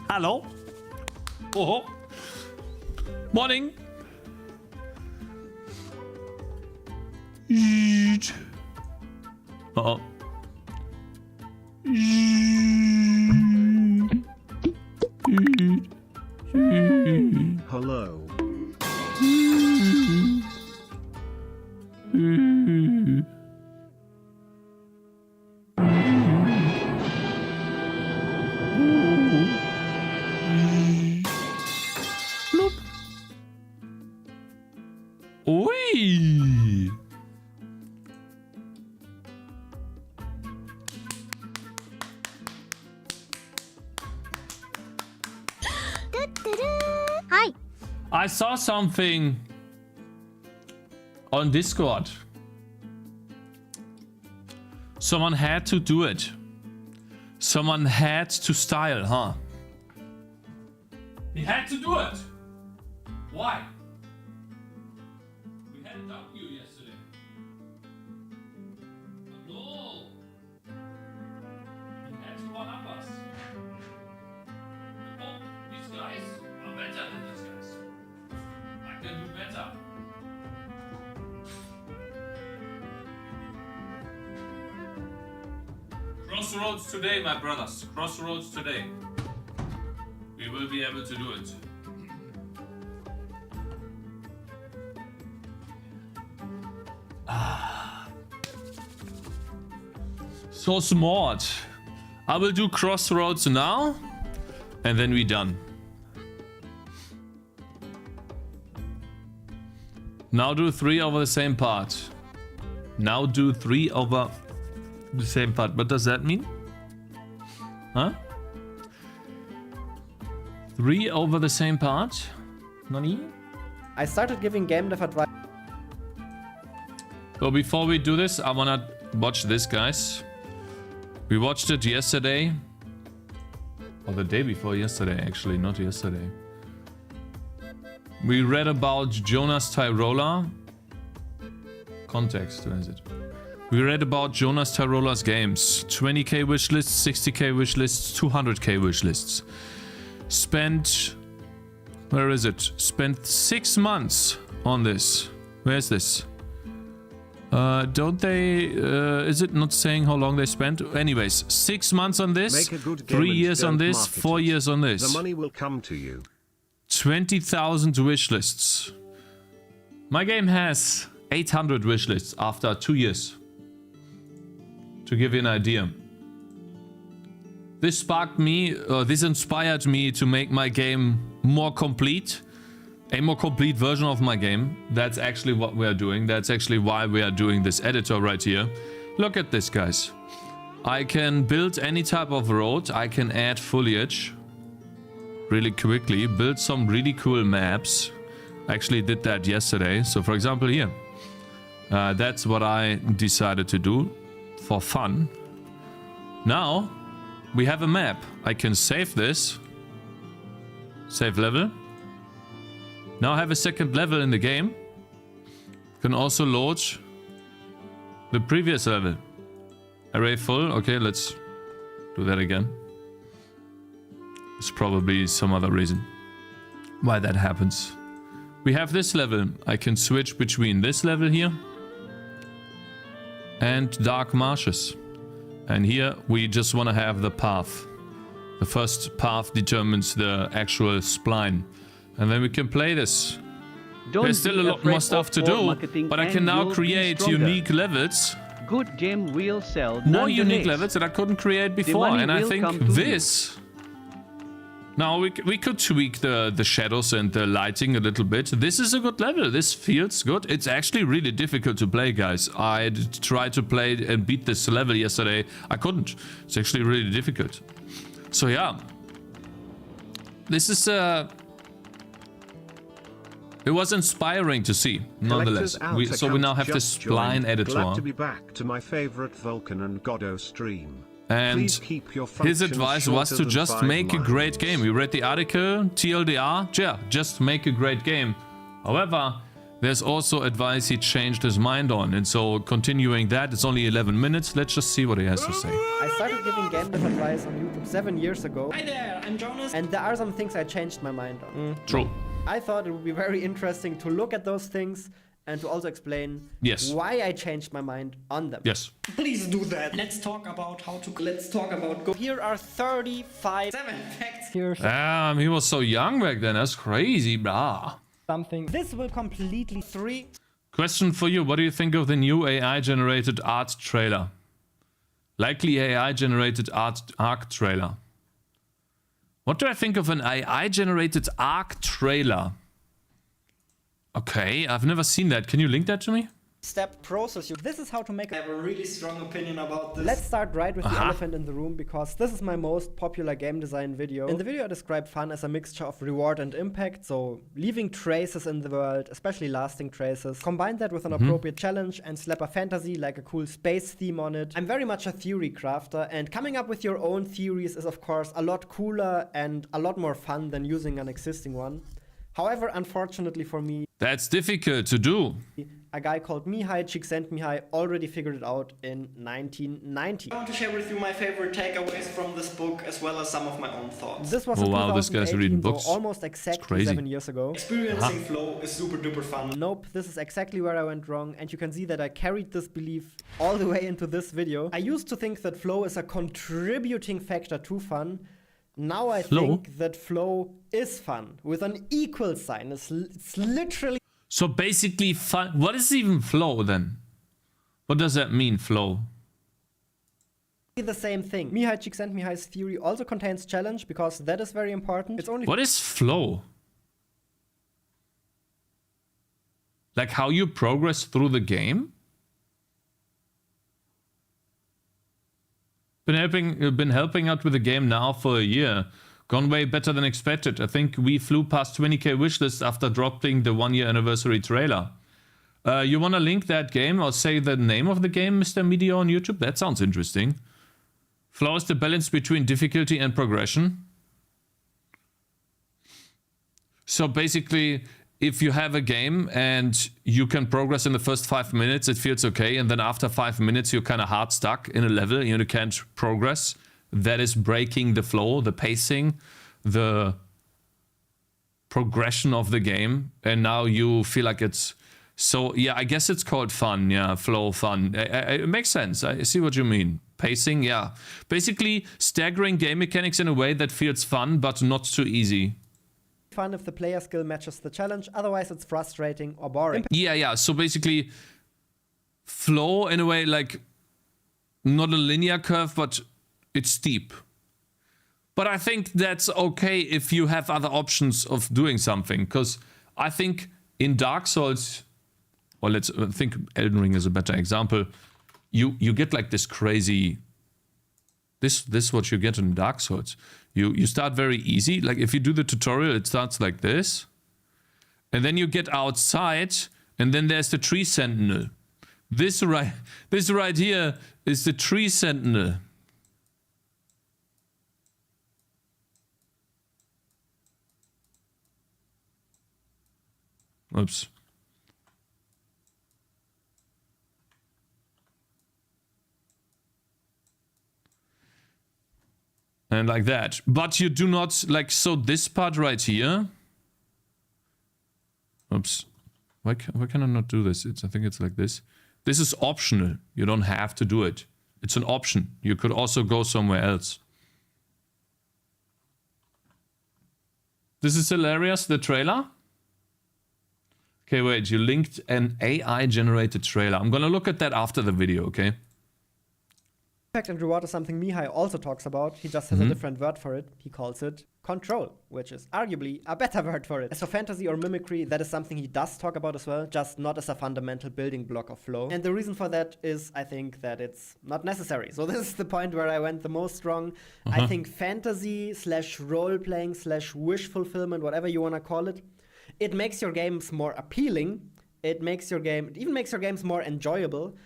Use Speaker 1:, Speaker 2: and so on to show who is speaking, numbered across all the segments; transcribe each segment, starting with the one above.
Speaker 1: Hello. Oh. Morning. Uh-oh.
Speaker 2: Hello.
Speaker 1: Bloop. Oi.
Speaker 3: Hi.
Speaker 1: I saw something on Discord. Someone had to do it. Someone had to style, huh? He had to do it. Why? We had a W yesterday. No. He had to one-up us. Oh, these guys are better than these guys. I can do better. Crossroads today, my brothers. Crossroads today. We will be able to do it. So smart. I will do Crossroads now, and then we done. Now do 3 over the same part. Now do 3 over the same part. What does that mean? Huh? 3 over the same part? Nani?
Speaker 4: I started giving gamedev advice.
Speaker 1: So before we do this, I wanna watch this, guys. We watched it yesterday. Or the day before yesterday, actually, not yesterday. We read about Jonas Tyrola. Context, where is it? We read about Jonas Tyrola's games. 20k wishlists, 60k wishlists, 200k wishlists. Spent... Where is it? Spent 6 months on this. Where's this? Don't they... is it not saying how long they spent? Anyways, 6 months on this, 3 years on this, 4 years on this.
Speaker 2: The money will come to you.
Speaker 1: 20,000 wishlists. My game has 800 wishlists after 2 years. To give you an idea. This sparked me, this inspired me to make my game more complete. A more complete version of my game. That's actually what we are doing. That's actually why we are doing this editor right here. Look at this, guys. I can build any type of road. I can add foliage really quickly. Build some really cool maps. I actually did that yesterday. So for example here. That's what I decided to do for fun. Now we have a map. I can save this. Save level. Now I have a second level in the game. Can also load the previous level. Array full. Okay, let's do that again. There's probably some other reason why that happens. We have this level. I can switch between this level here and dark marshes. And here we just want to have the path. The first path determines the actual spline. And then we can play this. There's still a lot more stuff to do, but I can now create unique levels.
Speaker 5: Good game will sell.
Speaker 1: More unique levels that I couldn't create before. And I think this... Now we could tweak the shadows and the lighting a little bit. This is a good level. This feels good. It's actually really difficult to play, guys. I tried to play and beat this level yesterday. I couldn't. It's actually really difficult. So yeah. This is... It was inspiring to see, nonetheless. So we now have the spline editor.
Speaker 2: Glad to be back to my favorite Vulkan and Godot stream.
Speaker 1: And his advice was to just make a great game. We read the article, TLDR, yeah, just make a great game. However, There's also advice he changed his mind on. And so continuing that, it's only 11 minutes. Let's just see what he has to say.
Speaker 4: I started giving game dev advice on YouTube 7 years ago.
Speaker 3: Hi there, I'm Jonas.
Speaker 4: And there are some things I changed my mind on.
Speaker 1: True.
Speaker 4: I thought it would be very interesting to look at those things and to also explain
Speaker 1: Yes.
Speaker 4: why I changed my mind on them.
Speaker 1: Yes.
Speaker 3: Please do that. Let's talk about Go.
Speaker 4: Here are 35
Speaker 3: facts.
Speaker 4: Here's
Speaker 1: He was so young back then. That's crazy, brah.
Speaker 4: something. This will completely 3.
Speaker 1: Question for you. What do you think of the new AI-generated art trailer? Likely AI-generated arc trailer. What do I think of an AI-generated arc trailer? Okay, I've never seen that. Can you link that to me?
Speaker 4: Step process. This is how to make
Speaker 3: I have a really strong opinion about this.
Speaker 4: Let's start right with the elephant in the room, because this is my most popular game design video. In the video I describe fun as a mixture of reward and impact, so leaving traces in the world, especially lasting traces. Combine that with an appropriate challenge and slap a fantasy like a cool space theme on it. I'm very much a theory crafter, and coming up with your own theories is of course a lot cooler and a lot more fun than using an existing one. However, unfortunately for me,
Speaker 1: That's difficult to do.
Speaker 4: a guy called Cakez already figured it out in 1990.
Speaker 3: I want to share with you my favorite takeaways from this book, as well as some of my own thoughts.
Speaker 4: This was
Speaker 1: Oh
Speaker 4: in
Speaker 1: wow, this guy's
Speaker 4: 2018,
Speaker 1: reading
Speaker 4: so
Speaker 1: books.
Speaker 4: almost exactly
Speaker 1: crazy.
Speaker 4: 7 years ago.
Speaker 3: Experiencing flow is super duper fun.
Speaker 4: Nope, this is exactly where I went wrong, and you can see that I carried this belief all the way into this video. I used to think that flow is a contributing factor to fun. Now I think that flow is fun, with an equal sign. It's literally
Speaker 1: So basically, fun. What is even flow then? What does that mean, flow?
Speaker 4: the same thing. Cakez's theory also contains challenge, because that is very important. It's only
Speaker 1: What is flow? Like how you progress through the game? Been helping out with the game now for a year. Gone way better than expected. I think we flew past 20k wishlists after dropping the 1-year anniversary trailer. You wanna link that game or say the name of the game, Mr. Media on YouTube? That sounds interesting. Flow is the balance between difficulty and progression. So basically, if you have a game and you can progress in the first 5 minutes, it feels okay. And then after 5 minutes, you're kind of hard stuck in a level. You can't progress. That is breaking the flow, the pacing, the progression of the game. And now you feel like it's... So, yeah, I guess it's called fun. Yeah, flow, fun. It makes sense. I see what you mean. Pacing, yeah. Basically, staggering game mechanics in a way that feels fun, but not too easy.
Speaker 4: fun if the player skill matches the challenge, otherwise it's frustrating or boring.
Speaker 1: Yeah. So basically, flow in a way, like, not a linear curve, but it's steep. But I think that's okay if you have other options of doing something, because I think in Dark Souls, or let's think Elden Ring is a better example, you get like this crazy... This is what you get in Dark Souls. You start very easy. Like if you do the tutorial, it starts like this. And then you get outside, and then there's the tree sentinel. This right here is the tree sentinel. Oops. And like that. But you do not, like, so this part right here. Oops. Why can I not do this? I think it's like this. This is optional. You don't have to do it. It's an option. You could also go somewhere else. This is hilarious, the trailer. Okay, wait, you linked an AI-generated trailer. I'm gonna look at that after the video, okay?
Speaker 4: Impact and reward is something Mihai also talks about. He just has a different word for it. He calls it control, which is arguably a better word for it. As for fantasy or mimicry, that is something he does talk about as well, just not as a fundamental building block of flow. And the reason for that is, I think, that it's not necessary. So this is the point where I went the most wrong. I think fantasy / role-playing / wish fulfillment, whatever you want to call it, it makes your games more appealing, It makes your game, it even makes your games more enjoyable,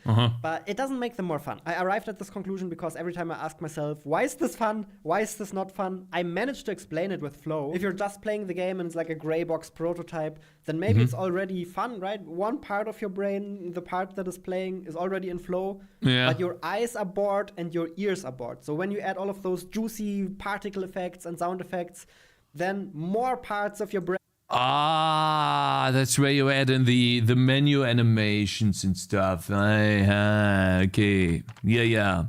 Speaker 4: but it doesn't make them more fun. I arrived at this conclusion because every time I ask myself, why is this fun? Why is this not fun? I managed to explain it with flow. If you're just playing the game and it's like a gray box prototype, then maybe it's already fun, right? One part of your brain, the part that is playing, is already in flow, but your eyes are bored and your ears are bored. So when you add all of those juicy particle effects and sound effects, then more parts of your brain.
Speaker 1: Ah, that's where you add in the menu animations and stuff. Okay. Yeah.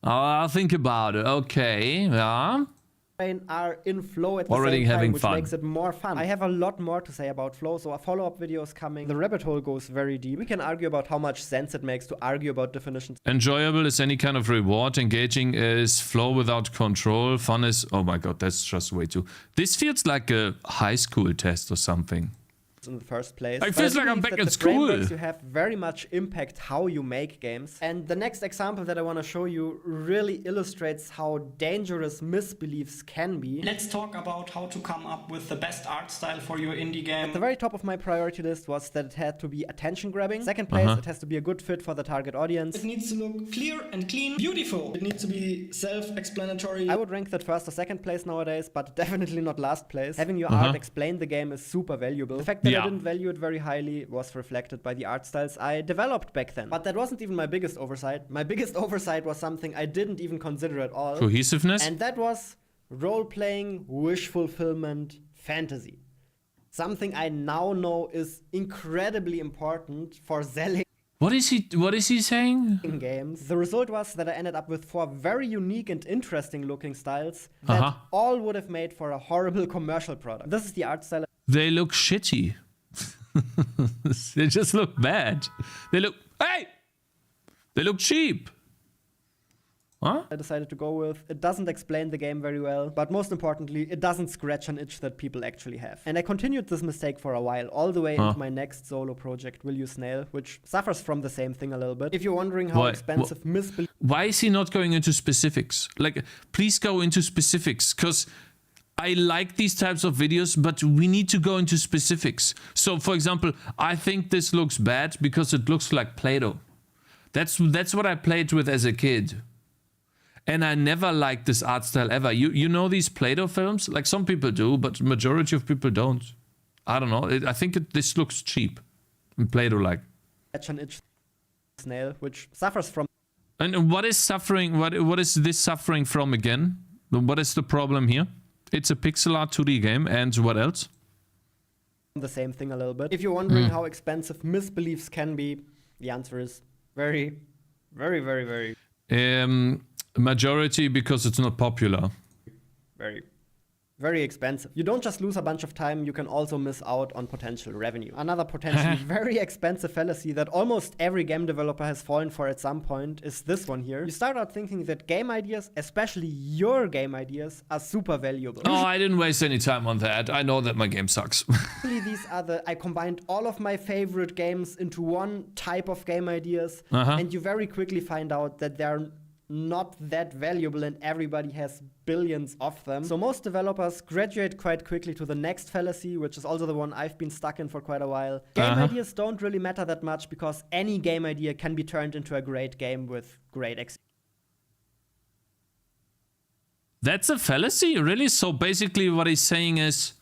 Speaker 1: I'll think about it. Okay, yeah.
Speaker 4: Are in flow at the
Speaker 1: Already
Speaker 4: same time,
Speaker 1: having
Speaker 4: which
Speaker 1: fun.
Speaker 4: makes it more fun. I have a lot more to say about flow, so a follow-up video is coming. The rabbit hole goes very deep. We can argue about how much sense it makes to argue about definitions.
Speaker 1: Enjoyable is any kind of reward. Engaging is flow without control. Fun is... Oh my god, that's just way too... This feels like a high school test or something.
Speaker 4: In the first place.
Speaker 1: I feel like I'm back in school.
Speaker 4: Frameworks you have very much impact how you make games. And the next example that I want to show you really illustrates how dangerous misbeliefs can be.
Speaker 3: Let's talk about how to come up with the best art style for your indie game.
Speaker 4: At the very top of my priority list was that it had to be attention grabbing. Second place, it has to be a good fit for the target audience.
Speaker 3: It needs to look clear and clean, beautiful. It needs to be self-explanatory.
Speaker 4: I would rank that first or second place nowadays, but definitely not last place. Having your art explain the game is super valuable. The fact that I didn't value it very highly was reflected by the art styles I developed back then. But that wasn't even my biggest oversight. My biggest oversight was something I didn't even consider at all.
Speaker 1: Cohesiveness?
Speaker 4: And that was role-playing, wish fulfillment, fantasy. Something I now know is incredibly important for selling
Speaker 1: What is he saying?
Speaker 4: games. The result was that I ended up with 4 very unique and interesting looking styles that all would have made for a horrible commercial product. This is the art style.
Speaker 1: They look shitty. They just look bad. They look... Hey! They look cheap. Huh?
Speaker 4: I decided to go with. It doesn't explain the game very well, but most importantly, it doesn't scratch an itch that people actually have. And I continued this mistake for a while, all the way into my next solo project, Will You Snail, which suffers from the same thing a little bit. If you're wondering how expensive misbelief...
Speaker 1: Why is he not going into specifics? Like, please go into specifics, because I like these types of videos, but we need to go into specifics. So, for example, I think this looks bad because it looks like Play-Doh. That's what I played with as a kid. And I never liked this art style ever. You know these Play-Doh films? Like, some people do, but majority of people don't. I don't know. I think this looks cheap. Play-Doh-like.
Speaker 4: An itch snail, which suffers from...
Speaker 1: And what is suffering? What is this suffering from again? What is the problem here? It's a pixel art 2D game, and what else?
Speaker 4: The same thing a little bit. If you're wondering how expensive misbeliefs can be, the answer is very, very, very, very...
Speaker 1: Majority because it's not popular.
Speaker 4: Very expensive. You don't just lose a bunch of time, you can also miss out on potential revenue. Another potentially very expensive fallacy that almost every game developer has fallen for at some point is this one here. You start out thinking that game ideas, especially your game ideas, are super valuable.
Speaker 1: Oh, I didn't waste any time on that. I know that my game sucks.
Speaker 4: These are I combined all of my favorite games into one type of game ideas, and you very quickly find out that they're not that valuable and everybody has billions of them. So most developers graduate quite quickly to the next fallacy, which is also the one I've been stuck in for quite a while. Game ideas don't really matter that much because any game idea can be turned into a great game with great execution.
Speaker 1: That's a fallacy? Really? So basically what he's saying is,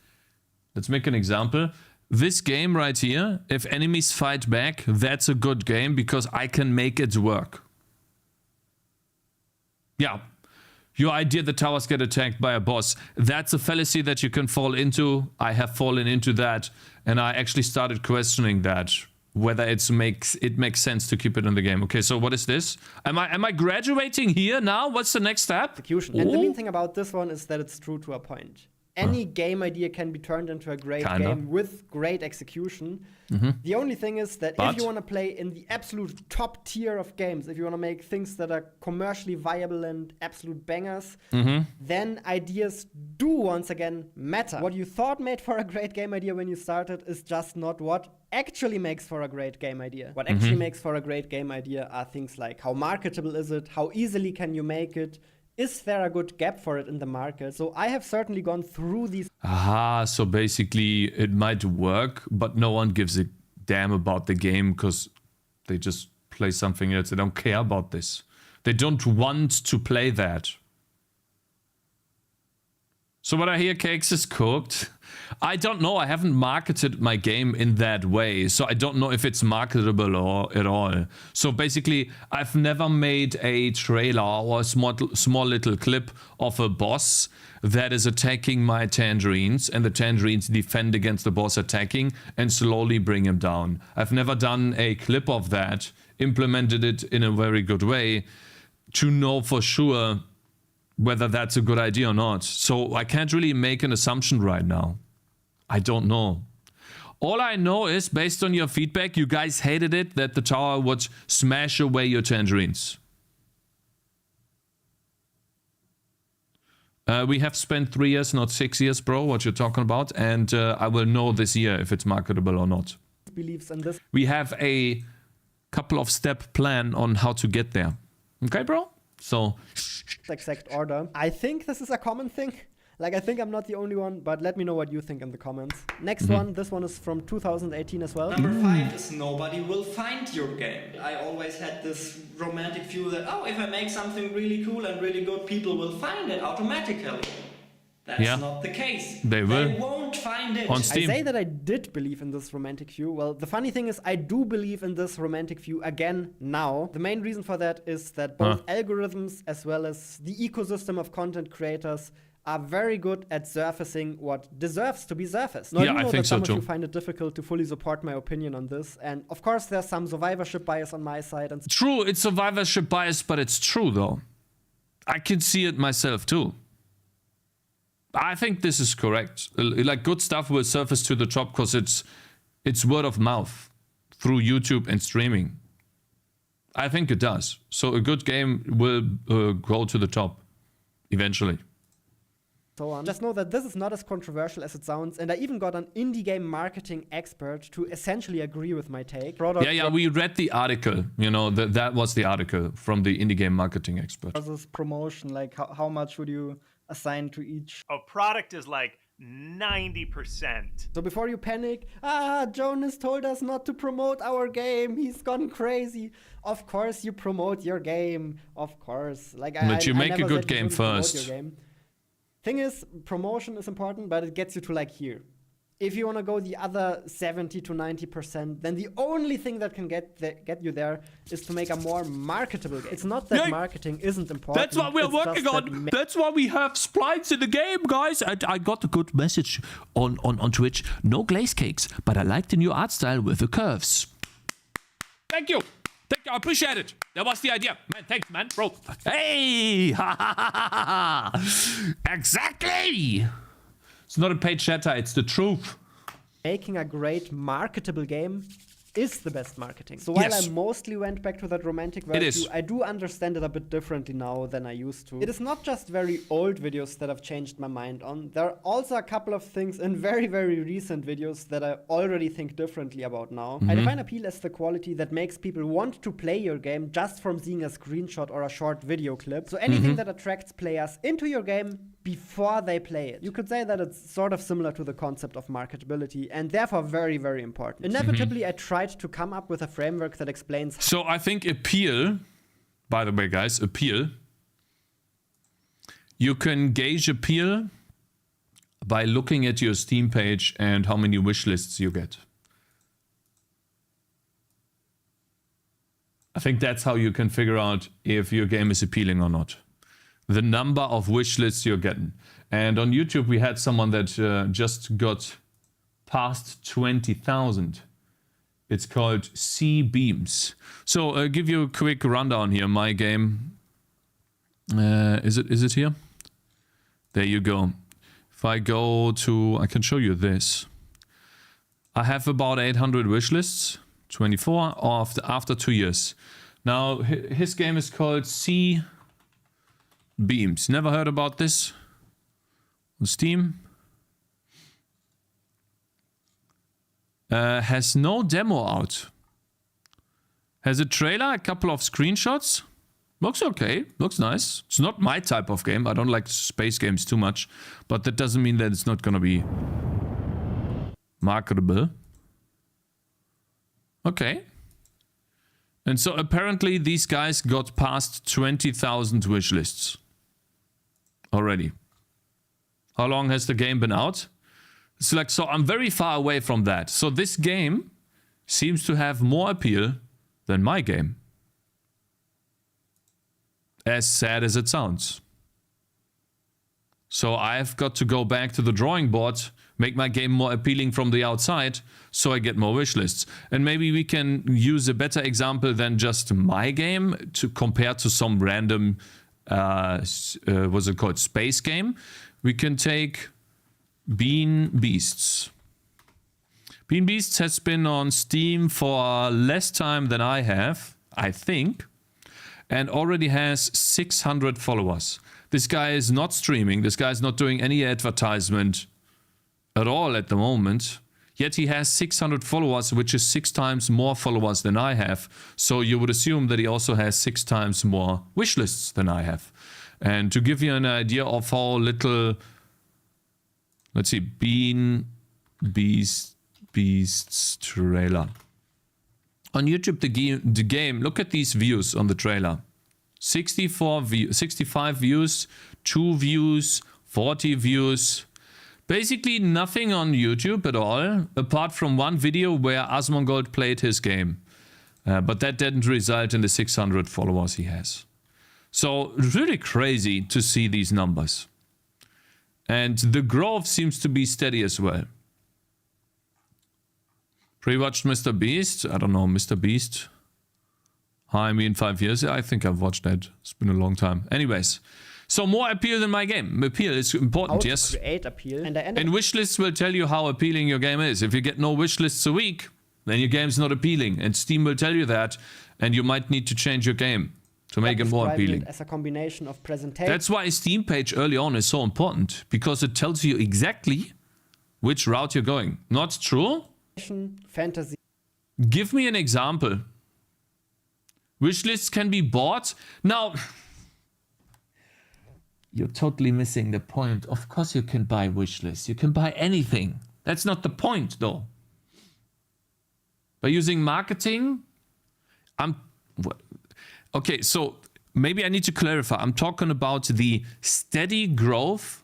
Speaker 1: let's make an example. This game right here, if enemies fight back, that's a good game because I can make it work. Yeah, your idea that towers get attacked by a boss, that's a fallacy that you can fall into. I have fallen into that, and I actually started questioning that, whether it makes sense to keep it in the game. Okay, so what is this? Am I graduating here now? What's the next step?
Speaker 4: Execution. And the main thing about this one is that it's true to a point. Any game idea can be turned into a great game with great execution. The only thing is that if you want to play in the absolute top tier of games, if you want to make things that are commercially viable and absolute bangers, then ideas do once again matter. What you thought made for a great game idea when you started is just not what actually makes for a great game idea. What actually makes for a great game idea are things like how marketable is it, how easily can you make it, is there a good gap for it in the market? So I have certainly gone through these.
Speaker 1: Aha, so basically it might work, but no one gives a damn about the game because they just play something else. They don't care about this. They don't want to play that. So what I hear, Cakez is cooked. I don't know. I haven't marketed my game in that way, so I don't know if it's marketable or at all. So basically, I've never made a trailer or a small little clip of a boss that is attacking my tangerines, and the tangerines defend against the boss attacking and slowly bring him down. I've never done a clip of that, implemented it in a very good way to know for sure whether that's a good idea or not. So I can't really make an assumption right now. I don't know. All I know is, based on your feedback, you guys hated it that the tower would smash away your tangerines. We have spent 3 years, not 6 years, bro, what you're talking about. And I will know this year if it's marketable or not.
Speaker 4: Beliefs in this.
Speaker 1: We have a couple of step plan on how to get there. Okay, bro? So
Speaker 4: Exact order. I think this is a common thing. Like, I think I'm not the only one, but let me know what you think in the comments. Next one, this one is from 2018 as well.
Speaker 3: Number 5 is nobody will find your game. I always had this romantic view that, oh, if I make something really cool and really good, people will find it automatically. That's not the case.
Speaker 1: They will.
Speaker 3: They won't find it.
Speaker 1: On Steam.
Speaker 4: I say that I did believe in this romantic view. Well, the funny thing is I do believe in this romantic view again now. The main reason for that is that both algorithms as well as the ecosystem of content creators are very good at surfacing what deserves to be surfaced. Now,
Speaker 1: Yeah, I think so
Speaker 4: some
Speaker 1: too.
Speaker 4: of you find it difficult to fully support my opinion on this. And of course, there's some survivorship bias on my side. And
Speaker 1: true, it's survivorship bias, but it's true though. I can see it myself too. I think this is correct. Like, good stuff will surface to the top because it's word of mouth through YouTube and streaming. I think it does. So a good game will go to the top eventually.
Speaker 4: so on. Just know that this is not as controversial as it sounds, and I even got an indie game marketing expert to essentially agree with my take.
Speaker 1: Yeah, we read the article. You know, that was the article from the indie game marketing expert.
Speaker 6: Versus promotion, like how much would you assign to each?
Speaker 7: A product is like 90%.
Speaker 4: So before you panic, Jonas told us not to promote our game. He's gone crazy. Of course you promote your game. Of course. Like,
Speaker 1: But you make
Speaker 4: I
Speaker 1: a
Speaker 4: never
Speaker 1: good
Speaker 4: said you
Speaker 1: game
Speaker 4: shouldn't promote
Speaker 1: first.
Speaker 4: your game. Thing is, promotion is important, but it gets you to like here. If you want to go the other 70 to 90%, then the only thing that can get you there is to make a more marketable game. It's not that marketing isn't important.
Speaker 1: That's what we're
Speaker 4: it's
Speaker 1: working
Speaker 4: just
Speaker 1: on. That's why we have splines in the game, guys. And I got a good message on Twitch. No glaze cakes, but I like the new art style with the curves. Thank you. Thank you. I appreciate it. That was the idea. Man, thanks, man. Bro. Hey! Exactly! It's not a paid chatter, it's the truth.
Speaker 4: Making a great marketable game is the best marketing. So while I mostly went back to that romantic value, I do understand it a bit differently now than I used to. It is not just very old videos that I've changed my mind on. There are also a couple of things in very, very recent videos that I already think differently about now. I define appeal as the quality that makes people want to play your game just from seeing a screenshot or a short video clip. So anything that attracts players into your game before they play it. You could say that it's sort of similar to the concept of marketability and therefore very, very important. Inevitably, I tried to come up with a framework that explains.
Speaker 1: So I think appeal, by the way, guys, appeal. You can gauge appeal by looking at your Steam page and how many wishlists you get. I think that's how you can figure out if your game is appealing or not. The number of wishlists you're getting. And on YouTube, we had someone that just got past 20,000. It's called C Beams. So I'll give you a quick rundown here. My game, is it here? There you go. If I go to, I can show you this. I have about 800 wishlists, 24 after 2 years. Now his game is called C Beams. Never heard about this on Steam. Has no demo out. Has a trailer, a couple of screenshots, Looks okay. Looks nice. It's not my type of game. I don't like space games too much. But that doesn't mean that it's not gonna be marketable. Okay. And so apparently these guys got past 20,000 wishlists already. How long has the game been out? It's like, so I'm very far away from that. So this game seems to have more appeal than my game. As sad as it sounds. So I've got to go back to the drawing board, make my game more appealing from the outside, so I get more wishlists. And maybe we can use a better example than just my game to compare to some random, what's it called, space game. We can take Bean Beasts. Bean Beasts has been on Steam for less time than I have, I think, and already has 600 followers. This guy is not streaming. This guy is not doing any advertisement at all at the moment. Yet he has 600 followers, which is 6 times more followers than I have. So you would assume that he also has 6 times more wishlists than I have. And to give you an idea of how little, let's see, Bean Beasts trailer. On YouTube, the game, look at these views on the trailer. 65 views, 2 views, 40 views. Basically nothing on YouTube at all, apart from one video where Asmongold played his game. But that didn't result in the 600 followers he has. So really crazy to see these numbers. And the growth seems to be steady as well. Pre-watched Mr. Beast? I don't know, Mr. Beast. I mean, 5 years. I think I've watched that. It's been a long time. Anyways, so more appeal than my game. Appeal is important, yes.
Speaker 4: Create appeal. And
Speaker 1: wishlists will tell you how appealing your game is. If you get no wishlists a week, then your game's not appealing. And Steam will tell you that. And you might need to change your game to make it more appealing.
Speaker 4: As a combination of presentation.
Speaker 1: That's why a Steam page early on is so important. Because it tells you exactly which route you're going. Not true?
Speaker 4: Fantasy.
Speaker 1: Give me an example. Wishlists can be bought. Now, you're totally missing the point. Of course you can buy wishlists. You can buy anything. That's not the point, though. By using marketing, okay, so maybe I need to clarify. I'm talking about the steady growth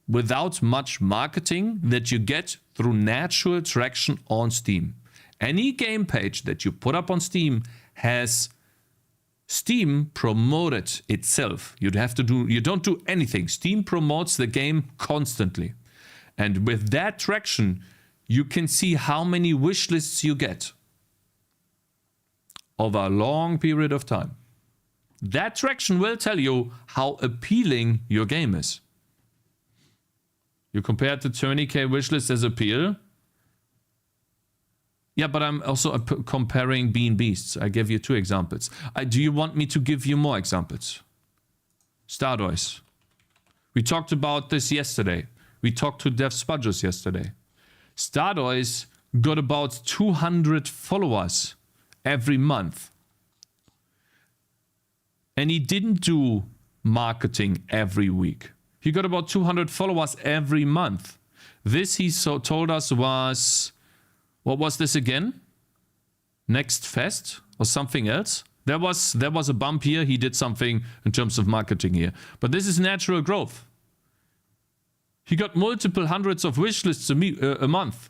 Speaker 1: without much marketing that you get through natural traction on Steam. Any game page that you put up on Steam has Steam promoted itself. You don't do anything. Steam promotes the game constantly. And with that traction, you can see how many wishlists you get over a long period of time. That traction will tell you how appealing your game is. You compared the 20k wishlist as appeal. Yeah, but I'm also comparing Bean Beasts. I gave you 2 examples. Do you want me to give you more examples? Stardoys. We talked about this yesterday. We talked to Dev Spudgers yesterday. Stardoys got about 200 followers every month. And he didn't do marketing every week. He got about 200 followers every month. This, he told us, was... What was this again? Next Fest or something else? There was a bump here. He did something in terms of marketing here. But this is natural growth. He got multiple hundreds of wishlists a month.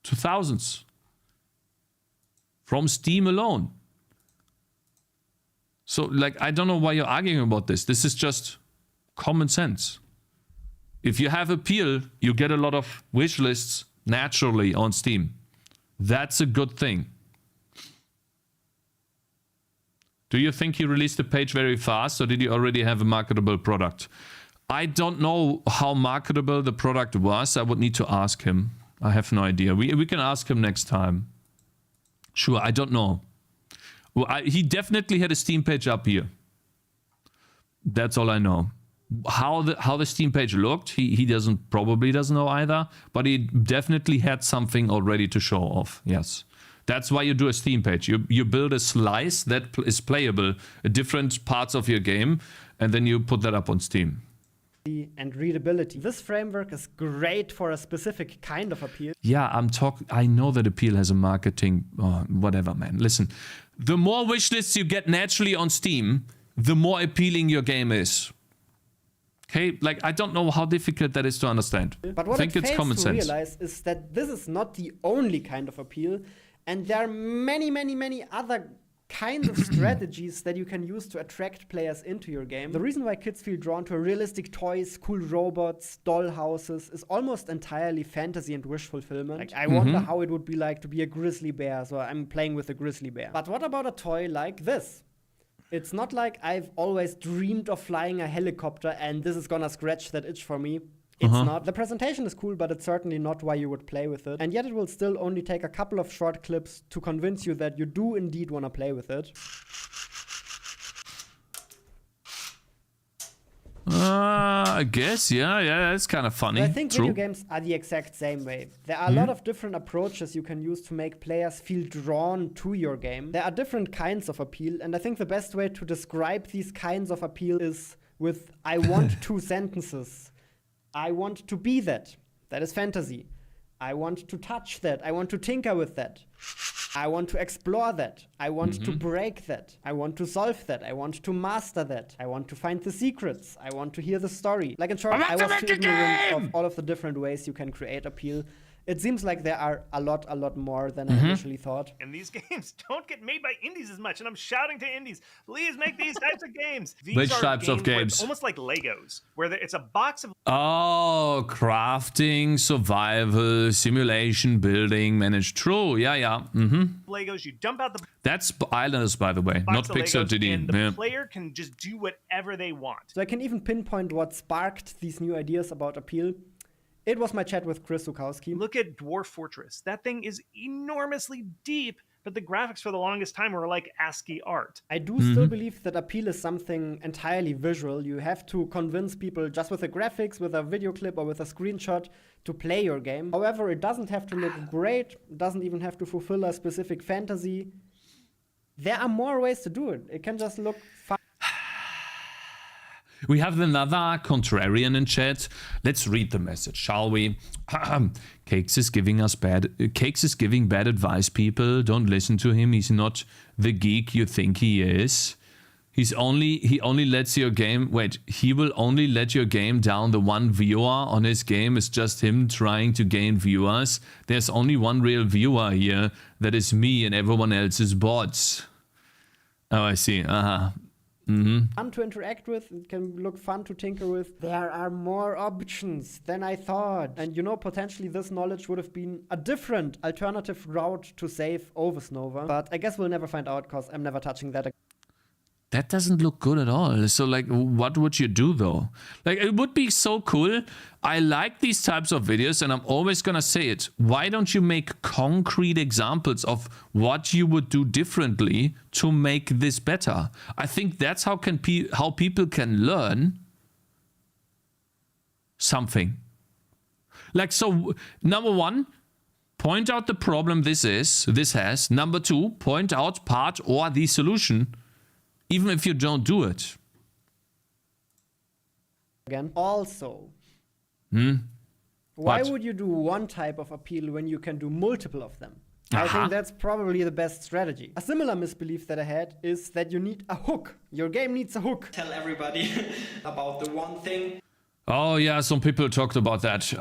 Speaker 1: To thousands. From Steam alone. So, like, I don't know why you're arguing about this. This is just common sense. If you have appeal, you get a lot of wishlists naturally on Steam. That's a good thing. Do you think he released the page very fast, or did he already have a marketable product? I don't know how marketable the product was. I would need to ask him. I have no idea. We can ask him next time. Sure, I don't know. Well, he definitely had a Steam page up here. That's all I know. How the Steam page looked, he probably doesn't know either, but he definitely had something already to show off. Yes, That's why you do a Steam page. You build a slice that is playable, different parts of your game, and then you put that up on Steam.
Speaker 4: And readability. This framework is great for a specific kind of appeal.
Speaker 1: Yeah, I know that appeal has a marketing, whatever, man. Listen, the more wishlists you get naturally on Steam, the more appealing your game is. Okay, like I don't know how difficult that is to understand.
Speaker 4: But what
Speaker 1: I think
Speaker 4: it
Speaker 1: it's
Speaker 4: fails
Speaker 1: common
Speaker 4: to
Speaker 1: sense.
Speaker 4: realize is that this is not the only kind of appeal, and there are many, many, many other kinds of strategies that you can use to attract players into your game. The reason why kids feel drawn to realistic toys, cool robots, doll houses is almost entirely fantasy and wish fulfillment. Like, I wonder how it would be like to be a grizzly bear, so I'm playing with a grizzly bear. But what about a toy like this? It's not like I've always dreamed of flying a helicopter and this is gonna scratch that itch for me. It's not. The presentation is cool, but it's certainly not why you would play with it. And yet it will still only take a couple of short clips to convince you that you do indeed want to play with it.
Speaker 1: I guess, yeah, it's kind of funny.
Speaker 4: So I think
Speaker 1: True.
Speaker 4: video games are the exact same way. There are a lot of different approaches you can use to make players feel drawn to your game. There are different kinds of appeal, and I think the best way to describe these kinds of appeal is with I want 2 sentences. I want to be that. That is fantasy. I want to touch that. I want to tinker with that. I want to explore that. I want to break that. I want to solve that. I want to master that. I want to find the secrets. I want to hear the story. Like in short, I was too ignorant of all of the different ways you can create appeal. It seems like there are a lot more than I initially thought.
Speaker 7: And these games don't get made by indies as much. And I'm shouting to indies, please make these types of games. These
Speaker 1: Which
Speaker 7: are
Speaker 1: types of
Speaker 7: where
Speaker 1: games?
Speaker 7: it's almost like Legos, where it's a box of
Speaker 1: Oh, crafting, survival, simulation, building, manage. True, yeah.
Speaker 7: Legos. You dump out the
Speaker 1: That's Islanders, by the way, not
Speaker 7: box of
Speaker 1: Pixel
Speaker 7: Legos,
Speaker 1: TD.
Speaker 7: and the
Speaker 1: Yeah.
Speaker 7: player can just do whatever they want.
Speaker 4: So I can even pinpoint what sparked these new ideas about appeal. It was my chat with Chris Zukowski.
Speaker 7: Look at Dwarf Fortress. That thing is enormously deep, but the graphics for the longest time were like ASCII art.
Speaker 4: I do still believe that appeal is something entirely visual. You have to convince people just with the graphics, with a video clip, or with a screenshot to play your game. However, it doesn't have to look great. It doesn't even have to fulfill a specific fantasy. There are more ways to do it. It can just look fun.
Speaker 1: We have another contrarian in chat. Let's read the message, shall we? Cakez is giving bad advice, people. Don't listen to him. He's not the geek you think he is. He only lets your game he will only let your game down. The one viewer on his game is just him trying to gain viewers. There's only one real viewer here. That is me, and everyone else is bots. Oh, I see.
Speaker 4: Fun to interact with, it can look fun to tinker with. There are more options than I thought. And you know, potentially this knowledge would have been a different alternative route to save Oversnova. But I guess we'll never find out because I'm never touching that again.
Speaker 1: That doesn't look good at all. So, like, what would you do, though? Like, it would be so cool. I like these types of videos, and I'm always gonna say it. Why don't you make concrete examples of what you would do differently to make this better? I think that's how people can learn something. Like, so, number one, point out the problem this has. Number two, point out part or the solution. Even if you don't do it.
Speaker 4: Again. Also, why would you do one type of appeal when you can do multiple of them? I think that's probably the best strategy. A similar misbelief that I had is that you need a hook. Your game needs a hook.
Speaker 3: Tell everybody about the one thing
Speaker 1: Oh yeah, some people talked about that.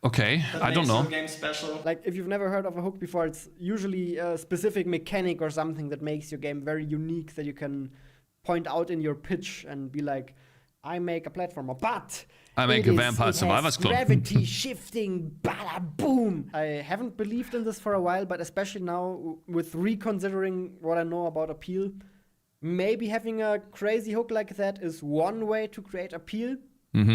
Speaker 1: Okay,
Speaker 3: that
Speaker 1: I don't
Speaker 3: makes
Speaker 1: know.
Speaker 3: your game special.
Speaker 4: Like, if you've never heard of a hook before, it's usually a specific mechanic or something that makes your game very unique that you can point out in your pitch and be like, I make a platformer, but
Speaker 1: I make a Vampire Survivors clone.
Speaker 4: Gravity shifting, bada boom. I haven't believed in this for a while, but especially now with reconsidering what I know about appeal, maybe having a crazy hook like that is one way to create appeal.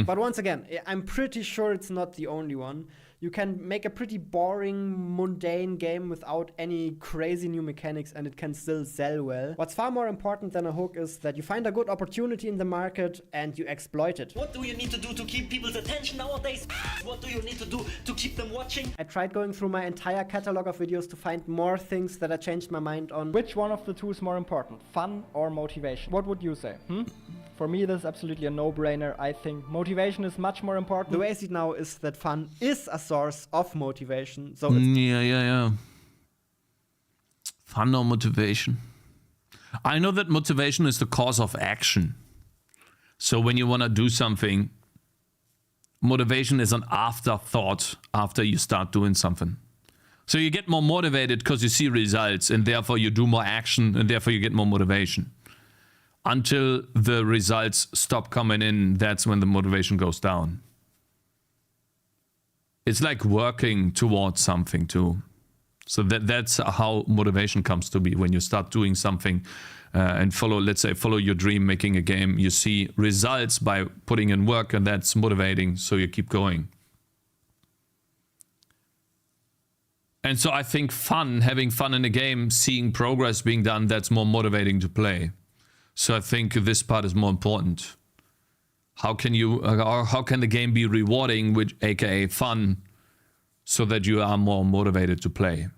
Speaker 4: But once again, I'm pretty sure it's not the only one. you can make a pretty boring, mundane game without any crazy new mechanics and it can still sell well. What's far more important than a hook is that you find a good opportunity in the market and you exploit it.
Speaker 8: What do you need to do to keep people's attention nowadays? What do you need to do to keep them watching?
Speaker 4: I tried going through my entire catalog of videos to find more things that I changed my mind on.
Speaker 6: Which one of the two is more important, fun or motivation? What would you say? For me, this is absolutely a no-brainer. I think motivation is much more important.
Speaker 4: The way I see it now is that fun is a source of motivation. So it's
Speaker 1: Yeah. Fun or motivation? I know that motivation is the cause of action. So when you want to do something, motivation is an afterthought after you start doing something. So you get more motivated because you see results and therefore you do more action and therefore you get more motivation. Until the results stop coming in, that's when the motivation goes down. It's like working towards something too. So that's how motivation comes to be. When you start doing something and let's say follow your dream, making a game, you see results by putting in work and that's motivating, so you keep going. And so I think having fun in a game, seeing progress being done, that's more motivating to play. So I think this part is more important. How can the game be rewarding, which aka fun, so that you are more motivated to play?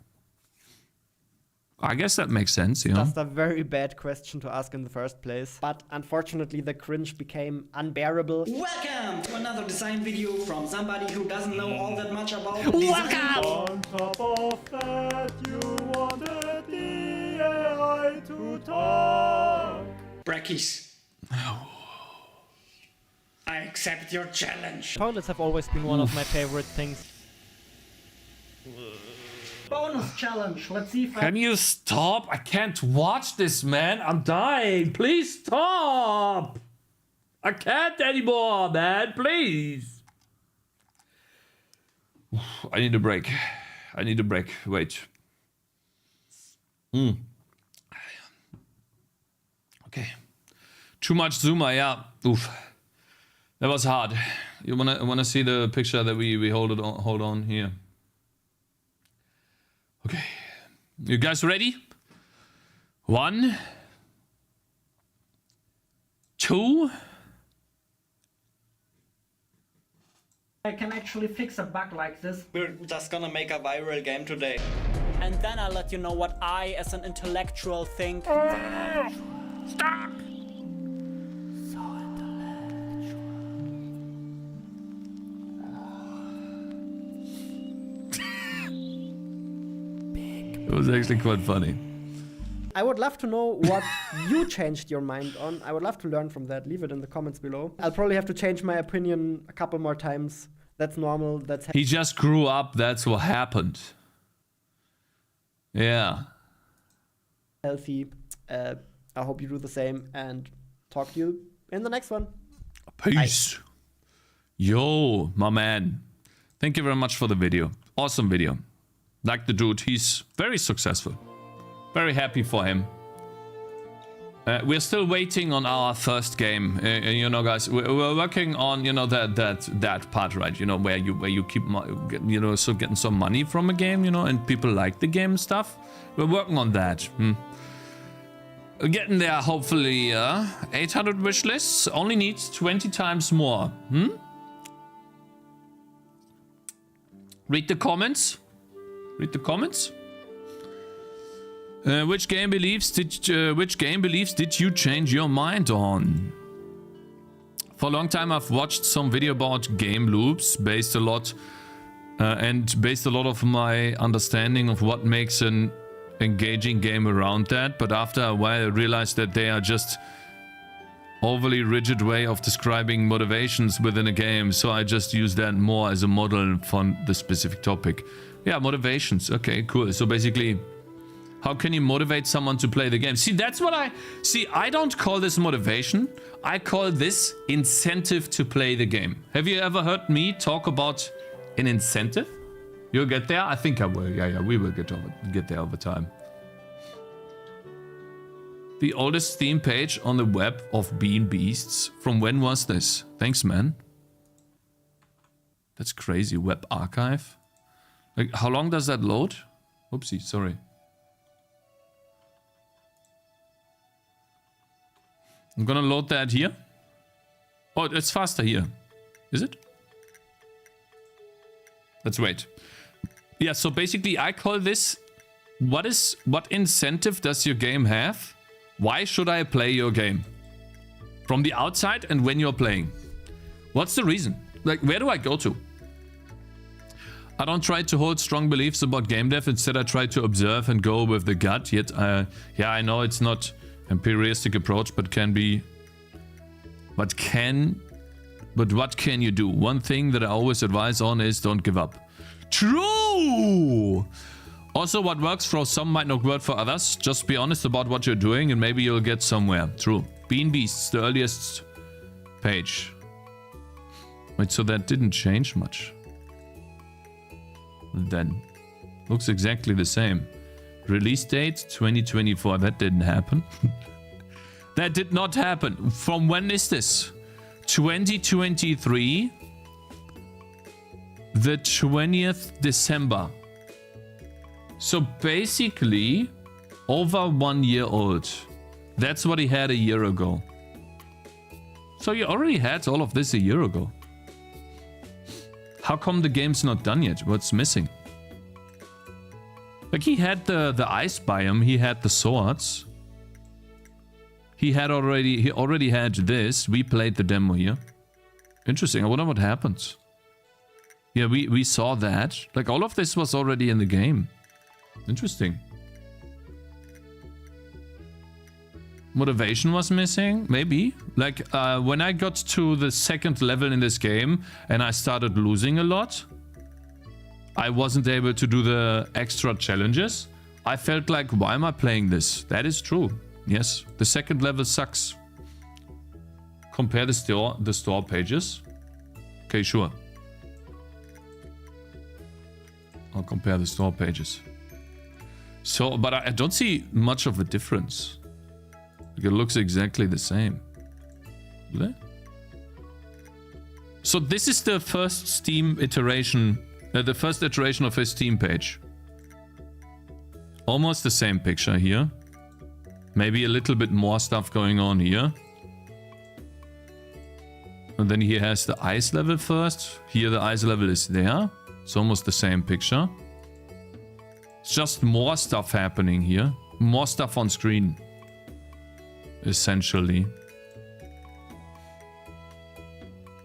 Speaker 1: I guess that makes sense, you know?
Speaker 4: Just a very bad question to ask in the first place. But unfortunately, the cringe became unbearable.
Speaker 3: Welcome to another design video from somebody who doesn't know all that much about
Speaker 1: Welcome!
Speaker 9: On top of that, you wanted the AI to talk.
Speaker 3: Brackies. I accept your challenge.
Speaker 9: Toilets have always been one of my favorite things.
Speaker 8: Bonus challenge. Let's see if
Speaker 1: Can you stop? I can't watch this, man. I'm dying. Please stop. I can't anymore, man. Please. I need a break. Wait. Okay. Too much zoomer, yeah. Oof. That was hard. You wanna see the picture that we hold on here? Okay. You guys ready? 1, 2.
Speaker 8: I can actually fix a bug like this.
Speaker 3: We're just gonna make a viral game today.
Speaker 10: And then I'll let you know what I, as an intellectual, think.
Speaker 1: Stop! It was actually quite funny.
Speaker 4: I would love to know what you changed your mind on. I would love to learn from that. Leave it in the comments below. I'll probably have to change my opinion a couple more times. That's normal. That's
Speaker 1: He just grew up. That's what happened. Yeah.
Speaker 4: healthy. I hope you do the same and talk to you in the next one.
Speaker 1: Peace. Bye. Yo, my man. Thank you very much for the video. Awesome video. Like the dude, he's very successful. Very happy for him. We're still waiting on our first game. You know, guys, we're working on, you know, that part, right? You know, where you keep, you know, so getting some money from a game, you know, and people like the game and stuff. We're working on that. We're getting there, hopefully. 800 wish lists only needs 20 times more. Read the comments. Read the comments. Which game beliefs did you change your mind on? For a long time, I've watched some video about game loops, based a lot of my understanding of what makes an engaging game around that. But after a while, I realized that they are just overly rigid way of describing motivations within a game. So I just use that more as a model for the specific topic. Yeah, motivations. Okay, cool. So basically, how can you motivate someone to play the game? See, that's what I don't call this motivation. I call this incentive to play the game. Have you ever heard me talk about an incentive? You'll get there? I think I will. Yeah, we will get there over time. The oldest theme page on the web of Bean Beasts. From when was this? Thanks, man. That's crazy. Web archive. Like, how long does that load? Oopsie, sorry. I'm gonna load that here. Oh, it's faster here. Is it? Let's wait. Yeah, so basically I call this, what incentive does your game have? Why should I play your game? From the outside and when you're playing. What's the reason? Like, where do I go to? I don't try to hold strong beliefs about game dev. Instead, I try to observe and go with the gut. Yet, yeah, I know it's not empiricistic approach, but can be. But what can you do? One thing that I always advise on is don't give up. True! Also, what works for some might not work for others. Just be honest about what you're doing and maybe you'll get somewhere. True. Bean Beasts, the earliest page. Wait, so that didn't change much. Then looks exactly the same. Release date 2024. That didn't happen. That did not happen. From when is this? 2023. The 20th December. So basically over 1 year old. That's what he had a year ago. So you already had all of this a year ago. How come the game's not done yet? What's missing? Like, he had the ice biome, he had the swords. He already had this. We played the demo here. Interesting. I wonder what happens. Yeah, we saw that. Like, all of this was already in the game. Interesting. Motivation was missing, maybe. Like, when I got to the second level in this game and I started losing a lot, I wasn't able to do the extra challenges. I felt like, why am I playing this? That is true. Yes, the second level sucks. Compare the store pages. Okay, sure. I'll compare the store pages. So, but I don't see much of a difference. It looks exactly the same. So this is the first Steam iteration, the first iteration of his Steam page. Almost the same picture here. Maybe a little bit more stuff going on here. And then he has the ice level first. Here the ice level is there. It's almost the same picture. It's just more stuff happening here. More stuff on screen. Essentially.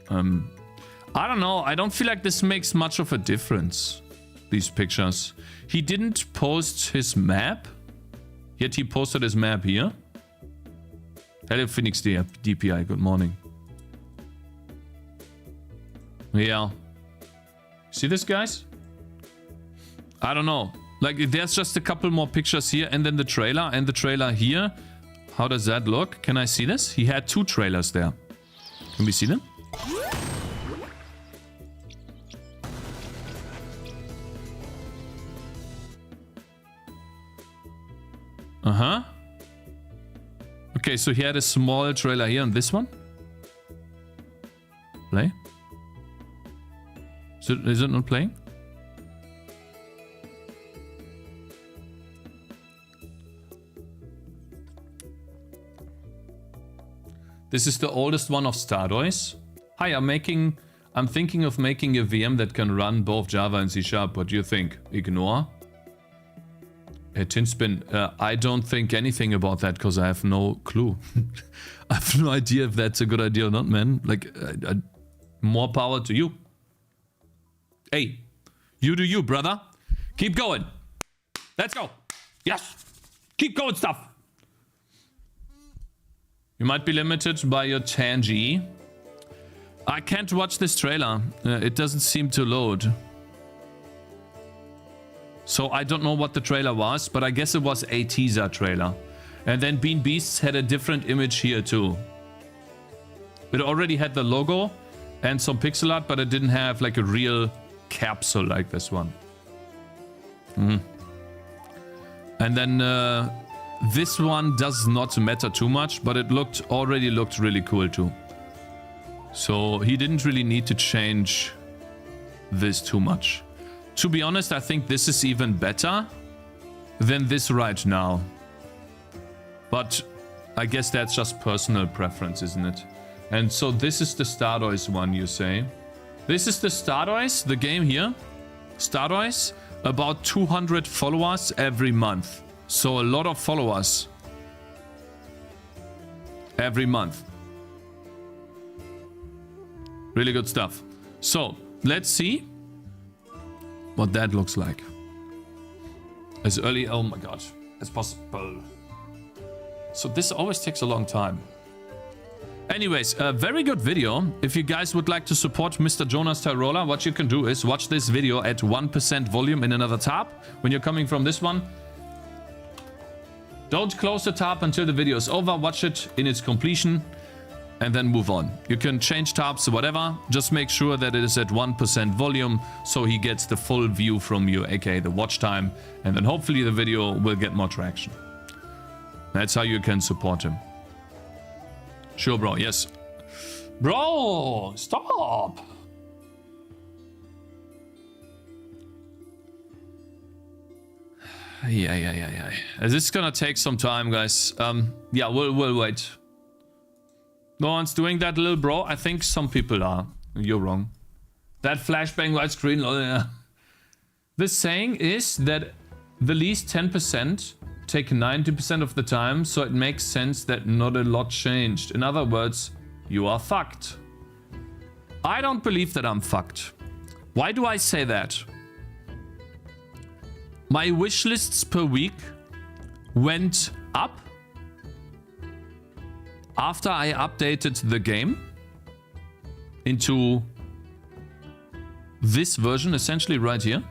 Speaker 1: I don't know. I don't feel like this makes much of a difference. These pictures. He didn't post his map. Yet he posted his map here. Hello Phoenix DPI. Good morning. Yeah. See this, guys? I don't know. Like, there's just a couple more pictures here and then the trailer and the trailer here. How does that look? Can I see this? He had 2 trailers there. Can we see them? Uh-huh. Okay, so he had a small trailer here on this one. Play? Is it not playing? This is the oldest one of Stardoys. Hi, I'm thinking of making a VM that can run both Java and C#. What do you think? Ignore? Hey, Tinspin, I don't think anything about that because I have no clue. I have no idea if that's a good idea or not, man. Like, more power to you. Hey, you do you, brother. Keep going. Let's go. Yes. Keep going, stuff. You might be limited by your Tangy. I can't watch this trailer. It doesn't seem to load. So I don't know what the trailer was, but I guess it was a teaser trailer. And then Bean Beasts had a different image here too. It already had the logo and some pixel art, but it didn't have like a real capsule like this one. And then this one does not matter too much, but it already looked really cool too. So he didn't really need to change this too much. To be honest, I think this is even better than this right now. But I guess that's just personal preference, isn't it? And so this is the Stardoise one, you say. This is the Stardoise, the game here. Stardoise, about 200 followers every month. So a lot of followers every month. Really good stuff. So let's see what that looks like. As early, oh my god, as possible. So this always takes a long time. Anyways, a very good video. If you guys would like to support Mr. Jonas Tyrola, what you can do is watch this video at 1% volume in another tab. When you're coming from this one, don't close the tab until the video is over. Watch it in its completion and then move on. You can change tabs or whatever. Just make sure that it is at 1% volume so he gets the full view from you, aka the watch time. And then hopefully the video will get more traction. That's how you can support him. Sure, bro. Yes. Bro, stop. Yeah. This is gonna take some time, guys. Yeah, we'll wait. No one's doing that, little bro. I think some people are. You're wrong. That flashbang widescreen. Oh, yeah. The saying is that the least 10% take 90% of the time, so it makes sense that not a lot changed. In other words, you are fucked. I don't believe that I'm fucked. Why do I say that? My wish lists per week went up after I updated the game into this version, essentially right here.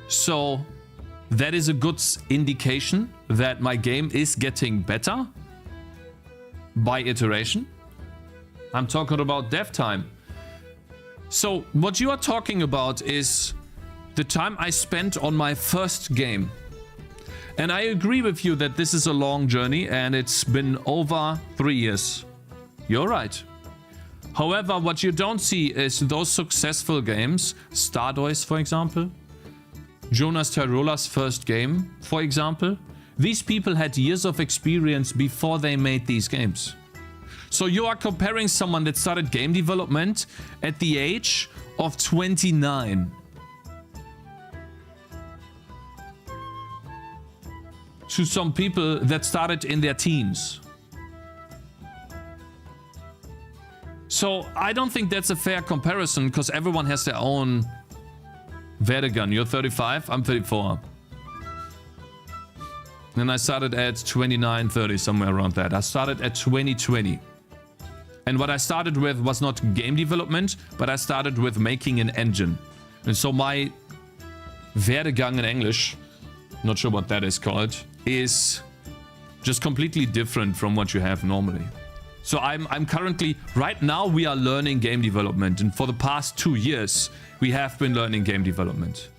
Speaker 1: So that is a good indication that my game is getting better by iteration. I'm talking about dev time. So what you are talking about is the time I spent on my first game. And I agree with you that this is a long journey and it's been over 3 years. You're right. However, what you don't see is those successful games, Stardoise, for example, Jonas Tyrola's first game, for example. These people had years of experience before they made these games. So you are comparing someone that started game development at the age of 29. To some people that started in their teens. So I don't think that's a fair comparison because everyone has their own Werdegang. You're 35, I'm 34. And I started at 29, 30, somewhere around that. I started at 2020. And what I started with was not game development, but I started with making an engine. And so my Werdegang in English, not sure what that is called, is just completely different from what you have normally. So I'm currently, right now we are learning game development, and for the past 2 years we have been learning game development.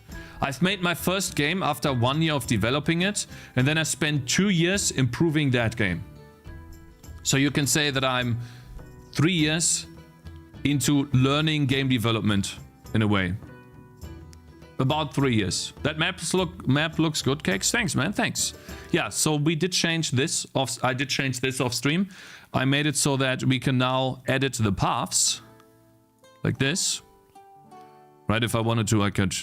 Speaker 1: I've made my first game after 1 year of developing it, and then I spent 2 years improving that game. So you can say that I'm 3 years into learning game development in a way. About 3 years. That map looks good, Cakez. Thanks, man. Thanks. Yeah, so we did change this off. I did change this off stream. I made it so that we can now edit the paths like this. Right? If I wanted to, I could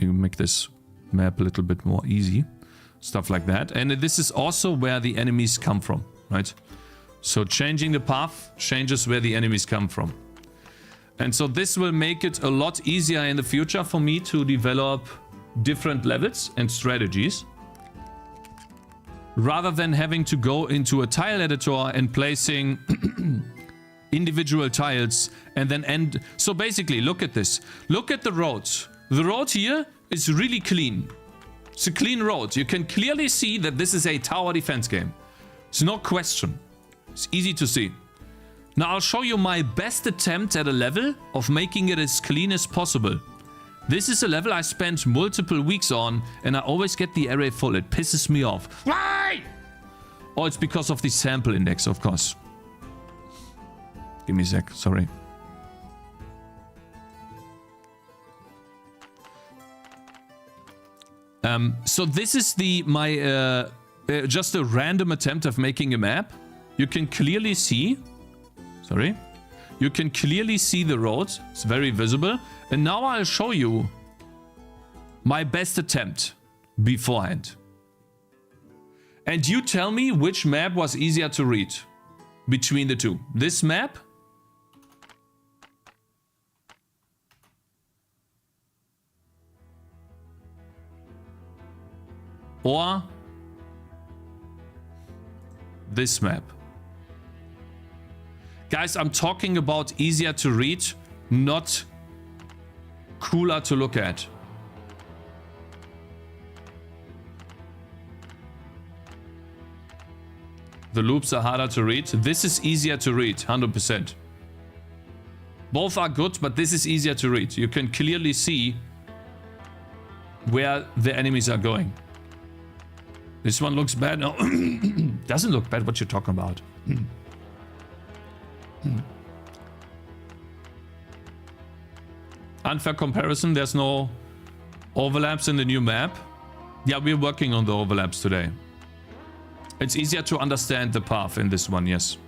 Speaker 1: make this map a little bit more easy. Stuff like that. And this is also where the enemies come from, right? So changing the path changes where the enemies come from. And so this will make it a lot easier in the future for me to develop different levels and strategies. Rather than having to go into a tile editor and placing individual tiles and then end. So basically, look at this. Look at the roads. The road here is really clean. It's a clean road. You can clearly see that this is a tower defense game. It's no question. It's easy to see. Now I'll show you my best attempt at a level of making it as clean as possible. This is a level I spent multiple weeks on and I always get the array full. It pisses me off. Why? Oh, it's because of the sample index, of course. Give me a sec, sorry. So this is my just a random attempt of making a map. You can clearly see, sorry, you can clearly see the roads. It's very visible. And now I'll show you my best attempt beforehand. And you tell me which map was easier to read between the two. This map or this map. Guys, I'm talking about easier to read, not cooler to look at. The loops are harder to read. This is easier to read, 100%. Both are good, but this is easier to read. You can clearly see where the enemies are going. This one looks bad. No, doesn't look bad. What you talking about? Unfair comparison. There's no overlaps in the new map. Yeah, we're working on the overlaps today. It's easier to understand the path in this one, yes.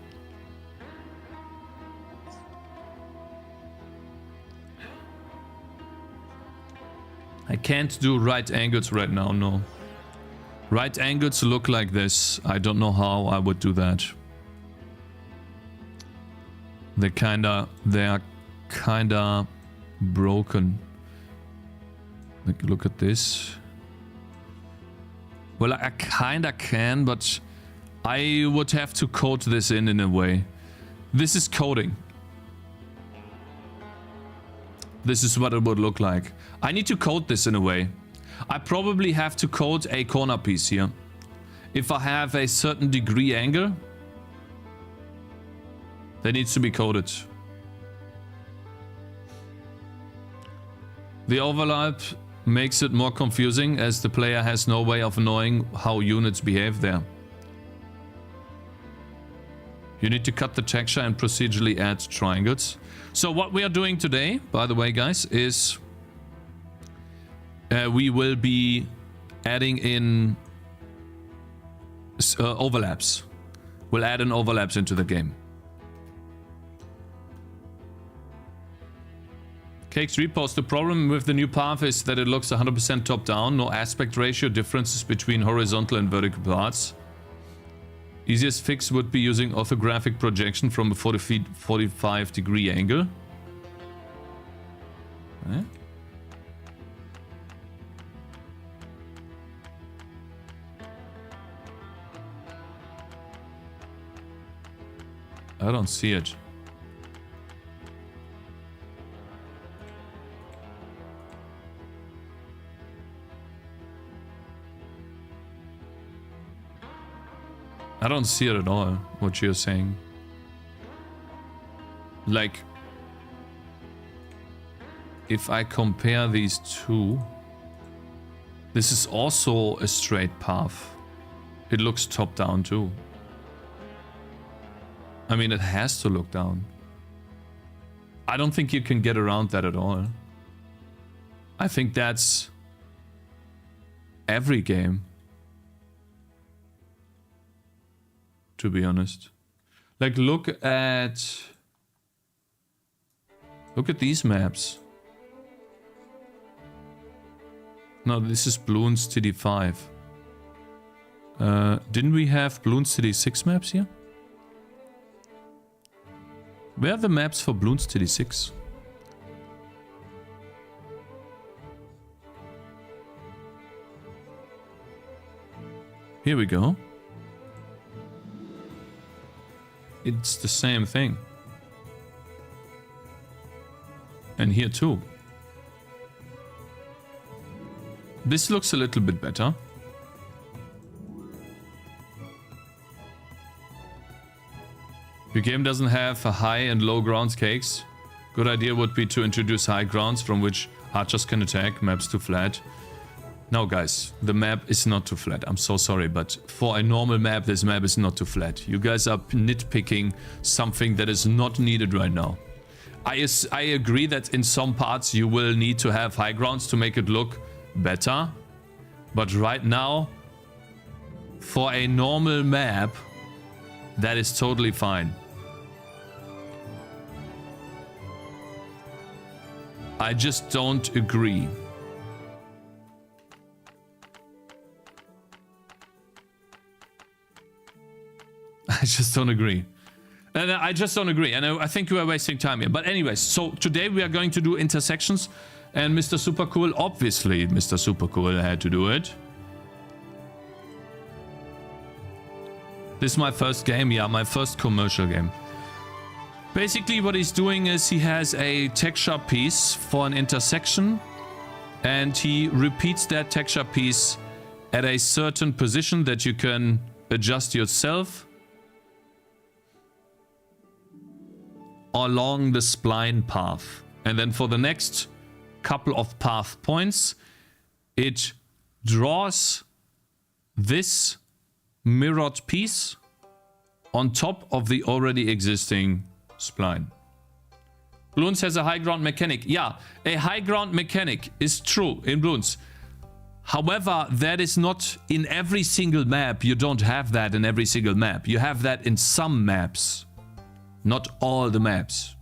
Speaker 1: I can't do right angles right now, no. Right angles look like this. I don't know how I would do that. They are kinda broken. Like, look at this. Well, I kinda can, but I would have to code this in a way. This is coding. This is what it would look like. I need to code this in a way. I probably have to code a corner piece here. If I have a certain degree angle, that needs to be coded. The overlap makes it more confusing as the player has no way of knowing how units behave there. You need to cut the texture and procedurally add triangles. So what we are doing today, by the way, guys, is we will be adding in overlaps. We'll add in overlaps into the game. Cakez repost. The problem with the new path is that it looks 100% top down. No aspect ratio differences between horizontal and vertical parts. Easiest fix would be using orthographic projection from a 45 degree angle. Okay. I don't see it. I don't see it at all, what you're saying. Like, if I compare these two, this is also a straight path. It looks top down too. I mean, it has to look down. I don't think you can get around that at all. I think that's every game, to be honest. Like, look at these maps. No, this is Bloons TD5. Didn't we have Bloons TD6 maps here? Where are the maps for Bloons TD6? Here we go. It's the same thing. And here too. This looks a little bit better. Your game doesn't have a high and low grounds, Cakez. Good idea would be to introduce high grounds from which archers can attack. Maps too flat. No, guys, the map is not too flat. I'm so sorry, but for a normal map, this map is not too flat. You guys are nitpicking something that is not needed right now. I agree that in some parts you will need to have high grounds to make it look better. But right now, for a normal map, that is totally fine. I just don't agree. I just don't agree. And I just don't agree. And I think we are wasting time here. But anyways, so today we are going to do intersections. And Mr. Supercool, obviously, Mr. Supercool had to do it. This is my first game. Yeah, my first commercial game. Basically, what he's doing is he has a texture piece for an intersection. And he repeats that texture piece at a certain position that you can adjust yourself along the spline path. And then for the next couple of path points, it draws this mirrored piece on top of the already existing spline. Bloons has a high ground mechanic. Yeah, a high ground mechanic is true in Bloons. However, that is not in every single map. You don't have that in every single map. You have that in some maps. Not all the maps.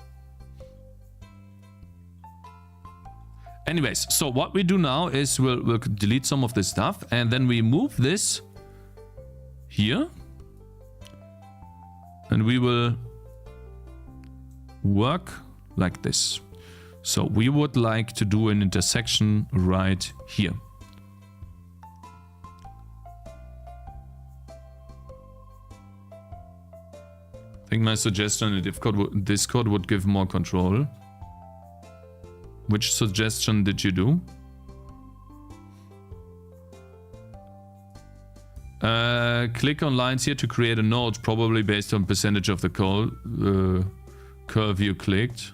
Speaker 1: Anyways, so what we do now is we'll delete some of this stuff. And then we move this here. And we will work like this. So we would like to do an intersection right here. I think my suggestion is if Discord would give more control. Which suggestion did you do? Click on lines here to create a node, probably based on percentage of the curve you clicked.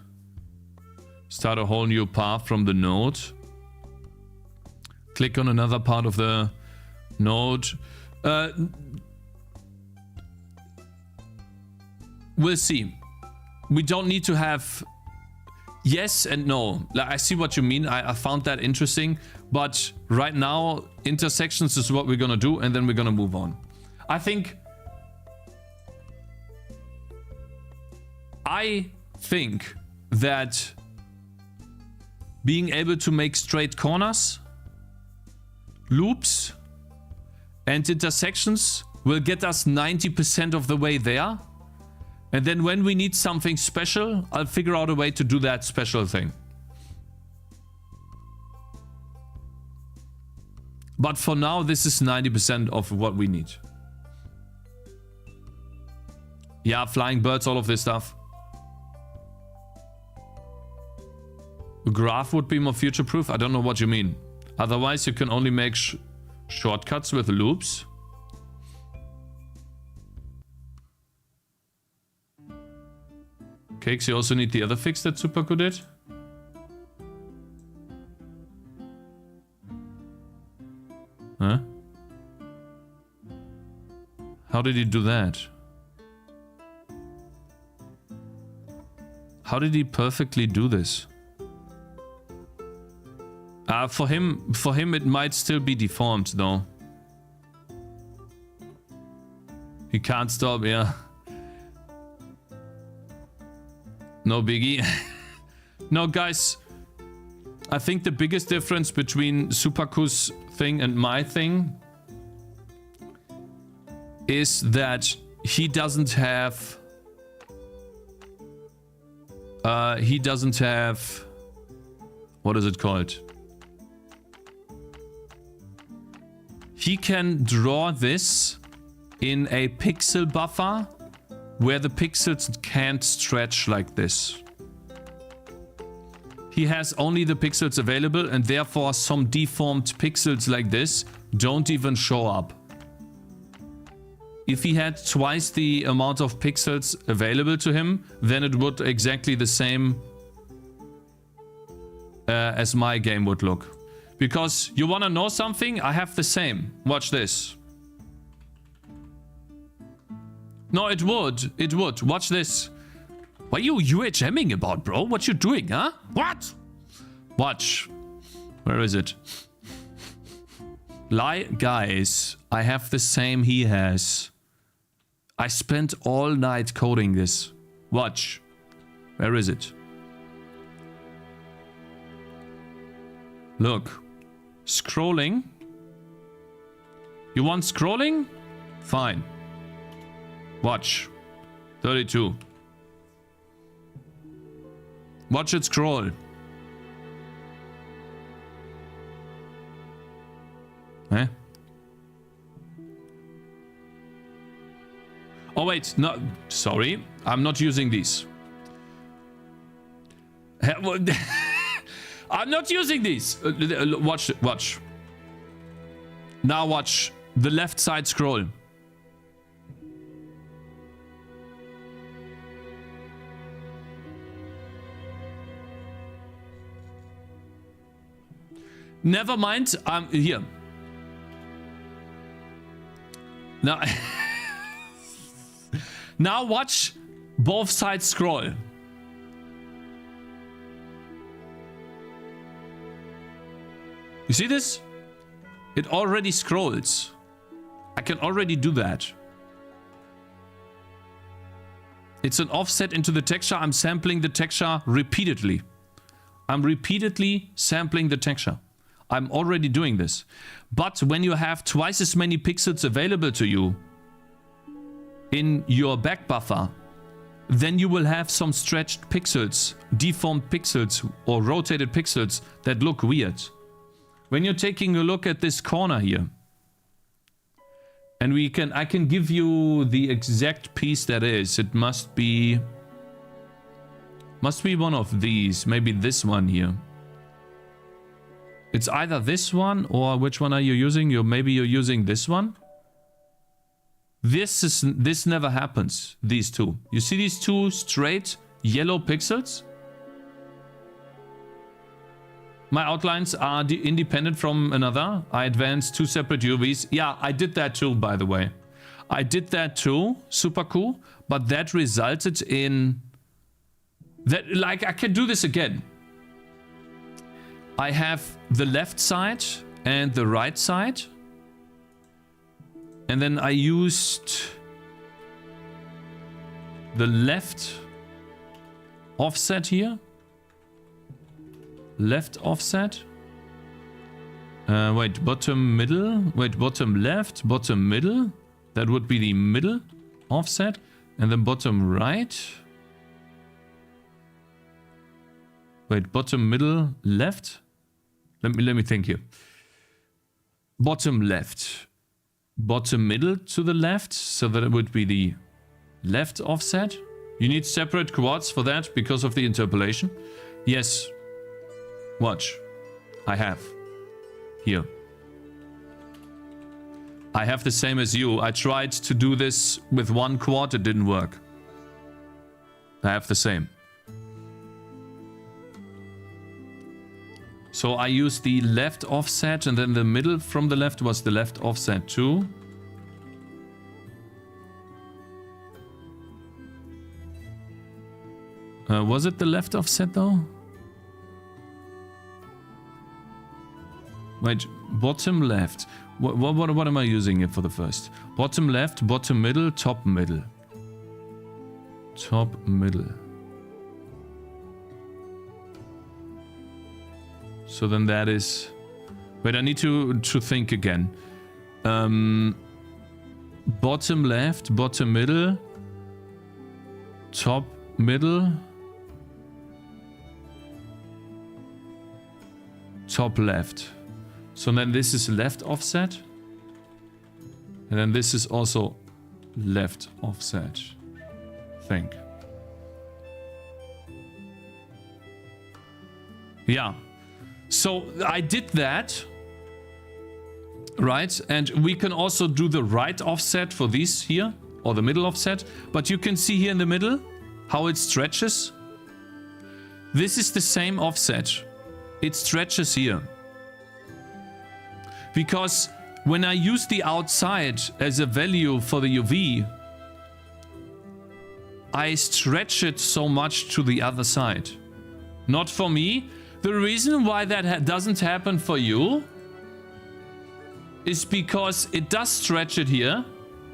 Speaker 1: Start a whole new path from the node. Click on another part of the node. We'll see. We don't need to have yes and no. Like, I see what you mean. I found that interesting. But right now, intersections is what we're gonna do, and then we're gonna move on. I think that being able to make straight corners, loops, and intersections will get us 90% of the way there. And then when we need something special, I'll figure out a way to do that special thing. But for now, this is 90% of what we need. Yeah, flying birds, all of this stuff. A graph would be more future-proof? I don't know what you mean. Otherwise, you can only make shortcuts with loops. Cakes, you also need the other fix that Superco did? Huh? How did he do that? How did he perfectly do this? For him it might still be deformed though. He can't stop, yeah. No biggie. No, guys. I think the biggest difference between Superco's thing and my thing is that he doesn't have... what is it called? He can draw this in a pixel buffer where the pixels can't stretch like this. He has only the pixels available, and therefore some deformed pixels like this don't even show up. If he had twice the amount of pixels available to him, then it would exactly the same as my game would look. Because you want to know something? I have the same. Watch this. No, it would. It would. Watch this. What are you UHMing about, bro? What you doing, huh? What? Watch. Where is it? Guys, I have the same he has. I spent all night coding this. Watch. Where is it? Look. Scrolling. You want scrolling? Fine. Watch. 32. Watch it scroll. Eh? Oh wait, no, sorry. I'm not using these. I'm not using these. Watch it, watch. Now watch the left side scroll. Never mind, I'm here. Now, now watch both sides scroll. You see this? It already scrolls. I can already do that. It's an offset into the texture. I'm sampling the texture repeatedly. I'm repeatedly sampling the texture. I'm already doing this. But when you have twice as many pixels available to you in your back buffer, then you will have some stretched pixels, deformed pixels, or rotated pixels that look weird. When you're taking a look at this corner here, and I can give you the exact piece that is. It must be one of these, maybe this one here. It's either this one, or which one are you using? Maybe you're using this one. This never happens. These two. You see these two straight yellow pixels? My outlines are independent from another. I advanced 2 separate UVs. Yeah, I did that too, by the way. I did that too. Super cool. But that resulted in that, like, I can do this again. I have the left side and the right side. And then I used the left offset here. Left offset. Wait, bottom middle. Wait, bottom left, bottom middle. That would be the middle offset. And then bottom right. Wait, bottom middle left. Let me think here. Bottom left. Bottom middle to the left. So that it would be the left offset. You need separate quads for that because of the interpolation. Yes. Watch. I have. Here. I have the same as you. I tried to do this with one quad. It didn't work. I have the same. So I used the left offset, and then the middle from the left was the left offset too. Was it the left offset though? Wait, bottom left. What am I using here for the first? Bottom left, bottom middle, top middle. Top middle. So then that is... Wait, I need to think again. Bottom left, bottom middle, top middle, top left. So then this is left offset. And then this is also left offset. Think. Yeah. So I did that. Right? And we can also do the right offset for these here. Or the middle offset. But you can see here in the middle how it stretches. This is the same offset. It stretches here. Because when I use the outside as a value for the UV, I stretch it so much to the other side. Not for me. The reason why that doesn't happen for you is because it does stretch it here,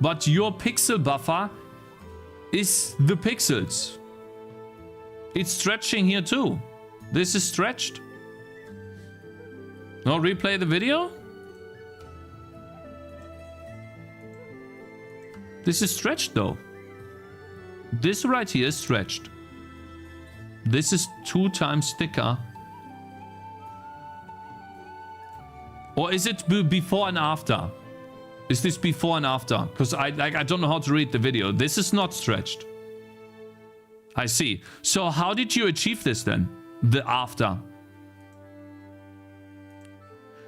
Speaker 1: but your pixel buffer is the pixels. It's stretching here too. This is stretched. No, replay the video? This is stretched though. This right here is stretched. This is 2 times thicker. Or is it before and after? Is this before and after? Because I don't know how to read the video. This is not stretched. I see. So how did you achieve this then? The after.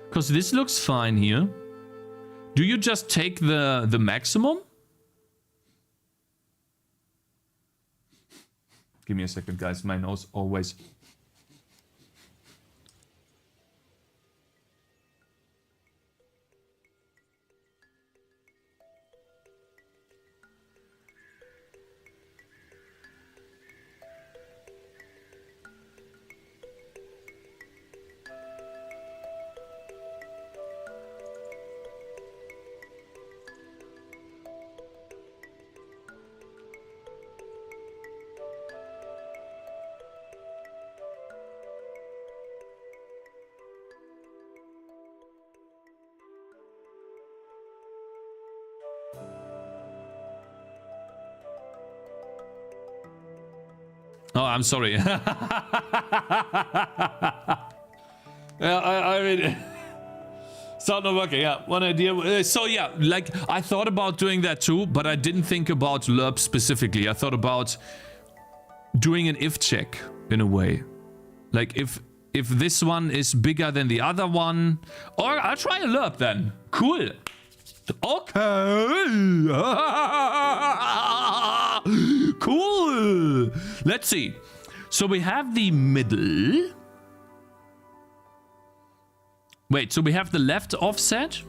Speaker 1: Because this looks fine here. Do you just take the maximum? Give me a second, guys. My nose always... Oh, I'm sorry. Yeah, I mean, sound not working. Yeah, one idea. So yeah, like I thought about doing that too, but I didn't think about lerp specifically. I thought about doing an if check in a way, like if this one is bigger than the other one, or I'll try a lerp then. Cool. Okay. Cool. Let's see. So we have the middle. Wait, so we have the left offset.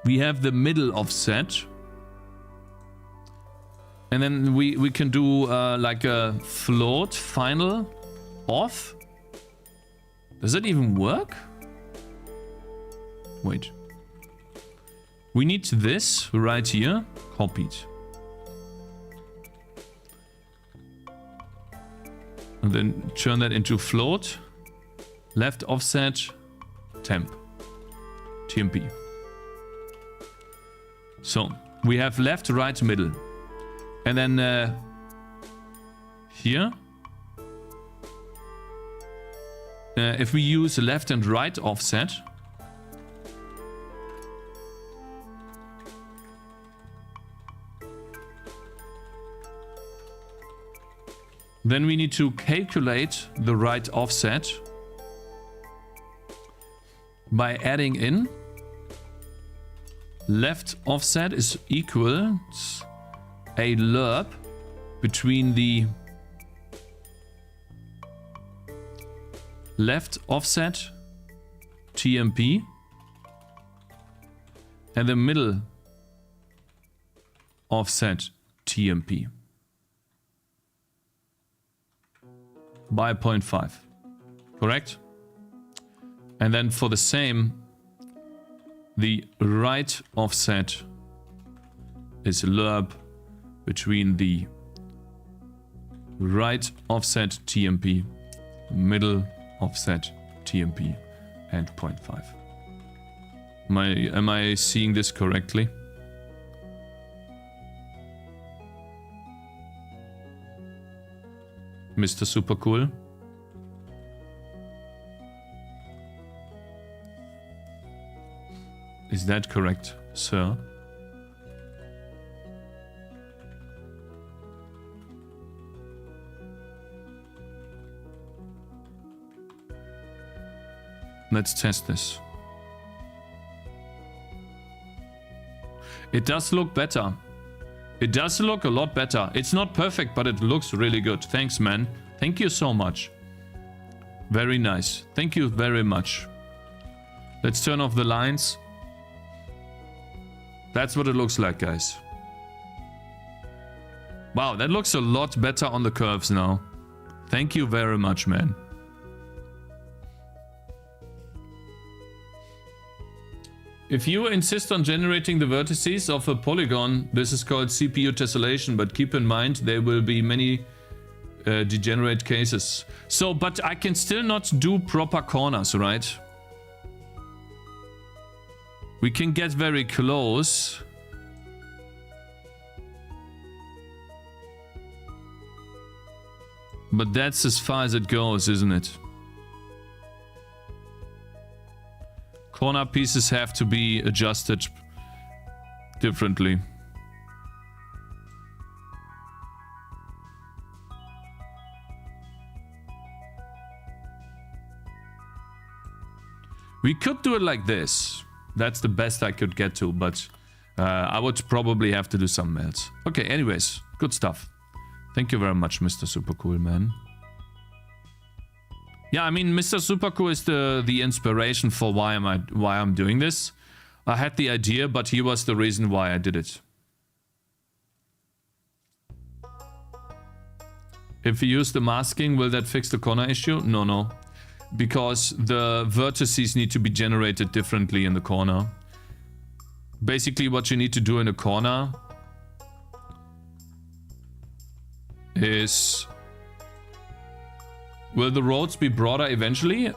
Speaker 1: We have the middle offset. And then we can do like a float final off. Does it even work? Wait. We need this right here. Copied. And then turn that into float. Left offset. Temp. TMP. So, we have left, right, middle. And then here. If we use left and right offset. Then we need to calculate the right offset by adding in left offset is equal a lerp between the left offset TMP and the middle offset TMP. By 0.5, correct? And then for the same, the right offset is lerp between the right offset TMP, middle offset TMP, and 0.5. Am I seeing this correctly? Mr. Super Cool. Is that correct, sir? Let's test this. It does look better. It does look a lot better. It's not perfect, but it looks really good. Thanks, man. Thank you so much. Very nice. Thank you very much. Let's turn off the lines. That's what it looks like, guys. Wow, that looks a lot better on the curves now. Thank you very much, man. If you insist on generating the vertices of a polygon, this is called CPU tessellation, but keep in mind there will be many degenerate cases. So, but I can still not do proper corners, right? We can get very close. But that's as far as it goes, isn't it? Corner pieces have to be adjusted differently. We could do it like this. That's the best I could get to, but I would probably have to do something else. Okay, anyways, good stuff. Thank you very much, Mr. Supercool, man. Yeah, I mean, Mr. Supercool is the inspiration for why I'm doing this. I had the idea, but he was the reason why I did it. If you use the masking, will that fix the corner issue? No. Because the vertices need to be generated differently in the corner. Basically, what you need to do in a corner is... Will the roads be broader eventually?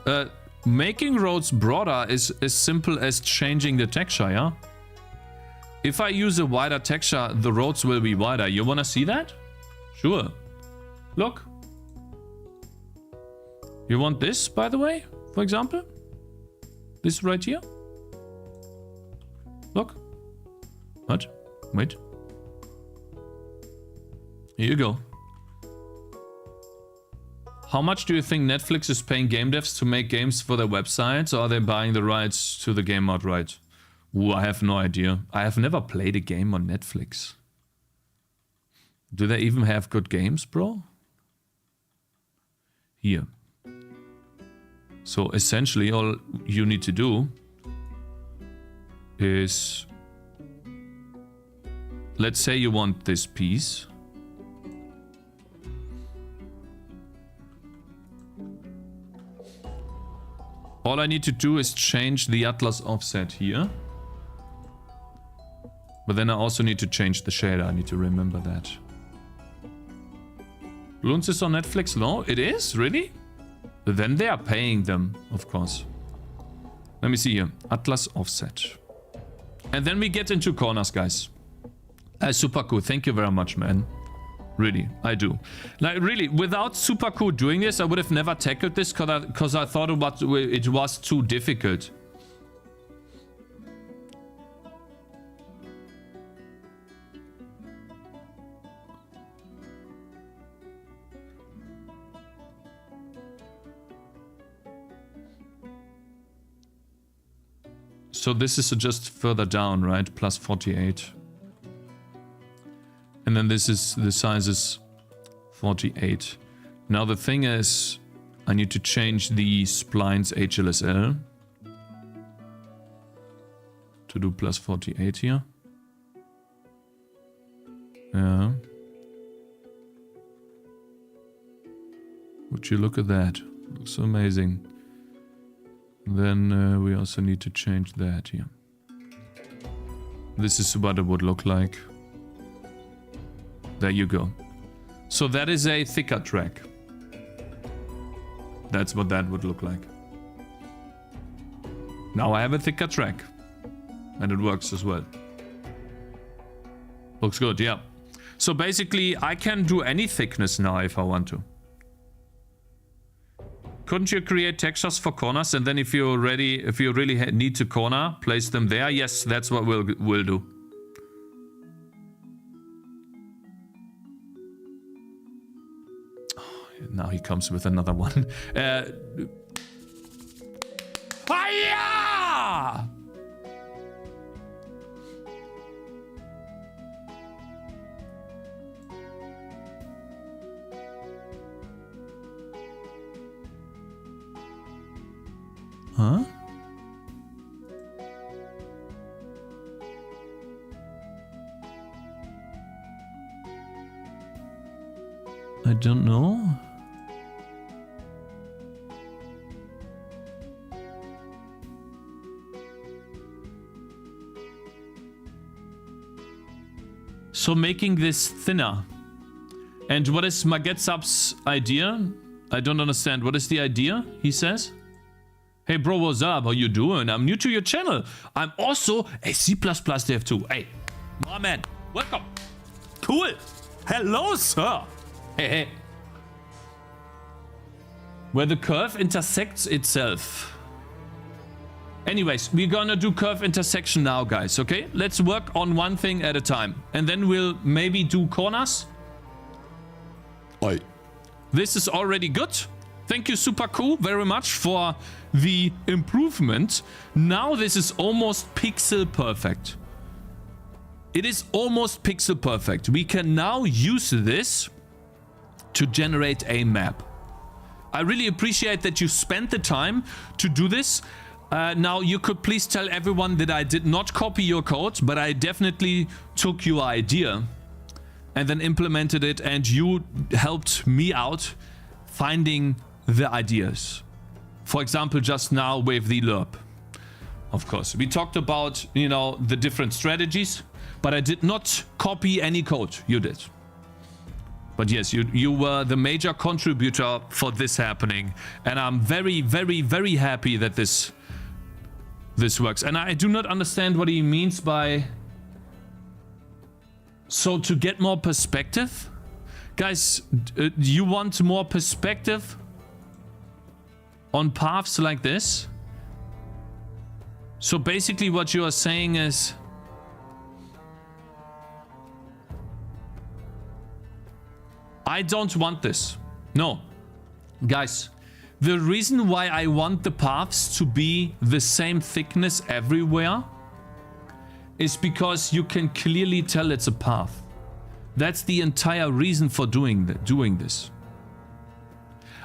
Speaker 1: Making roads broader is as simple as changing the texture, yeah? If I use a wider texture, the roads will be wider. You wanna see that? Sure. Look. You want this, by the way, for example? This right here? Look. What? Wait. Here you go. How much do you think Netflix is paying game devs to make games for their websites, or are they buying the rights to the game outright? Ooh, I have no idea. I have never played a game on Netflix. Do they even have good games, bro? Here. So essentially all you need to do is... Let's say you want this piece. All I need to do is change the Atlas offset here. But then I also need to change the shader. I need to remember that. Bloons is on Netflix? No, it is? Really? Then they are paying them, of course. Let me see here. Atlas offset. And then we get into corners, guys. Super cool. Thank you very much, man. Really, I do. Like, really, without Supercool doing this, I would have never tackled this because I thought it was too difficult. So this is just further down, right? Plus 48. And then this is, the size is 48. Now the thing is, I need to change the splines HLSL to do plus 48 here. Yeah. Would you look at that? Looks amazing. Then we also need to change that here. This is what it would look like. There you go. So that is a thicker track. That's what that would look like. Now I have a thicker track. And it works as well. Looks good, yeah. So basically I can do any thickness now if I want to. Couldn't you create textures for corners and then if you're ready, if you really need to corner, place them there? Yes, that's what we'll do. Now he comes with another one. Hiya! Huh? I don't know. So making this thinner. And what is Magetsub's idea? I don't understand. What is the idea, he says? Hey bro, what's up? How you doing? I'm new to your channel. I'm also a C++ dev too. Hey, my man, welcome. Cool. Hello, sir. Hey, hey. Where the curve intersects itself. Anyways, we're gonna do curve intersection now, guys, okay? Let's work on one thing at a time. And then we'll maybe do corners. Oi. This is already good. Thank you, Super Cool, very much for the improvement. Now this is almost pixel perfect. It is almost pixel perfect. We can now use this to generate a map. I really appreciate that you spent the time to do this. Now, you could please tell everyone that I did not copy your code, but I definitely took your idea and then implemented it, and you helped me out finding the ideas. For example, just now with the lerp. Of course, we talked about, you know, the different strategies, but I did not copy any code. You did. But yes, you were the major contributor for this happening, and I'm very, very, very happy that this works. And I do not understand what he means by... So to get more perspective? Guys, you want more perspective on paths like this? So basically what you are saying is... I don't want this. No. Guys, the reason why I want the paths to be the same thickness everywhere is because you can clearly tell it's a path. That's the entire reason for doing this.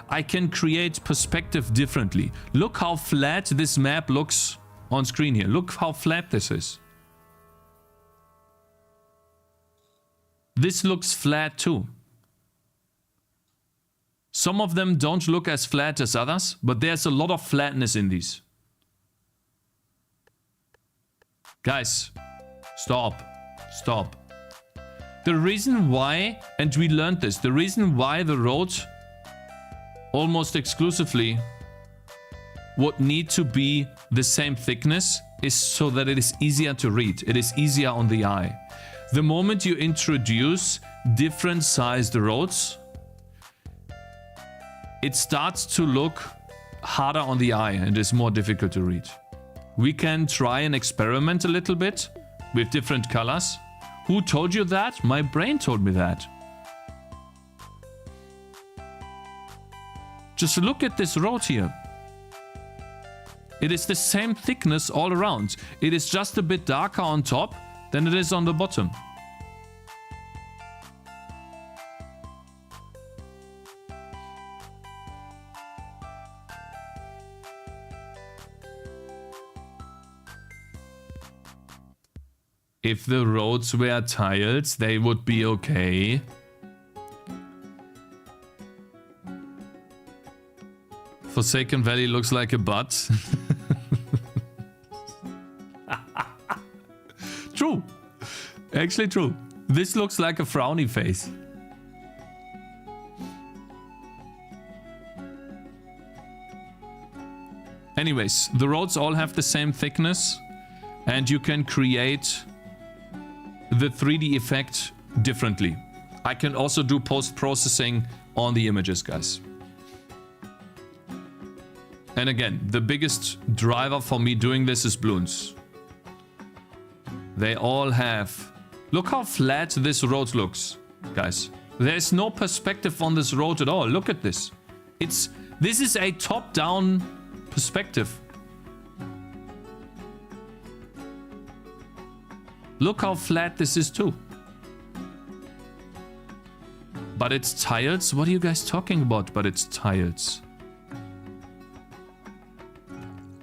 Speaker 1: I can create perspective differently. Look how flat this map looks on screen here. Look how flat this is. This looks flat too. Some of them don't look as flat as others, but there's a lot of flatness in these. Guys, stop. Stop. The reason why, and we learned this, the reason why the road almost exclusively would need to be the same thickness is so that it is easier to read. It is easier on the eye. The moment you introduce different sized roads, it starts to look harder on the eye and is more difficult to read. We can try and experiment a little bit with different colors. Who told you that? My brain told me that. Just look at this road here. It is the same thickness all around. It is just a bit darker on top than it is on the bottom. If the roads were tiles, they would be okay. Forsaken Valley looks like a butt. True. Actually true. This looks like a frowny face. Anyways, the roads all have the same thickness, and you can create the 3D effect differently. I can also do post-processing on the images, guys. And again, the biggest driver for me doing this is balloons. They all have... Look how flat this road looks, guys. There's no perspective on this road at all. Look at this. This is a top-down perspective. Look how flat this is too. But it's tiles? What are you guys talking about? But it's tiles.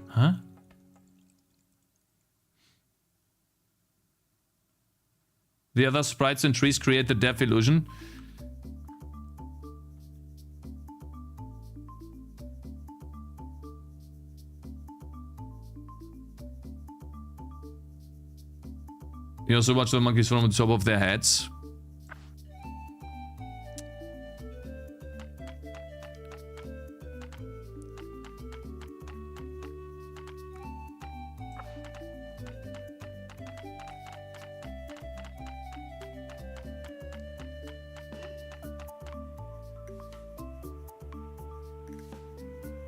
Speaker 1: Huh? The other sprites and trees create the dev illusion. You also watch the monkeys from the top of their heads.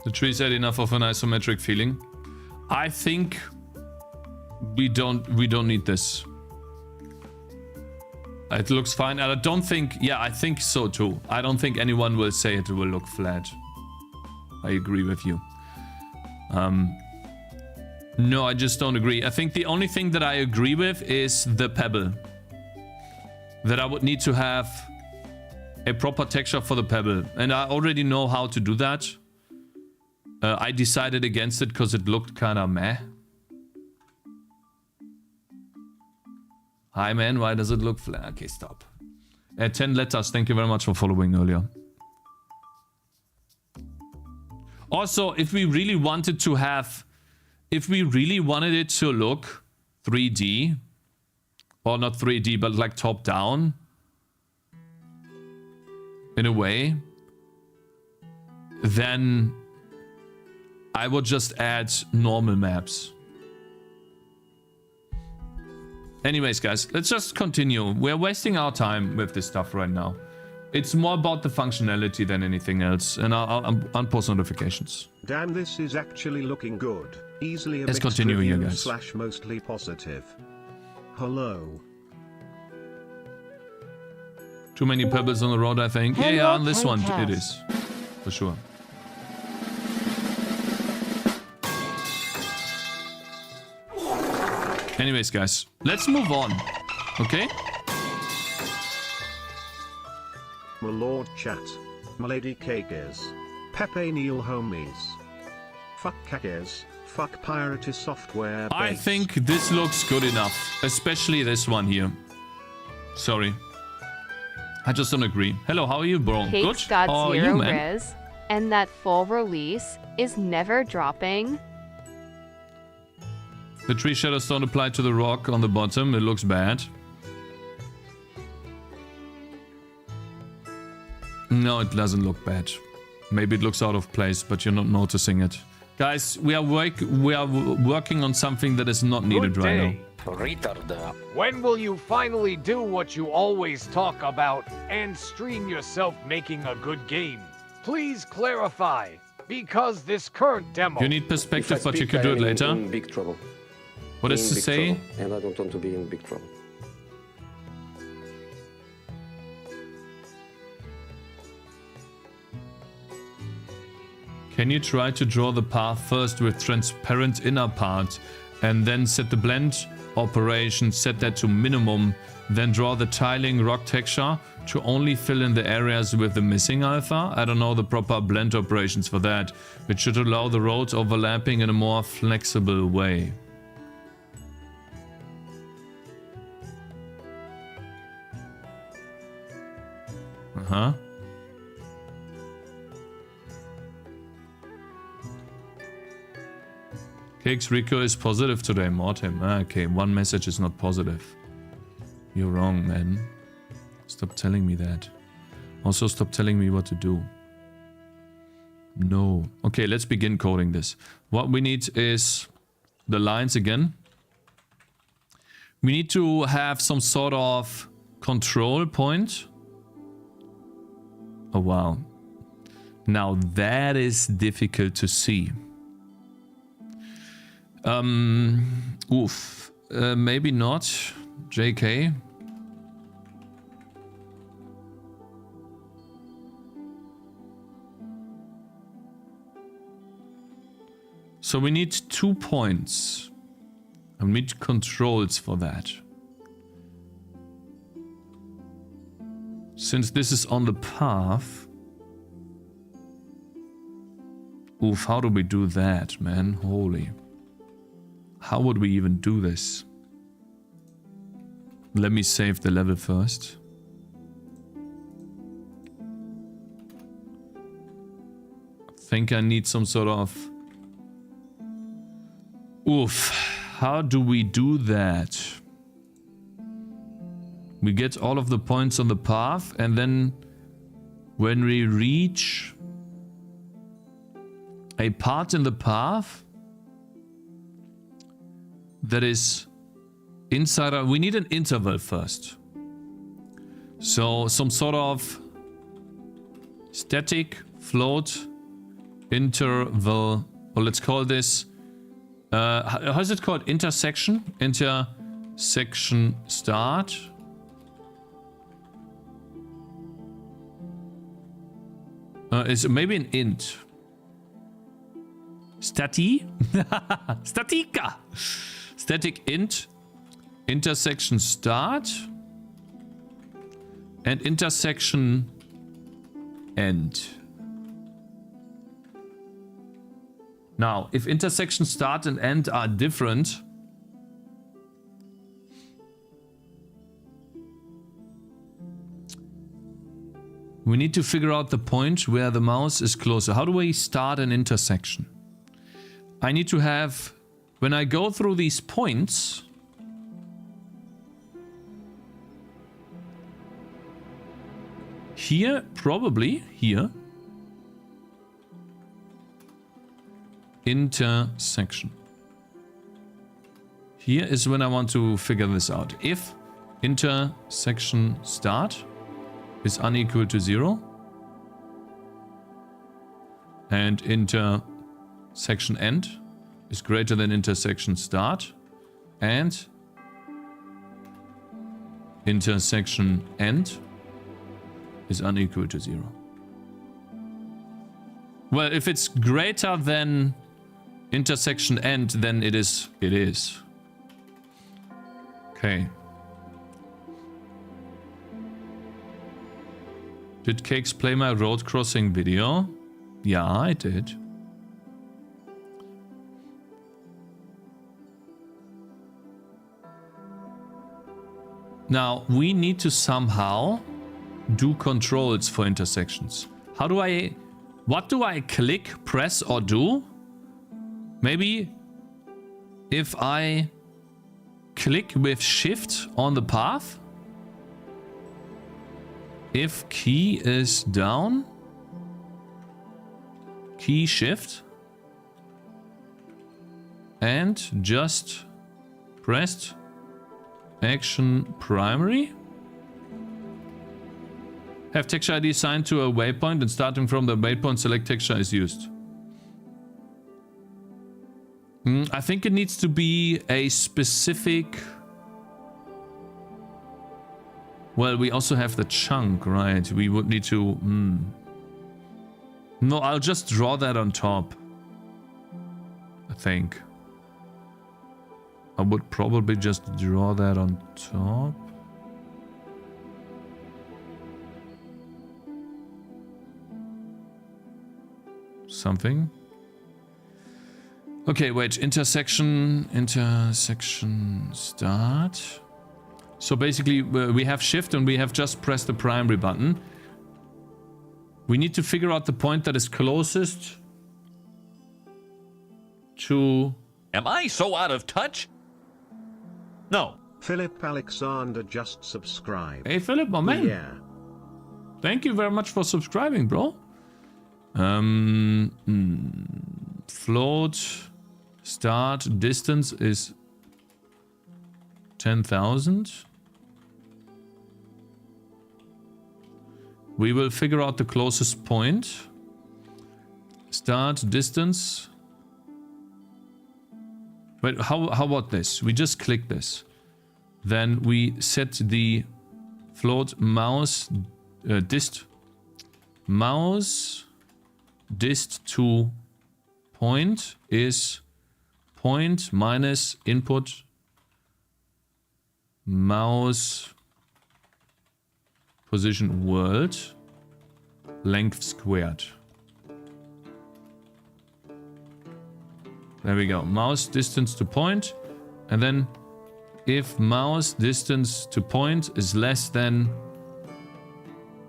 Speaker 1: The tree said enough of an isometric feeling. I think we don't need this. It looks fine. And I don't think, yeah, I think so too. I don't think anyone will say it will look flat. I agree with you. No, I just don't agree. I think the only thing that I agree with is the pebble. That I would need to have a proper texture for the pebble. And I already know how to do that. I decided against it because it looked kind of meh. Hi man, why does it look flat? Okay, stop. 10 letters, thank you very much for following earlier. Also, if we really wanted to have... If we really wanted it to look 3D... Or not 3D, but like top down... In a way... Then... I would just add normal maps. Anyways, guys, let's just continue. We're wasting our time with this stuff right now. It's more about the functionality than anything else. And I'll unpost notifications.
Speaker 2: Damn, this is actually looking good. Easily a
Speaker 1: let's
Speaker 2: mixed
Speaker 1: continue here,
Speaker 2: review
Speaker 1: guys.
Speaker 2: / mostly positive. Hello.
Speaker 1: Too many pebbles on the road, I think.
Speaker 11: Hello,
Speaker 1: yeah, on this one
Speaker 11: Cakez.
Speaker 1: it is. For sure. Anyways, guys, let's move on. Okay?
Speaker 2: My lord chat. My lady Cakez. Pepe Neil homies. Fuck Cakez. Fuck piratey software.
Speaker 1: I
Speaker 2: base.
Speaker 1: think this looks good enough. Especially this one here. Sorry. I just don't agree. Hello, how are you, bro?
Speaker 11: Cakes
Speaker 1: Good?
Speaker 11: got
Speaker 1: How are you,
Speaker 11: 0
Speaker 1: man?
Speaker 11: res, and that full release is never dropping.
Speaker 1: The tree shadows don't apply to the rock on the bottom. It looks bad. No, it doesn't look bad. Maybe it looks out of place, but you're not noticing it. Guys, we are working on something that is not needed right now.
Speaker 12: When will you finally do what you always talk about and stream yourself making a good game? Please clarify, because this current demo...
Speaker 1: You need perspective, but you can do it later.
Speaker 13: In big trouble.
Speaker 1: What is to say?
Speaker 13: Trouble, and I don't want to be in big trouble.
Speaker 1: Can you try to draw the path first with transparent inner part and then set the blend operation, set that to minimum, then draw the tiling rock texture to only fill in the areas with the missing alpha? I don't know the proper blend operations for that, which should allow the roads overlapping in a more flexible way. Uh-huh. Cakes Rico is positive today, Mortem. Okay, one message is not positive. You're wrong, man. Stop telling me that. Also, stop telling me what to do. No. Okay, let's begin coding this. What we need is the lines again. We need to have some sort of control point. Oh, wow. Now that is difficult to see. Maybe not. JK. So we need 2 points. And we need controls for that. Since this is on the path. Oof, how do we do that, man? Holy. How would we even do this? Let me save the level first. I think I need some sort of... Oof. How do we do that? We get all of the points on the path, and then when we reach a part in the path that is inside our, we need an interval first. So some sort of static float interval, or let's call this, how is it called? Intersection? Intersection start. Is maybe an int. Statica. Static int. Intersection start. And intersection end. Now, if intersection start and end are different, we need to figure out the point where the mouse is closer. How do I start an intersection? I need to have, when I go through these points, here, probably here, intersection. Here is when I want to figure this out. If intersection start is unequal to 0 and intersection end is greater than intersection start and intersection end is unequal to 0. Well, if it's greater than intersection end, then it is. Okay. Did Cakez play my road crossing video? Yeah, I did. Now, we need to somehow do controls for intersections. What do I click, press, or do? Maybe if I click with shift on the path, if key is down, key shift, and just pressed action primary. Have texture ID assigned to a waypoint and starting from the waypoint select texture is used. I think it needs to be a specific... Well, we also have the chunk, right? We would need to... No, I'll just draw that on top. I think. I would probably just draw that on top. Something. Okay, wait. Intersection start. So basically, we have shift and we have just pressed the primary button. We need to figure out the point that is closest to...
Speaker 14: Am I so out of touch? No.
Speaker 2: Philip Alexander just subscribed.
Speaker 1: Hey, Philip, my man.
Speaker 2: Yeah.
Speaker 1: Thank you very much for subscribing, bro. Float start distance is 10,000. We will figure out the closest point. Start distance. Wait, how about this? We just click this. Then we set the float mouse dist. Mouse dist to point is point minus input mouse position world length squared. There we go. Mouse distance to point. And then if mouse distance to point is less than...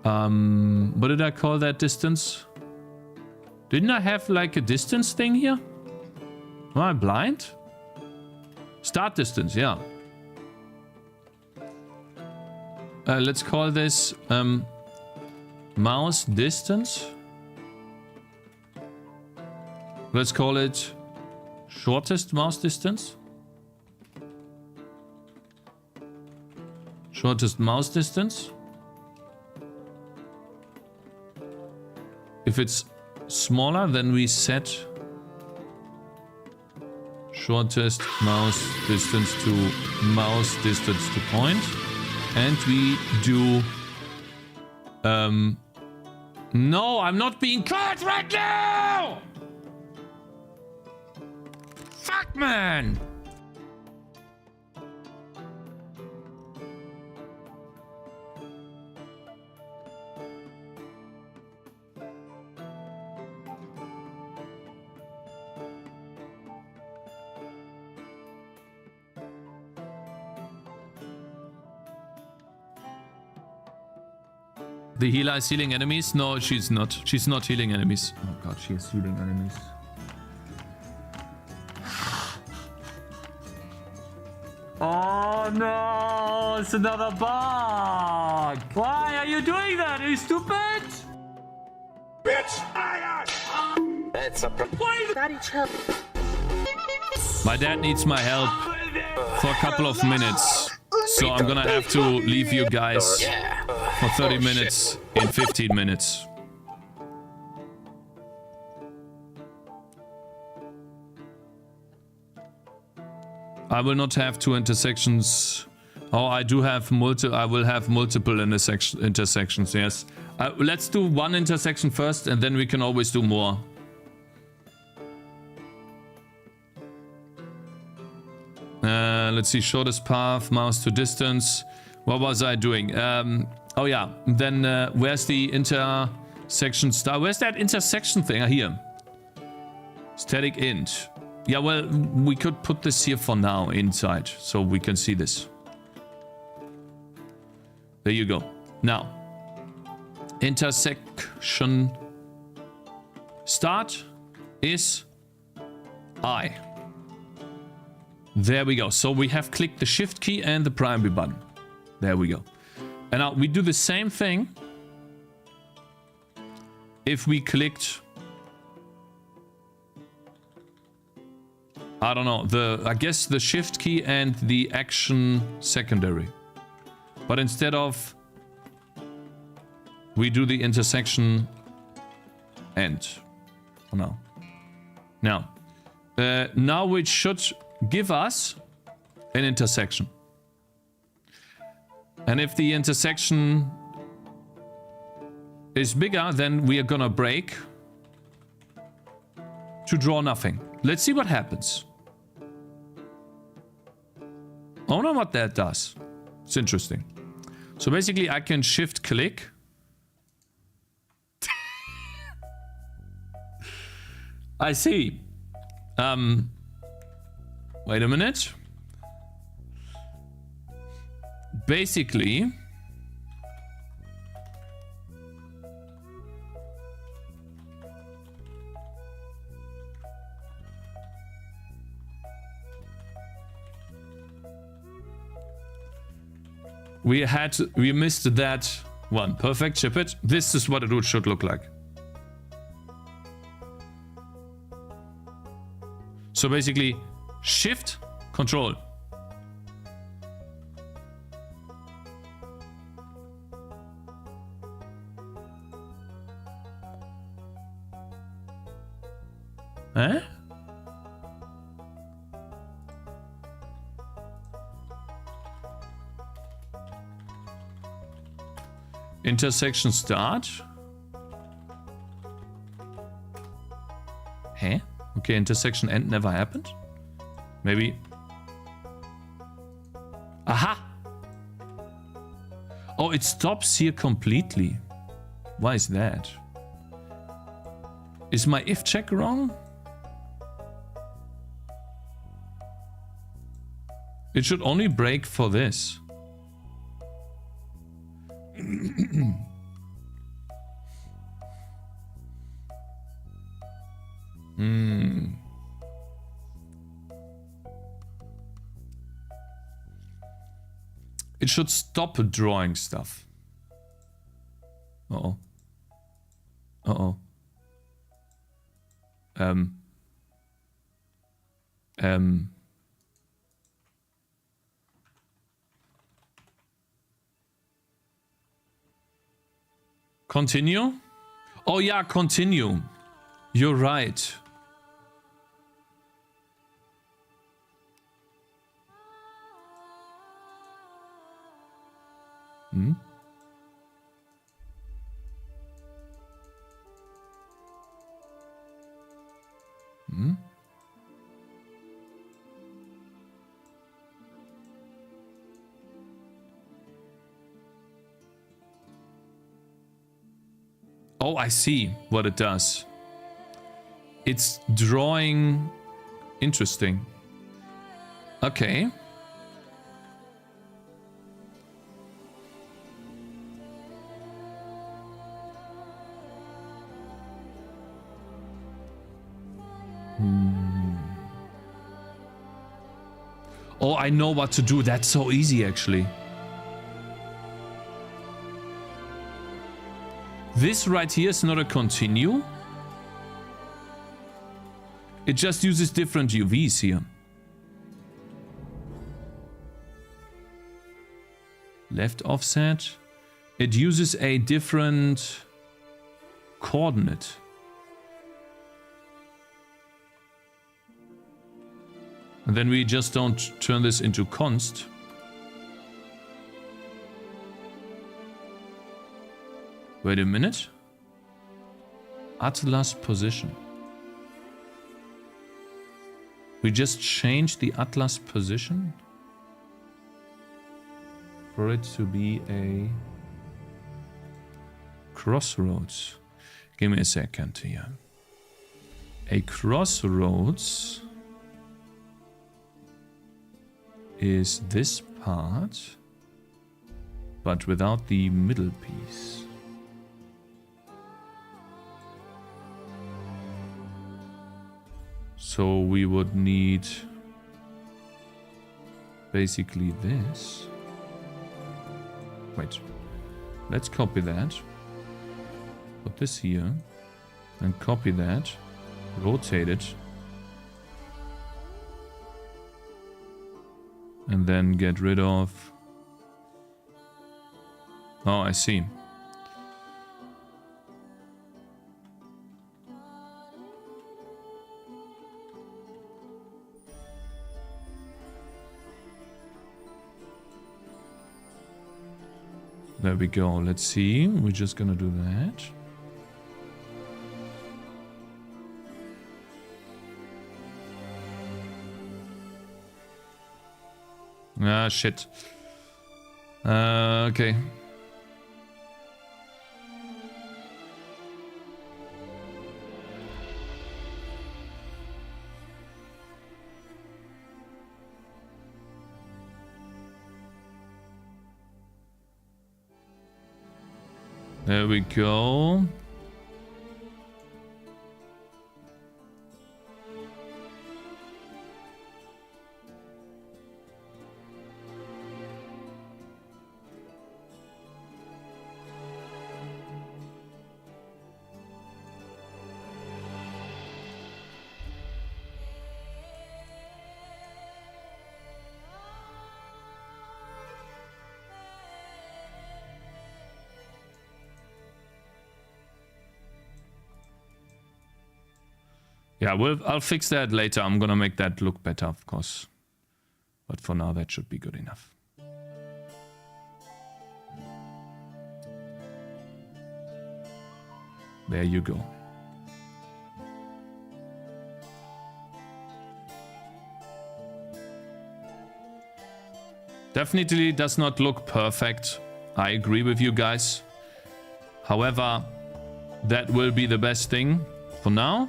Speaker 1: what did I call that distance? Didn't I have like a distance thing here? Am I blind? Start distance, yeah. let's call this mouse distance. Let's call it shortest mouse distance. Shortest mouse distance. If it's smaller, then we set shortest mouse distance to point. And we do... no, I'm not being caught right now! Fuck, man! The healer is healing enemies? No, she's not. She's not healing enemies. Oh god, she is healing enemies. Oh no, it's another bug. Why are you doing that? Are you stupid? Bitch!
Speaker 8: That's a
Speaker 15: Daddy, chill.
Speaker 1: My dad needs my help for a couple of minutes. So I'm gonna have to leave you guys for 30 minutes in 15 minutes. I will not have two intersections. Oh, I do have I will have multiple intersections, yes. Let's do one intersection first and then we can always do more. Let's see, shortest path, mouse to distance. What was I doing? Oh yeah, then where's the intersection star? Where's that intersection thing? Here. Static int. Yeah, well, we could put this here for now inside, so we can see this. There you go. Now, intersection start is I. There we go. So we have clicked the shift key and the primary button. There we go. And now we do the same thing if we clicked, I don't know, I guess the shift key and the action secondary. But instead of, we do the intersection end. Oh no. Now we should give us an intersection. And if the intersection is bigger, then we are gonna break to draw nothing. Let's see what happens. I don't know what that does. It's interesting. So basically I can shift click. I see. Wait a minute. Basically, we missed that one. Perfect, ship it. This is what it should look like. So basically, shift, control. Eh? Intersection start. Huh? Okay, intersection end never happened. Maybe. Aha! Oh, it stops here completely. Why is that? Is my if check wrong? It should only break for this. It should stop drawing stuff. Uh-oh. Uh-oh. Continue? Oh yeah, continue. You're right. Hmm? Hmm? Oh, I see what it does. It's drawing... Interesting. Okay. Oh, I know what to do. That's so easy, actually. This right here is not a continue. It just uses different UVs here. Left offset. It uses a different coordinate. And then we just don't turn this into const. Wait a minute. Atlas position. We just changed the Atlas position for it to be a crossroads. Give me a second here. A crossroads is this part, but without the middle piece. So we would need basically this. Wait, let's copy that. Put this here and copy that, rotate it. And then get rid of... Oh, I see. There we go. Let's see. We're just gonna do that. Ah, shit. Okay. There we go. Yeah, I'll fix that later. I'm gonna make that look better, of course. But for now, that should be good enough. There you go. Definitely does not look perfect. I agree with you guys. However, that will be the best thing for now.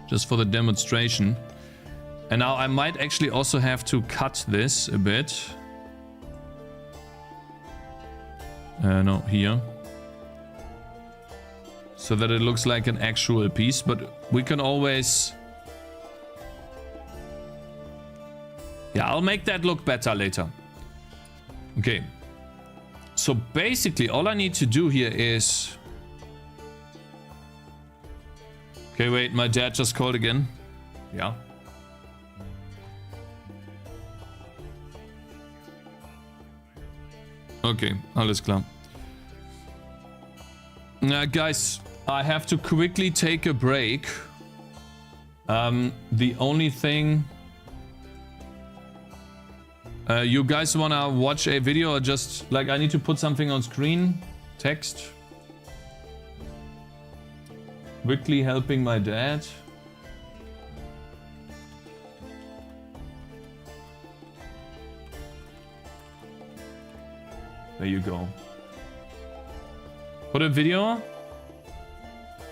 Speaker 1: Just for the demonstration. And now I might actually also have to cut this a bit. No, here. So that it looks like an actual piece, but we can always... Yeah, I'll make that look better later. Okay. So basically, all I need to do here is... Okay, wait, my dad just called again. Yeah. Okay, alles klar. Guys, I have to quickly take a break. The only thing... you guys wanna watch a video or just... Like, I need to put something on screen? Text? Quickly helping my dad. There you go. Put a video.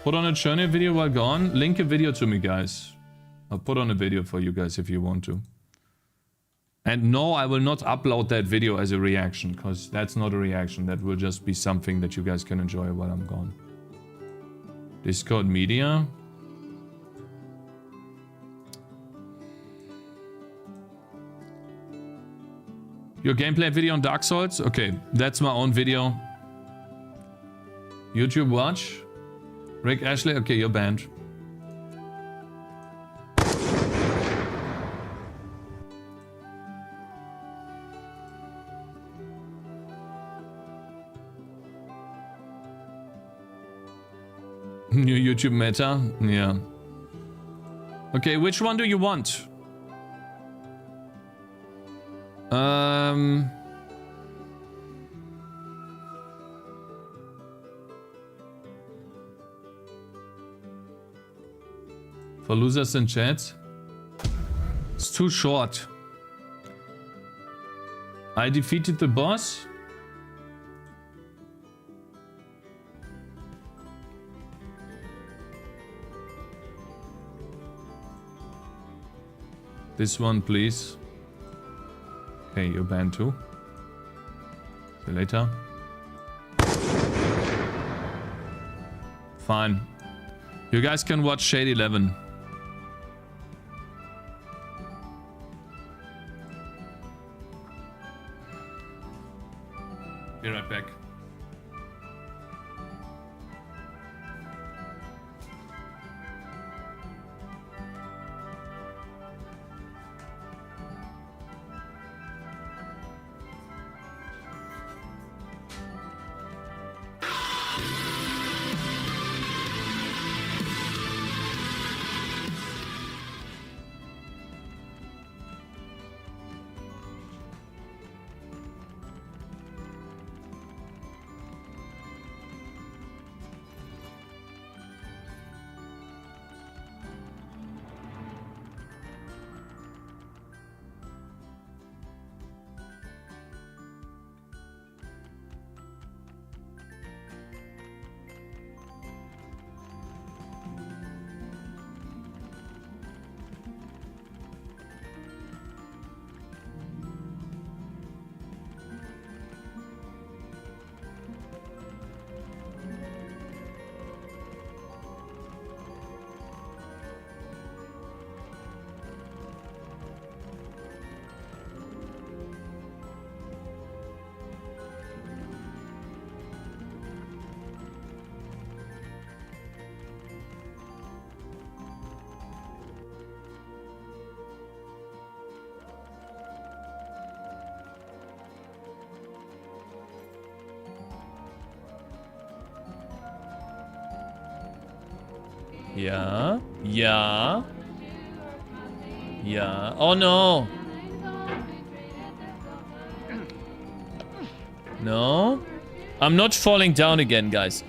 Speaker 1: Put on a journey video while gone. Link a video to me, guys. I'll put on a video for you guys if you want to. And no, I will not upload that video as a reaction, because that's not a reaction. That will just be something that you guys can enjoy while I'm gone. Discord media. Your gameplay video on Dark Souls? Okay, that's my own video. YouTube watch. Rick Ashley? Okay, you're banned. New YouTube meta? Yeah. Okay, which one do you want? For losers in chat? It's too short. I defeated the boss. This one, please. Okay, you're banned too. See you later. Fine. You guys can watch Shade 11. Be right back. Yeah. Yeah. Yeah. Oh no. No. I'm not falling down again, guys.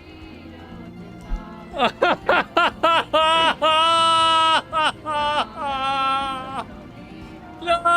Speaker 1: No.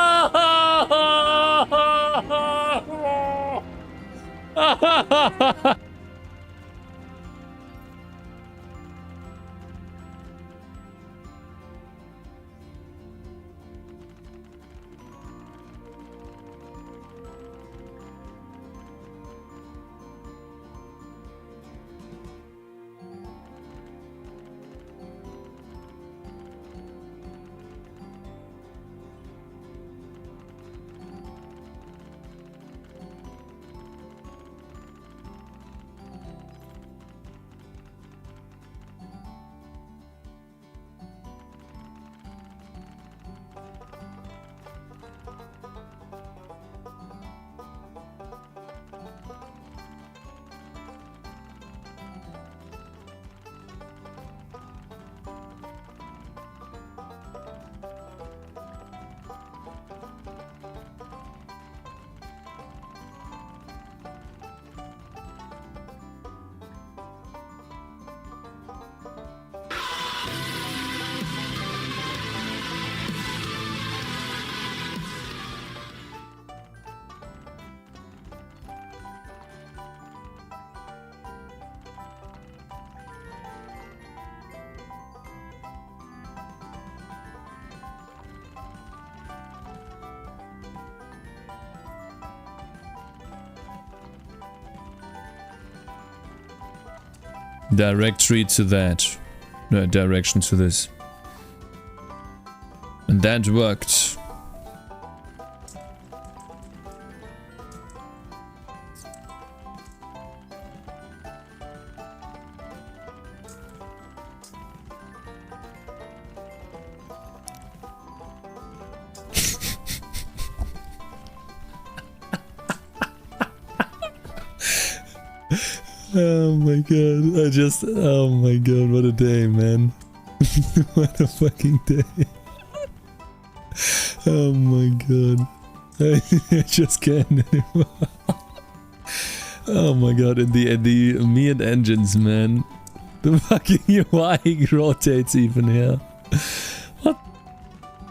Speaker 1: directory to that. No, direction to this. And that worked. Oh my god, oh my god, what a day, man. What a fucking day. Oh my god. I just can't anymore. Oh my god, and the me and engines, man. The fucking UI rotates even here. What?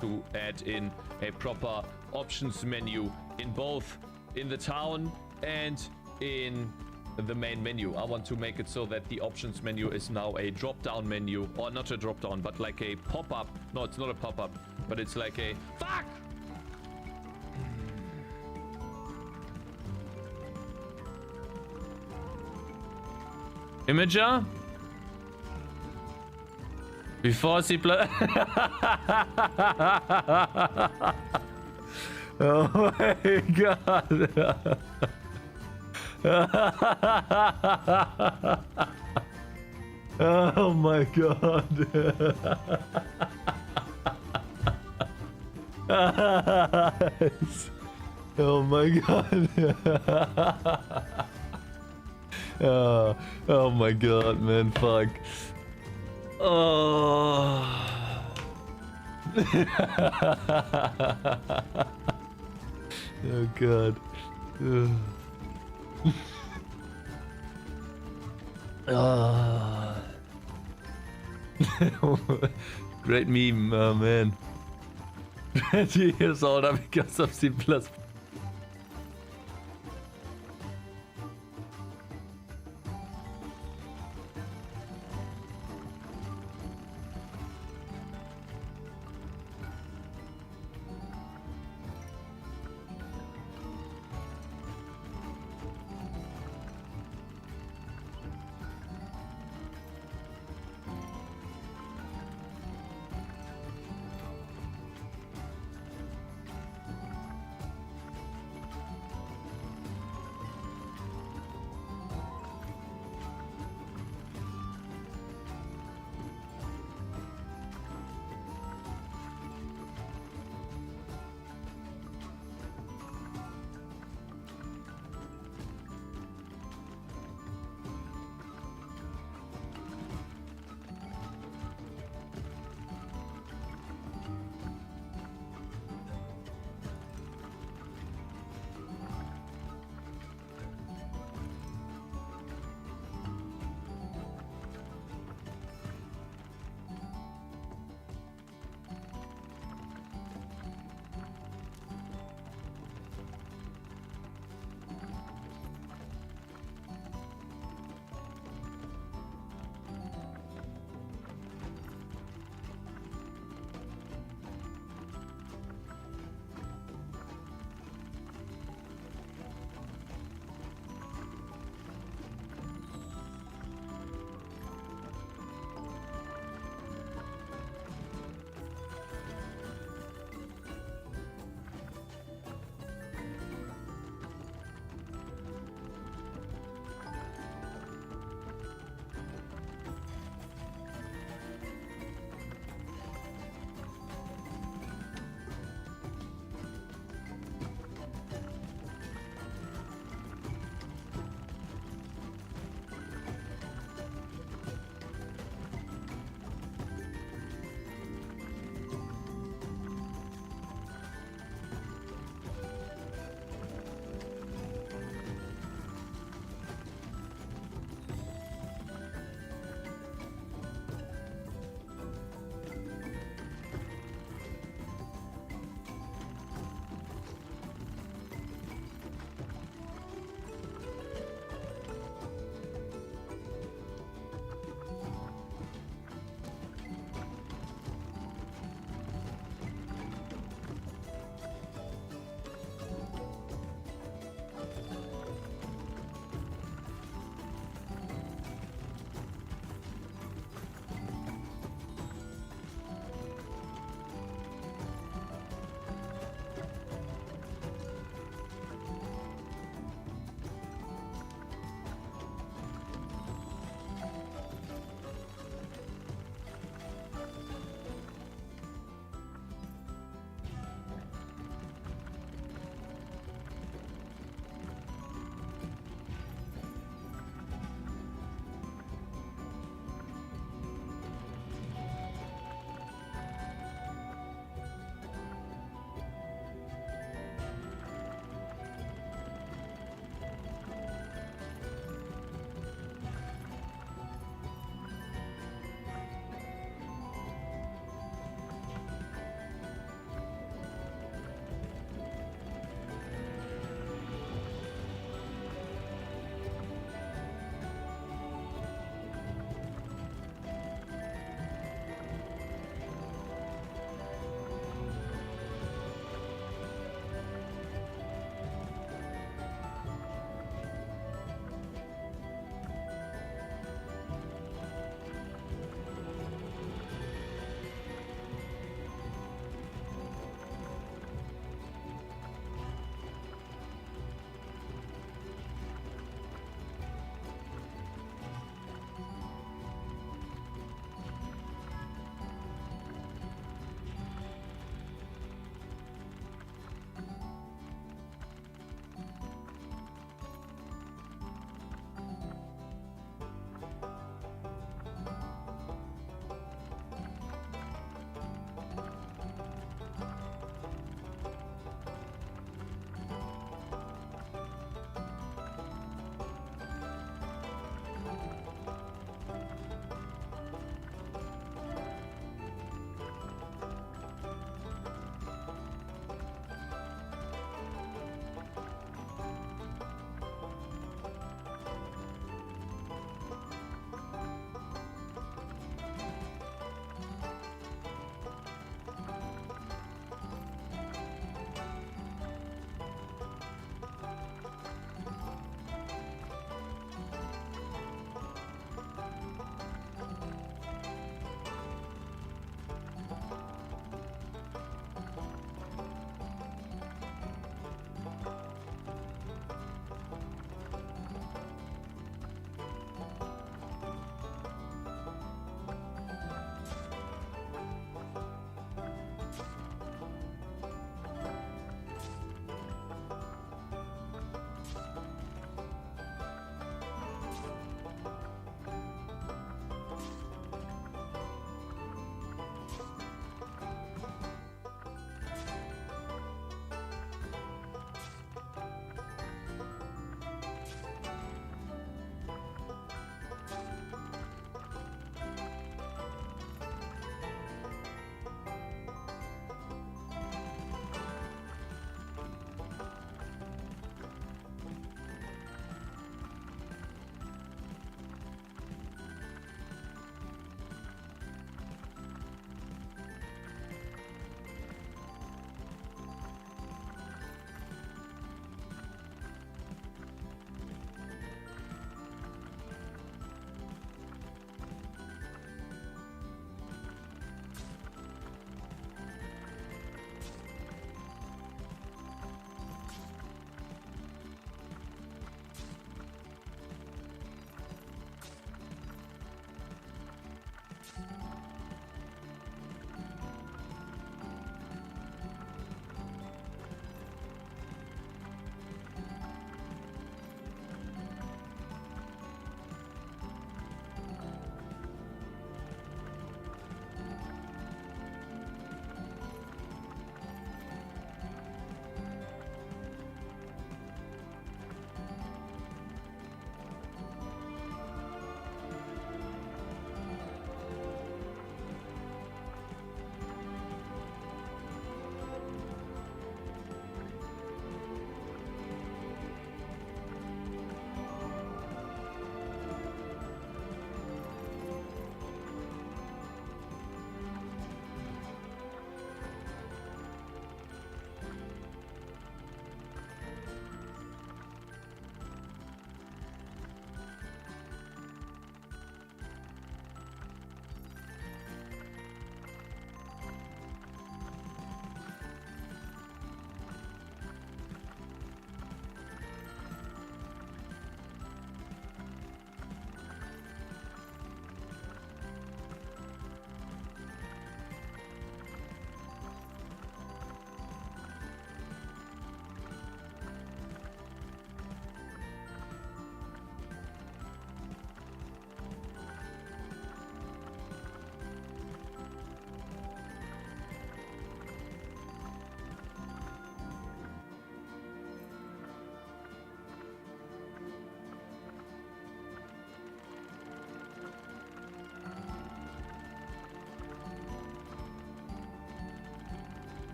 Speaker 1: To add in a proper options menu in both in the town and in the main menu. I want to make it so that the options menu is now a drop-down menu, or not a drop-down, but like a pop-up. No, it's not a pop-up, but it's like a fuck. Imager before C++. Oh my god. Oh my god. Oh my god. Oh my god, man, fuck. Oh. Oh god. Great meme, man. 20 years older because of C++.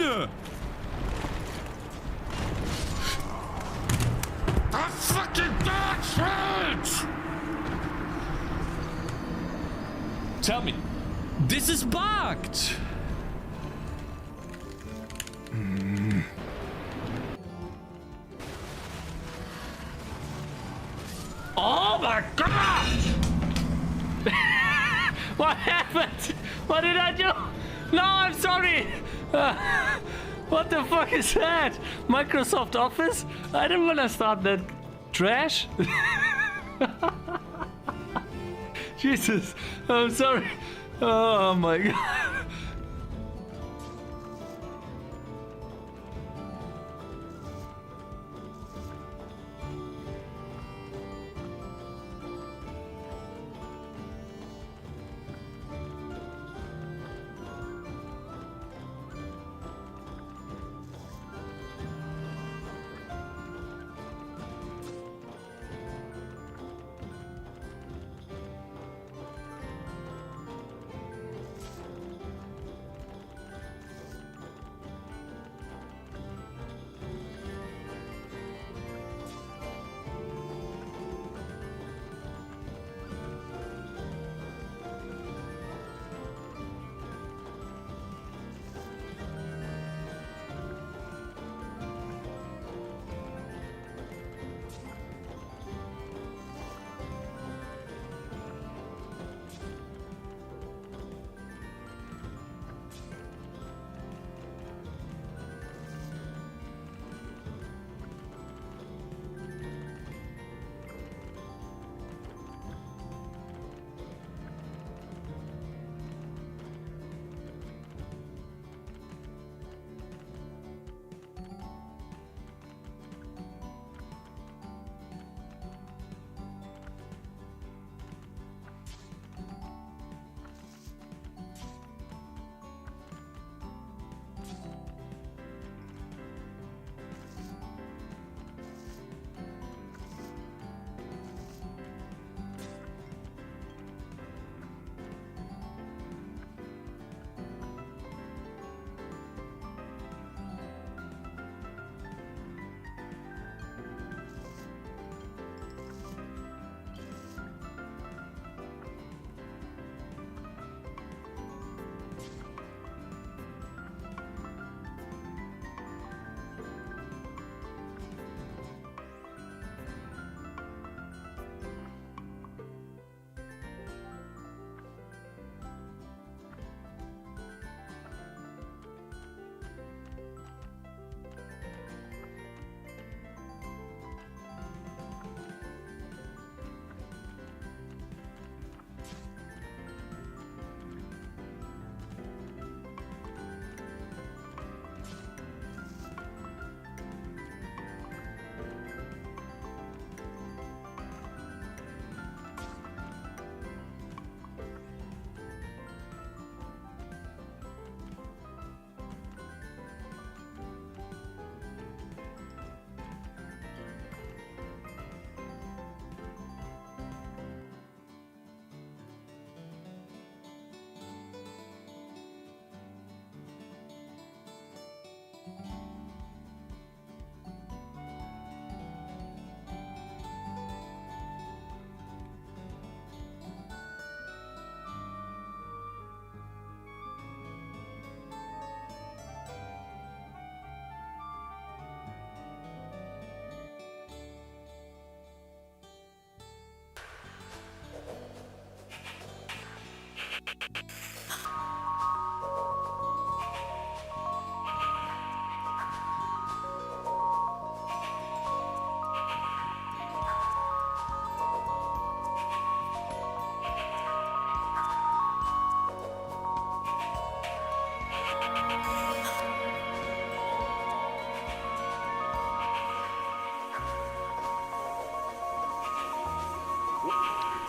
Speaker 1: Junge! I fucking dodge! Tell me, this is bugged! Oh my god!
Speaker 15: What happened? What did I do? No, I'm sorry! What the fuck is that? Microsoft Office? I didn't want to start that trash. Jesus, I'm sorry. Oh my god.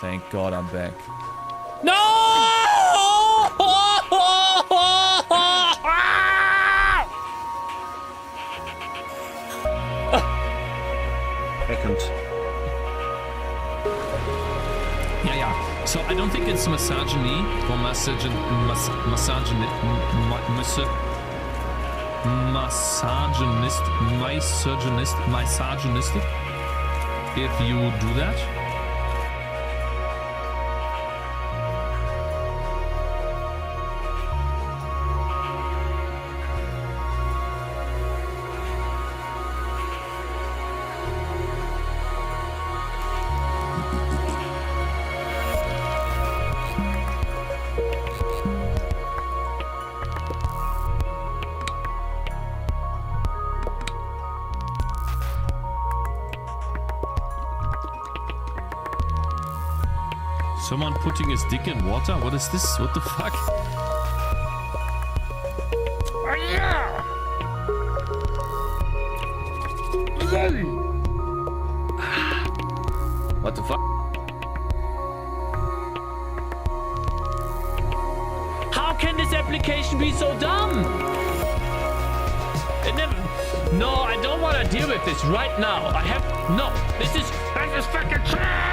Speaker 1: Thank God I'm back.
Speaker 15: No!
Speaker 1: Yeah. So I don't think it's misogyny or misogyny. misogynistic if you do that. Someone putting his dick in water? What is this? What the fuck?
Speaker 12: Oh, yeah!
Speaker 1: What the fuck?
Speaker 15: How can this application be so dumb? It never... No, I don't want to deal with this right now. I have... No, this is fucking trash!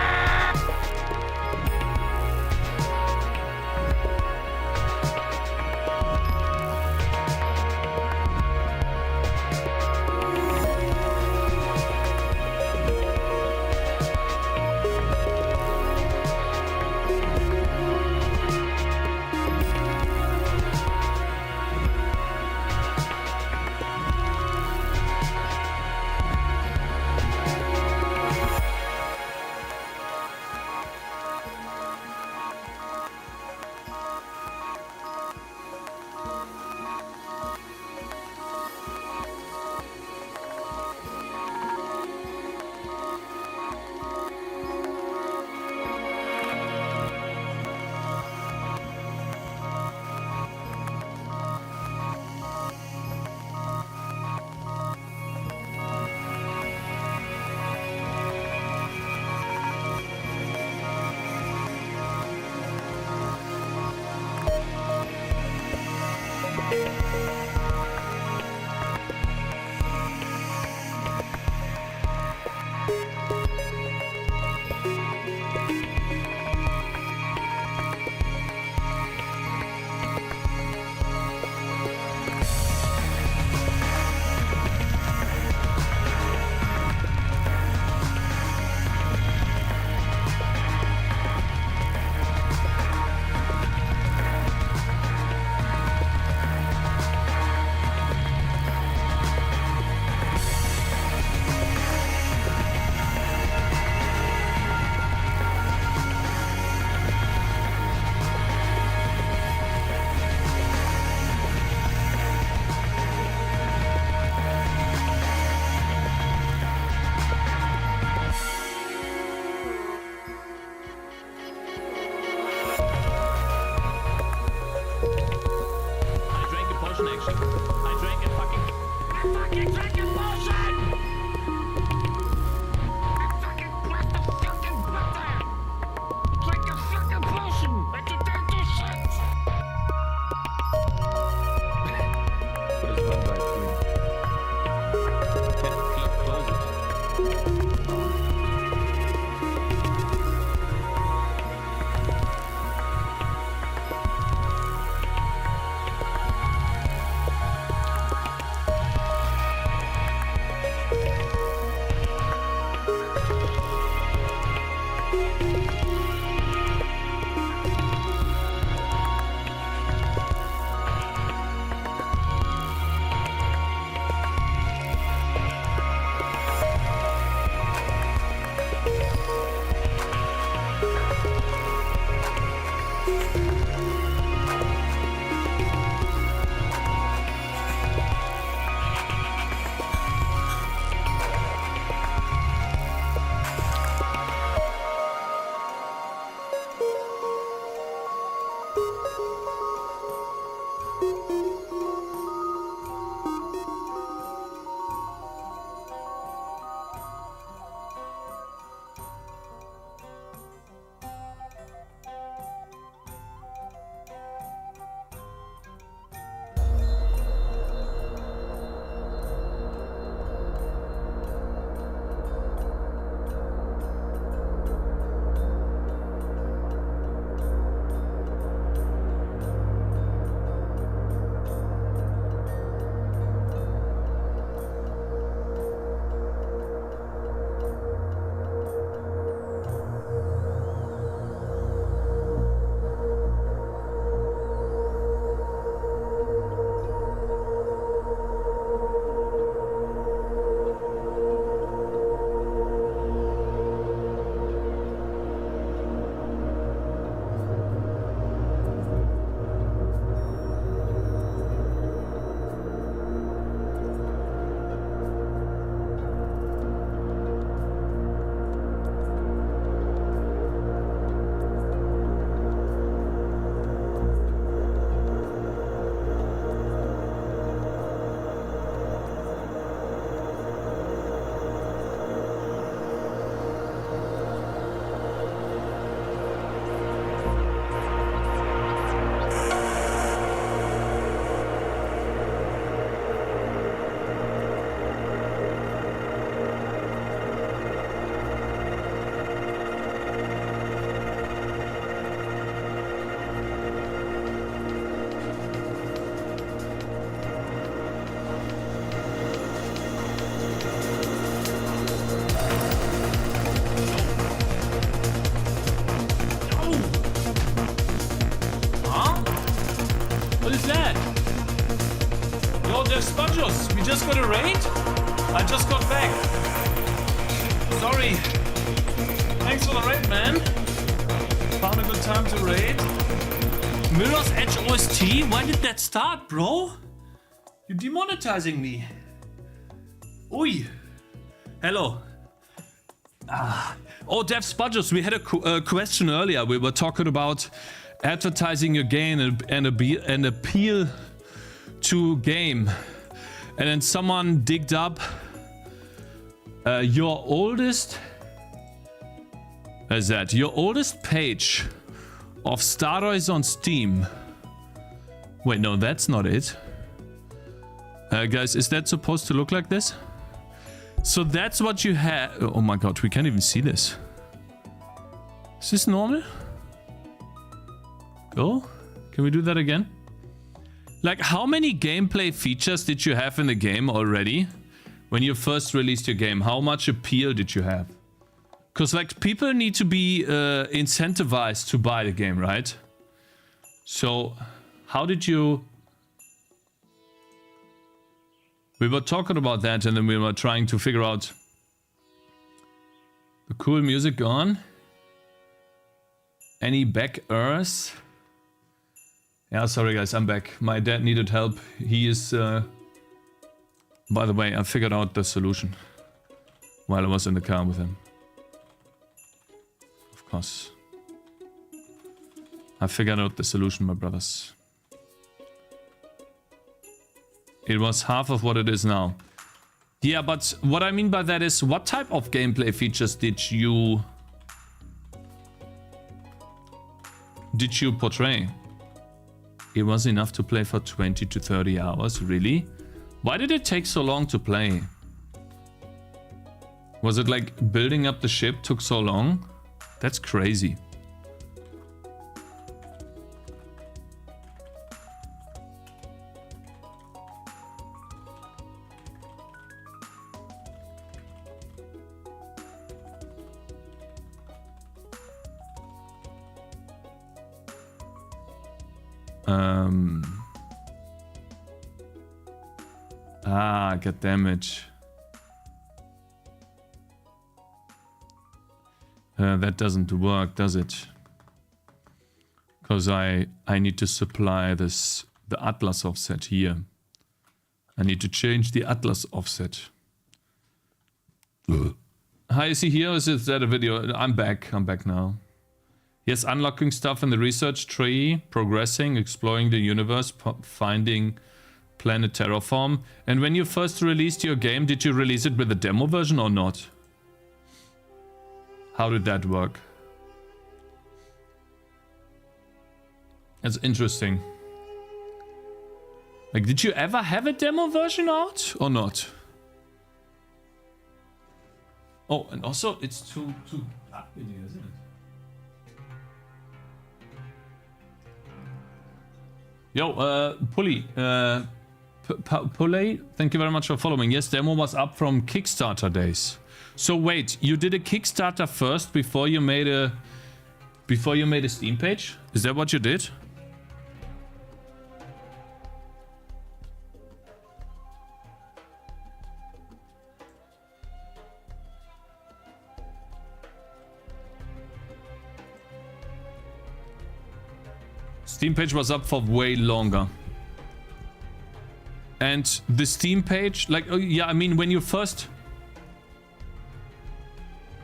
Speaker 1: Spudgers, we just got a raid? I just got back. Sorry. Thanks for the raid, man. Found a good time to raid. Mirror's Edge OST? Why did that start, bro? You're demonetizing me. Oi. Hello. Oh, Dev Spudgers, we had a question earlier. We were talking about advertising your game and appeal to game. And then someone digged up your oldest... Is that your oldest page of Stardust on Steam? Wait, no, that's not it. Guys, is that supposed to look like this? So that's what you have. Oh my god, we can't even see this. Is this normal? Oh, can we do that again? Like, how many gameplay features did you have in the game already? When you first released your game, how much appeal did you have? Because, like, people need to be incentivized to buy the game, right? So, how did you... We were talking about that and then we were trying to figure out... The cool music gone? Any backers? Yeah, sorry guys, I'm back. My dad needed help. He is... By the way, I figured out the solution. While I was in the car with him. Of course. I figured out the solution, my brothers. It was half of what it is now. Yeah, but what I mean by that is, what type of gameplay features did you portray? It was enough to play for 20 to 30 hours, really? Why did it take so long to play? Was it like building up the ship took so long? That's crazy. Get damage. That doesn't work, does it? Because I need to supply the Atlas offset here. I need to change the Atlas offset. Hi, is he here? Or is that a video? I'm back now. Yes, unlocking stuff in the research tree, progressing, exploring the universe, finding planet terraform. And when you first released your game, did you release it with a demo version or not? How did that work? That's interesting. Like, did you ever have a demo version out or not? Oh, and also it's too dark in here, isn't it? Yo, Pulley, Pulley, thank you very much for following. Yes, demo was up from Kickstarter days. So wait, you did a Kickstarter first before you made a Steam page? Is that what you did? Steam page was up for way longer. And the Steam page, like, oh, yeah, I mean, when you first...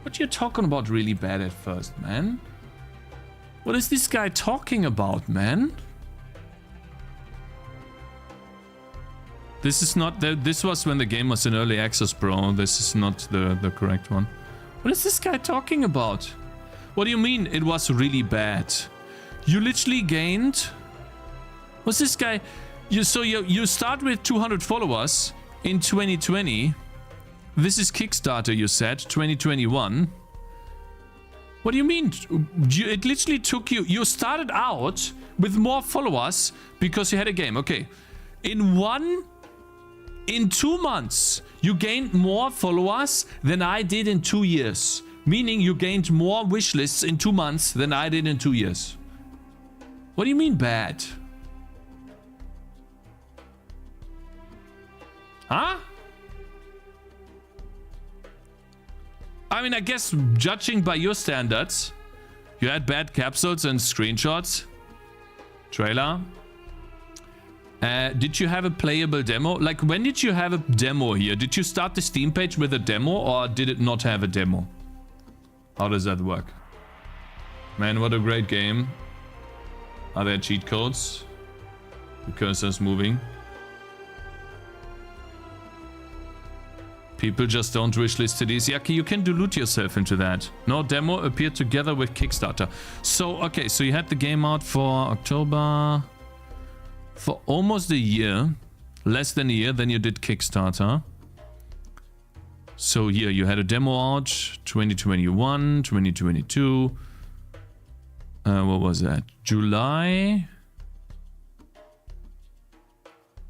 Speaker 1: What you talking about really bad at first, man? What is this guy talking about, man? This is not... This was when the game was in early access, bro. This is not the correct one. What is this guy talking about? What do you mean it was really bad? You literally gained... What's this guy... You start with 200 followers in 2020. This is Kickstarter, you said, 2021. What do you mean? It literally took you... You started out with more followers because you had a game. Okay. In 2 months, you gained more followers than I did in 2 years. Meaning you gained more wishlists in 2 months than I did in 2 years. What do you mean bad? Huh? I mean, I guess judging by your standards, you had bad capsules and screenshots. Trailer. Did you have a playable demo? Like, when did you have a demo here? Did you start the Steam page with a demo, or did it not have a demo? How does that work? Man, what a great game. Are there cheat codes? The cursor's moving. People just don't wishlist CDs. Yeah, you can delude yourself into that. No, demo appeared together with Kickstarter. So, okay, so you had the game out for October. For almost a year. Less than a year, then you did Kickstarter. So here, you had a demo out. 2021, 2022. What was that? July?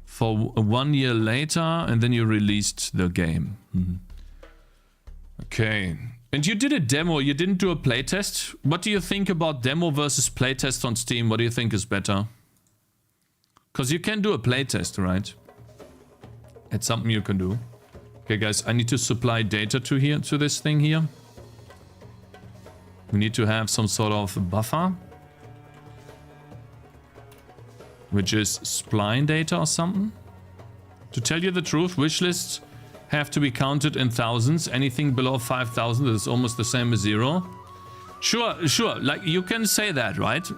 Speaker 1: For 1 year later, and then you released the game. Okay. And you did a demo, you didn't do a playtest. What do you think about demo versus playtest on Steam? What do you think is better? Because you can do a playtest, right? It's something you can do. Okay, guys, I need to supply data to this thing here. We need to have some sort of buffer. Which is spline data or something. To tell you the truth, wishlists have to be counted in thousands. Anything below 5,000 is almost the same as 0. Sure. Like, you can say that, right?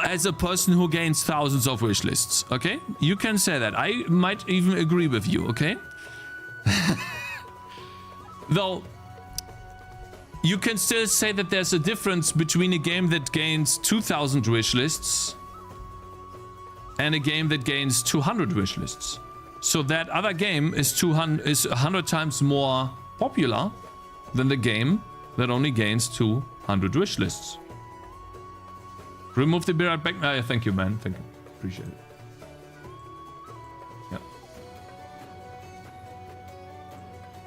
Speaker 1: As a person who gains thousands of wishlists, okay? You can say that. I might even agree with you, okay? Though, you can still say that there's a difference between a game that gains 2,000 wishlists and a game that gains 200 wishlists. So that other game is 100 times more popular than the game that only gains 200 wishlists. Remove the beer back. Thank you, man. Thank you. Appreciate it. Yeah.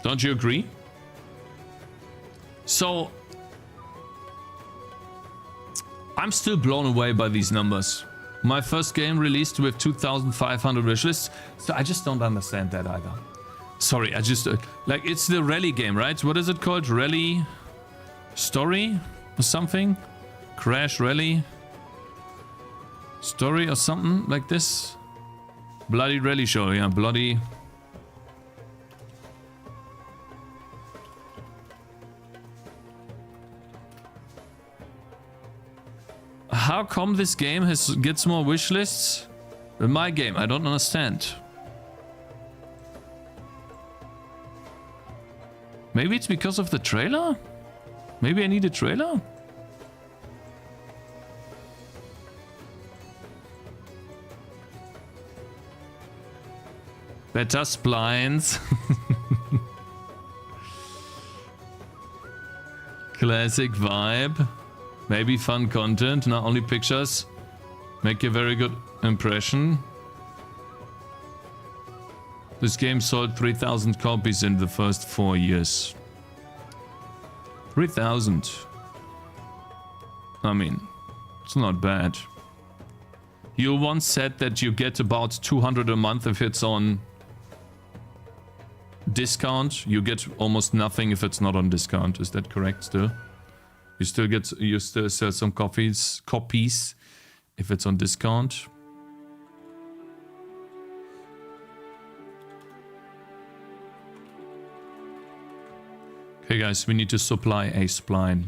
Speaker 1: Don't you agree? So, I'm still blown away by these numbers. My first game released with 2,500 wishlists, so I just don't understand that either. Sorry, I just... like, it's the rally game, right? What is it called? Rally... Story? Or something? Crash Rally? Story or something like this? Bloody Rally Show, yeah, bloody... How come this game gets more wishlists than my game? I don't understand. Maybe it's because of the trailer? Maybe I need a trailer? Better splines. Classic vibe. Maybe fun content, not only pictures. Make a very good impression. This game sold 3,000 copies in the first 4 years. 3,000. I mean, it's not bad. You once said that you get about 200 a month if it's on discount. You get almost nothing if it's not on discount. Is that correct still? You still sell some copies if it's on discount. Okay guys, we need to supply a spline.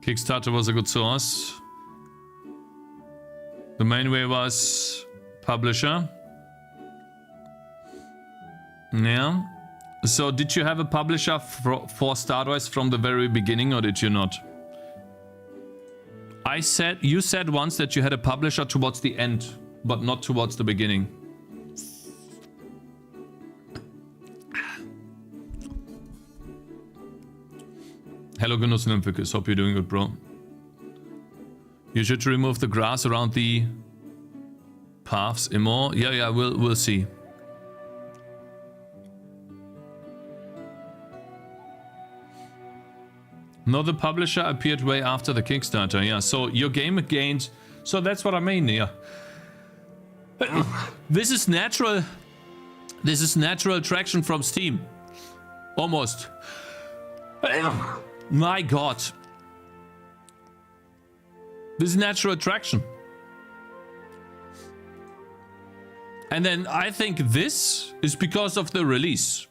Speaker 1: Kickstarter was a good source. The main way was publisher. Yeah. So did you have a publisher for Stardust from the very beginning, or did you not? You said once that you had a publisher towards the end, but not towards the beginning. Hello Genussnymphikus, hope you're doing good, bro. You should remove the grass around the paths, Immo. Yeah, we'll see. No, the publisher appeared way after the Kickstarter. Yeah, so your game gained. So that's what I mean. Yeah. This is natural. This is natural traction from Steam. Almost. My God. This is natural traction. And then I think this is because of the release.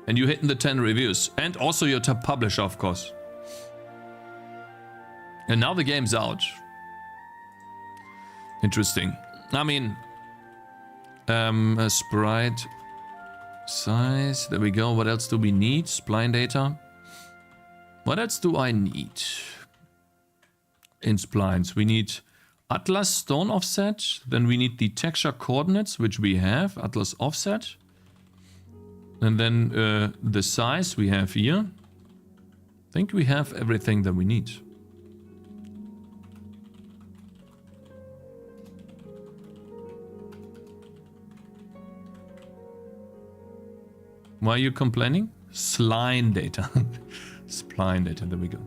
Speaker 1: And you hitting the 10 reviews. And also your top publisher, of course. And now the game's out. Interesting. I mean, a sprite size. There we go. What else do we need? Spline data. What else do I need? In splines, we need Atlas stone offset. Then we need the texture coordinates, which we have. Atlas offset. And then the size we have here. I think we have everything that we need. Why are you complaining? Spline data. Spline data, there we go.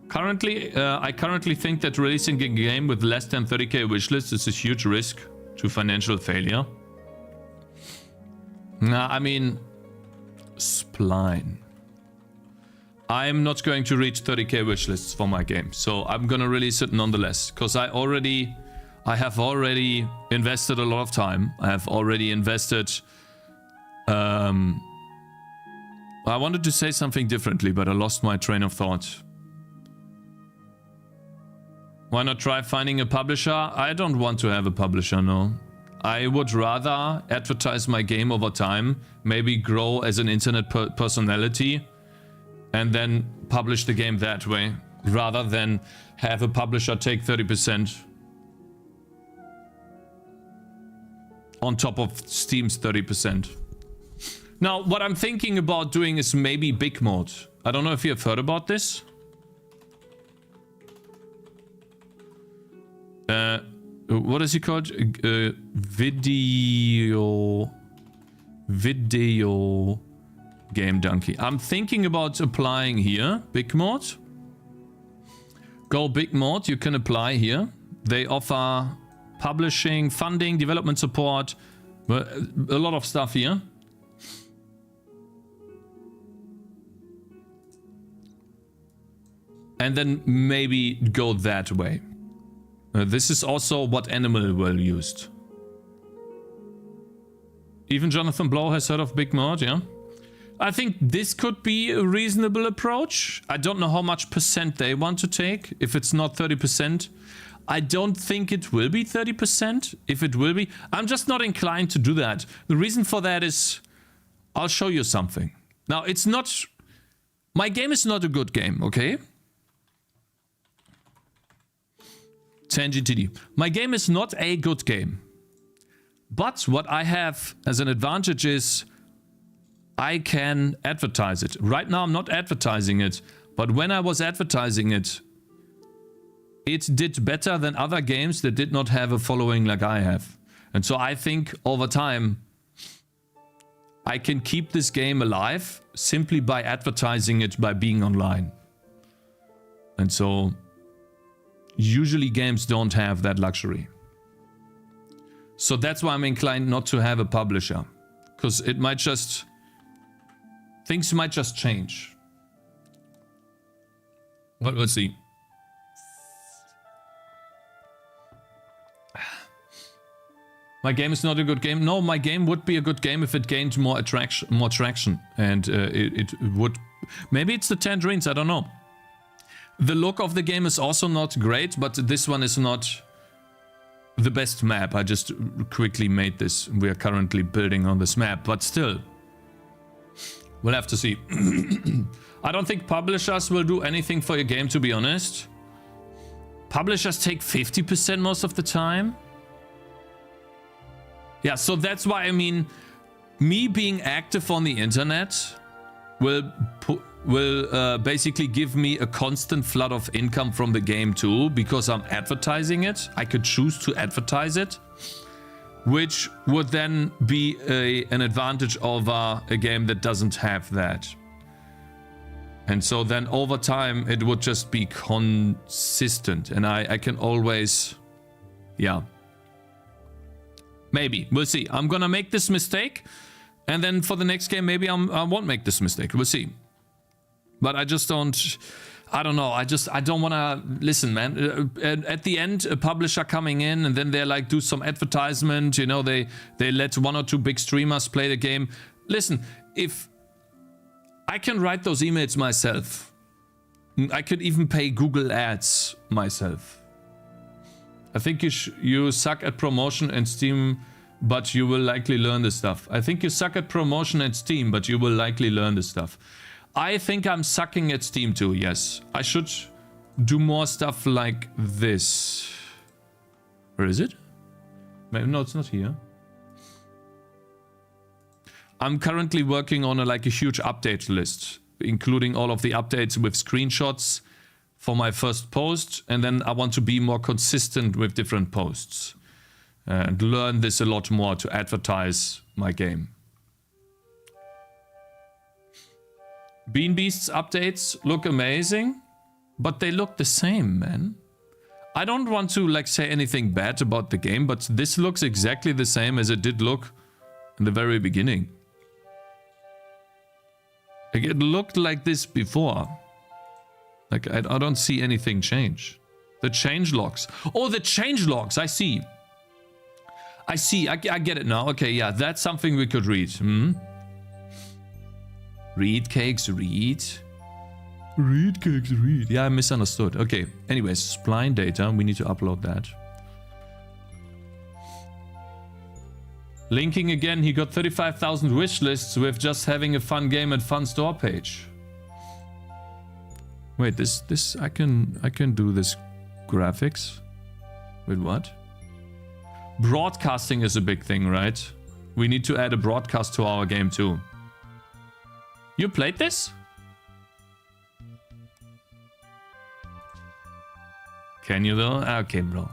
Speaker 1: Currently, I currently think that releasing a game with less than 30k wishlist is a huge risk to financial failure. Nah, I mean, Spline. I'm not going to reach 30k wishlists for my game, so I'm gonna release it nonetheless, because I have already invested a lot of time. I have already invested. I wanted to say something differently, but I lost my train of thought. Why not try finding a publisher? I don't want to have a publisher, no. I would rather advertise my game over time, maybe grow as an internet personality, and then publish the game that way, rather than have a publisher take 30% on top of Steam's 30%. Now, what I'm thinking about doing is maybe big mode. I don't know if you have heard about this. What is it called? Video Game Donkey. I'm thinking about applying here. Big mode. Go big mode. You can apply here. They offer publishing, funding, development support. A lot of stuff here. And then maybe go that way. This is also what Animal Well used. Even Jonathan Blow has heard of big mode, yeah? I think this could be a reasonable approach. I don't know how much percent they want to take. If it's not 30%, I don't think it will be 30%. If it will be, I'm just not inclined to do that. The reason for that is, I'll show you something. Now, it's not... My game is not a good game, okay? Tangy TD. My game is not a good game. But what I have as an advantage is I can advertise it. Right now I'm not advertising it, but when I was advertising it, it did better than other games that did not have a following like I have. And so I think over time I can keep this game alive simply by advertising it, by being online. And so usually games don't have that luxury. So that's why I'm inclined not to have a publisher. Because it might just... Things might just change. Well, let's see. My game is not a good game. No, my game would be a good game if it gained more traction. And it would... Maybe it's the Tangerines, I don't know. The look of the game is also not great, but this one is not the best map. I just quickly made this. We are currently building on this map, but still. We'll have to see. I don't think publishers will do anything for your game, to be honest. Publishers take 50% most of the time. Yeah, so that's why, I mean, me being active on the internet will will basically give me a constant flood of income from the game too, because I'm advertising it. I could choose to advertise it, which would then be an advantage over a game that doesn't have that. And so then over time, it would just be consistent. And I can always, yeah. Maybe, we'll see. I'm gonna make this mistake. And then for the next game, maybe I won't make this mistake. We'll see. But I just don't, I don't know. I don't want to, listen, man. At the end, a publisher coming in and then they're like, do some advertisement. You know, they let 1 or 2 big streamers play the game. Listen, if I can write those emails myself, I could even pay Google Ads myself. I think you suck at promotion and Steam, but you will likely learn this stuff. I think you suck at promotion and Steam, but you will likely learn this stuff. I think I'm sucking at Steam too, yes. I should do more stuff like this. Where is it? No, it's not here. I'm currently working on a huge update list, including all of the updates with screenshots for my first post. And then I want to be more consistent with different posts and learn this a lot more to advertise my game. Bean Beasts updates look amazing, but they look the same, man. I don't want to say anything bad about the game, but this looks exactly the same as it did look in the very beginning. Like, it looked like this before. Like, I don't see anything change. The change logs. Oh, the change logs, I see. I get it now. Okay, yeah, that's something we could read. Read, Cakes, read. Read, Cakes, read. Yeah, I misunderstood. Okay, anyways, spline data. We need to upload that. Linking again, he got 35,000 wish lists with just having a fun game and fun store page. Wait, this I can do this graphics. With what? Broadcasting is a big thing, right? We need to add a broadcast to our game too. You played this? Can you though? Okay, bro.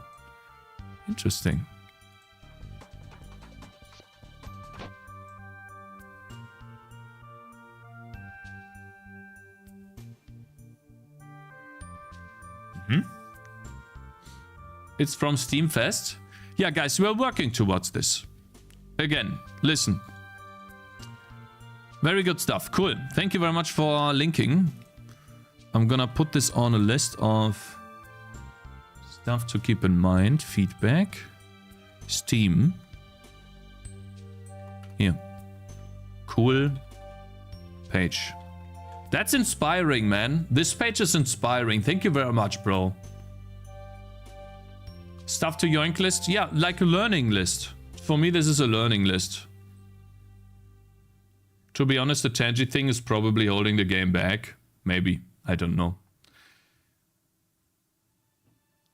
Speaker 1: Interesting. It's from Steam Fest. Yeah, guys, we're working towards this. Again, listen. Very good stuff. Cool. Thank you very much for linking. I'm gonna put this on a list of stuff to keep in mind. Feedback. Steam. Here. Cool. Page. That's inspiring, man. This page is inspiring. Thank you very much, bro. Stuff to yoink list? Yeah, like a learning list. For me, this is a learning list. To be honest, the Tangy thing is probably holding the game back. Maybe. I don't know.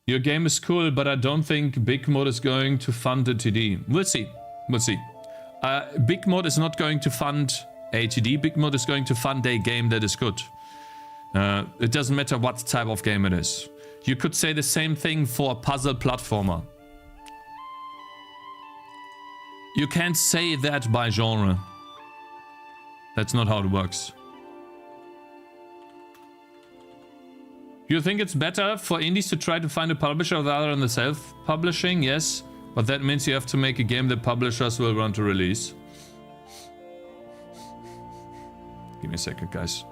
Speaker 1: Your game is cool, but I don't think Big Mod is going to fund the TD. We'll see. We'll see. Big Mod is not going to fund a TD. Big Mod is going to fund a game that is good. It doesn't matter what type of game it is. You could say the same thing for a puzzle platformer. You can't say that by genre. That's not how it works. You think it's better for indies to try to find a publisher rather than the self-publishing? Yes, but that means you have to make a game that publishers will want to release. Give me a second, guys.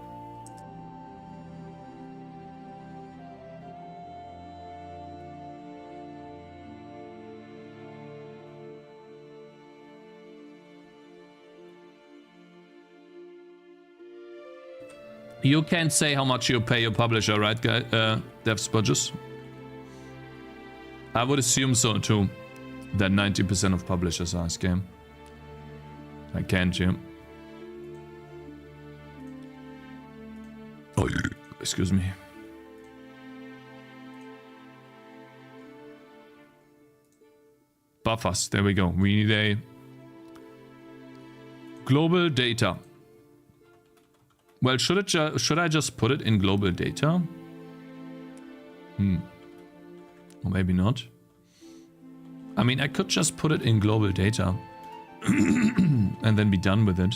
Speaker 1: You can't say how much you pay your publisher, right, guys? Devs budgets. I would assume so too. That 90% of publishers are a scam. I can't, yeah. Oh, excuse me. Buffers, there we go. We need a global data. Well, should I just put it in global data? Or maybe not. I mean, I could just put it in global data and then be done with it.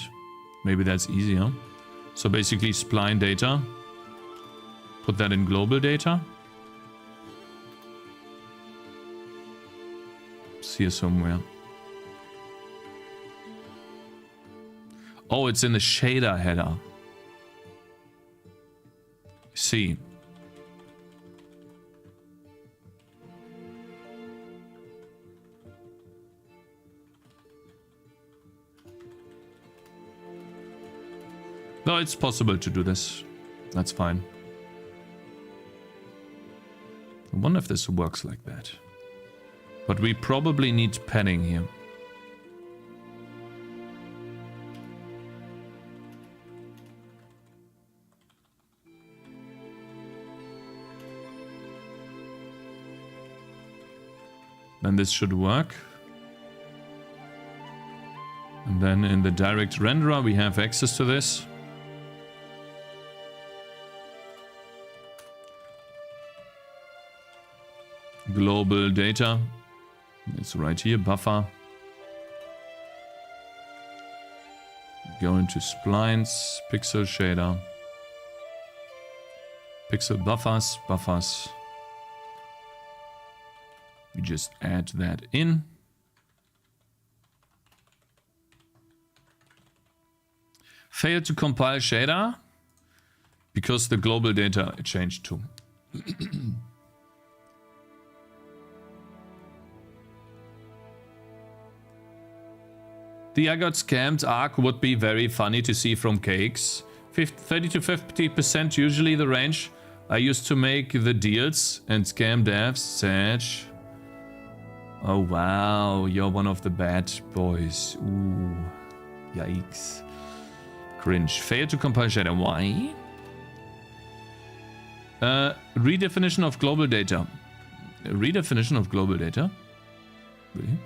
Speaker 1: Maybe that's easier. So basically spline data. Put that in global data. It's here somewhere. Oh, it's in the shader header. See. No, it's possible to do this. That's fine. I wonder if this works like that. But we probably need padding here. Then this should work. And then in the direct renderer we have access to this. Global data. It's right here, buffer. Go into splines, pixel shader. Pixel buffers. We just add that in. Failed to compile shader because the global data changed too. The I got scammed arc would be very funny to see from Cakez. 30 to 50% usually the range. I used to make the deals and scam devs. Sage. Oh wow, you're one of the bad boys. Ooh, yikes. Cringe. Fail to compile shader. Why? Redefinition of global data. Redefinition of global data? Really?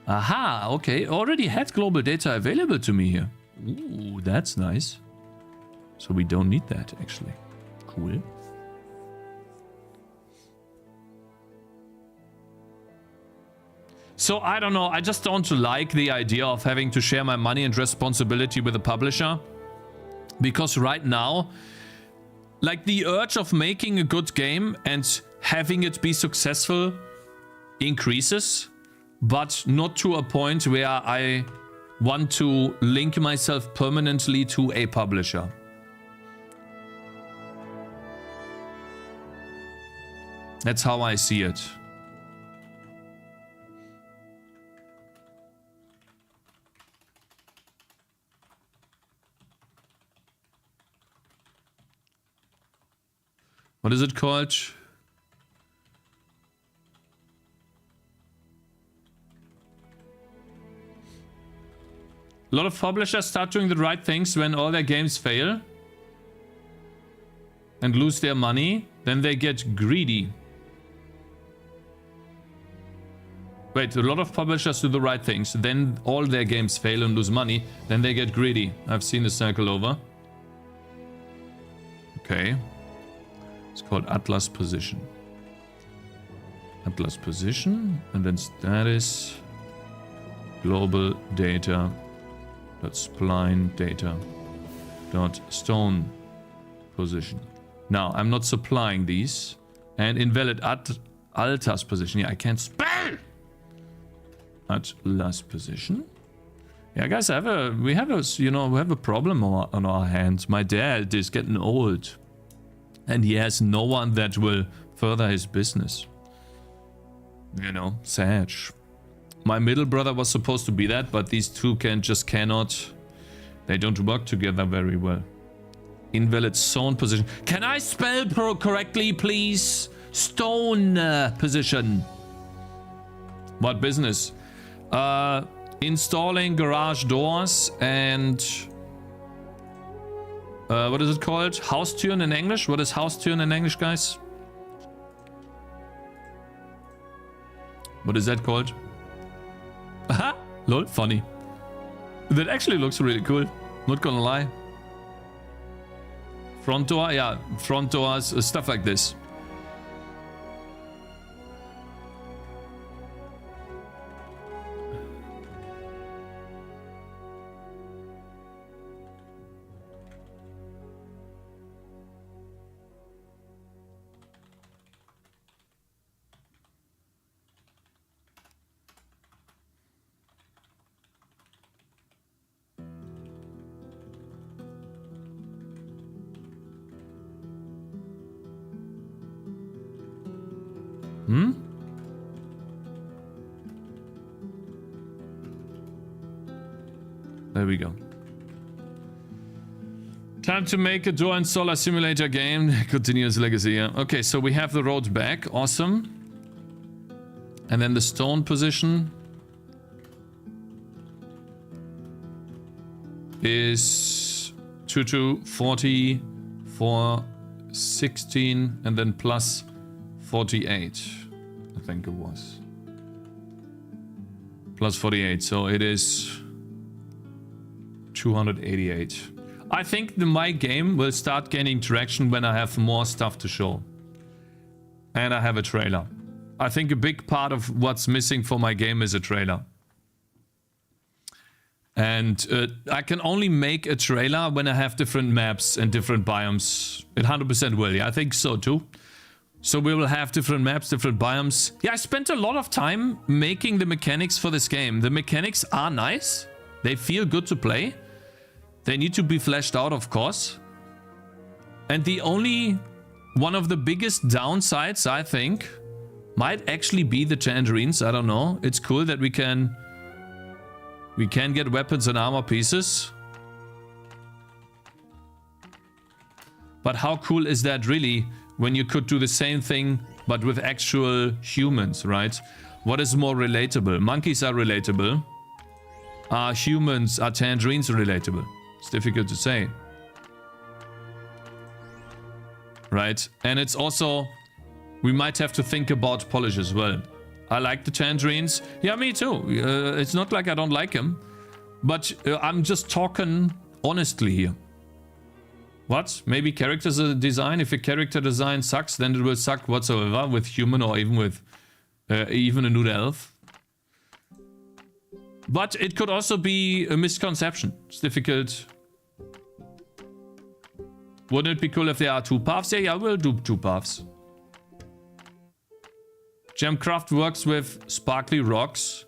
Speaker 1: Aha, okay. Already had global data available to me here. Ooh, that's nice. So we don't need that, actually. Cool. So, I don't know. I just don't like the idea of having to share my money and responsibility with a publisher. Because right now, like the urge of making a good game and having it be successful increases. But not to a point where I want to link myself permanently to a publisher. That's how I see it. What is it called? A lot of publishers start doing the right things when all their games fail and lose their money. Then they get greedy. Wait, a lot of publishers do the right things. Then all their games fail and lose money. Then they get greedy. I've seen the cycle over. Okay. It's called Atlas Position. Atlas Position. And then status. Global data. Spline data dot stone position. Now I'm not supplying these and invalid Atlas position. Yeah, I can't spell Atlas position. Yeah, guys, we have a problem on our hands. My dad is getting old, and he has no one that will further his business. You know, sad. My middle brother was supposed to be that, but these two cannot. They don't work together very well. Invalid zone position. Can I spell correctly, please? Stone position. What business? Installing garage doors and what is it called? Haustüren in English? What is Haustüren in English, guys? What is that called? Aha! Lol, funny. That actually looks really cool. Not gonna lie. Front door, yeah, front doors, stuff like this. There we go. Time to make a door installer simulator game. Continuous legacy, yeah. Okay, so we have the roads back. Awesome. And then the stone position is 2 40 for 16 and then plus 48. I think it was. Plus 48, so it is 288. I think my game will start gaining traction when I have more stuff to show. And I have a trailer. I think a big part of what's missing for my game is a trailer. And I can only make a trailer when I have different maps and different biomes. It 100% will, yeah, I think so too. So we will have different maps, different biomes. Yeah, I spent a lot of time making the mechanics for this game. The mechanics are nice. They feel good to play. They need to be fleshed out, of course. And the only one of the biggest downsides, I think, might actually be the tangerines. I don't know. It's cool that we can get weapons and armor pieces. But how cool is that really when you could do the same thing but with actual humans, right? What is more relatable? Monkeys are relatable. Are humans, are tangerines relatable? It's difficult to say. Right? And it's also, we might have to think about polish as well. I like the tangerines. Yeah, me too. It's not like I don't like them. But I'm just talking honestly here. What? Maybe character design? If a character design sucks, then it will suck whatsoever with human or even with even a nude elf. But it could also be a misconception. It's difficult. Wouldn't it be cool if there are 2 paths? Yeah, we'll do 2 paths. Gemcraft works with sparkly rocks.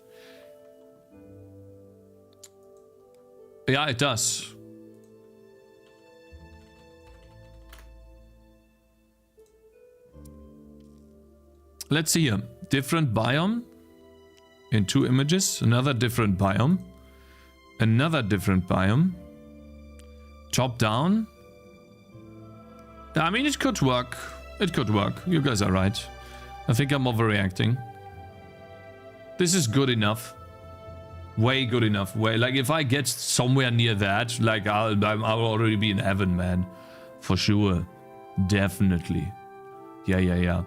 Speaker 1: Yeah, it does. Let's see here. Different biome. In 2 images. Another different biome. Another different biome. Top down. I mean, it could work. It could work. You guys are right. I think I'm overreacting. This is good enough. Way good enough. Way, like, if I get somewhere near that, like, I'll already be in heaven, man. For sure. Definitely. Yeah.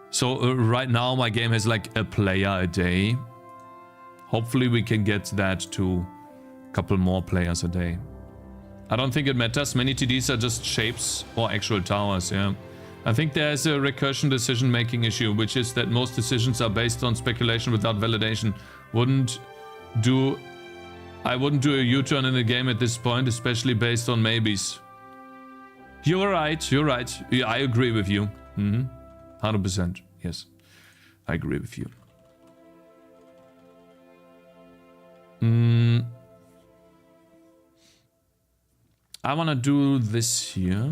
Speaker 1: So right now my game has like a player a day. Hopefully we can get that to a couple more players a day. I don't think it matters. Many TDs are just shapes or actual towers, yeah. I think there's a recursion decision making issue, which is that most decisions are based on speculation without validation. I wouldn't do a U-turn in the game at this point, especially based on maybes. You're right. Yeah, I agree with you. 100%. Yes, I agree with you. I want to do this here.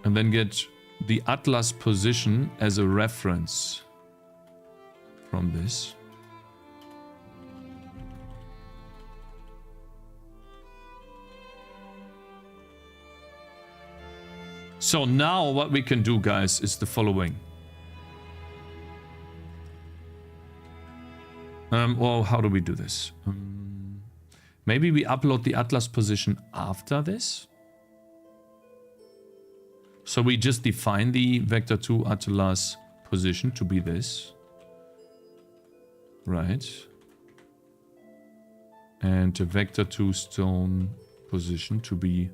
Speaker 1: And then get the Atlas position as a reference from this. So now what we can do, guys, is the following. Well, how do we do this? Maybe we upload the Atlas position after this. So we just define the vector2 Atlas position to be this. Right. And the vector 2 stone position to be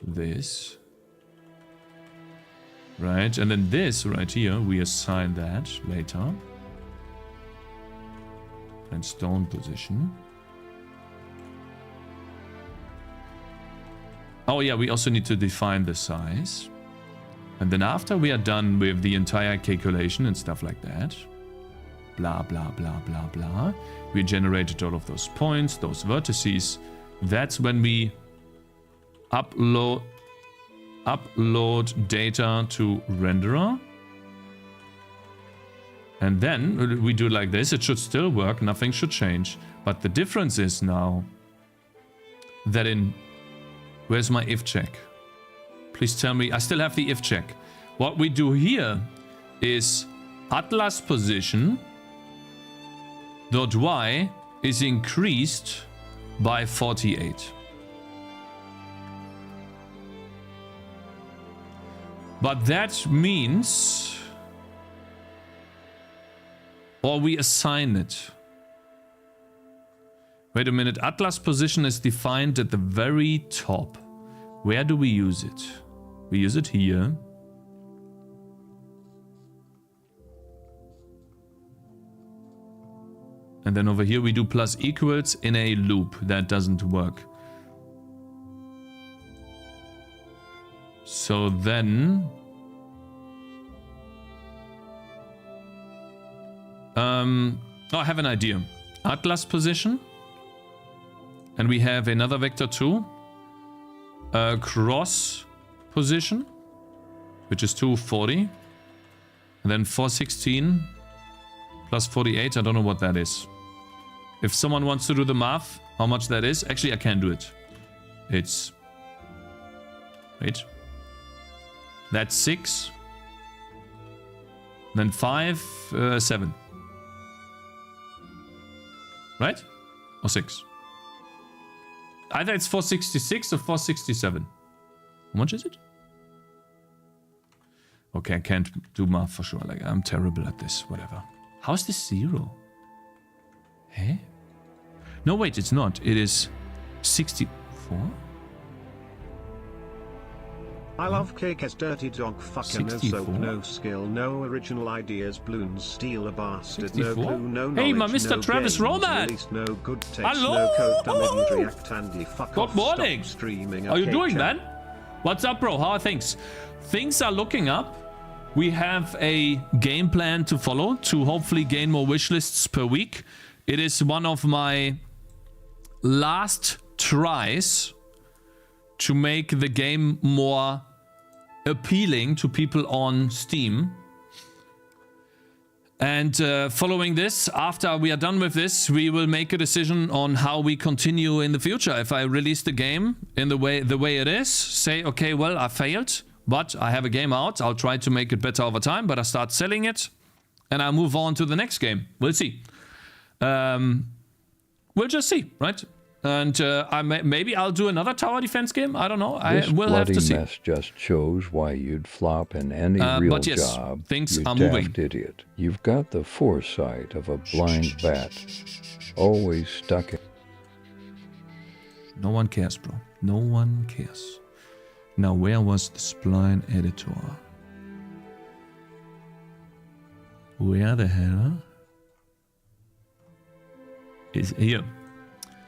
Speaker 1: this. Right, and then this right here, we assign that later. And stone position. Oh yeah, we also need to define the size. And then after we are done with the entire calculation and stuff like that, blah, blah, blah, blah, blah, we generated all of those points, those vertices. That's when we upload data to renderer. And then we do like this. It should still work. Nothing should change. But the difference is now that in... Where's my if check? Please tell me. I still have the if check. What we do here is atlas position dot y is increased by 48. But that means, or we assign it. Wait a minute, atlas position is defined at the very top. Where do we use it? We use it here. And then over here we do plus equals in a loop. That doesn't work. So then... oh, I have an idea. Atlas position. And we have another vector too. Cross position, which is 240. And then 416 plus 48. I don't know what that is. If someone wants to do the math, how much that is. Actually, I can do it. It's... Wait. That's 6. Then 5, 7. Right? Or 6? Either it's 466 or 467. How much is it? Okay, I can't do math for sure. Like, I'm terrible at this. Whatever. How's this 0? Hey? No, wait, it's not. It is 64?
Speaker 2: I love Cakez, dirty dog fucker, no soap, no skill, no original ideas, balloons, steal a bastard,
Speaker 1: 64?
Speaker 2: no clue, no
Speaker 1: Hey,
Speaker 2: knowledge,
Speaker 1: my Mr.
Speaker 2: no
Speaker 1: Travis
Speaker 2: games,
Speaker 1: Roman!
Speaker 2: released, no good taste,
Speaker 1: Hello?
Speaker 2: no code, dumb react, Andy, fuck
Speaker 1: Good
Speaker 2: off,
Speaker 1: morning.
Speaker 2: stop streaming,
Speaker 1: How you
Speaker 2: okay,
Speaker 1: doing,
Speaker 2: chat.
Speaker 1: man? What's up, bro? How are things? Things are looking up. We have a game plan to follow to hopefully gain more wish lists per week. It is one of my last tries to make the game more appealing to people on Steam. And following this, after we are done with this, we will make a decision on how we continue in the future. If I release the game in the way it is, say, okay, well, I failed, but I have a game out. I'll try to make it better over time, but I start selling it and I move on to the next game. We'll see. We'll just see, right? And maybe I'll do another tower defense game. I don't know.
Speaker 16: This
Speaker 1: will have to see.
Speaker 16: bloody mess just shows why you'd flop in any real
Speaker 1: but yes,
Speaker 16: job.
Speaker 1: things
Speaker 16: you
Speaker 1: are
Speaker 16: daft
Speaker 1: moving.
Speaker 16: idiot. You've got the foresight of a blind bat. Always stuck in...
Speaker 1: No one cares, bro. No one cares. Now, where was the spline editor? Where the hell is here?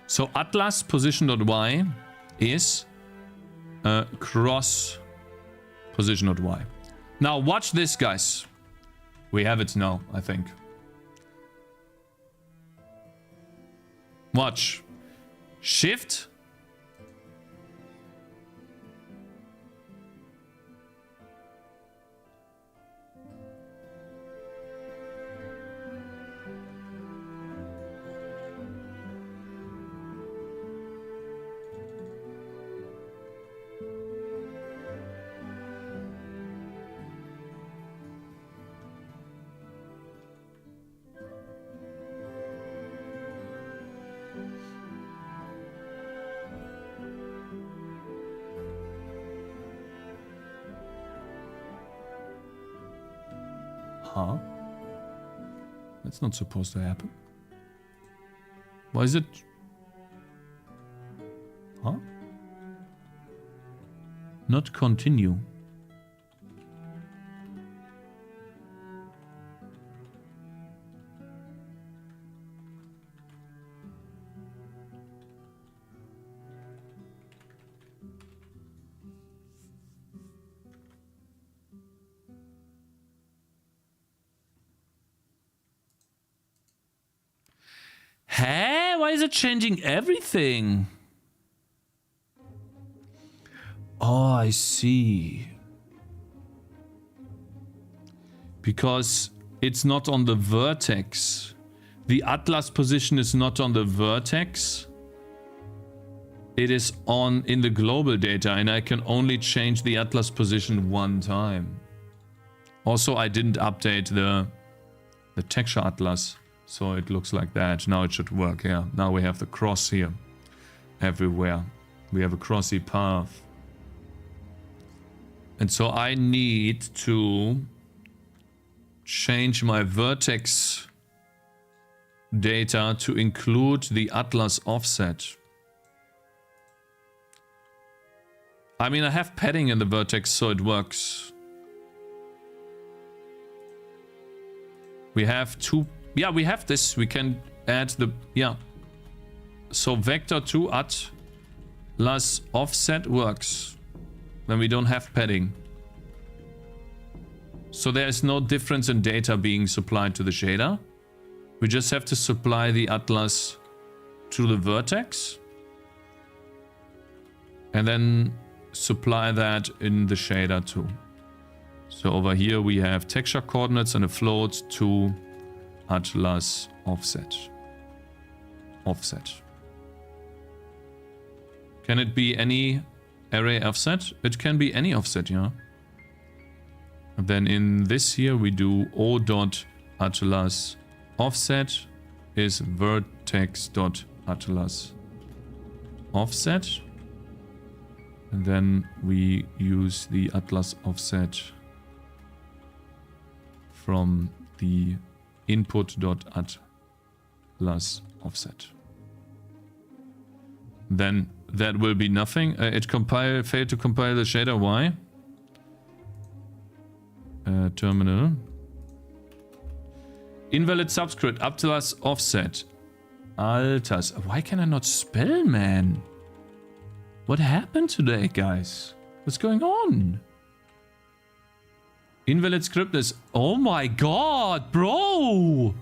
Speaker 1: So atlas position.y is cross position.y. Now watch this, guys. We have it now, I think. Watch. Shift. Huh? That's not supposed to happen. Why is it? Huh? Not continue. Hey, why is it changing everything? Oh, I see. Because it's not on the vertex. The atlas position is not on the vertex. It is in the global data, and I can only change the atlas position one time. Also, I didn't update the texture atlas. So it looks like that. Now it should work, yeah. Now we have the cross here. Everywhere. We have a crossy path. And so I need to change my vertex data to include the atlas offset. I mean, I have padding in the vertex, so it works. We have two... Yeah, we have this. We can add the... Yeah. So vector to atlas offset works when we don't have padding. So there is no difference in data being supplied to the shader. We just have to supply the atlas to the vertex. And then supply that in the shader too. So over here we have texture coordinates and a float to atlas offset. Can it be any array offset? It can be any offset, yeah. And then in this here we do o.atlas offset is vertex.atlas offset. And then we use the atlas offset from the input.atlas offset. Then that will be nothing. It failed to compile the shader. Why? Terminal. Invalid subscript. Atlas offset. Alters. Why can I not spell, man? What happened today, guys? What's going on? Invalid script is... Oh my god, bro!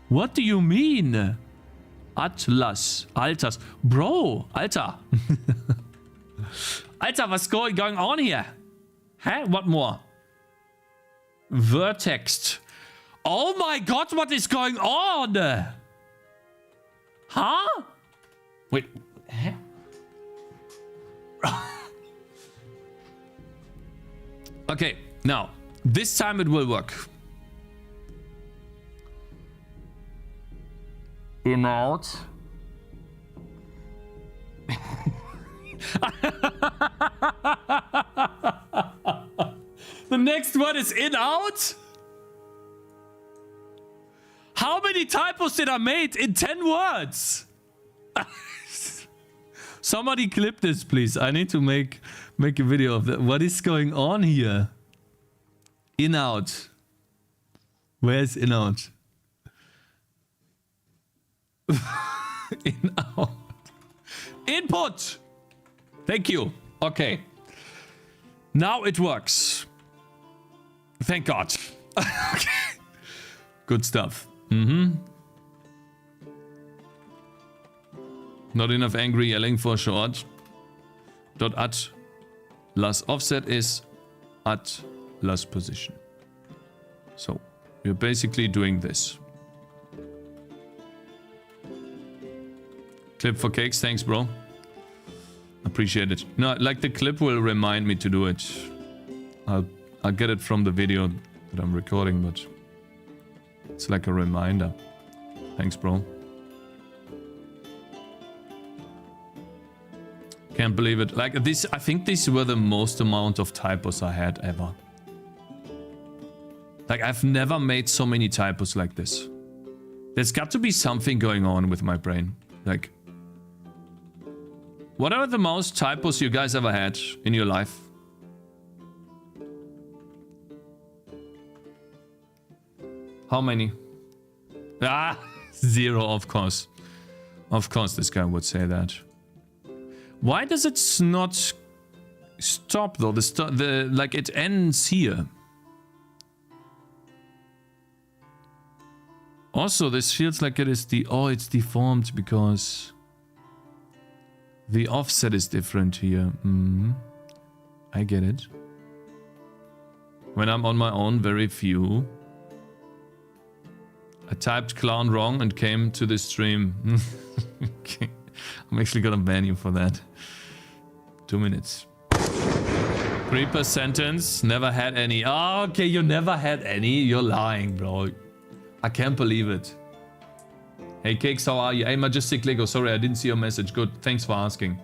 Speaker 1: What do you mean? Atlas. Alters. Bro, Alter. Alter, what's going on here? Huh? What more? Vertex. Oh my god, what is going on? Huh? Wait. Huh? Okay, now, this time it will work. In out. The next one is in out? How many typos did I make in 10 words? Somebody clip this, please. I need to make a video of that. What is going on here? In out. Where's in out? In out. Input. Thank you. Okay. Now it works. Thank God. Okay. Good stuff. Not enough angry yelling for short. Atlas offset is atlas position. So we're basically doing this. Clip for Cakez, thanks bro. Appreciate it. No, like the clip will remind me to do it. I'll get it from the video that I'm recording, but it's like a reminder. Thanks bro. Can't believe it. Like this, I think these were the most amount of typos I had ever. Like, I've never made so many typos like this. There's got to be something going on with my brain. Like, what are the most typos you guys ever had in your life? How many? Ah, 0, of course. Of course this guy would say that. Why does it not stop though? Like it ends here. Also, this feels like it is it's deformed because the offset is different here. I get it. When I'm on my own, very few. I typed clown wrong and came to the stream. Okay. I'm actually gonna ban you for that. 2 minutes. 3 per sentence. Never had any. Oh, okay, you never had any. You're lying, bro. I can't believe it. Hey, Cakez, how are you? Hey, Majestic Lego. Sorry, I didn't see your message. Good. Thanks for asking.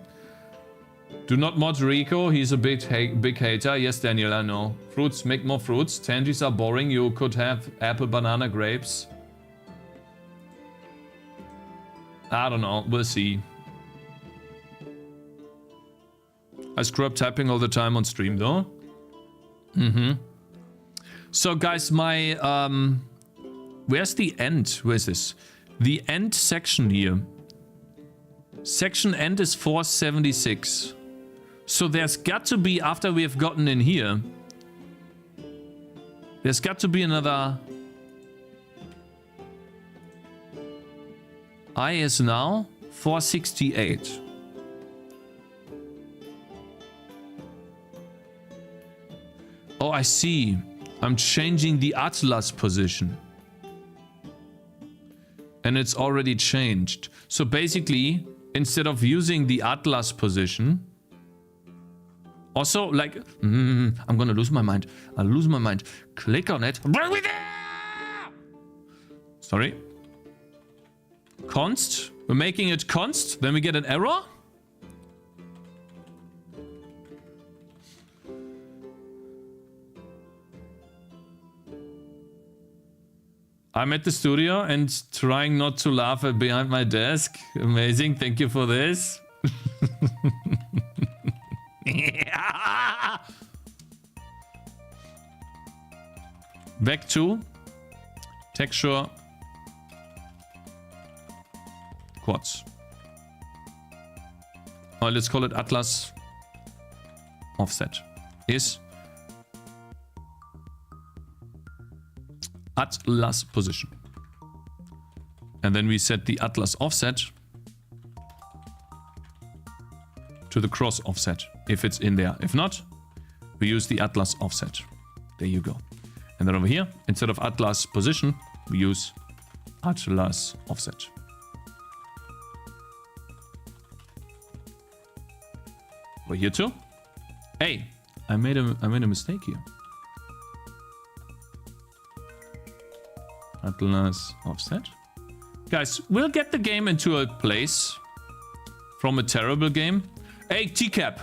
Speaker 1: Do not mod Rico. He's a big hater. Yes, Daniel, I know. Fruits. Make more fruits. Tangies are boring. You could have apple, banana, grapes. I don't know. We'll see. I screw up typing all the time on stream, though. So, guys, my... where's the end? Where's this? The end section here. Section end is 476. So there's got to be, after we have gotten in here, there's got to be another... I is now 468. Oh, I see. I'm changing the Atlas position. And it's already changed. So basically, instead of using the Atlas position... Also, like... I'm gonna lose my mind. I'll lose my mind. Click on it. Sorry. Const. We're making it const. Then we get an error. I'm at the studio and trying not to laugh at behind my desk. Amazing. Thank you for this. Back to texture quads. Or let's call it Atlas offset. Is Atlas position. And then we set the Atlas offset to the cross offset if it's in there. If not, we use the Atlas offset. There you go. And then over here, instead of Atlas position, we use Atlas offset. Over here too. Hey, I made a mistake here. Atlas offset. Guys, we'll get the game into a place from a terrible game. Hey, TCAP.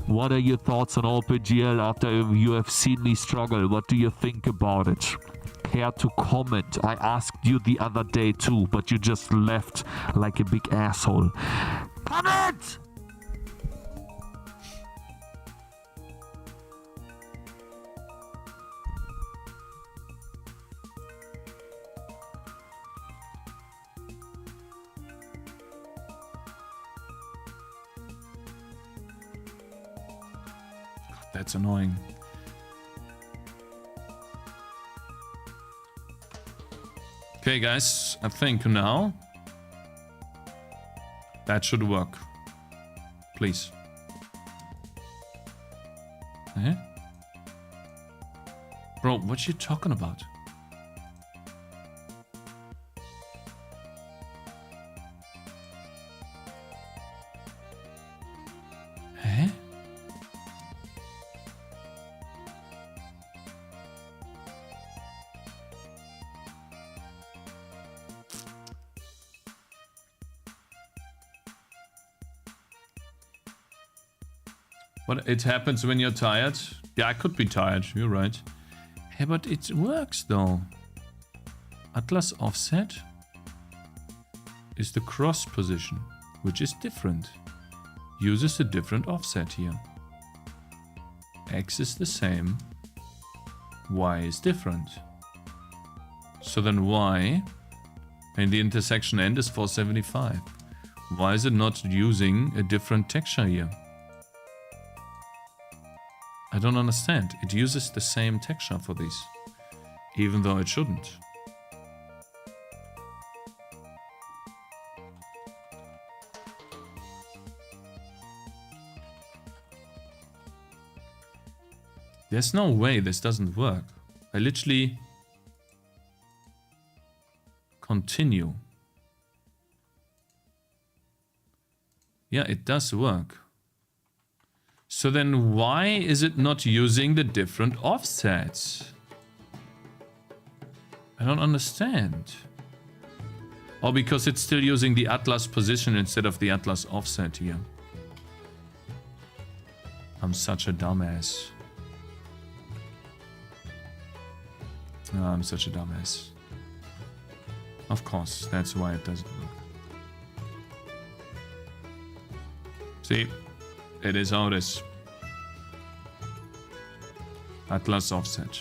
Speaker 17: What are your thoughts on OpenGL after you have seen me struggle? What do you think about it? Care to comment? I asked you the other day too, but you just left like a big asshole. Comment!
Speaker 1: That's annoying. Okay, guys, I think now that should work. Please. Eh? Bro, what you talking about? Eh? What? It happens when you're tired? Yeah, I could be tired. You're right. Hey, but it works though. Atlas offset is the cross position, which is different. Uses a different offset here. X is the same. Y is different. So then Y and the intersection end is 475. Why is it not using a different texture here? I don't understand. It uses the same texture for these, even though it shouldn't. There's no way this doesn't work. I literally continue. Yeah, it does work. So then why is it not using the different offsets? I don't understand. Oh, because it's still using the Atlas position instead of the Atlas offset here. I'm such a dumbass. Oh, I'm such a dumbass. Of course, that's why it doesn't work. See, it is how it is. Atlas offset.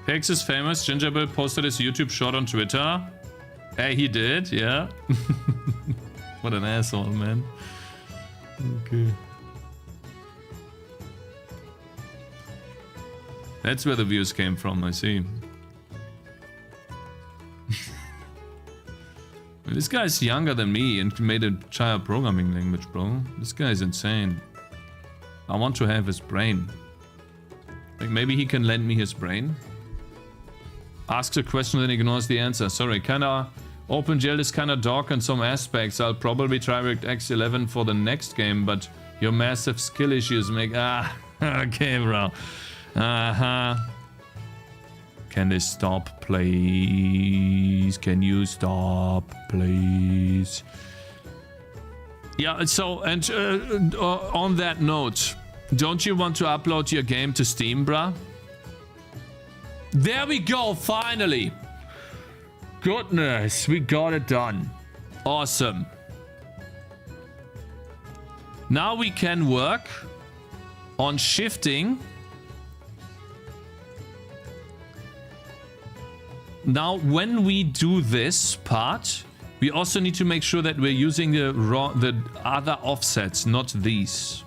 Speaker 1: Cakez is famous. Gingerbill posted his YouTube short on Twitter. Hey, he did, yeah. What an asshole, man. Okay. That's where the views came from, I see. This guy's younger than me and made a child programming language, bro. This guy's insane. I want to have his brain. Like, maybe he can lend me his brain? Asks a question then ignores the answer. Sorry, OpenGL is kinda dark in some aspects. I'll probably try DirectX 11 for the next game, but your massive skill issues make... okay, bro. Can they stop, please? Can you stop, please? Yeah, so, and on that note, don't you want to upload your game to Steam, bruh? There we go, finally! Goodness, we got it done. Awesome. Now we can work on shifting. Now, when we do this part, we also need to make sure that we're using the other offsets, not these.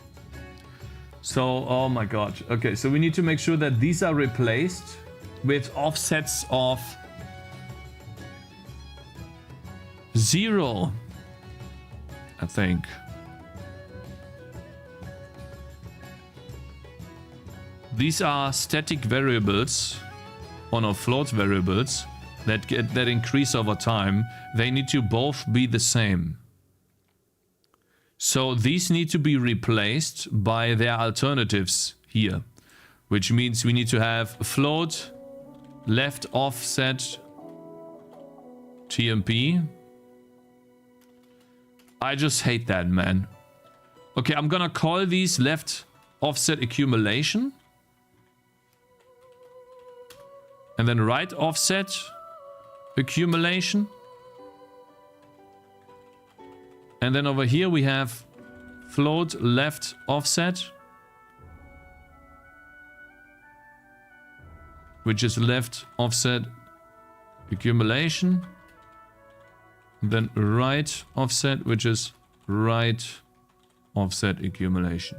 Speaker 1: So, oh my god. Okay, so we need to make sure that these are replaced with offsets of 0, I think. These are static variables, or no, float variables that increase over time. They need to both be the same. So these need to be replaced by their alternatives here, which means we need to have float, left offset, TMP. I just hate that, man. Okay, I'm gonna call these left offset accumulation. And then right offset accumulation. And then over here we have float left offset, which is left offset accumulation. And then right offset, which is right offset accumulation.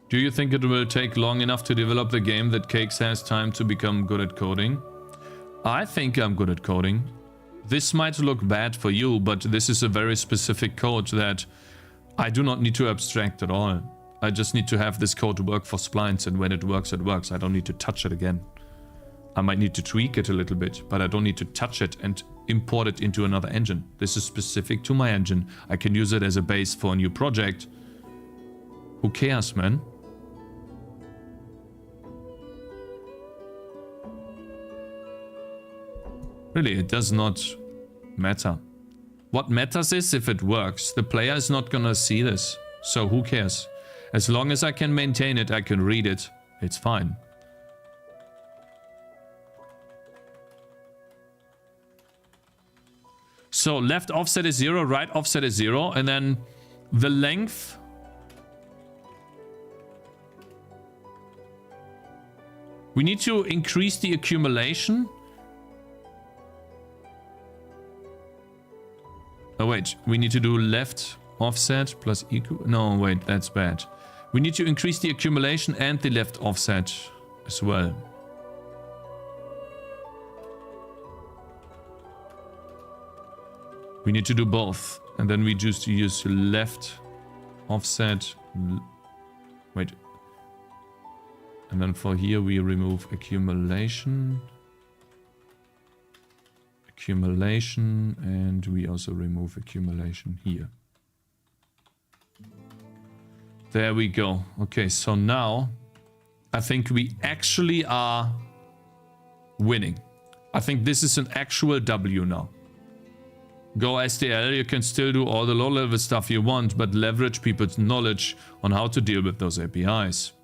Speaker 1: Do you think it will take long enough to develop the game that Cakez has time to become good at coding? I think I'm good at coding. This might look bad for you, but this is a very specific code that I do not need to abstract at all. I just need to have this code work for Splines, and when it works, it works. I don't need to touch it again. I might need to tweak it a little bit, but I don't need to touch it and import it into another engine. This is specific to my engine. I can use it as a base for a new project. Who cares, man? Really, it does not matter. What matters is if it works. The player is not gonna see this, so who cares? As long as I can maintain it, I can read it, it's fine. So left offset is 0, right offset is 0, and then the length. We need to increase the accumulation. Oh wait, we need to do left offset plus equal. No, wait, that's bad. We need to increase the accumulation and the left offset as well. We need to do both, and then we just use left offset. Wait. And then for here we remove accumulation. Accumulation, and we also remove accumulation here. There we go. Okay, so now I think we actually are winning. I think this is an actual W now. Go SDL, you can still do all the low-level stuff you want, but leverage people's knowledge on how to deal with those APIs.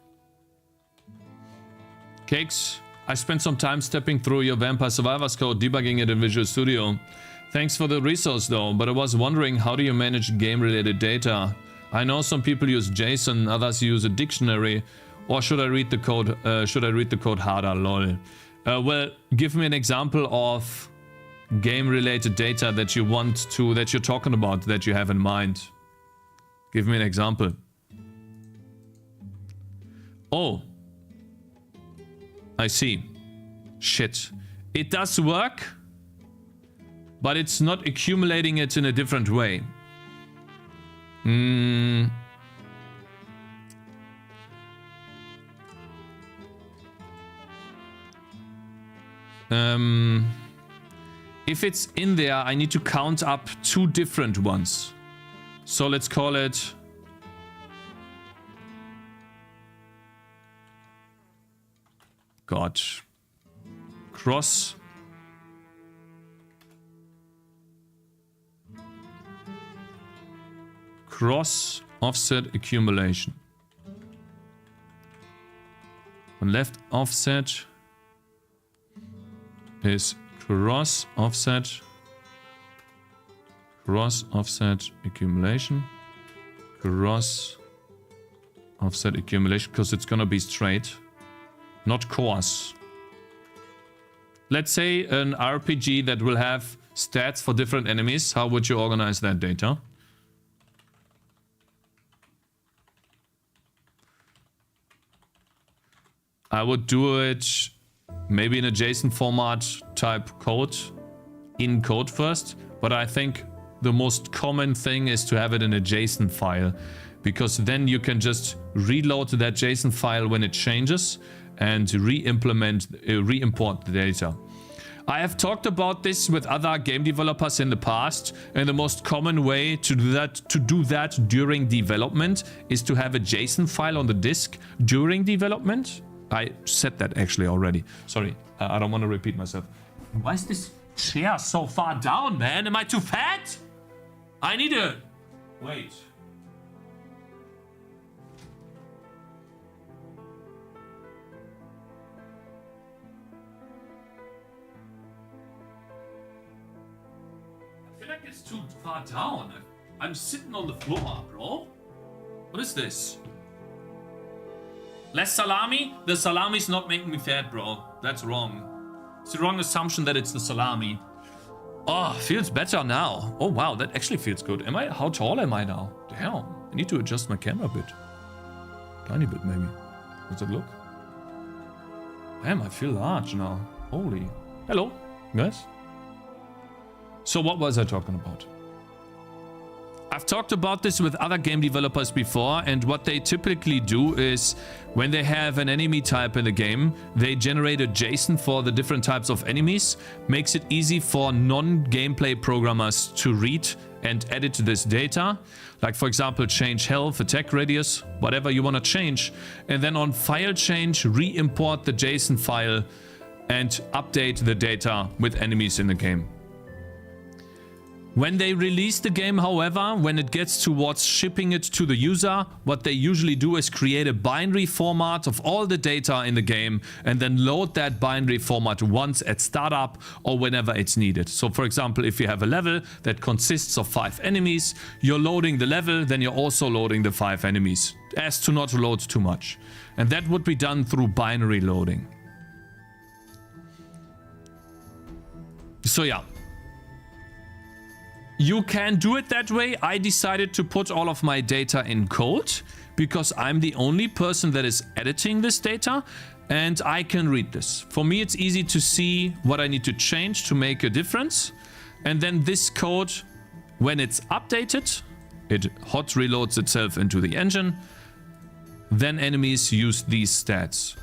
Speaker 1: Cakez, I spent some time stepping through your Vampire Survivors code, debugging it in Visual Studio. Thanks for the resource though, but I was wondering, how do you manage game-related data? I know some people use JSON, others use a dictionary, or should I read the code harder, lol? Well, give me an example of game-related data that you want to, that you're talking about, that you have in mind. Give me an example. Oh. I see. Shit. It does work, but it's not accumulating it in a different way. If it's in there, I need to count up 2 different ones. So let's call it... God. Cross. Cross offset accumulation. On left offset is cross offset accumulation, cross offset accumulation, because it's gonna be straight, not coarse. Let's say an RPG that will have stats for different enemies. How would you organize that data? I would do it maybe in a JSON format type code, in code first, but I think the most common thing is to have it in a JSON file, because then you can just reload that JSON file when it changes and re-import the data. I have talked about this with other game developers in the past, and the most common way to do that during development is to have a JSON file on the disk during development. I said that actually already. Sorry, I don't want to repeat myself. Why is this chair so far down, man? Am I too fat? I need to... Wait. I feel like it's too far down. I'm sitting on the floor, bro. What is this? Less salami? The salami's not making me fat, bro. That's wrong. It's the wrong assumption that it's the salami. Oh, feels better now. Oh, wow, that actually feels good. How tall am I now? Damn, I need to adjust my camera a bit. Tiny bit, maybe. Does it look? Damn, I feel large now. Holy. Hello, guys. So what was I talking about? I've talked about this with other game developers before, and what they typically do is when they have an enemy type in the game, they generate a JSON for the different types of enemies, makes it easy for non-gameplay programmers to read and edit this data. Like, for example, change health, attack radius, whatever you want to change, and then on file change, re-import the JSON file and update the data with enemies in the game. When they release the game, however, when it gets towards shipping it to the user, what they usually do is create a binary format of all the data in the game and then load that binary format once at startup or whenever it's needed. So for example, if you have a level that consists of 5 enemies, you're loading the level, then you're also loading the 5 enemies, as to not load too much. And that would be done through binary loading. So yeah. You can do it that way. I decided to put all of my data in code because I'm the only person that is editing this data and I can read this. For me, it's easy to see what I need to change to make a difference. And then this code, when it's updated, it hot reloads itself into the engine. Then enemies use these stats.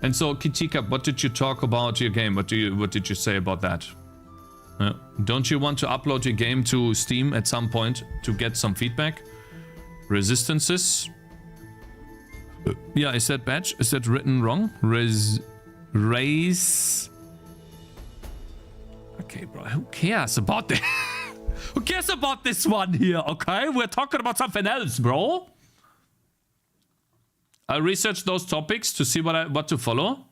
Speaker 1: And so, Kichika, what did you talk about your game? What did you say about that? Don't you want to upload your game to Steam at some point to get some feedback? Resistances. Yeah, is that badge? Is that written wrong? Raise. Okay, bro. Who cares about that? Who cares about this one here? Okay, we're talking about something else, bro. I'll research those topics to see what to follow.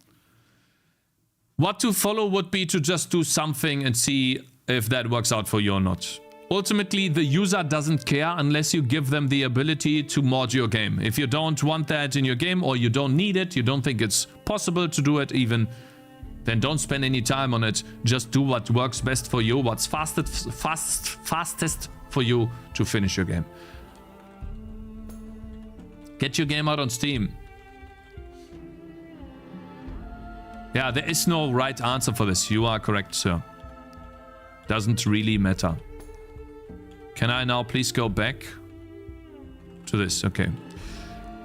Speaker 1: What to follow would be to just do something and see if that works out for you or not. Ultimately, the user doesn't care unless you give them the ability to mod your game. If you don't want that in your game or you don't need it, you don't think it's possible to do it even, then don't spend any time on it. Just do what works best for you, what's fastest for you to finish your game. Get your game out on Steam. Yeah, there is no right answer for this. You are correct, sir. Doesn't really matter. Can I now please go back to this? Okay.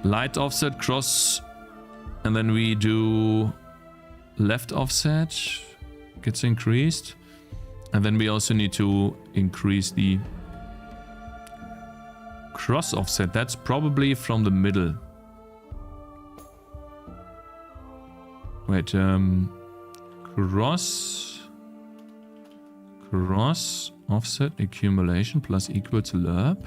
Speaker 1: Light offset, cross, and then we do left offset. Gets increased. And then we also need to increase the cross offset. That's probably from the middle. Wait, cross offset accumulation plus equal to lerp.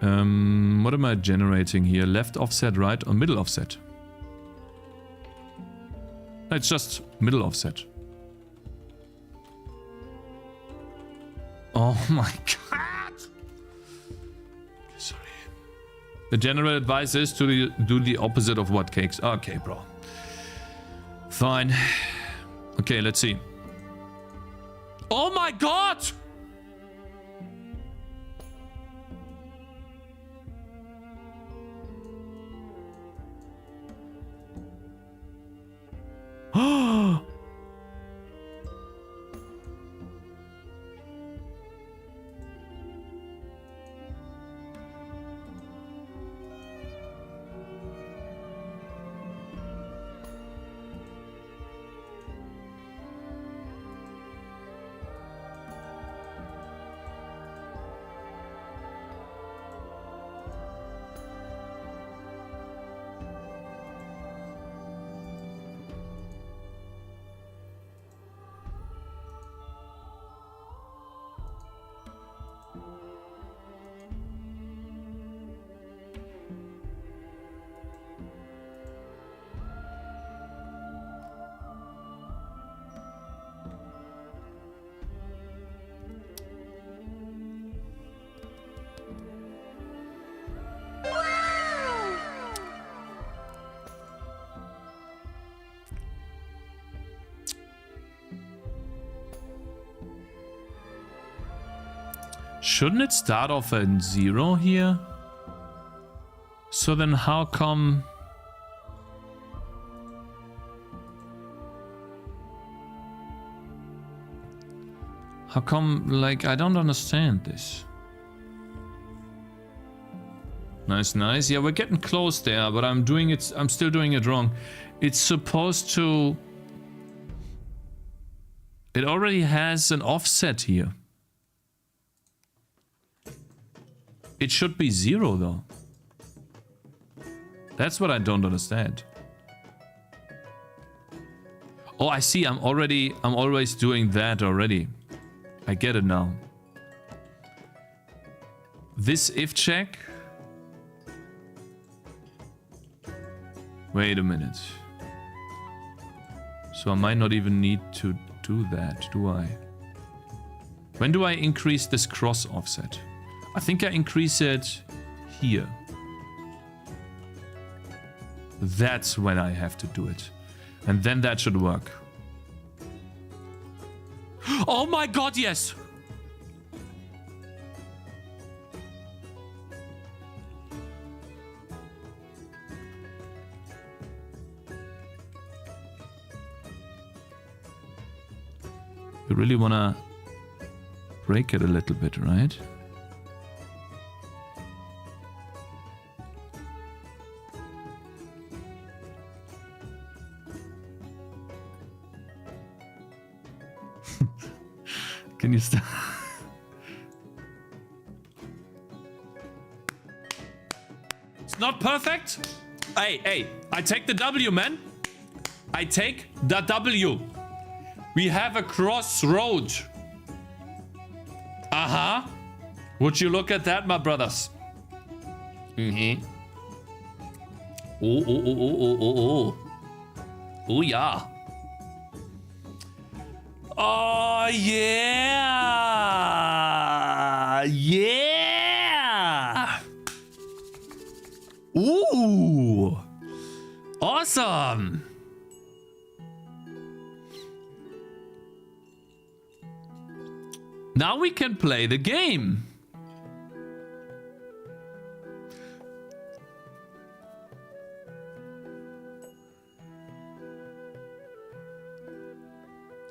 Speaker 1: What am I generating here? Left offset, right, or middle offset? It's just middle offset. Oh my god! Sorry. The general advice is to do the opposite of what Cakez. Okay, bro. Fine. Okay, let's see. Oh my god! Oh! Shouldn't it start off at 0 here? So then how come... How come, like, I don't understand this. Nice, nice. Yeah, we're getting close there, but I'm still doing it wrong. It's supposed to... It already has an offset here. It should be 0 though. That's what I don't understand. Oh, I see. I'm always doing that already. I get it now. This if check. Wait a minute. So I might not even need to do that, do I? When do I increase this cross offset? I think I increase it here. That's when I have to do it. And then that should work. Oh my god, yes! You really wanna break it a little bit, right? Can you stop? It's not perfect. Hey, I take the W, man. I take the W. We have a crossroad. Uh-huh. Would you look at that, my brothers? Mm-hmm. Oh. Oh, yeah. Oh, yeah. Yeah. Ooh. Awesome. Now we can play the game.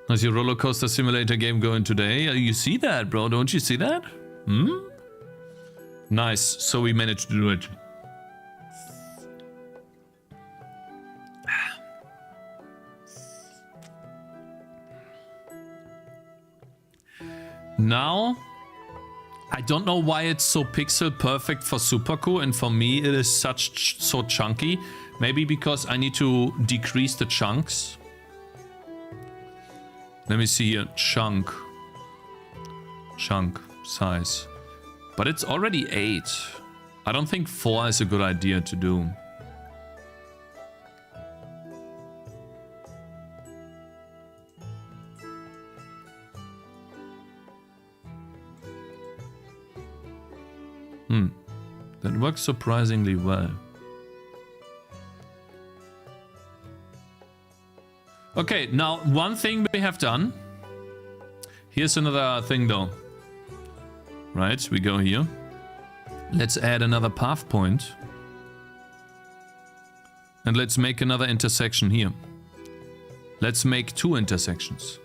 Speaker 1: How's your roller coaster simulator game going today? You see that, bro? Don't you see that? Nice. So we managed to do it. Now, I don't know why it's so pixel perfect for Superco, and for me it is so chunky. Maybe because I need to decrease the chunks. Let me see here. Chunk size. But it's already 8. I don't think 4 is a good idea to do. That works surprisingly well. Okay, now one thing we have done. Here's another thing though. Right, we go here. Let's add another path point. And let's make another intersection here. Let's make 2 intersections.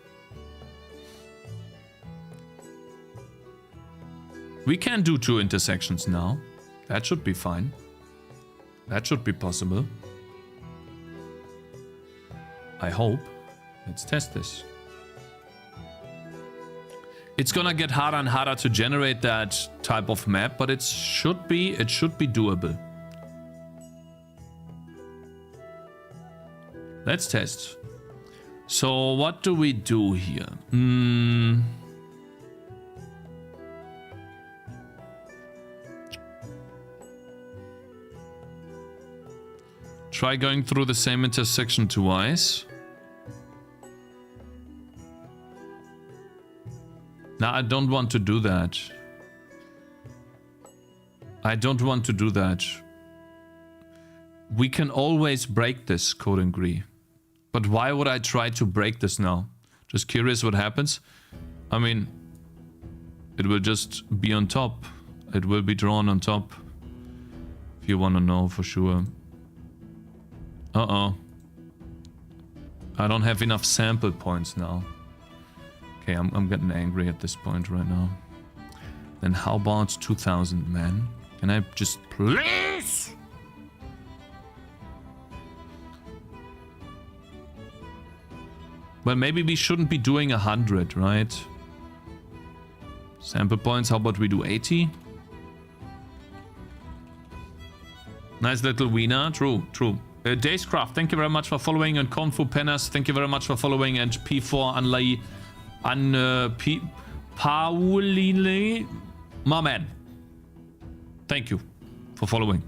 Speaker 1: We can do 2 intersections now. That should be fine. That should be possible. I hope. Let's test this. It's gonna get harder and harder to generate that type of map, but it should be doable. Let's test. So what do we do here? Try going through the same intersection twice. Now, I don't want to do that. I don't want to do that. We can always break this, code and agree. But why would I try to break this now? Just curious what happens. I mean, it will just be on top. It will be drawn on top. If you want to know for sure. Uh-oh. I don't have enough sample points now. Okay, I'm getting angry at this point right now. Then how about 2000, man? Can I just please? Well, maybe we shouldn't be doing 100, right? Sample points, how about we do 80? Nice little wiener. True, true. Dayscraft, thank you very much for following. And Kung Fu Pennas, thank you very much for following. And P4 Unlay... Pauline... My man. Thank you for following.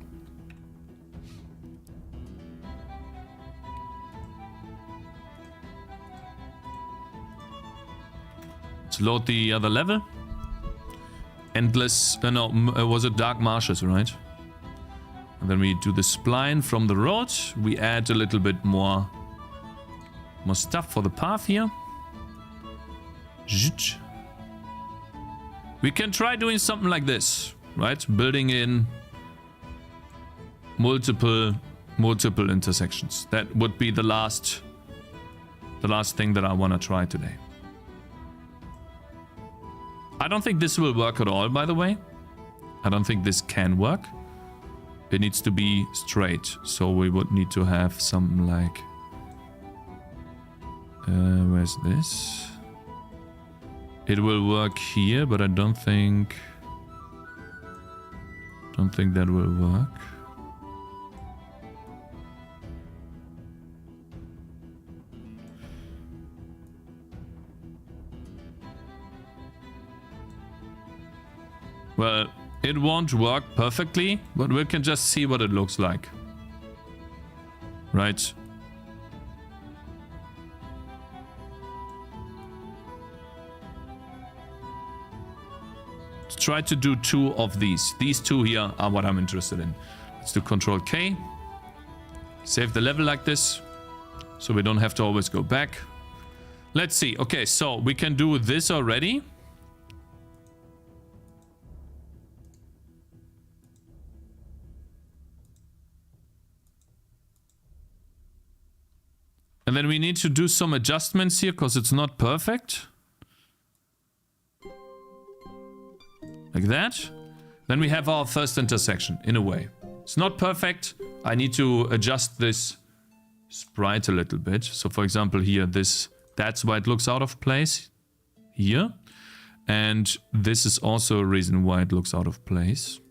Speaker 1: Let's load the other level. Endless... no, was it Dark Marshes, right? And then we do the spline from the road. We add a little bit more stuff for the path here. We can try doing something like this, right? Building in multiple intersections. That would be the last thing that I want to try today. I don't think this will work at all, by the way. I don't think this can work. It needs to be straight, so we would need to have something like... where's this? It will work here, but I don't think that will work. Well, it won't work perfectly, but we can just see what it looks like. Right? Let's try to do 2 of these. These 2 here are what I'm interested in. Let's do Control K. Save the level like this, so we don't have to always go back. Let's see. Okay, so we can do this already. And then we need to do some adjustments here because it's not perfect. Like that. Then we have our first intersection, in a way. It's not perfect. I need to adjust this sprite a little bit. So for example here, that's why it looks out of place here. And this is also a reason why it looks out of place.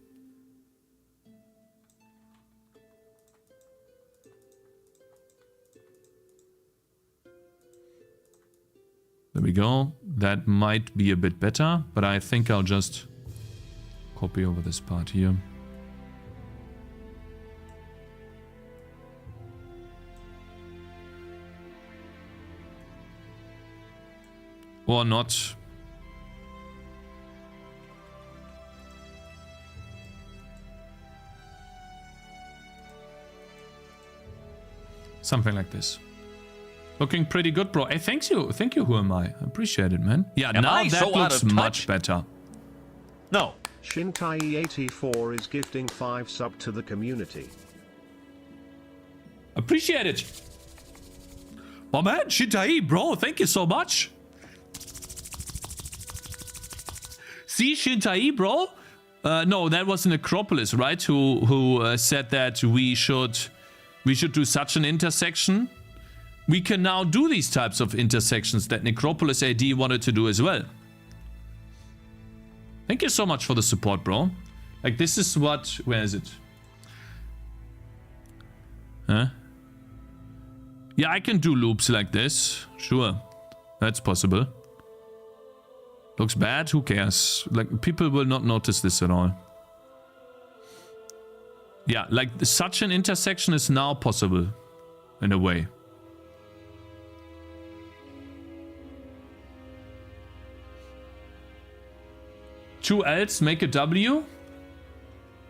Speaker 1: There we go. That might be a bit better, but I think I'll just copy over this part here. Or not. Something like this. Looking pretty good, bro. Hey, thank you, who am I? I appreciate it, man. Yeah, now that looks much better.
Speaker 14: No.
Speaker 2: Shintai84 is gifting 5 sub to the community.
Speaker 1: Appreciate it. Oh man, Shintai, bro, thank you so much. See, Shintai, bro? No, that was an Acropolis, right? Who said that we should do such an intersection. We can now do these types of intersections that Necropolis AD wanted to do as well. Thank you so much for the support, bro. Like, this is what... Where is it? Huh? Yeah, I can do loops like this. Sure. That's possible. Looks bad? Who cares? Like, people will not notice this at all. Yeah, like, such an intersection is now possible. In a way. Two L's make a W?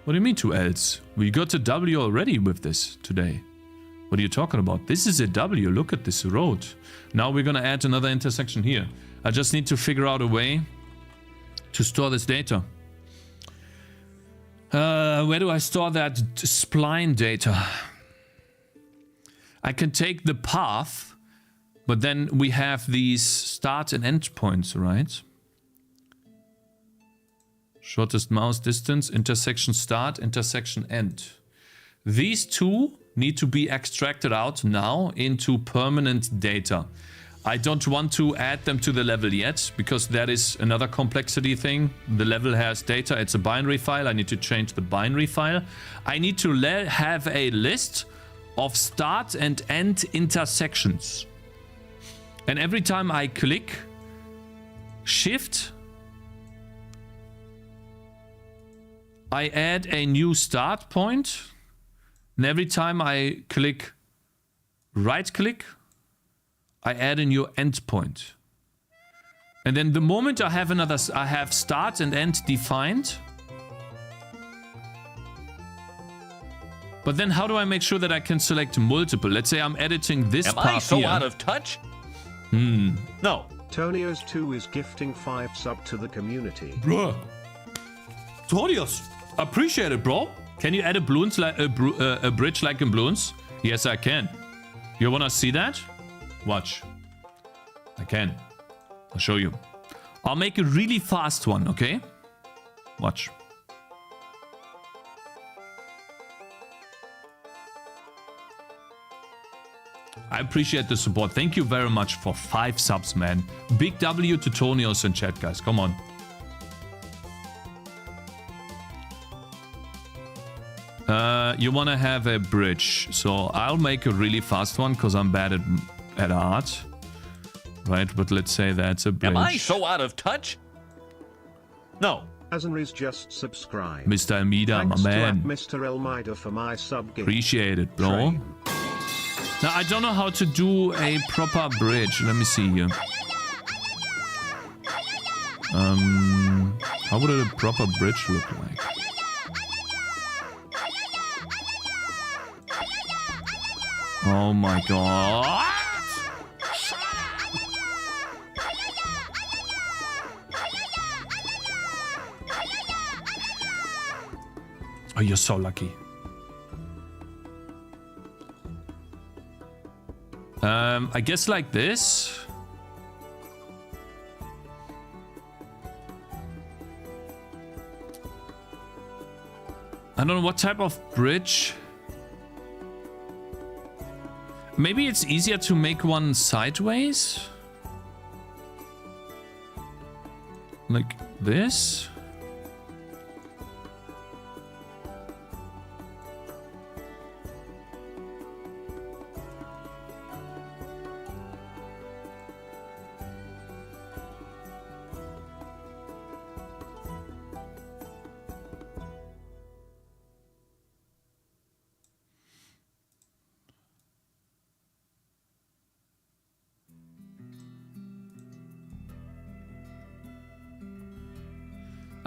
Speaker 1: What do you mean 2 L's? We got a W already with this today. What are you talking about? This is a W. Look at this road. Now we're gonna add another intersection here. I just need to figure out a way to store this data. Where do I store that spline data? I can take the path, but then we have these start and end points, right? Shortest mouse distance, intersection start, intersection end. These 2 need to be extracted out now into permanent data. I don't want to add them to the level yet, because that is another complexity thing. The level has data, it's a binary file. I need to change the binary file. I need to have a list of start and end intersections. And every time I click Shift, I add a new start point. And every time I click right click, I add a new endpoint. And then the moment I have start and end defined. But then how do I make sure that I can select multiple? Let's say I'm editing this part here.
Speaker 14: Am I so out of touch?
Speaker 1: No.
Speaker 2: Tonios2 is gifting 5 sub to the community.
Speaker 1: Bruh. Tonios, appreciate it, bro. Can you add a balloons like a bridge like in Bloons? Yes, I can. You wanna see that? Watch. I can. I'll show you. I'll make a really fast one, okay? Watch. I appreciate the support. Thank you very much for 5 subs, man. Big W to Tonios in chat, guys. Come on. You want to have a bridge. So I'll make a really fast one because I'm bad at art. Right, but let's say that's a bridge.
Speaker 14: Am I so out of touch? No.
Speaker 2: Azenri's just subscribed.
Speaker 1: Mr. Almeida,
Speaker 2: Thanks
Speaker 1: my man.
Speaker 2: to Mr. Almeida for my sub gift.
Speaker 1: Appreciate it, bro. Now, I don't know how to do a proper bridge. Let me see here. How would a proper bridge look like? Oh my god. Oh, you're so lucky. I guess like this. I don't know what type of bridge. Maybe it's easier to make one sideways. Like this.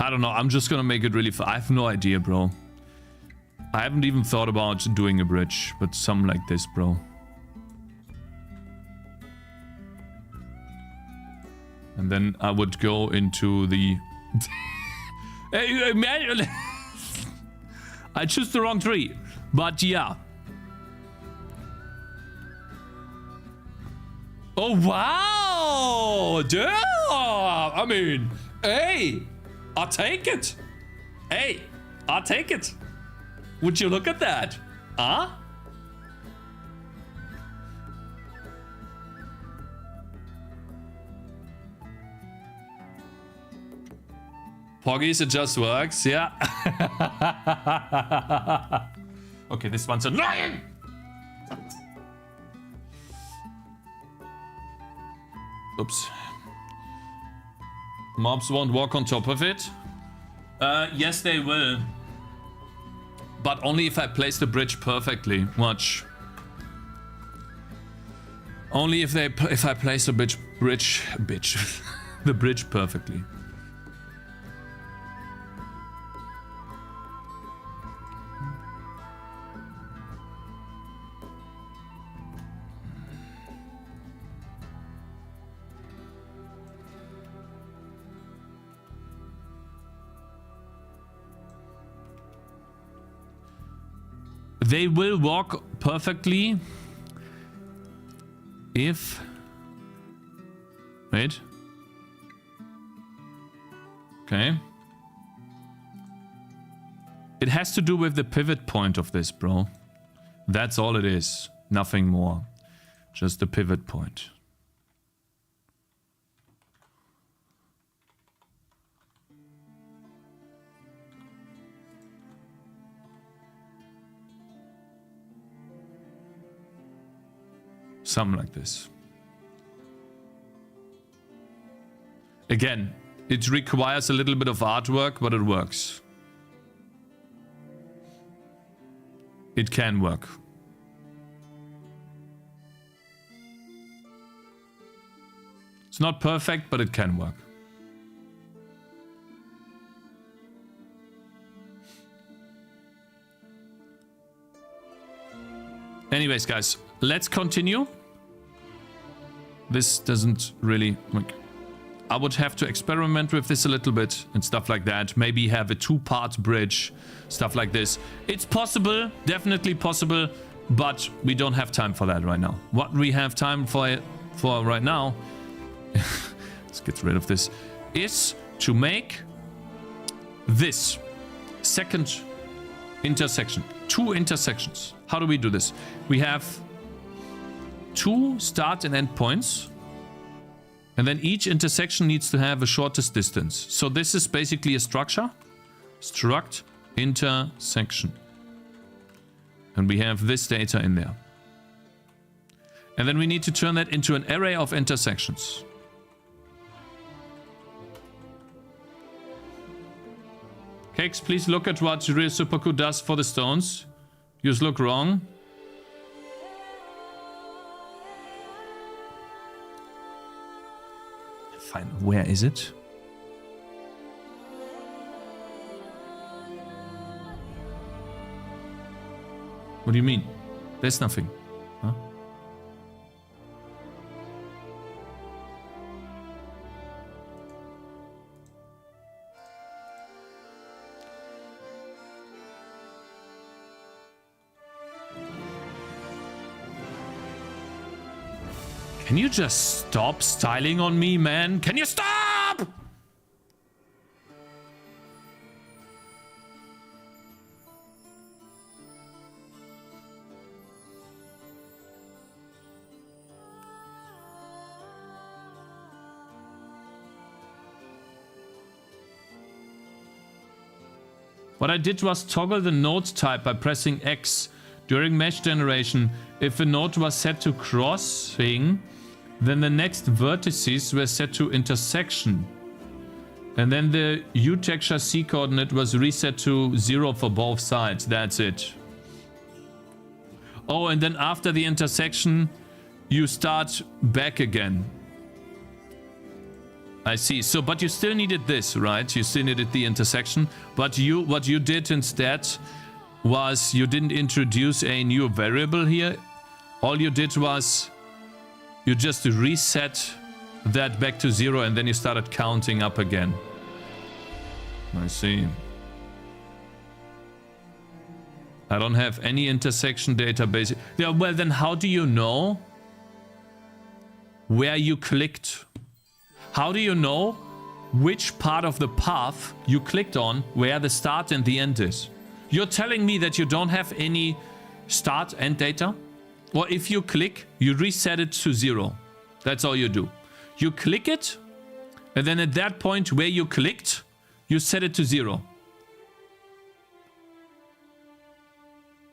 Speaker 1: I don't know. I'm just gonna make it really I have no idea, bro. I haven't even thought about doing a bridge, but something like this, bro. And then I would go into the... I choose the wrong tree, but yeah. Oh, wow! Damn! I mean, hey! I'll take it. Hey, I'll take it. Would you look at that? Huh? Poggies, it just works. Yeah. Okay, this one's annoying. Oops. Mobs won't walk on top of it. Yes, they will. But only if I place the bridge perfectly. Watch. Only if I place the the bridge perfectly. They will walk perfectly if... Wait. Okay. It has to do with the pivot point of this, bro. That's all it is. Nothing more. Just the pivot point. Something like this. Again, it requires a little bit of artwork, but it works. It can work. It's not perfect, but it can work. Anyways, guys, let's continue. This doesn't really... like, I would have to experiment with this a little bit and stuff like that. Maybe have a two-part bridge, stuff like this. It's possible, definitely possible, but we don't have time for that right now. What we have time for right now, let's get rid of this, is to make this second intersection. 2 intersections. How do we do this? We have 2 start and end points. And then each intersection needs to have a shortest distance. So this is basically a structure. Struct intersection. And we have this data in there. And then we need to turn that into an array of intersections. Cakez, please look at what Real Superku does for the stones. You just look wrong. Fine, where is it? What do you mean? There's nothing. Huh? Can you just stop styling on me, man? Can you stop? What I did was toggle the node type by pressing X. During mesh generation, if a node was set to crossing, then the next vertices were set to intersection. And then the U texture C coordinate was reset to 0 for both sides. That's it. Oh, and then after the intersection, you start back again. I see. So, but you still needed this, right? You still needed the intersection. But what you did instead was you didn't introduce a new variable here. All you did was you just reset that back to 0 and then you started counting up again. I see. I don't have any intersection database. Yeah, well then how do you know where you clicked? How do you know which part of the path you clicked on where the start and the end is? You're telling me that you don't have any start and data? Or if you click, you reset it to 0. That's all you do. You click it, and then at that point where you clicked, you set it to 0.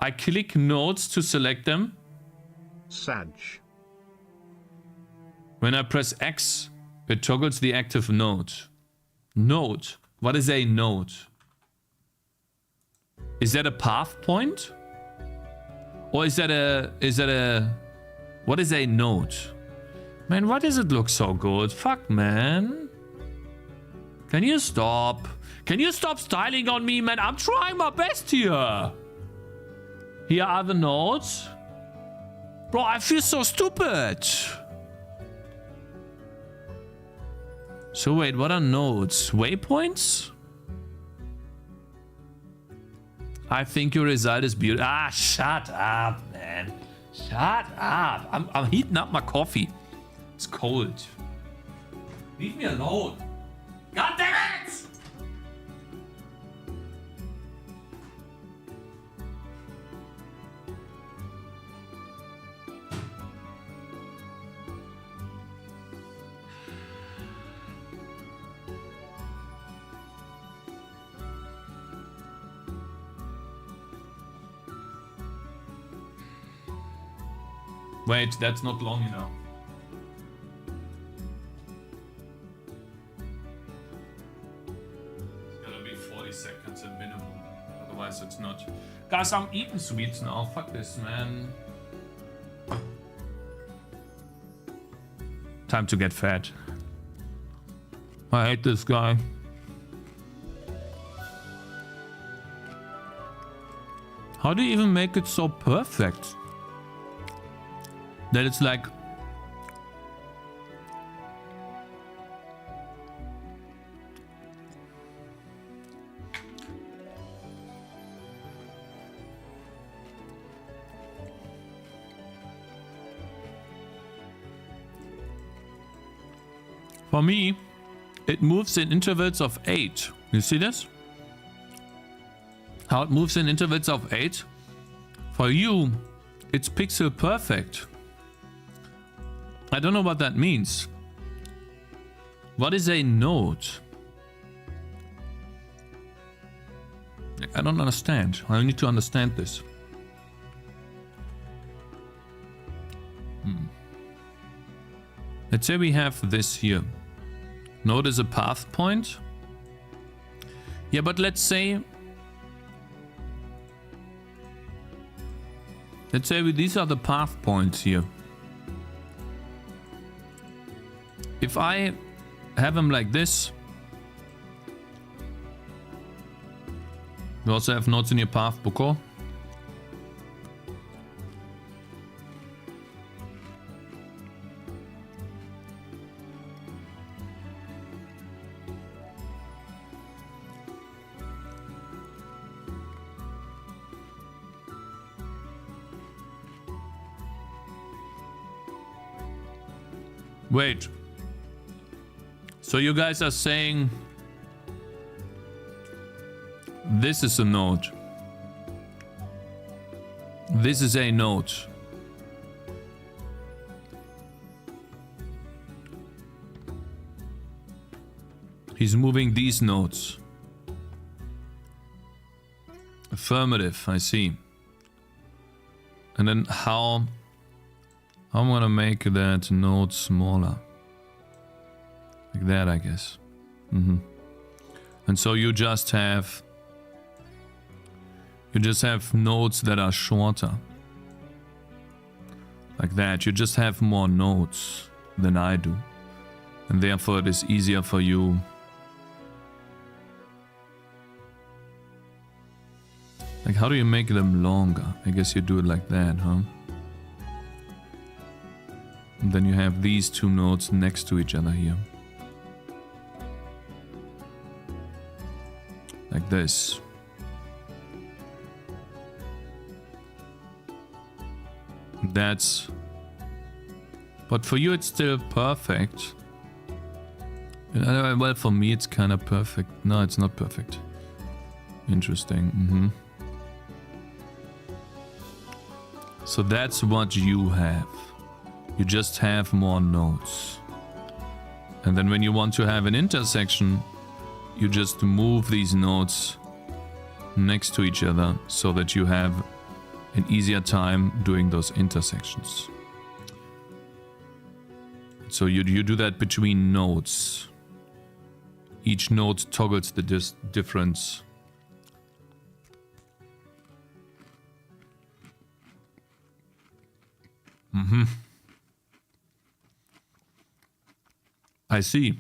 Speaker 1: I click nodes to select them.
Speaker 2: Sag.
Speaker 1: When I press X, it toggles the active node. Node? What is a node? Is that a path point? Or is that a... What is a node? Man, why does it look so good? Fuck, man. Can you stop? Can you stop styling on me, man? I'm trying my best here. Here are the nodes. Bro, I feel so stupid. So wait, what are nodes? Waypoints? I think your result is beautiful. Ah, shut up, man. Shut up. I'm heating up my coffee. It's cold. Leave me alone. God damn it! Wait, that's not long enough. It's gonna be 40 seconds at minimum. Otherwise it's not. Guys, I'm eating sweets now. Fuck this, man. Time to get fat. I hate this guy. How do you even make it so perfect? That it's like... For me, it moves in intervals of 8. You see this? How it moves in intervals of 8? For you, it's pixel perfect. I don't know what that means. What is a node? I don't understand. I need to understand this. Let's say we have this here. Node is a path point. Yeah, but let's say these are the path points here. If I have them like this, you also have nodes in your path book. Wait. So you guys are saying this is a node. This is a node. He's moving these nodes. Affirmative, I see. And then how I'm gonna make that node smaller. Like that, I guess. And so you just have nodes that are shorter. Like that. You just have more nodes than I do. And therefore it is easier for you. Like, how do you make them longer? I guess you do it like that, huh? And then you have these two nodes next to each other here. Like this. That's... But for you it's still perfect. Well, for me it's kind of perfect. No, it's not perfect. Interesting. So that's what you have. You just have more nodes. And then when you want to have an intersection, you just move these nodes next to each other so that you have an easier time doing those intersections. So you do that between nodes. Each node toggles the difference. I see.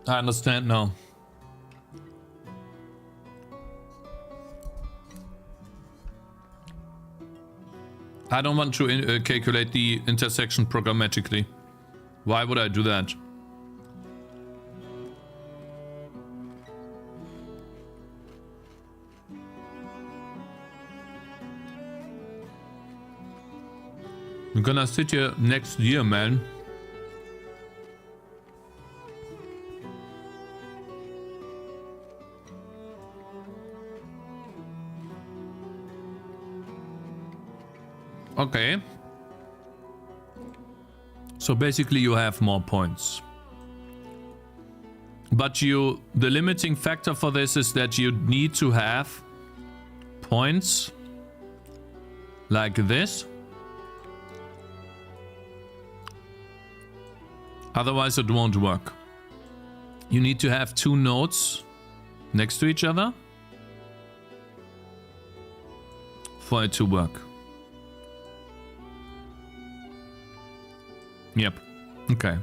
Speaker 1: I understand now. I don't want to calculate the intersection programmatically. Why would I do that? I'm gonna sit here next year, man. Okay. So basically you have more points. But the limiting factor for this is that you need to have points like this. Otherwise it won't work. You need to have two nodes next to each other for it to work. Yep. Okay.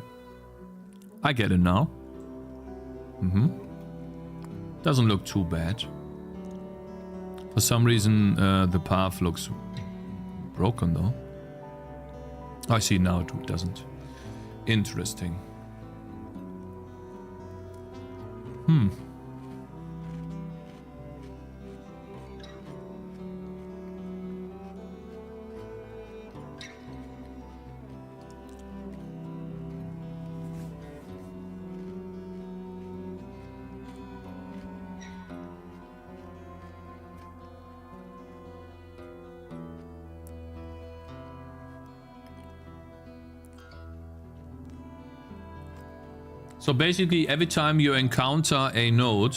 Speaker 1: I get it now. Doesn't look too bad. For some reason, the path looks broken though. I see now it doesn't. Interesting. So basically every time you encounter a node,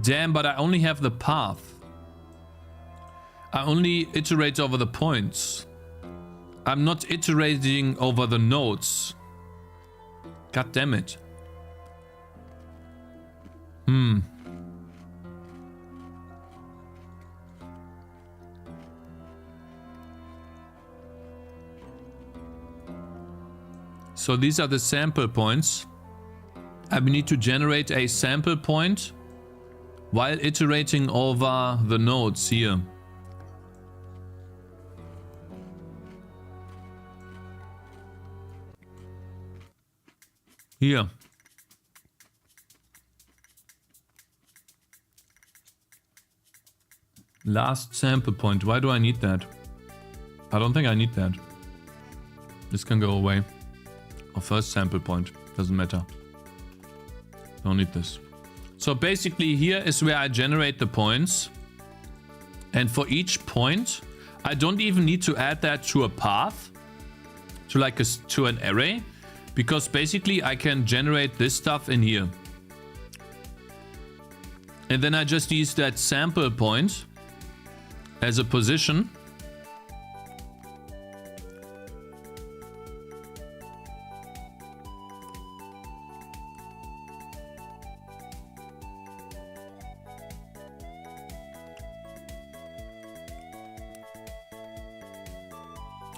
Speaker 1: damn, but I only have the path. I only iterate over the points. I'm not iterating over the nodes. God damn it. So these are the sample points. I need to generate a sample point while iterating over the nodes here. Here. Last sample point. Why do I need that? I don't think I need that. This can go away. Or first sample point. Doesn't matter. Don't need this. So basically here is where I generate the points. And for each point, I don't even need to add that to a path. To an array. Because basically I can generate this stuff in here. And then I just use that sample point as a position.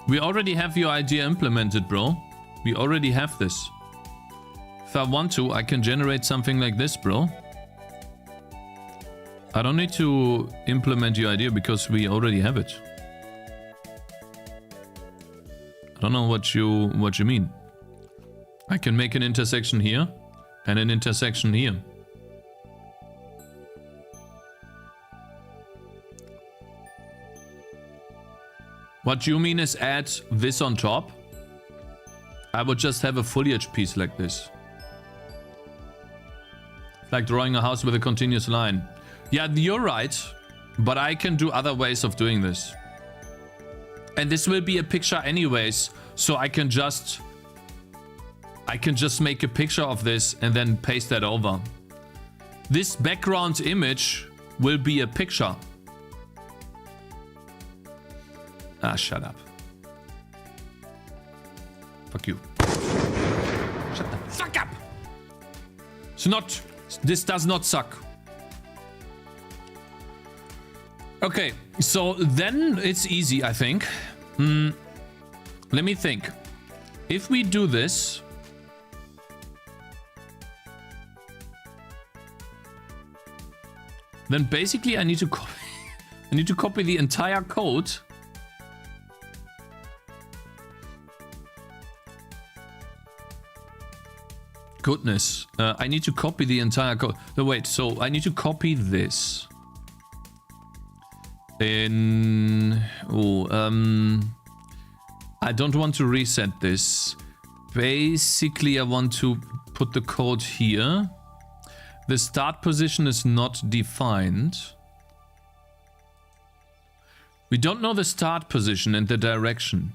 Speaker 1: We already have your idea implemented, bro. We already have this. If I want to, I can generate something like this, bro. I don't need to implement your idea because we already have it. I don't know what you mean. I can make an intersection here and an intersection here. What you mean is add this on top. I would just have a foliage piece like this. Like drawing a house with a continuous line. Yeah, you're right. But I can do other ways of doing this. And this will be a picture anyways. So I can just make a picture of this and then paste that over. This background image will be a picture. Ah, shut up. Fuck you. Shut the fuck up! This does not suck. Okay, so then it's easy, I think. Let me think. If we do this... then basically I need to copy... I need to copy the entire code. Goodness, I need to copy the entire code. No, wait, so I need to copy this. I don't want to reset this. Basically, I want to put the code here. The start position is not defined. We don't know the start position and the direction.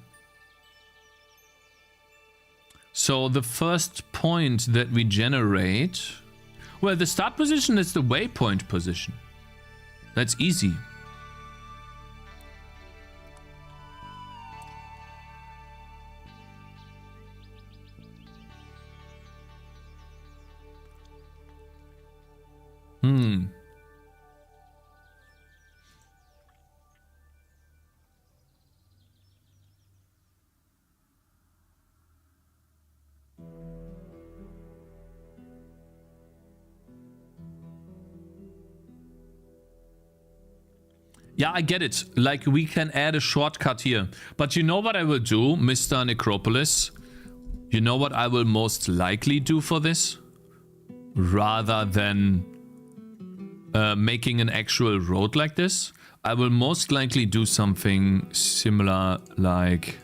Speaker 1: So the first point that we generate... Well, the start position is the waypoint position. That's easy. Yeah, I get it. Like, we can add a shortcut here. But you know what I will do, Mr. Necropolis? You know what I will most likely do for this? Rather than making an actual road like this, I will most likely do something similar like...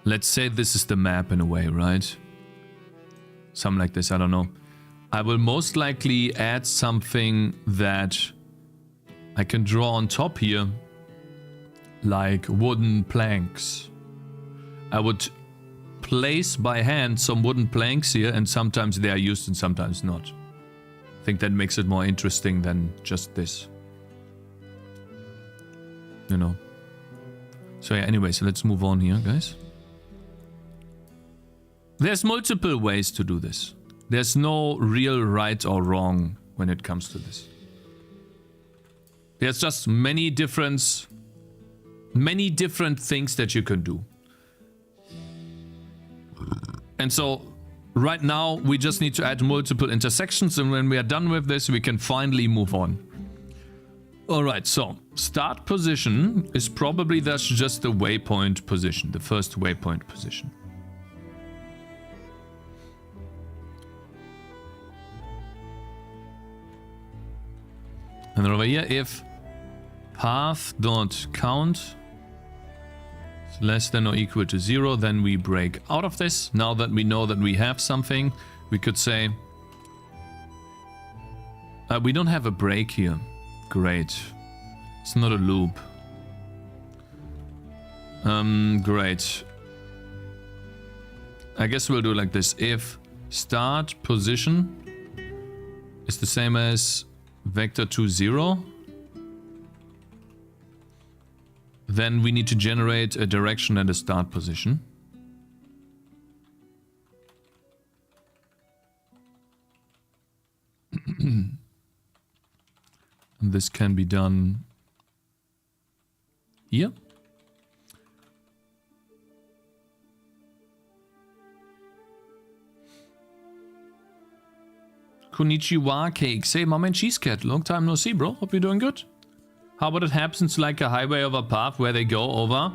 Speaker 1: Let's say this is the map in a way, right? Something like this, I don't know. I will most likely add something that I can draw on top here, like wooden planks. I would place by hand some wooden planks here, and sometimes they are used and sometimes not. I think that makes it more interesting than just this. You know. So yeah, anyway, so let's move on here, guys. There's multiple ways to do this. There's no real right or wrong when it comes to this. There's just many different things that you can do. And so right now we just need to add multiple intersections, and when we are done with this, we can finally move on. All right, so start position is probably that's just the waypoint position, the first waypoint position. And then over here, if path.count is less than or equal to 0, then we break out of this. Now that we know that we have something, we could say... we don't have a break here. Great. It's not a loop. Great. I guess we'll do like this. If start position is the same as vector to 0, then we need to generate a direction and a start position. And this can be done here. Konnichiwa, Cakez. Hey, Mom and Cheese Cat. Long time no see, bro. Hope you're doing good. How about it happens like a highway over path where they go over?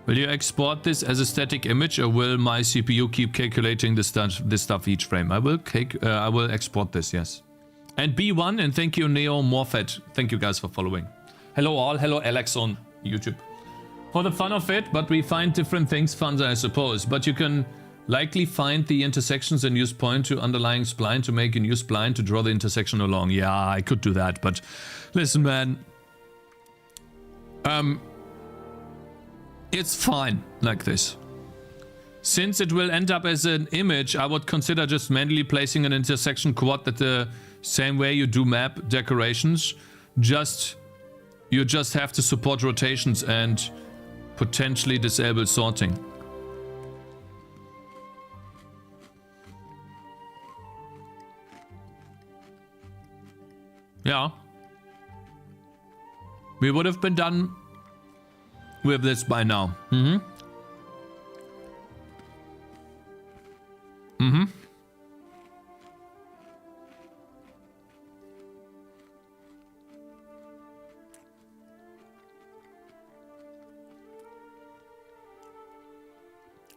Speaker 1: Will you export this as a static image, or will my CPU keep calculating this stuff each frame? I will export this, yes. And B1, and thank you, Neo Morphet. Thank you guys for following. Hello all. Hello Alex on YouTube. For the fun of it, but we find different things fun, I suppose. But you can likely find the intersections and use point to underlying spline to make a new spline to draw the intersection along. Yeah, I could do that, but listen, man. It's fine like this. Since it will end up as an image, I would consider just manually placing an intersection quad that the same way you do map decorations. You just have to support rotations and potentially disable sorting. Yeah. We would have been done with this by now.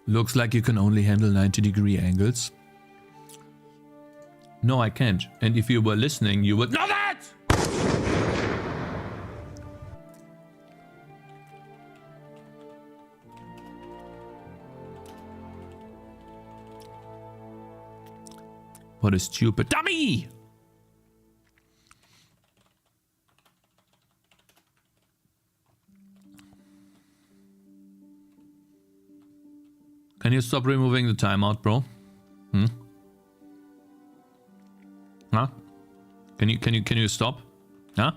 Speaker 1: Looks like you can only handle 90-degree angles. No, I can't. And if you were listening, you would know that! What a stupid dummy! Can you stop removing the timeout, bro? Hmm? Huh? Can you stop? Huh?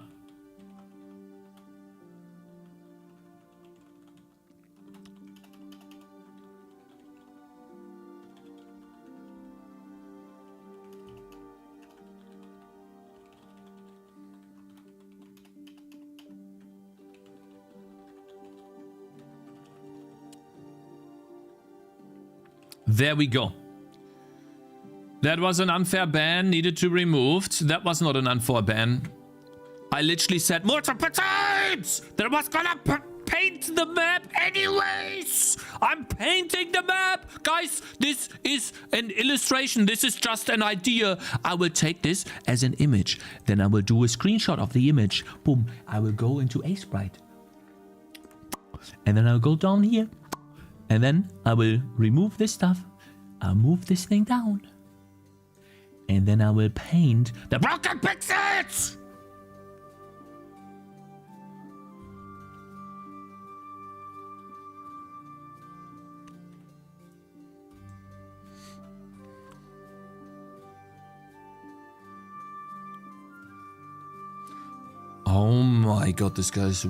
Speaker 1: There we go. That was an unfair ban, needed to be removed. That was not an unfair ban. I literally said multiple times that I was gonna paint the map anyways. I'm painting the map. Guys, this is an illustration. This is just an idea. I will take this as an image. Then I will do a screenshot of the image. Boom. I will go into Sprite. And then I'll go down here. And then I will remove this stuff. I'll move this thing down. And then I will paint the broken pixels! Oh my god, this guy's...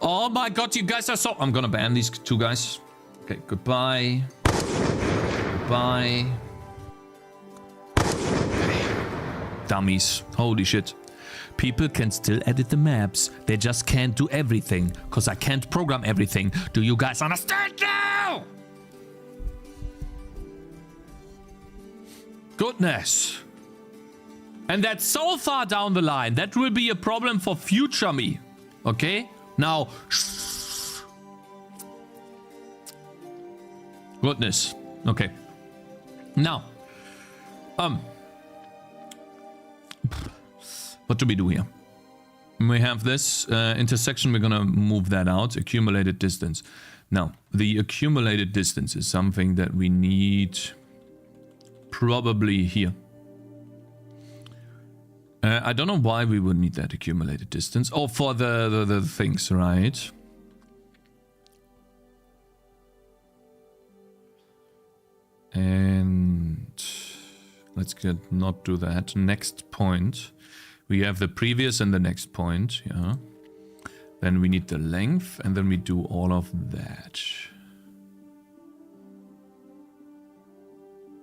Speaker 1: Oh my god, you guys are so... I'm gonna ban these two guys. Okay, goodbye. Goodbye. Dummies. Holy shit. People can still edit the maps. They just can't do everything. Because I can't program everything. Do you guys understand now? Goodness. And that's so far down the line. That will be a problem for future me. Okay? Now, goodness. Okay. Now, what do we do here? We have this intersection. We're gonna move that out. Accumulated distance. Now, the accumulated distance is something that we need probably here. I don't know why we would need that accumulated distance. Oh, for the things, right? And let's not do that. Next point. We have the previous and the next point, yeah. Then we need the length, and then we do all of that.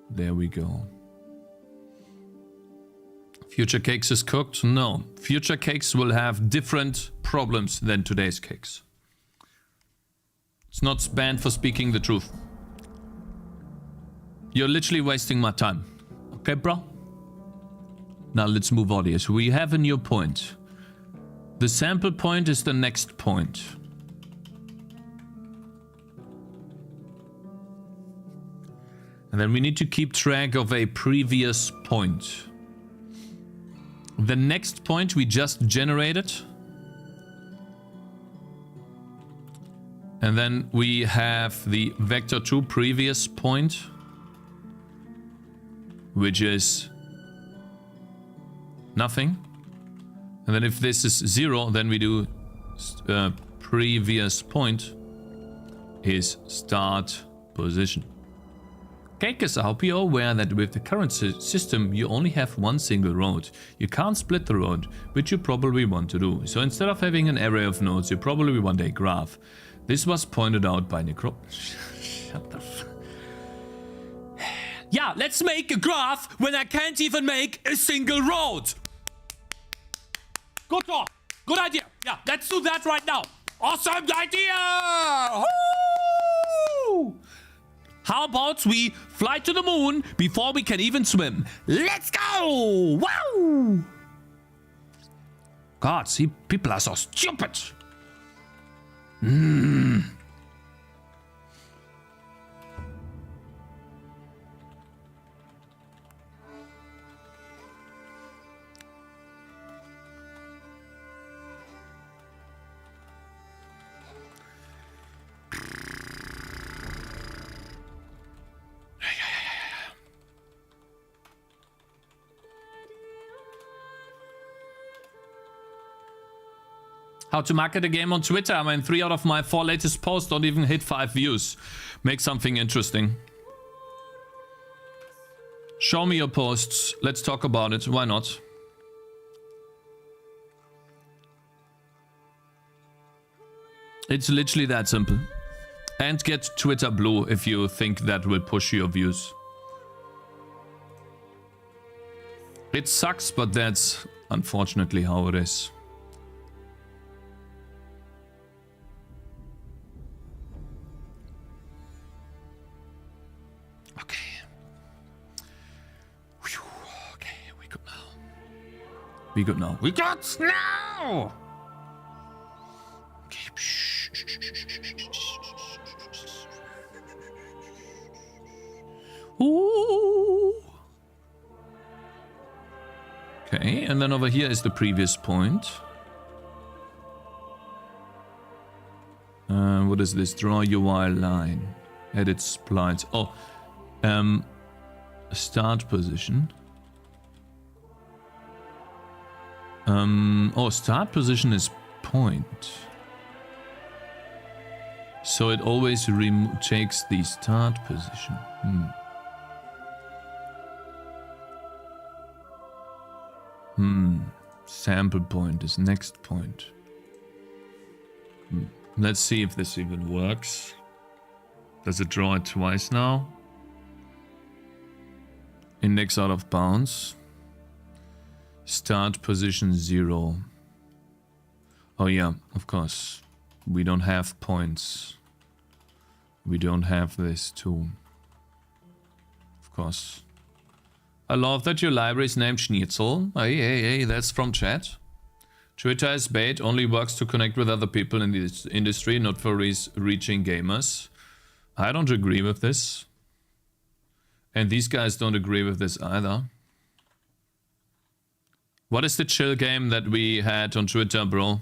Speaker 1: There we go. Future Cakes is cooked? No. Future Cakes will have different problems than today's Cakes. It's not banned for speaking the truth. You're literally wasting my time. Okay, bro? Now let's move on here. So we have a new point. The sample point is the next point. And then we need to keep track of a previous point. The next point we just generated. And then we have the vector2 previous point, which is nothing. And then if this is 0, then we do previous point is start position. Cakez, I hope you're aware that with the current system, you only have one single road. You can't split the road, which you probably want to do. So instead of having an array of nodes, you probably want a graph. This was pointed out by Necro... Shut the f... Yeah, let's make a graph when I can't even make a single road. Good talk. Good idea. Yeah, let's do that right now. Awesome idea! Woo! How about we fly to the moon before we can even swim? Let's go! Wow! God, see, people are so stupid. How to market a game on Twitter. I mean, 3 out of my 4 latest posts don't even hit 5 views. Make something interesting. Show me your posts. Let's talk about it. Why not? It's literally that simple. And get Twitter Blue if you think that will push your views. It sucks, but that's unfortunately how it is. Okay. Whew. Okay, we good now. We good now. We got now! Okay. Ooh. Okay, and then over here is the previous point. What is this? Draw UI line. Edit splines. Oh, start position. Oh, start position is point. So it always takes the start position. Sample point is next point. Let's see if this even works. Does it draw it twice now? Index out of bounds. Start position 0. Oh yeah, of course. We don't have points. We don't have this too. Of course. I love that your library is named Schnitzel. Hey, that's from chat. Twitter is bait, only works to connect with other people in this industry, not for reaching gamers. I don't agree with this. And these guys don't agree with this either. What is the chill game that we had on Twitter, bro?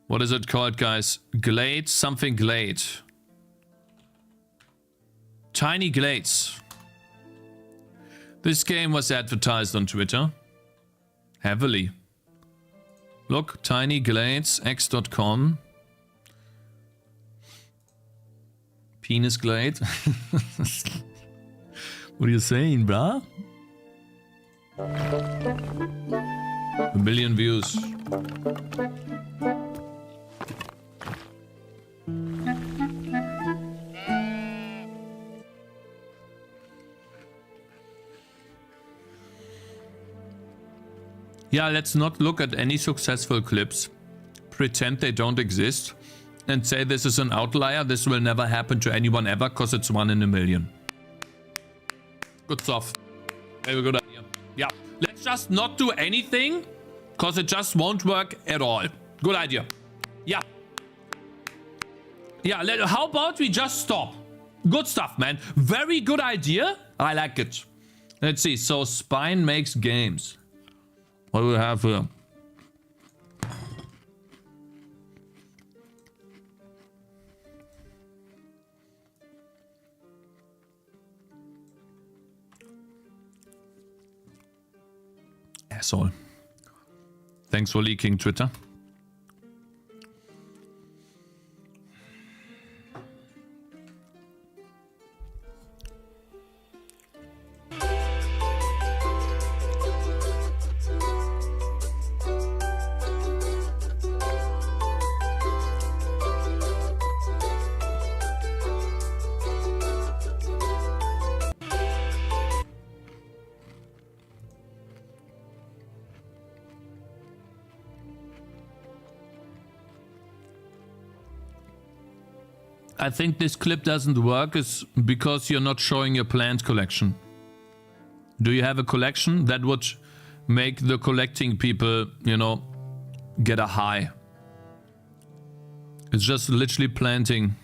Speaker 1: What is it called, guys? Glade? Something Glade. Tiny Glades. This game was advertised on Twitter. Heavily. Look, tinyglades.x.com. Penis Glade. What are you saying, bruh? 1 million views. Yeah, let's not look at any successful clips, pretend they don't exist, and say this is an outlier, this will never happen to anyone ever, because it's 1 in a million. Good stuff. Very good idea. Yeah, let's just not do anything, because it just won't work at all. Good idea. Yeah. Yeah, how about we just stop? Good stuff, man. Very good idea. I like it. Let's see. So, Spine makes games. What do we have here? Asshole. Thanks for leaking Twitter. I think this clip doesn't work is because you're not showing your plant collection. Do you have a collection? That would make the collecting people, you know, get a high. It's just literally planting.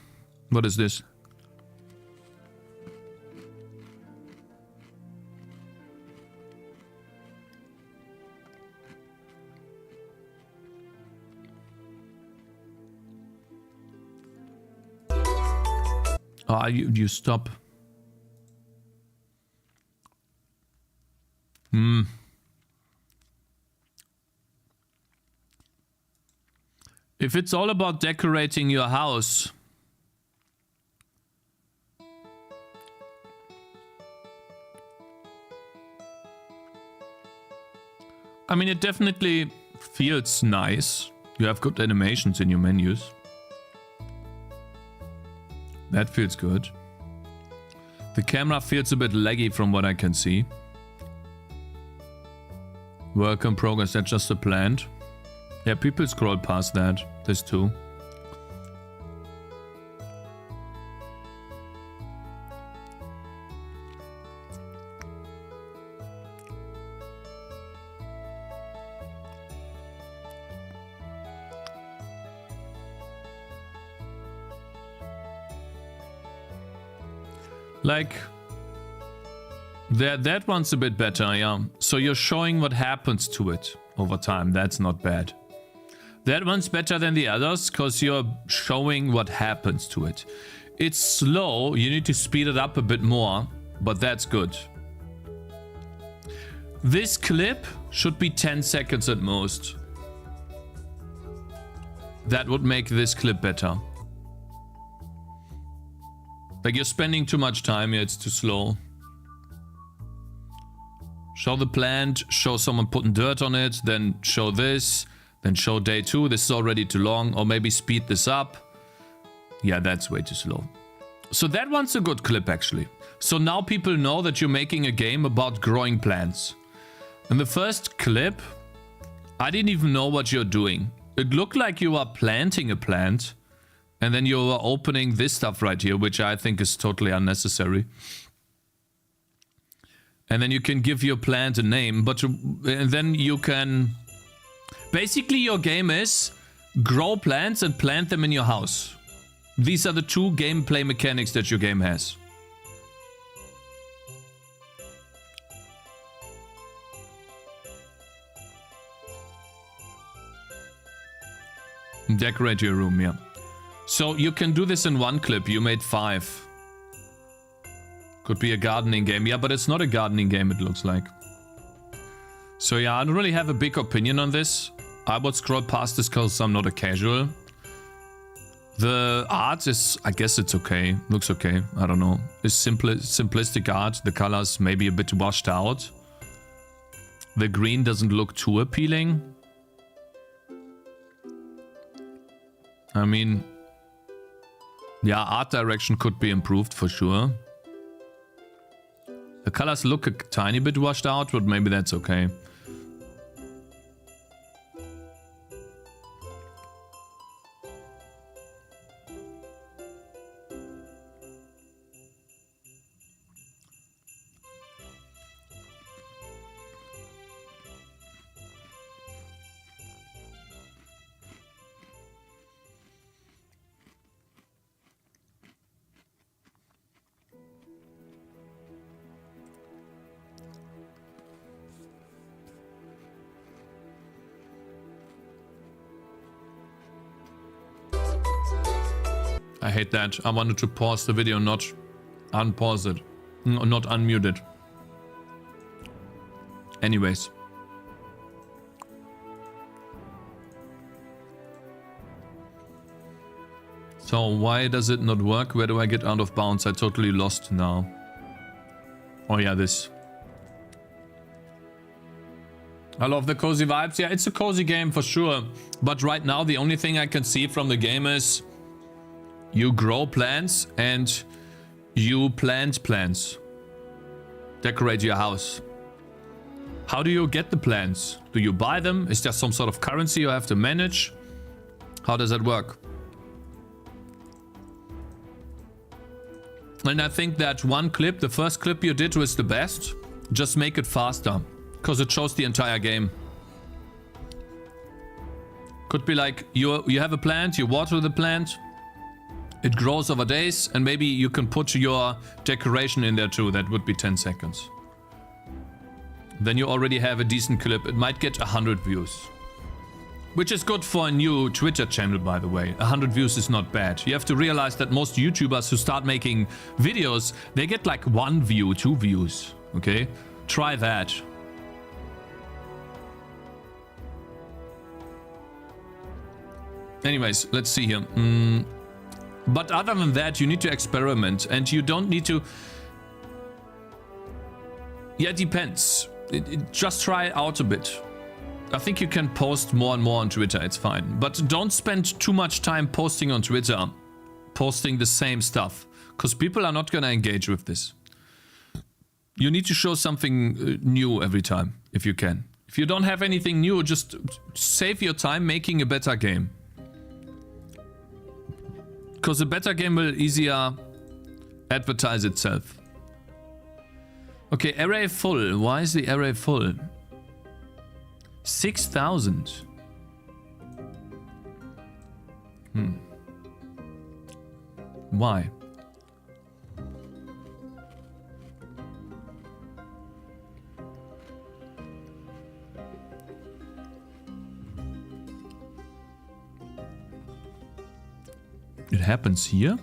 Speaker 1: What is this? Ah, you stop. If it's all about decorating your house, I mean, it definitely feels nice. You have good animations in your menus. That feels good. The camera feels a bit laggy from what I can see. Work in progress, that's just a plant. Yeah, people scroll past that. This too. Like, that one's a bit better, yeah. So you're showing what happens to it over time. That's not bad. That one's better than the others because you're showing what happens to it. It's slow. You need to speed it up a bit more, but that's good. This clip should be 10 seconds at most. That would make this clip better. Like, you're spending too much time here, it's too slow. Show the plant, show someone putting dirt on it, then show this, then show day 2. This is already too long, or maybe speed this up. Yeah, that's way too slow. So that one's a good clip, actually. So now people know that you're making a game about growing plants. In the first clip, I didn't even know what you're doing. It looked like you are planting a plant. And then you're opening this stuff right here, which I think is totally unnecessary. And then you can give your plant a name, but and then you can... Basically, your game is grow plants and plant them in your house. These are the two gameplay mechanics that your game has. Decorate your room, yeah. So you can do this in one clip. You made 5. Could be a gardening game. Yeah, but it's not a gardening game, it looks like. So yeah, I don't really have a big opinion on this. I would scroll past this because I'm not a casual. The art is, I guess it's okay. Looks okay. I don't know. It's simplistic art. The colors maybe a bit washed out. The green doesn't look too appealing. I mean... Yeah, art direction could be improved for sure. The colors look a tiny bit washed out, but maybe that's okay. I hate that. I wanted to pause the video, not unpause it. Not unmute it. Anyways. So why does it not work? Where do I get out of bounds? I totally lost now. Oh yeah, this. I love the cozy vibes. Yeah, it's a cozy game for sure. But right now the only thing I can see from the game is you grow plants and you plant plants. Decorate your house. How do you get the plants? Do you buy them? Is there some sort of currency you have to manage? How does that work? And I think that one clip, the first clip you did was the best. Just make it faster, because it shows the entire game. Could be like you have a plant, you water the plant, it grows over days, and maybe you can put your decoration in there too. That would be 10 seconds. Then you already have a decent clip. It might get 100 views. Which is good for a new Twitter channel, by the way. 100 views is not bad. You have to realize that most YouTubers who start making videos, they get like 1 view, 2 views. Okay? Try that. Anyways, let's see here. But other than that, you need to experiment, and you don't need to... Yeah, it depends. Just try it out a bit. I think you can post more and more on Twitter, it's fine. But don't spend too much time posting on Twitter, posting the same stuff, because people are not going to engage with this. You need to show something new every time, if you can. If you don't have anything new, just save your time making a better game. Because a better game will easier advertise itself. Okay, array full. Why is the array full? 6,000. Why? It happens here?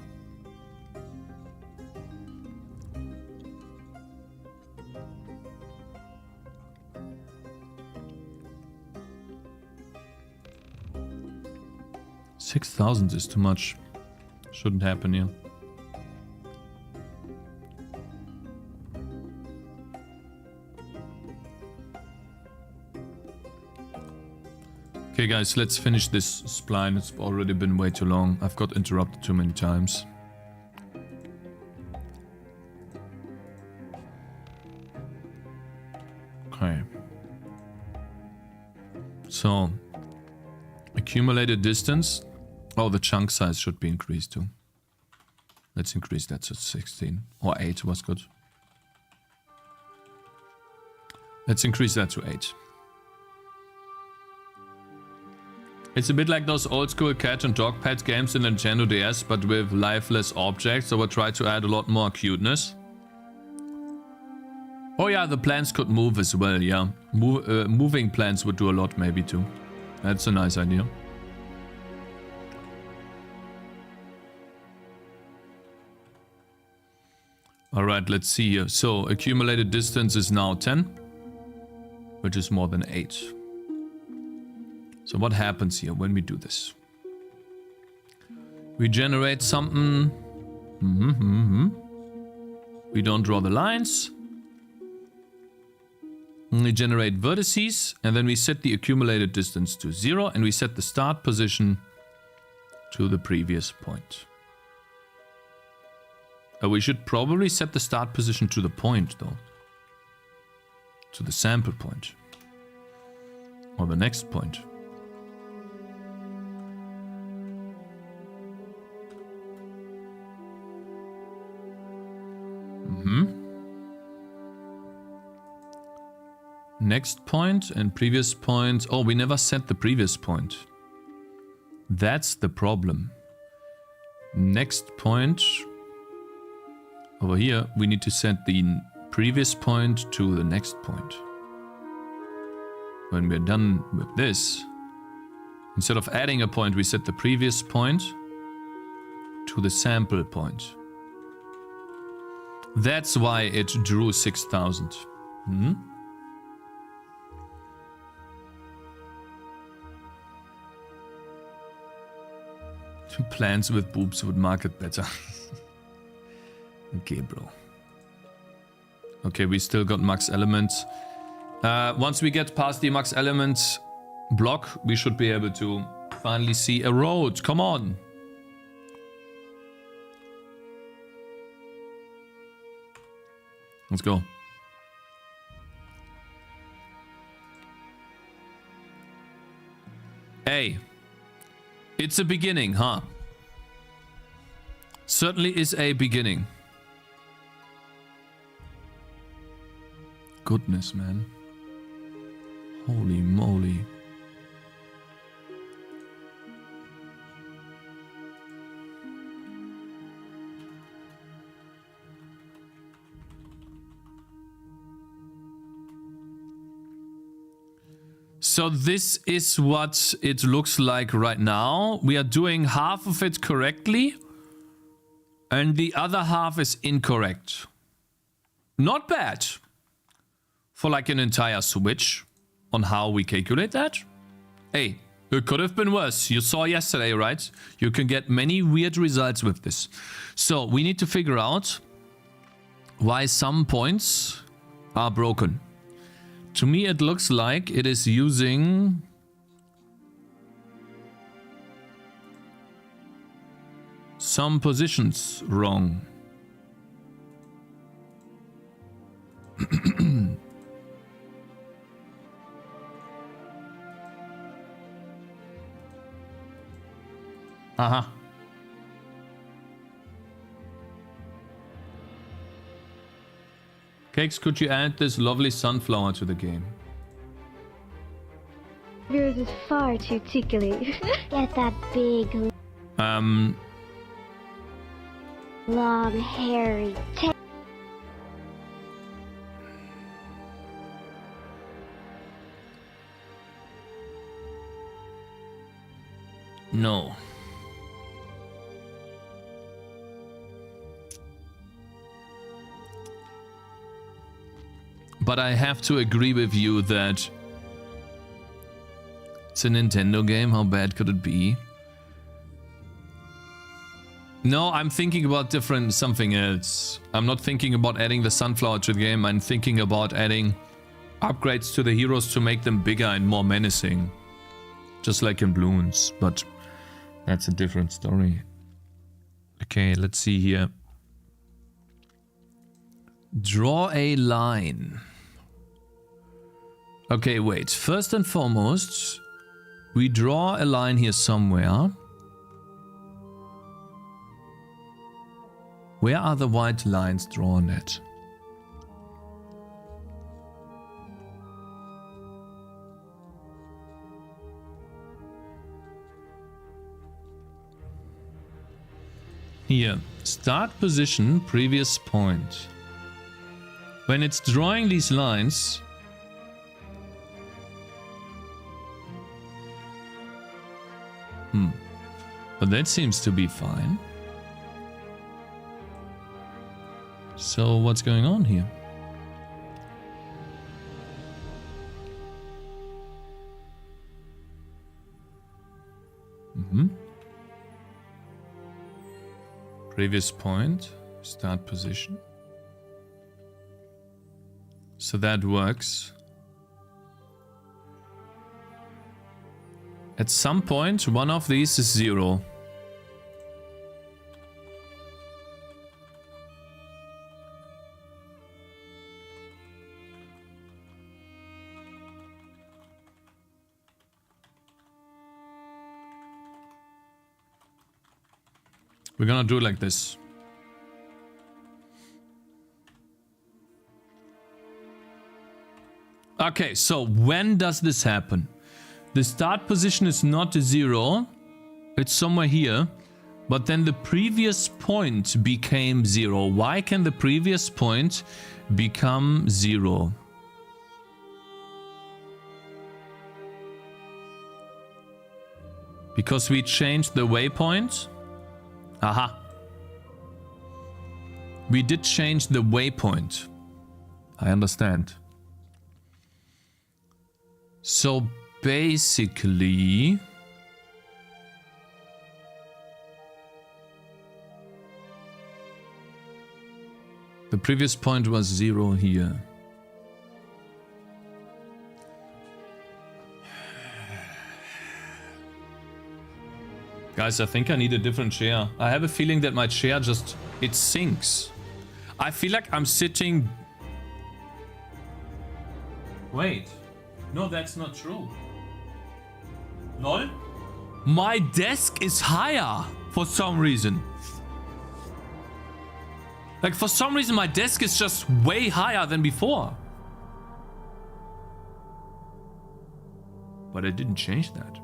Speaker 1: $6,000 is too much. Shouldn't happen here. Okay guys, let's finish this spline. It's already been way too long. I've got interrupted too many times. Okay. So, accumulated distance. Oh, the chunk size should be increased too. Let's increase that to 16. Or 8 was good. Let's increase that to 8. It's a bit like those old school cat and dog pet games in Nintendo DS, but with lifeless objects, so we'll try to add a lot more cuteness. Oh yeah, the plants could move as well, yeah. Moving plants would do a lot maybe too. That's a nice idea. Alright, let's see here. So, accumulated distance is now 10, which is more than 8. So what happens here when we do this? We generate something. We don't draw the lines. We generate vertices, and then we set the accumulated distance to 0, and we set the start position to the previous point. We should probably set the start position to the point, though. To the sample point. Or the next point. Next point and previous point. Oh, we never set the previous point. That's the problem. Next point. Over here, we need to set the previous point to the next point. When we're done with this, instead of adding a point, we set the previous point to the sample point. That's why it drew 6,000. Plants with boobs would market better. Okay, bro. Okay, we still got max elements. Once we get past the max elements block, we should be able to finally see a road. Come on. Let's go. Hey. It's a beginning, huh? Certainly is a beginning. Goodness, man. Holy moly. So this is what it looks like right now. We are doing half of it correctly, and the other half is incorrect. Not bad for like an entire switch on how we calculate that. Hey, It could have been worse. You saw yesterday, right? You can get many weird results with this. So we need to figure out why some points are broken. To me, it looks like it is using some positions wrong. Uh-huh. Cakes, could you add this lovely sunflower to the game?
Speaker 18: Yours is far too tickly. Get that big, long, hairy tail.
Speaker 1: No. But I have to agree with you that it's a Nintendo game. How bad could it be? No, I'm thinking about something else. I'm not thinking about adding the sunflower to the game. I'm thinking about adding upgrades to the heroes to make them bigger and more menacing. Just like in Bloons, but that's a different story. Okay, let's see here. Draw a line. Okay, wait. First and foremost, we draw a line here somewhere. Where are the white lines drawn at? Here, start position, previous point. When it's drawing these lines, but that seems to be fine. So what's going on here? Previous point, start position. So that works. At some point, one of these is 0. We're gonna do it like this. Okay, so when does this happen? The start position is not 0. It's somewhere here. But then the previous point became 0. Why can the previous point become 0? Because we changed the waypoint? Aha. We did change the waypoint. I understand. So basically, the previous point was 0 here. Guys, I think I need a different chair. I have a feeling that my chair just, it sinks. I feel like I'm sitting... Wait. No, that's not true. LOL? My desk is higher for some reason. Like, for some reason, my desk is just way higher than before. But I didn't change that.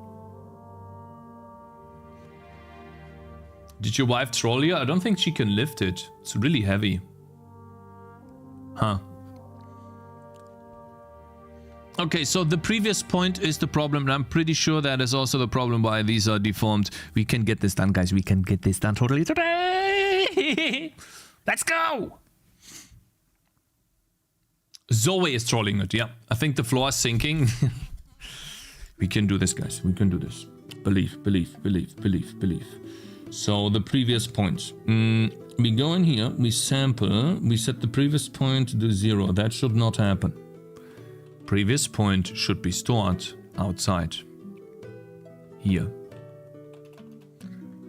Speaker 1: Did your wife troll you? I don't think she can lift it. It's really heavy. Huh. Okay, so the previous point is the problem, and I'm pretty sure that is also the problem why these are deformed. We can get this done, guys. We can get this done totally today. Let's go. Zoe is trolling it, yeah. I think the floor is sinking. We can do this, guys. We can do this. Believe, believe, believe, believe, believe. So the previous point. We go in here, we sample, we set the previous point to 0. That should not happen. Previous point should be stored outside. Here.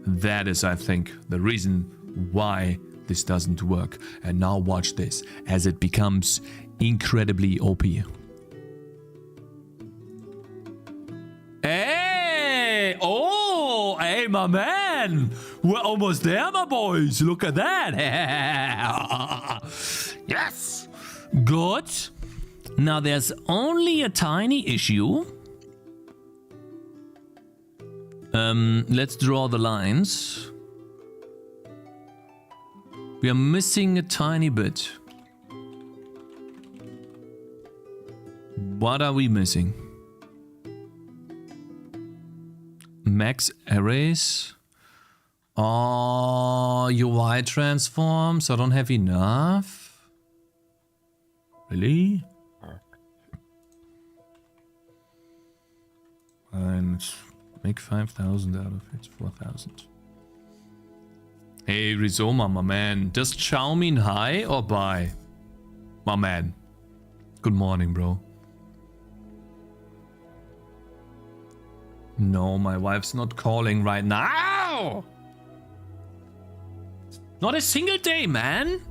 Speaker 1: That is, I think, the reason why this doesn't work. And now watch this as it becomes incredibly OP. Hey! Oh! Hey, my man! We're almost there, my boys! Look at that! Yes! Good. Now there's only a tiny issue. Let's draw the lines. We are missing a tiny bit. What are we missing? Max arrays. Oh, UI transforms. I don't have enough. Really? And make 5,000 out of it. 4,000. Hey, Rizoma, my man. Does chow mean hi or bye? My man. Good morning, bro. No, my wife's not calling right now. Not a single day, man.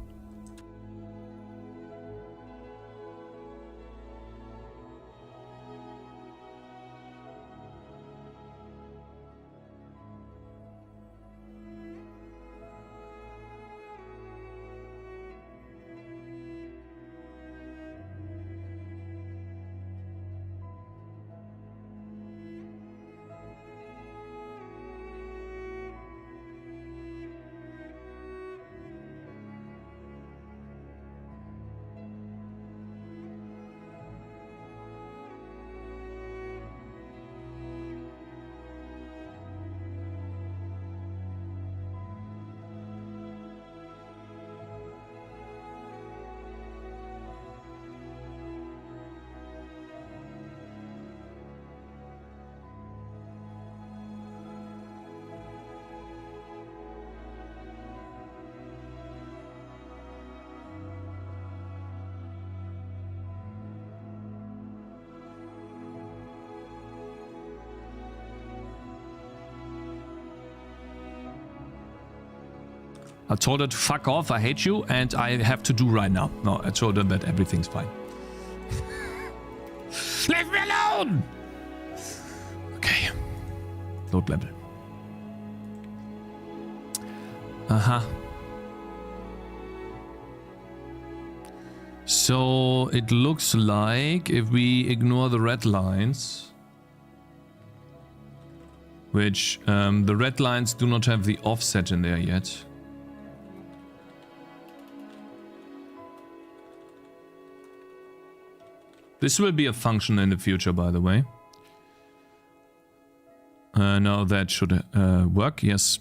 Speaker 1: I told her to fuck off, I hate you, and I have to do right now. No, I told her that everything's fine. Leave me alone! Okay. Load level. Uh-huh. So it looks like if we ignore the red lines, which the red lines do not have the offset in there yet. This will be a function in the future, by the way. Now that should work, yes.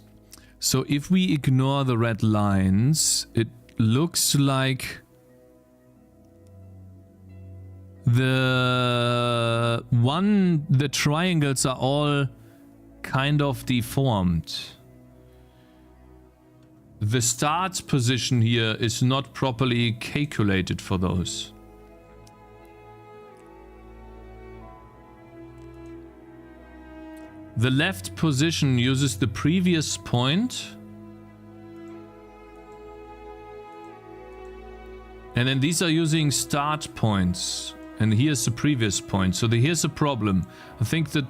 Speaker 1: So if we ignore the red lines, it looks like the triangles are all kind of deformed. The start position here is not properly calculated for those. The left position uses the previous point. And then these are using start points. And here's the previous point. So here's a problem. I think that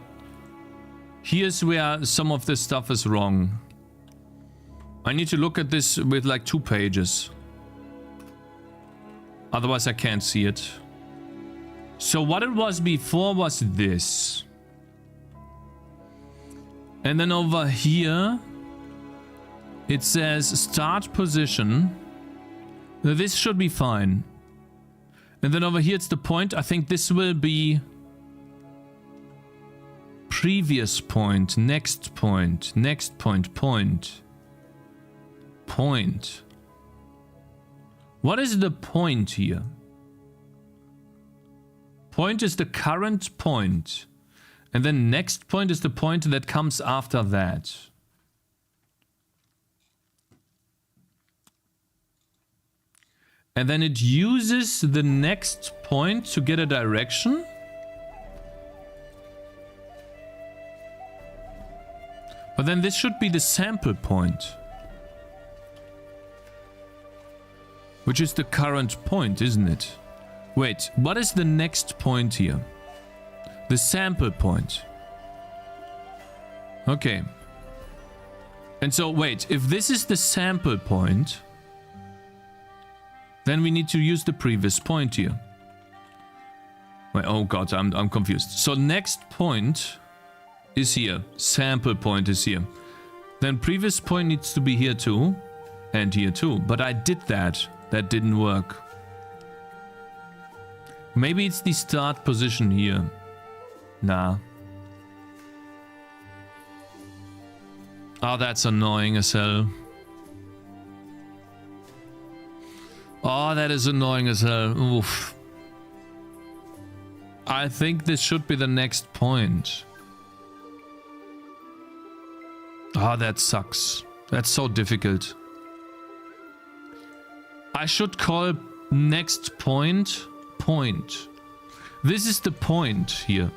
Speaker 1: here's where some of this stuff is wrong. I need to look at this with like 2 pages. Otherwise I can't see it. So what it was before was this. And then over here, it says start position. Now this should be fine. And then over here, it's the point. I think this will be previous point, next point, next point, point. Point. What is the point here? Point is the current point. And then next point is the point that comes after that. And then it uses the next point to get a direction. But then this should be the sample point. Which is the current point, isn't it? Wait, what is the next point here? The sample point. Okay. And so, wait, if this is the sample point, then we need to use the previous point here. Wait, oh god, I'm confused. So next point is here. Sample point is here. Then previous point needs to be here too. And here too. But I did that. That didn't work. Maybe it's the start position here. Nah. Oh, that's annoying as hell. Oh, that is annoying as hell. Oof. I think this should be the next point. Oh, that sucks. That's so difficult. I should call next point point. This is the point here.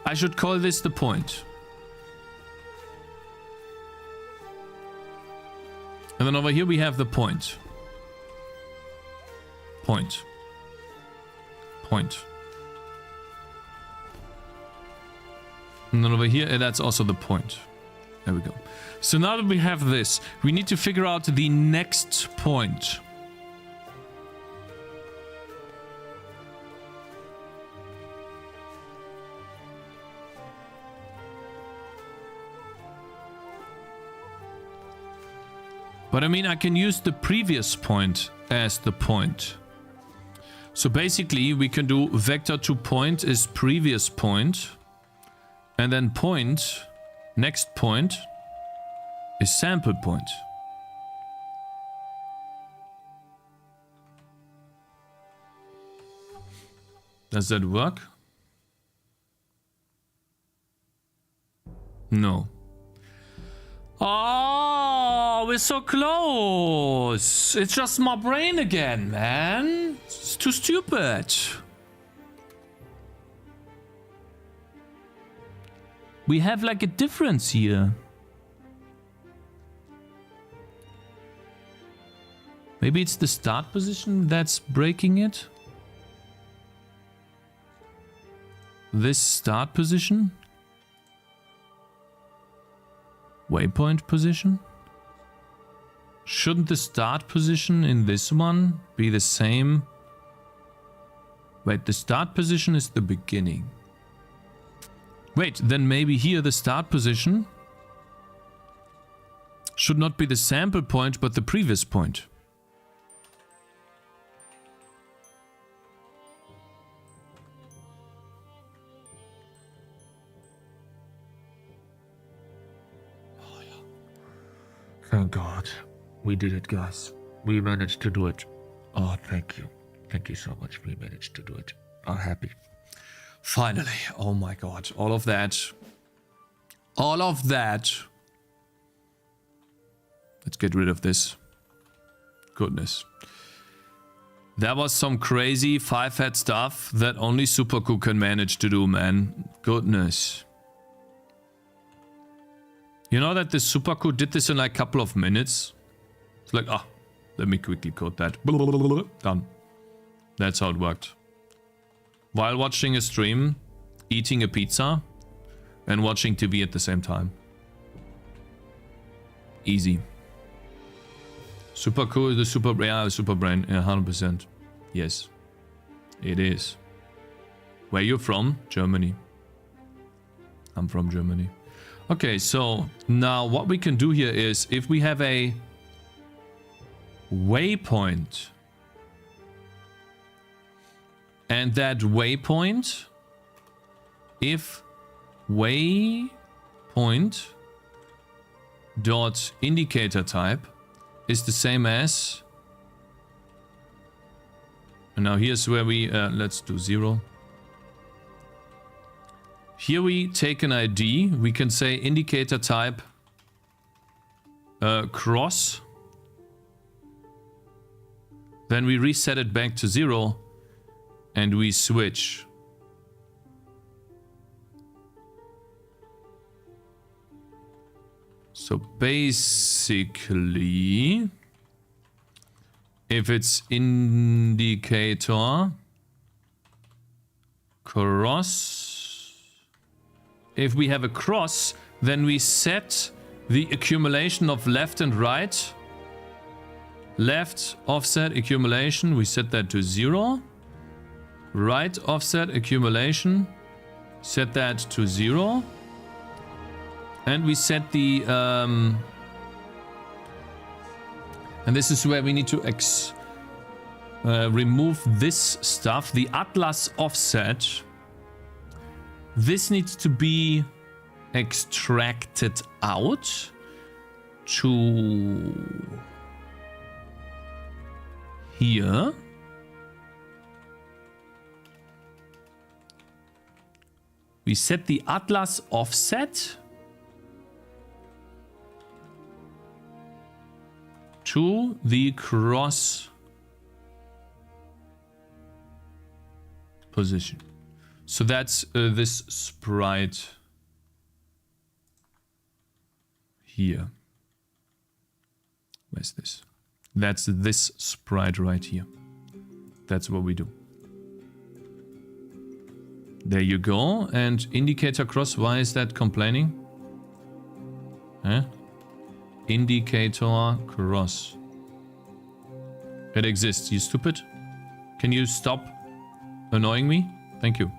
Speaker 1: I should call this the point. And then over here we have the point. Point. Point. And then over here, that's also the point. There we go. So now that we have this, we need to figure out the next point. But I mean, I can use the previous point as the point. So basically, we can do vector to point is previous point. And then point, next point, is sample point. Does that work? No. Oh, we're so close. It's just my brain again, man. It's too stupid. We have like a difference here. Maybe it's the start position that's breaking it. This start position. Waypoint position. Shouldn't the start position in this one be the same? Wait, the start position is the beginning. Wait, then maybe here the start position should not be the sample point, but the previous point.
Speaker 17: Oh, yeah. Thank God. We did it, guys. We managed to do it. Oh, thank you. Thank you so much. We managed to do it. I'm happy.
Speaker 1: Finally. Oh my god. All of that. All of that. Let's get rid of this. Goodness. That was some crazy 5-head stuff that only Superku can manage to do, man. Goodness. You know that the Superku did this in like a couple of minutes? It's like, ah, let me quickly code that. Done. That's how it worked. While watching a stream, eating a pizza, and watching TV at the same time. Easy. Super cool, the super brain, yeah, 100%. Yes, it is. Where you from? Germany. I'm from Germany. Okay, so now what we can do here is, if we have a waypoint, and that waypoint, if waypoint dot indicator type is the same as, and now here's where we let's do 0. Here we take an ID. We can say indicator type cross. Then we reset it back to 0 and we switch. So basically, if it's indicator cross, if we have a cross, then we set the accumulation of left and right. Left offset accumulation, we set that to 0. Right offset accumulation, set that to 0. And we set the... and this is where we need to remove this stuff. The Atlas offset. This needs to be extracted out to here. We set the Atlas offset to the cross position. So that's this sprite here. Where's this? That's this sprite right here. That's what we do. There you go. And indicator cross, why is that complaining? Huh? Indicator cross. It exists, you stupid. Can you stop annoying me? Thank you.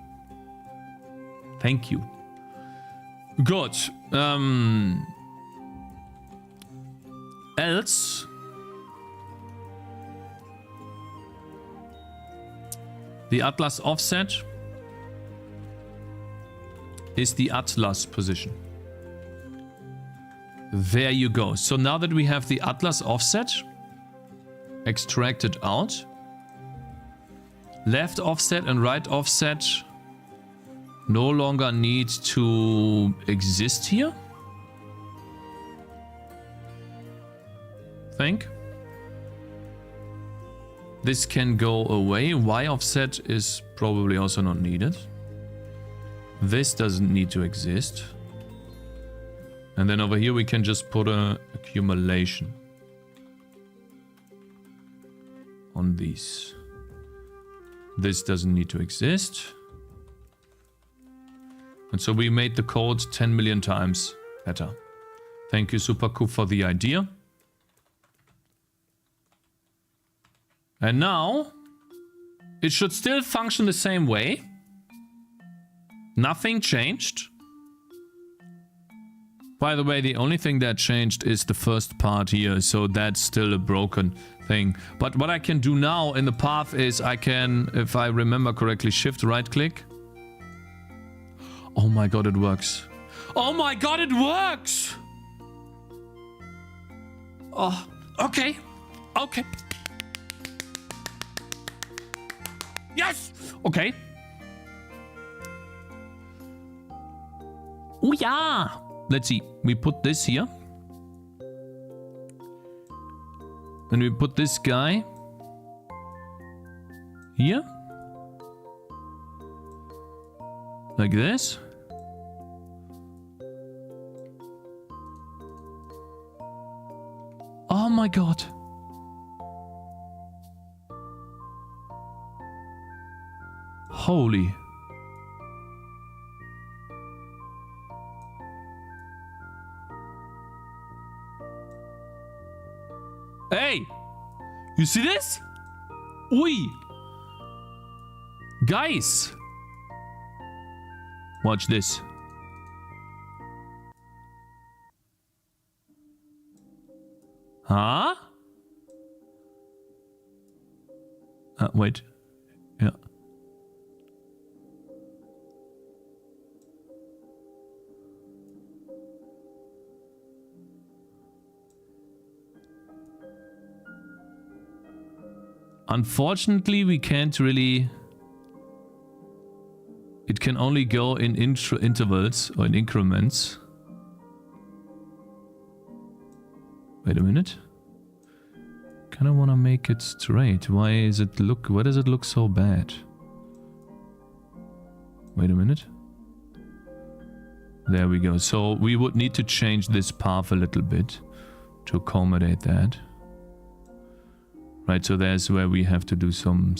Speaker 1: Thank you. Good. Else... the Atlas offset is the Atlas position. There you go. So now that we have the Atlas offset extracted out, left offset and right offset no longer need to exist here. Think. This can go away. Y offset is probably also not needed. This doesn't need to exist. And then over here we can just put an accumulation on these. This doesn't need to exist. And so we made the code 10 million times better. Thank you, Supercoup, for the idea. And now, it should still function the same way. Nothing changed. By the way, the only thing that changed is the first part here, so that's still a broken thing. But what I can do now in the path is I can, if I remember correctly, shift right click. Oh my god, it works. Oh my god, it works! Oh, okay. Okay. Yes! Okay. Oh yeah! Let's see. We put this here. And we put this guy here. Like this. Oh my god. Holy. Hey! You see this? Ui! Guys! Watch this. Huh? Wait. Yeah. Unfortunately, we can't really it can only go in intervals or in increments. Wait a minute. Kinda wanna make it straight. Why does it look so bad? Wait a minute. There we go. So we would need to change this path a little bit to accommodate that. Right, so there's where we have to do some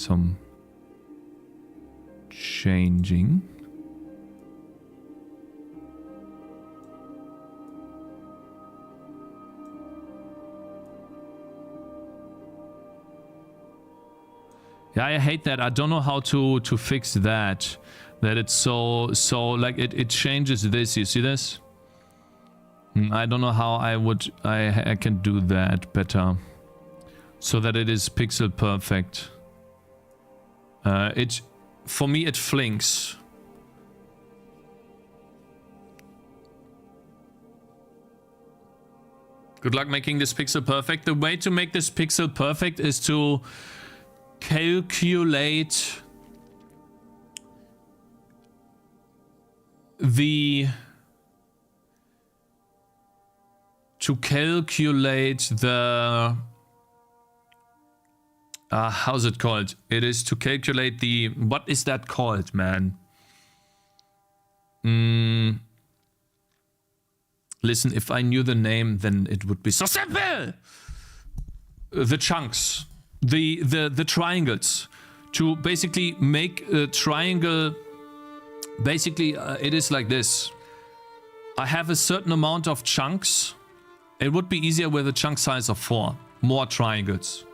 Speaker 1: changing. Yeah, I hate that. I don't know how to fix that. That it's so like it changes this. You see this? I don't know how I can do that better, so that it is pixel perfect. For me it flinks. Good luck making this pixel perfect. The way to make this pixel perfect is to calculate the how's it called? It is to calculate the, what is that called, man? Listen, if I knew the name, then it would be so simple. The chunks, the triangles, to basically make a triangle. Basically, it is like this. I have a certain amount of chunks. It would be easier with a chunk size of 4. More triangles.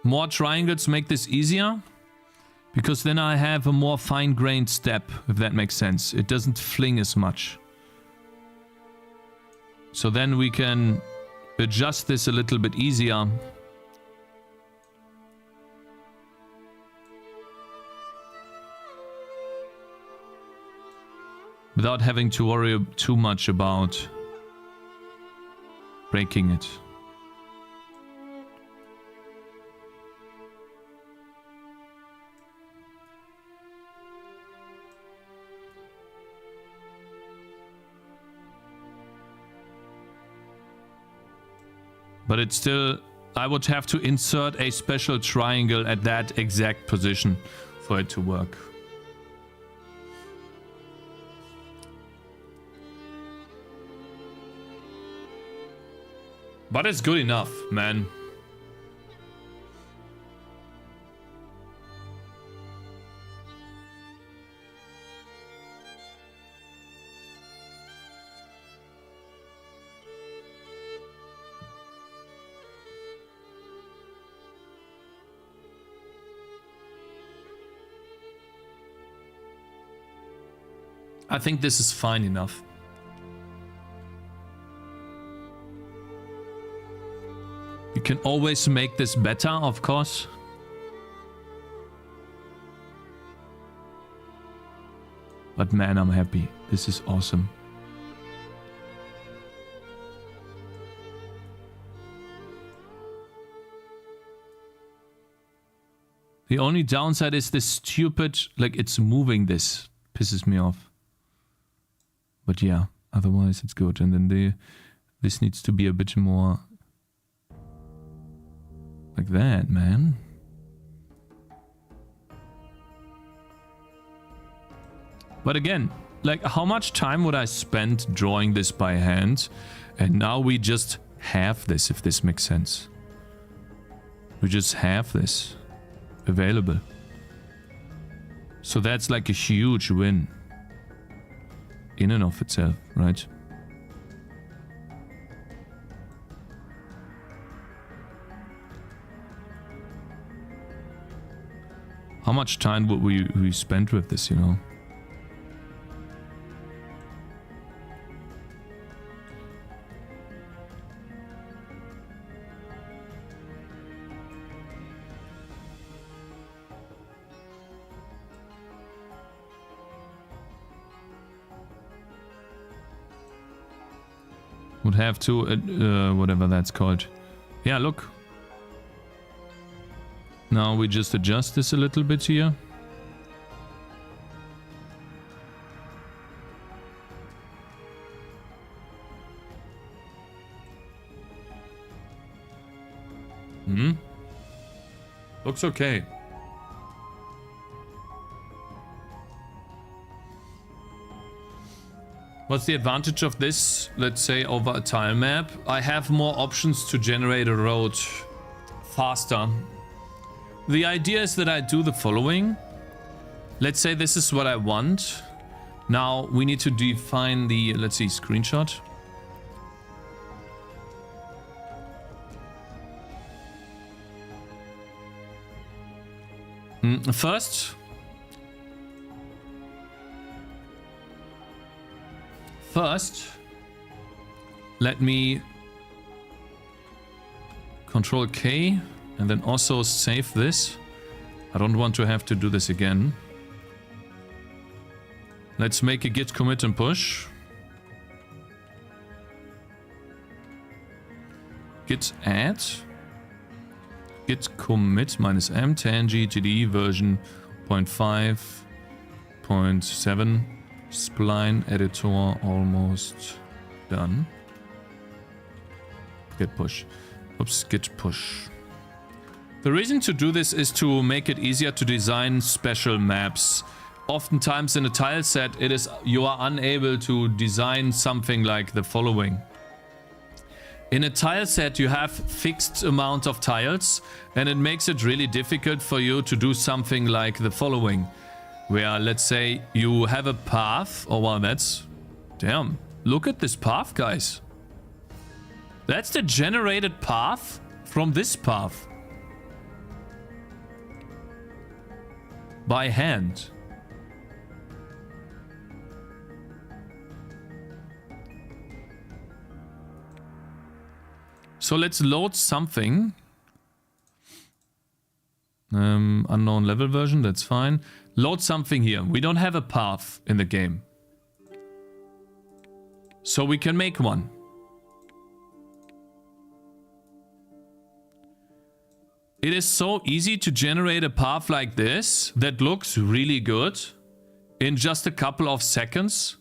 Speaker 1: More triangles make this easier, because then I have a more fine-grained step, if that makes sense. It doesn't fling as much. So then we can adjust this a little bit easier. Without having to worry too much about breaking it. But it's still, I would have to insert a special triangle at that exact position for it to work. But it's good enough, man. I think this is fine enough. You can always make this better, of course. But man, I'm happy. This is awesome. The only downside is this stupid, like it's moving this. Pisses me off. But yeah, otherwise it's good. And then this needs to be a bit more like that, man. But again, like how much time would I spend drawing this by hand? And now we just have this, if this makes sense. We just have this available. So that's like a huge win. In and of itself, right? How much time would we spend with this, you know? Would have to, whatever that's called. Yeah, look. Now we just adjust this a little bit here. Looks okay. What's the advantage of this, let's say, over a tile map? I have more options to generate a road faster. The idea is that I do the following. Let's say this is what I want. Now we need to define the, let's see, screenshot. First, let me Control K and then also save this. I don't want to have to do this again. Let's make a git commit and push. Git add. Git commit -m Tangy TD version 0.5.7. Spline editor almost done. Git push. Oops, git push. The reason to do this is to make it easier to design special maps. Oftentimes in a tile set, you are unable to design something like the following. In a tile set, you have fixed amount of tiles, and it makes it really difficult for you to do something like the following. Where, let's say, you have a path. Oh, wow, that's... Damn. Look at this path, guys. That's the generated path from this path. By hand. So let's load something. Unknown level version, that's fine. Load something here. We don't have a path in the game. So we can make one. It is so easy to generate a path like this that looks really good in just a couple of seconds.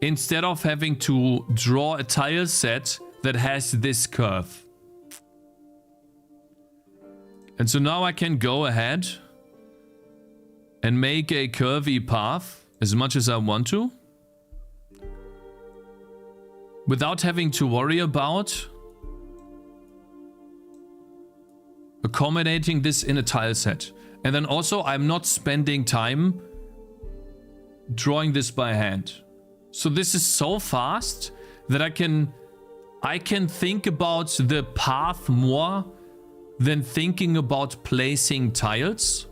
Speaker 1: Instead of having to draw a tile set that has this curve. And so now I can go ahead and make a curvy path as much as I want to. Without having to worry about accommodating this in a tile set. And then also I'm not spending time drawing this by hand. So this is so fast that I can think about the path more than thinking about placing tiles.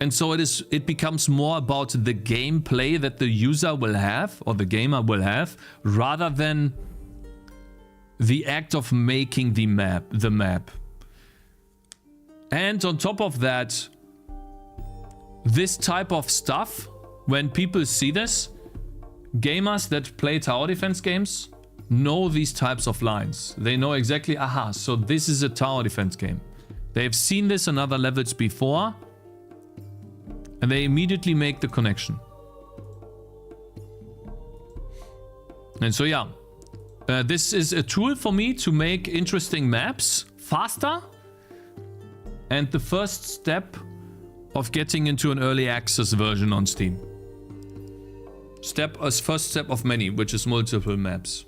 Speaker 1: And so it becomes more about the gameplay that the user will have, or the gamer will have, rather than the act of making the map. And on top of that, this type of stuff, when people see this, gamers that play tower defense games know these types of lines. They know exactly, aha, so this is a tower defense game. They've seen this on other levels before, and they immediately make the connection. And so yeah, this is a tool for me to make interesting maps faster, and the first step of getting into an early access version on Steam. First step of many, which is multiple maps.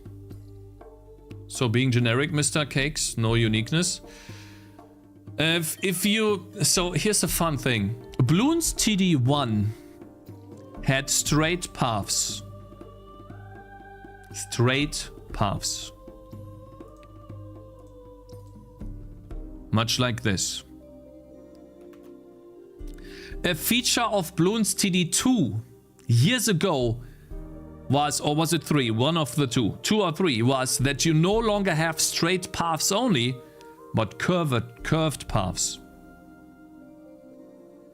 Speaker 1: So being generic, Mr. Cakez, no uniqueness. So here's a fun thing. Bloons TD1 had straight paths. Straight paths. Much like this. A feature of Bloons TD2 years ago was, or was it 3? One of the two. 2 or 3 was that you no longer have straight paths only, but curved paths.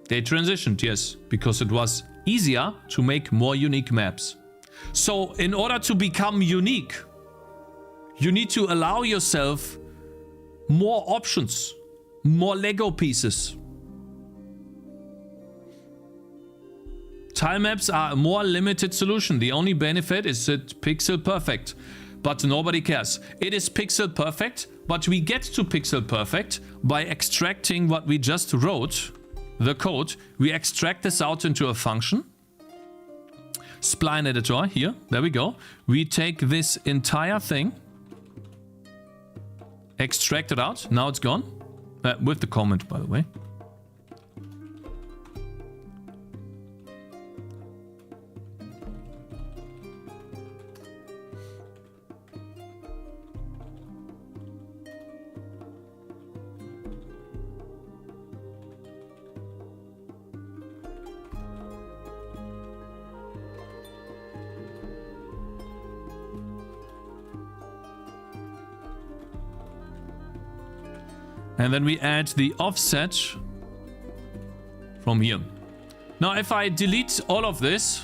Speaker 1: They transitioned, yes, because it was easier to make more unique maps. So in order to become unique, you need to allow yourself more options, more Lego pieces. Tile maps are a more limited solution. The only benefit is it's pixel perfect, but nobody cares. It is pixel perfect, but we get to pixel perfect by extracting what we just wrote, the code. We extract this out into a function. Spline editor, here, there we go. We take this entire thing, extract it out, now it's gone. With the comment, by the way. And then we add the offset from here. Now, if I delete all of this,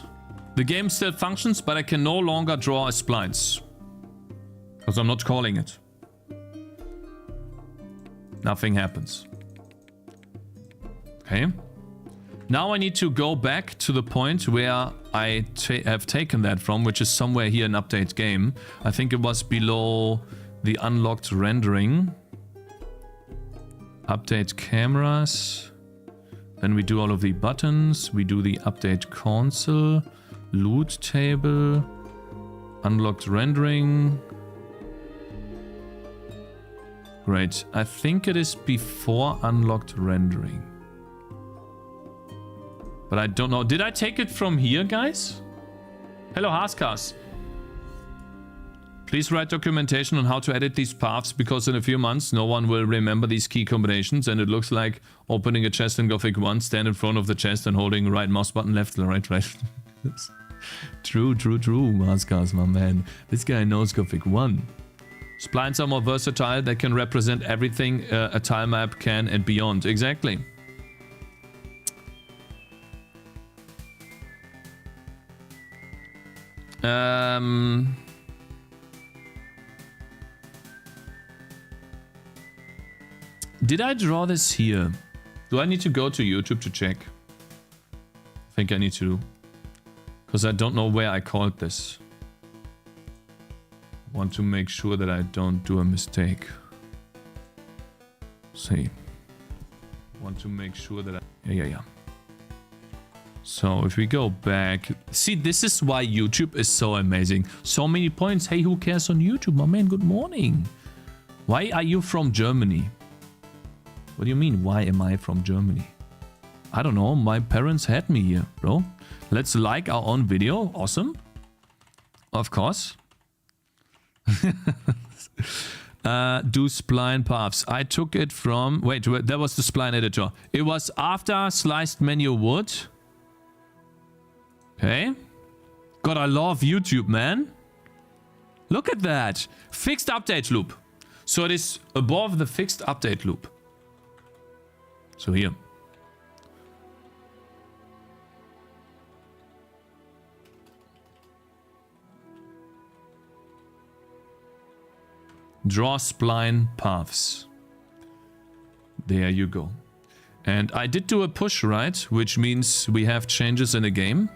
Speaker 1: the game still functions, but I can no longer draw a splines. Because I'm not calling it. Nothing happens. Okay. Now I need to go back to the point where I have taken that from, which is somewhere here in update game. I think it was below the unlocked rendering. Update cameras. Then we do all of the buttons. We do the update console. Loot table. Unlocked rendering. Great. I think it is before unlocked rendering. But I don't know. Did I take it from here, guys? Hello, Haskas. Please write documentation on how to edit these paths, because in a few months no one will remember these key combinations, and it looks like opening a chest in Gothic 1, stand in front of the chest and holding right mouse button left, right. True, Haskas, my man. This guy knows Gothic 1. Splines are more versatile. They can represent everything a tile map can and beyond. Exactly. Did I draw this here? Do I need to go to YouTube to check? I think I need to. Because I don't know where I called this. I want to make sure that I don't do a mistake. See. I want to make sure that I... Yeah. So if we go back... See, this is why YouTube is so amazing. So many points. Hey, who cares on YouTube? My man, good morning. Why are you from Germany? What do you mean, why am I from Germany? I don't know, my parents had me here, bro. Let's like our own video, awesome. Of course. Do spline paths. I took it from... Wait, that was the spline editor. It was after sliced menu wood. Okay. God, I love YouTube, man. Look at that. Fixed update loop. So it is above the fixed update loop. So here. Draw spline paths. There you go. And I did do a push, right? Which means we have changes in the game.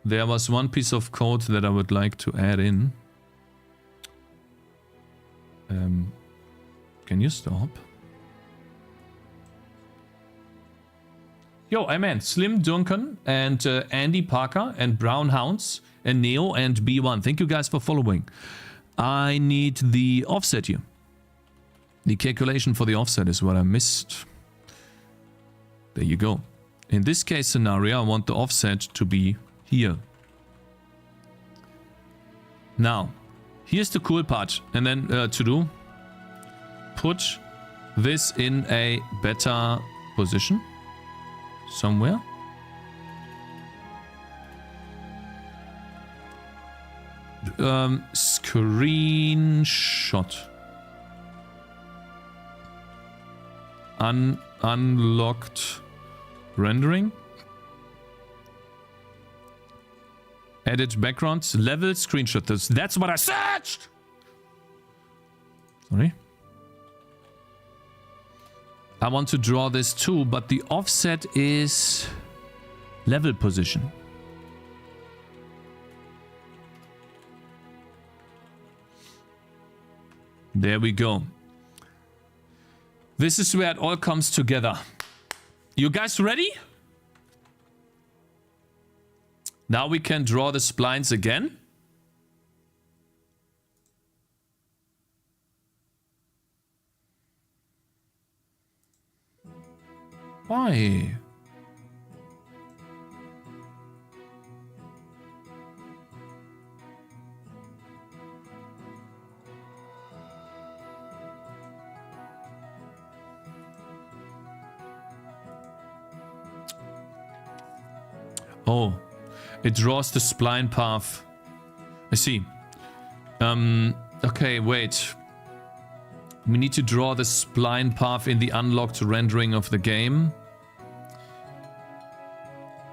Speaker 1: There was one piece of code that I would like to add in. Can you stop? Yo, I meant Slim Duncan and Andy Parker and Brown Hounds and Neo and B1. Thank you guys for following. I need the offset here. The calculation for the offset is what I missed. There you go. In this case scenario, I want the offset to be here. Now, here's the cool part. And then to do, put this in a better position somewhere. Screenshot. Unlocked rendering. Edit background, level, screenshot. That's what I searched! Sorry. I want to draw this too, but the offset is level position. There we go. This is where it all comes together. You guys ready? Now we can draw the splines again. Why? Oh, it draws the spline path. I see. Okay, wait. We need to draw the spline path in the unlocked rendering of the game.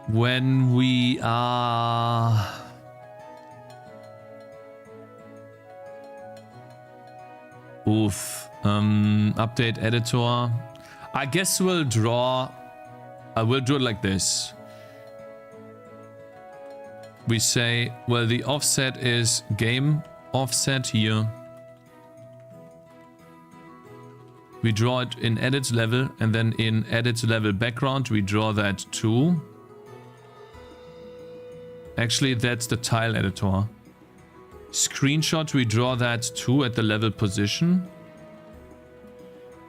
Speaker 1: When we are... Oof. Update editor. I guess we'll draw... I will do it like this. We say, well, the offset is game offset here. We draw it in edit level, and then in edit level background, we draw that too. Actually, that's the tile editor. Screenshot, we draw that too at the level position.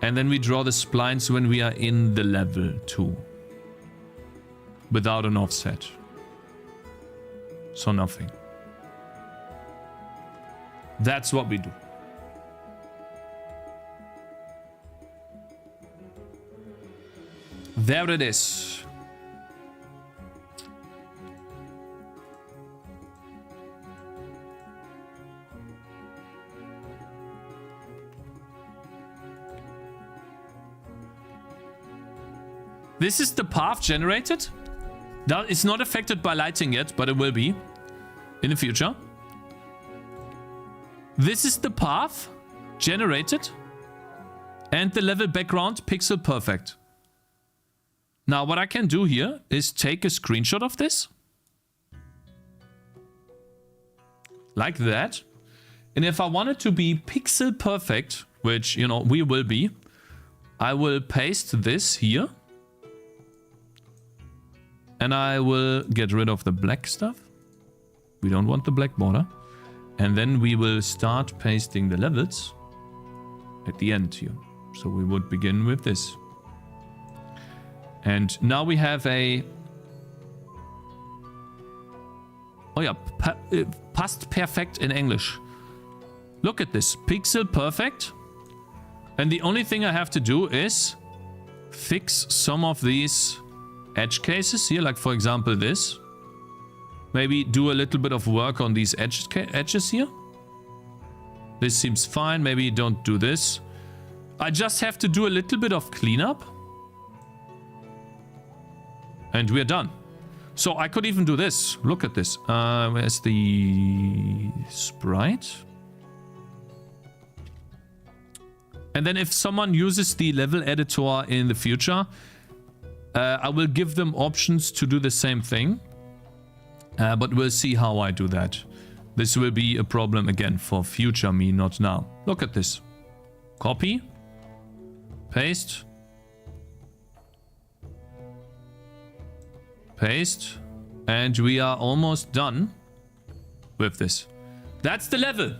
Speaker 1: And then we draw the splines when we are in the level too. Without an offset. So nothing. That's what we do. There it is. This is the path generated. Now, it's not affected by lighting yet, but it will be in the future. This is the path generated and the level background pixel perfect. Now, what I can do here is take a screenshot of this. Like that. And if I want it to be pixel perfect, which, you know, we will be, I will paste this here. And I will get rid of the black stuff. We don't want the black border. And then we will start pasting the levels at the end here. So we would begin with this. And now we have a... Oh yeah, past perfect in English. Look at this, pixel perfect. And the only thing I have to do is fix some of these edge cases here, like for example this. Maybe do a little bit of work on these edges here. This seems fine, maybe don't do this. I just have to do a little bit of cleanup. And we're done. So I could even do this. Look at this. Where's the sprite? And then if someone uses the level editor in the future, I will give them options to do the same thing. But we'll see how I do that. This will be a problem again for future me, not now. Look at this. Copy. Paste. Paste. And we are almost done with this. That's the level.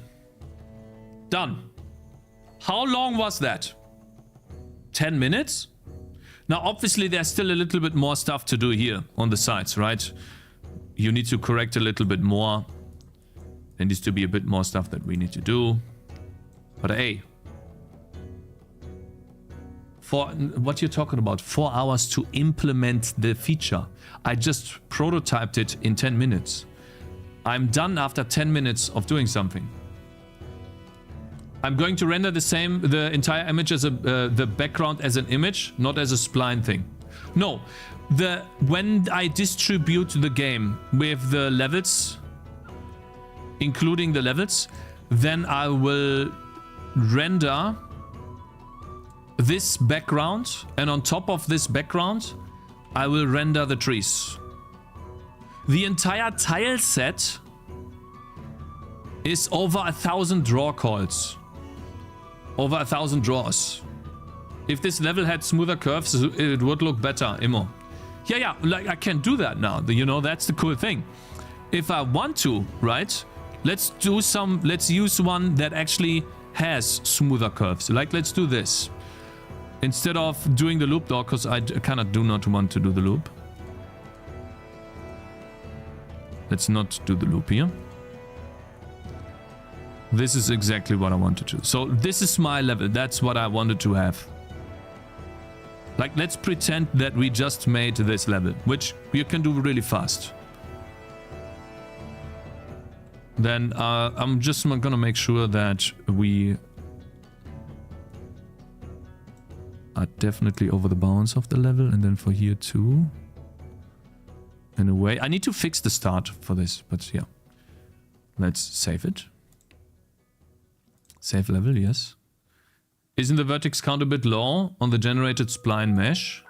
Speaker 1: Done. How long was that? 10 minutes? Now, obviously, there's still a little bit more stuff to do here on the sides, right? You need to correct a little bit more. There needs to be a bit more stuff that we need to do. But hey. For what you're talking about, 4 hours to implement the feature. I just prototyped it in 10 minutes. I'm done after 10 minutes of doing something. I'm going to render the entire image as the background as an image, not as a spline thing. No, when I distribute the game with the levels including the levels. Then I will render this background, and on top of this background, I will render the trees. The entire tile set is over 1,000 draw calls. Over 1,000 draws. If this level had smoother curves, it would look better, Immo. Yeah, like I can do that now. You know, that's the cool thing. If I want to, right? Let's use one that actually has smoother curves. Like, let's do this. Instead of doing the loop though, because I kind of do not want to do the loop. Let's not do the loop here. This is exactly what I wanted to. So this is my level. That's what I wanted to have. Like, let's pretend that we just made this level, which you can do really fast. Then I'm just gonna make sure that we are definitely over the bounds of the level, and then for here too. In a way, I need to fix the start for this, but yeah. Let's save it. Save level, yes. Isn't the vertex count a bit low on the generated spline mesh?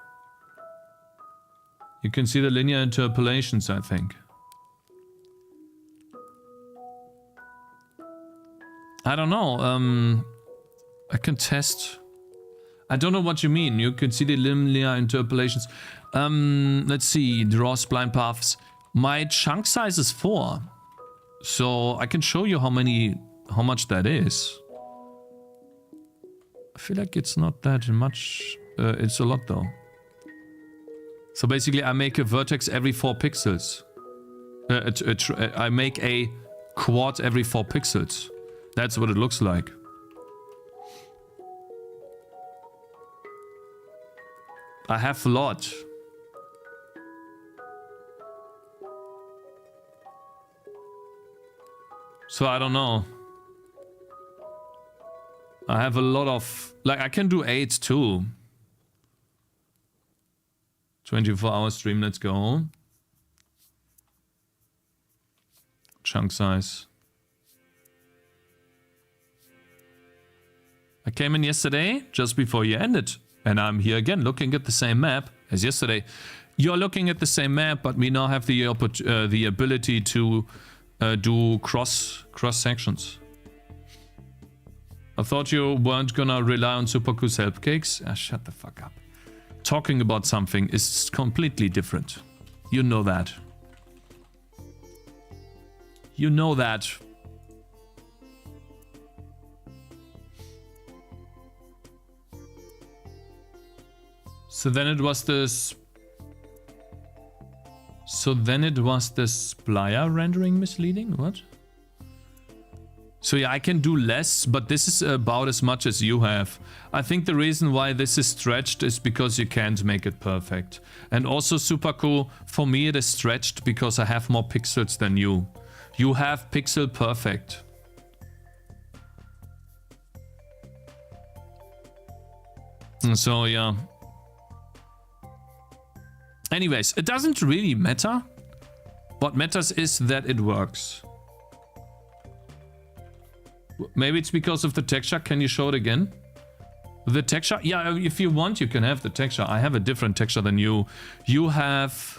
Speaker 1: You can see the linear interpolations, I think. I don't know. I can test. I don't know what you mean. You can see the linear interpolations. Let's see. Draw spline paths. My chunk size is 4. So I can show you how much that is. I feel like it's not that much. It's a lot though. So basically I make a vertex every 4 pixels. I make a quad every 4 pixels. That's what it looks like. I have a lot. So I don't know. I have a lot of... Like, I can do 8 too. 24-hour stream, let's go. Chunk size. I came in yesterday, just before you ended. And I'm here again, looking at the same map as yesterday. You're looking at the same map, but we now have the ability to do cross sections. I thought you weren't gonna rely on Supercool's help, Cakes. Ah, shut the fuck up. Talking about something is completely different. You know that. You know that. So then it was this. So then it was the splier rendering misleading? What? So yeah, I can do less, but this is about as much as you have. I think the reason why this is stretched is because you can't make it perfect. And also super cool, for me it is stretched because I have more pixels than you. You have pixel perfect. So yeah. Anyways, it doesn't really matter. What matters is that it works. Maybe it's because of the texture. Can you show it again? The texture? Yeah, if you want, you can have the texture. I have a different texture than you. You have...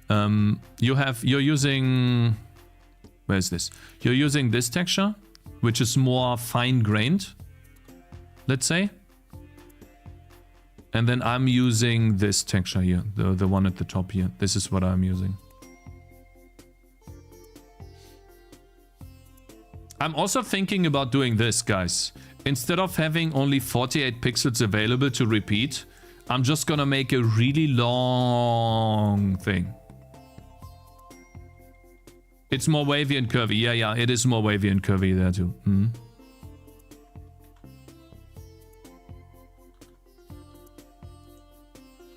Speaker 1: You're using... Where is this? You're using this texture, which is more fine-grained, let's say. And then I'm using this texture here, the one at the top here. This is what I'm using. I'm also thinking about doing this, guys. Instead of having only 48 pixels available to repeat, I'm just gonna make a really long thing. It's more wavy and curvy. Yeah, it is more wavy and curvy there too.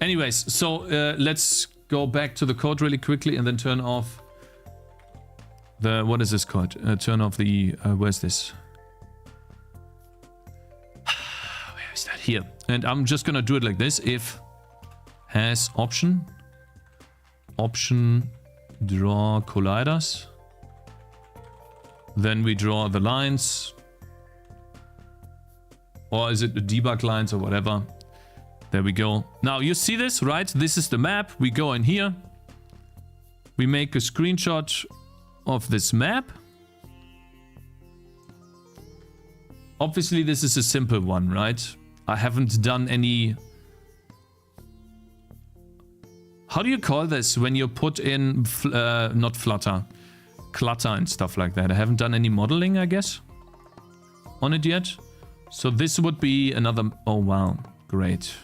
Speaker 1: Anyways, so let's go back to the code really quickly and then turn off the... What is this called? Turn off the... where's this? Where is that? Here. And I'm just gonna do it like this. If has option Draw colliders. Then we draw the lines. Or is it the debug lines or whatever? There we go. Now you see this, right? This is the map. We go in here. We make a screenshot of this map. Obviously, this is a simple one, right? I haven't done any... How do you call this when you put in, not flutter, clutter and stuff like that? I haven't done any modeling, I guess, on it yet. So this would be another... Oh, wow. Great.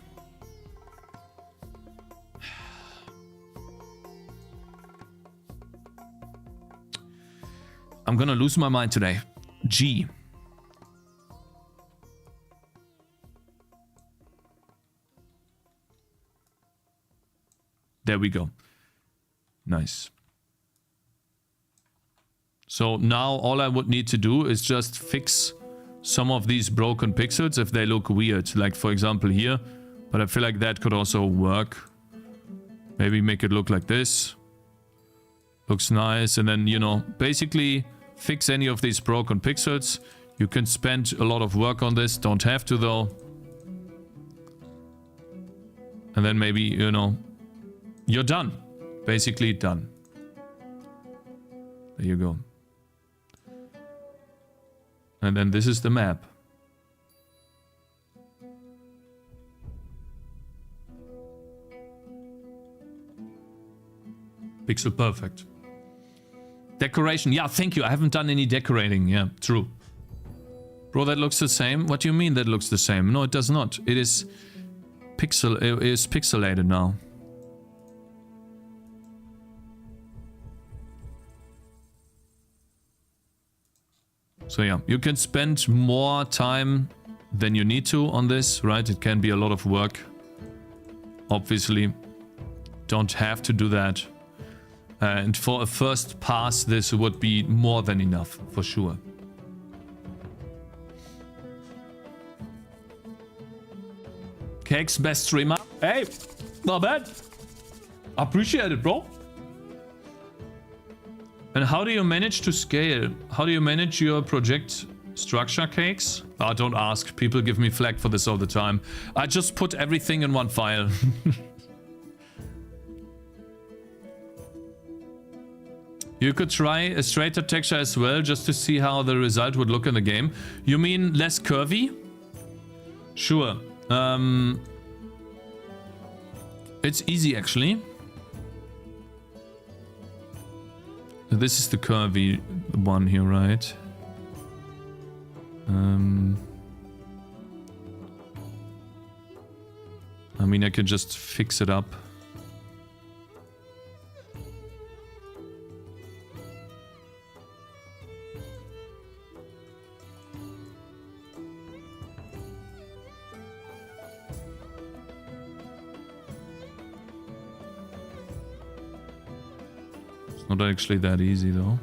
Speaker 1: I'm gonna lose my mind today. G. There we go. Nice. So now all I would need to do is just fix some of these broken pixels if they look weird. Like for example here. But I feel like that could also work. Maybe make it look like this. Looks nice. And then, you know, basically fix any of these broken pixels. You can spend a lot of work on this. Don't have to though. And then maybe, you know, you're done. Basically done. There you go. And then this is the map. Pixel perfect. Decoration. Yeah, thank you. I haven't done any decorating. Yeah, true. Bro, that looks the same. What do you mean that looks the same? No, it does not. It is pixelated now. So yeah, you can spend more time than you need to on this, right? It can be a lot of work. Obviously, don't have to do that. And for a first pass, this would be more than enough, for sure. Cakez, best streamer. Hey, not bad. Appreciate it, bro. And how do you manage to scale? How do you manage your project structure, Cakez? Don't ask. People give me flack for this all the time. I just put everything in one file. You could try a straighter texture as well, just to see how the result would look in the game. You mean less curvy? Sure. It's easy, actually. This is the curvy one here, right? I mean, I could just fix it up. Not actually that easy though.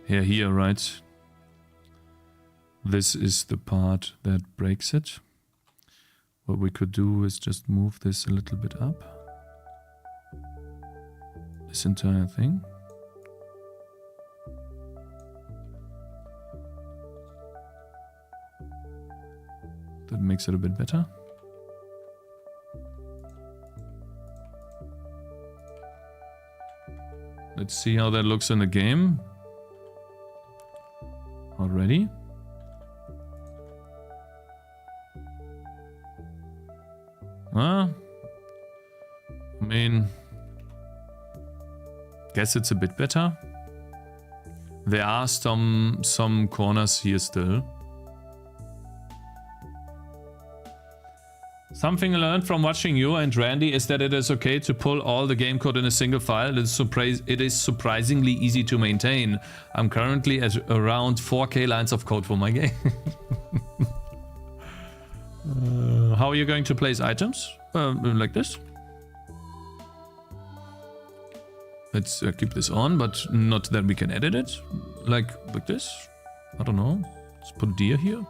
Speaker 1: Yeah, here, right? This is the part that breaks it. What we could do is just move this a little bit up. This entire thing. That makes it a bit better. Let's see how that looks in the game. Already. I mean, guess it's a bit better. There are some corners here still. Something I learned from watching you and Randy is that it is okay to pull all the game code in a single file. It is surprisingly easy to maintain. I'm currently at around 4K lines of code for my game. How are you going to place items? Like this. Let's keep this on, but not that we can edit it. Like this. I don't know. Let's put deer here.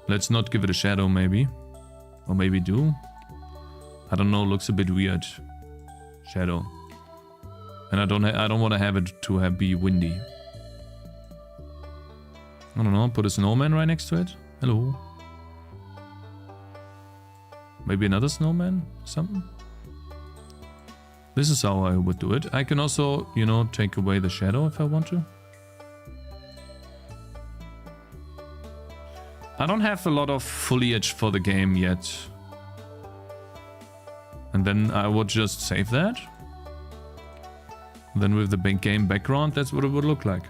Speaker 1: Let's not give it a shadow, maybe. Or maybe do. I don't know, looks a bit weird. Shadow. And I don't want to have it to be windy. I don't know, put a snowman right next to it. Hello. Maybe another snowman? Something? This is how I would do it. I can also, you know, take away the shadow if I want to. I don't have a lot of foliage for the game yet. And then I would just save that. Then with the big game background, that's what it would look like.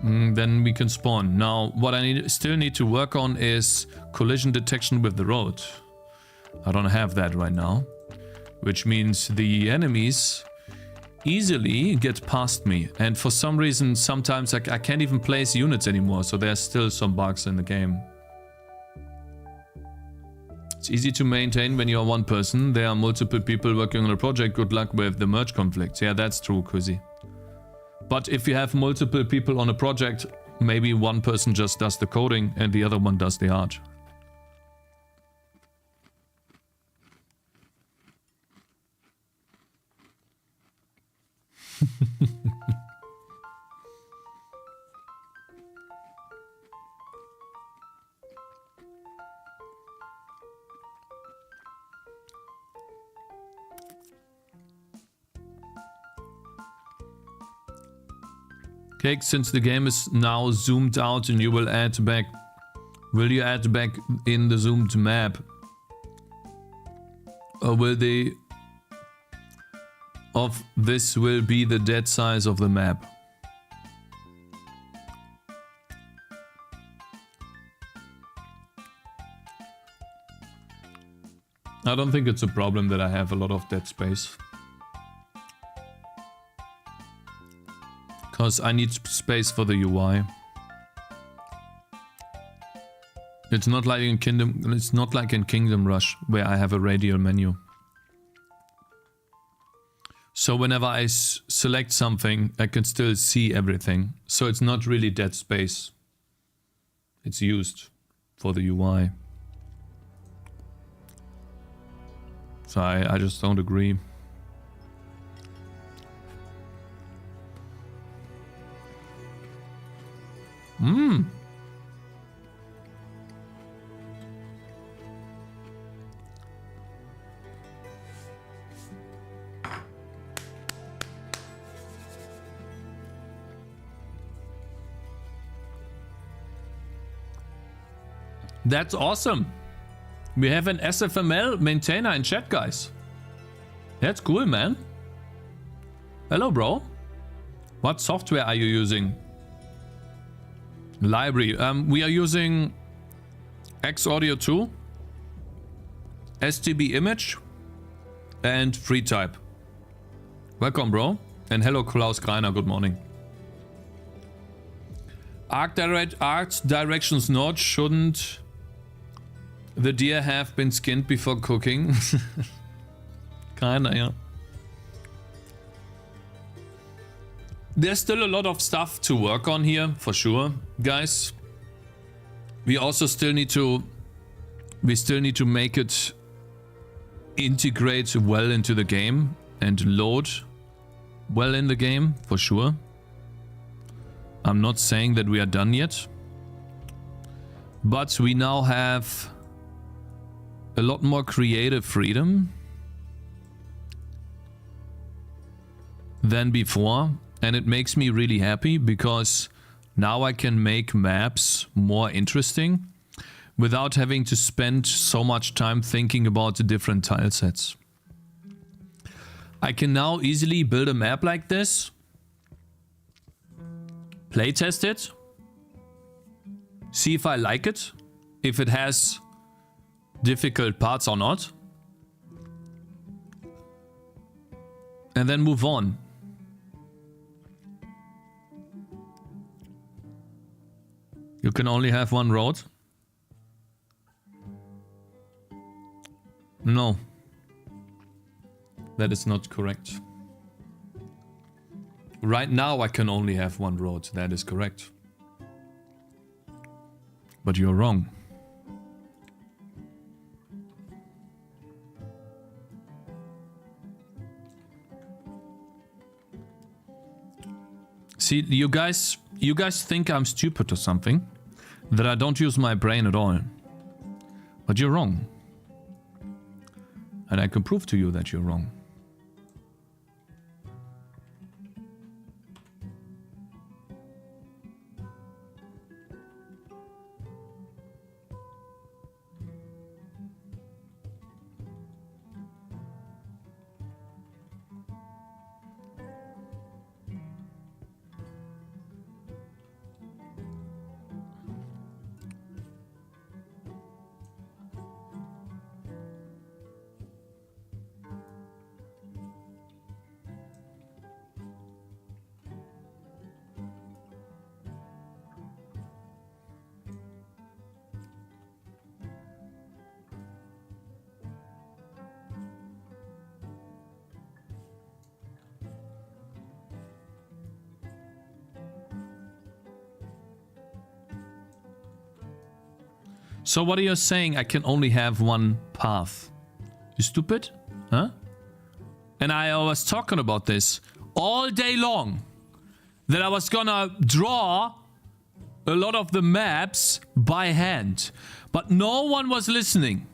Speaker 1: Then we can spawn. Now, what I still need to work on is collision detection with the road. I don't have that right now. Which means the enemies easily get past me, and for some reason sometimes I can't even place units anymore, so there's still some bugs in the game. It's easy to maintain when you're one person. There are multiple people working on a project. Good luck with the merge conflicts. Yeah, that's true, Kuzi. But if you have multiple people on a project, maybe one person just does the coding and the other one does the art. Cake, since the game is now zoomed out and you will add back, will you add back in the zoomed map? Or will they of this will be the dead size of the map? I don't think it's a problem that I have a lot of dead space. Because I need space for the UI. It's not like in Kingdom Rush where I have a radial menu. So whenever I select something, I can still see everything. So it's not really dead space. It's used for the UI. So I just don't agree. That's awesome. We have an SFML maintainer in chat, guys. That's cool, man. Hello, bro. What software are you using? Library. We are using Xaudio 2, STB Image, and FreeType. Welcome, bro. And hello, Klaus Greiner. Good morning. Art directions north. Shouldn't the deer have been skinned before cooking? Kinda, yeah. There's still a lot of stuff to work on here, for sure, guys. We also still need to make it integrate well into the game and load well in the game, for sure. I'm not saying that we are done yet, but we now have a lot more creative freedom than before. And it makes me really happy because now I can make maps more interesting without having to spend so much time thinking about the different tile sets. I can now easily build a map like this, playtest it, see if I like it, if it has difficult parts or not, and then move on. You can only have one road? No. That is not correct. Right now I can only have one road. That is correct. But you're wrong. See, you guys think I'm stupid or something, that I don't use my brain at all. But you're wrong. And I can prove to you that you're wrong. So what are you saying? I can only have one path. You stupid? Huh? And I was talking about this all day long. That I was gonna draw a lot of the maps by hand. But no one was listening.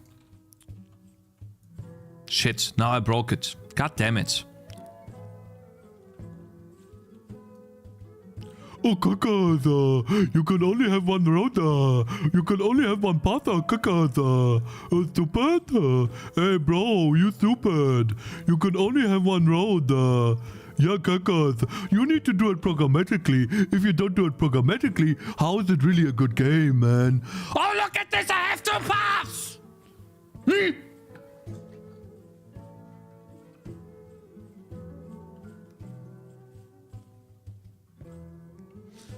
Speaker 1: Shit, now I broke it. God damn it.
Speaker 17: Oh, Cakez, you can only have one road, you can only have one path, Cakez, stupid, hey bro, you stupid, you can only have one road, yeah, Cakez, you need to do it programmatically. If you don't do it programmatically, how is it really a good game, man?
Speaker 1: Oh, look at this, I have two paths!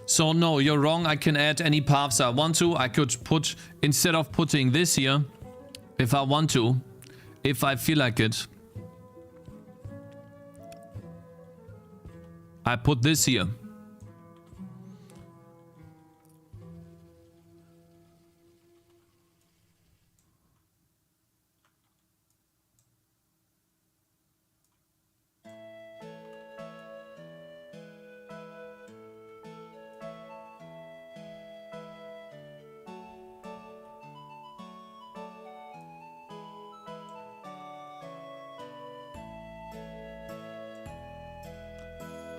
Speaker 1: So no, you're wrong. I can add any paths I want to. I could put, instead of putting this here, if I want to, if I feel like it, I put this here.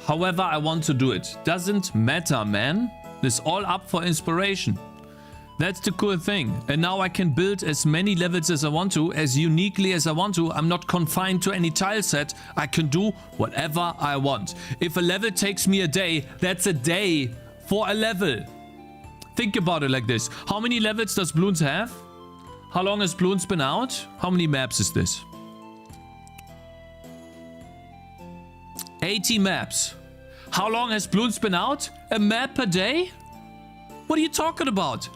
Speaker 1: However I want to do it. Doesn't matter, man. It's all up for inspiration. That's the cool thing. And now I can build as many levels as I want to, as uniquely as I want to. I'm not confined to any tile set. I can do whatever I want. If a level takes me a day, that's a day for a level. Think about it like this. How many levels does Bloons have? How long has Bloons been out? How many maps is this? 80 maps. How long has Bloons been out? A map per day? What are you talking about?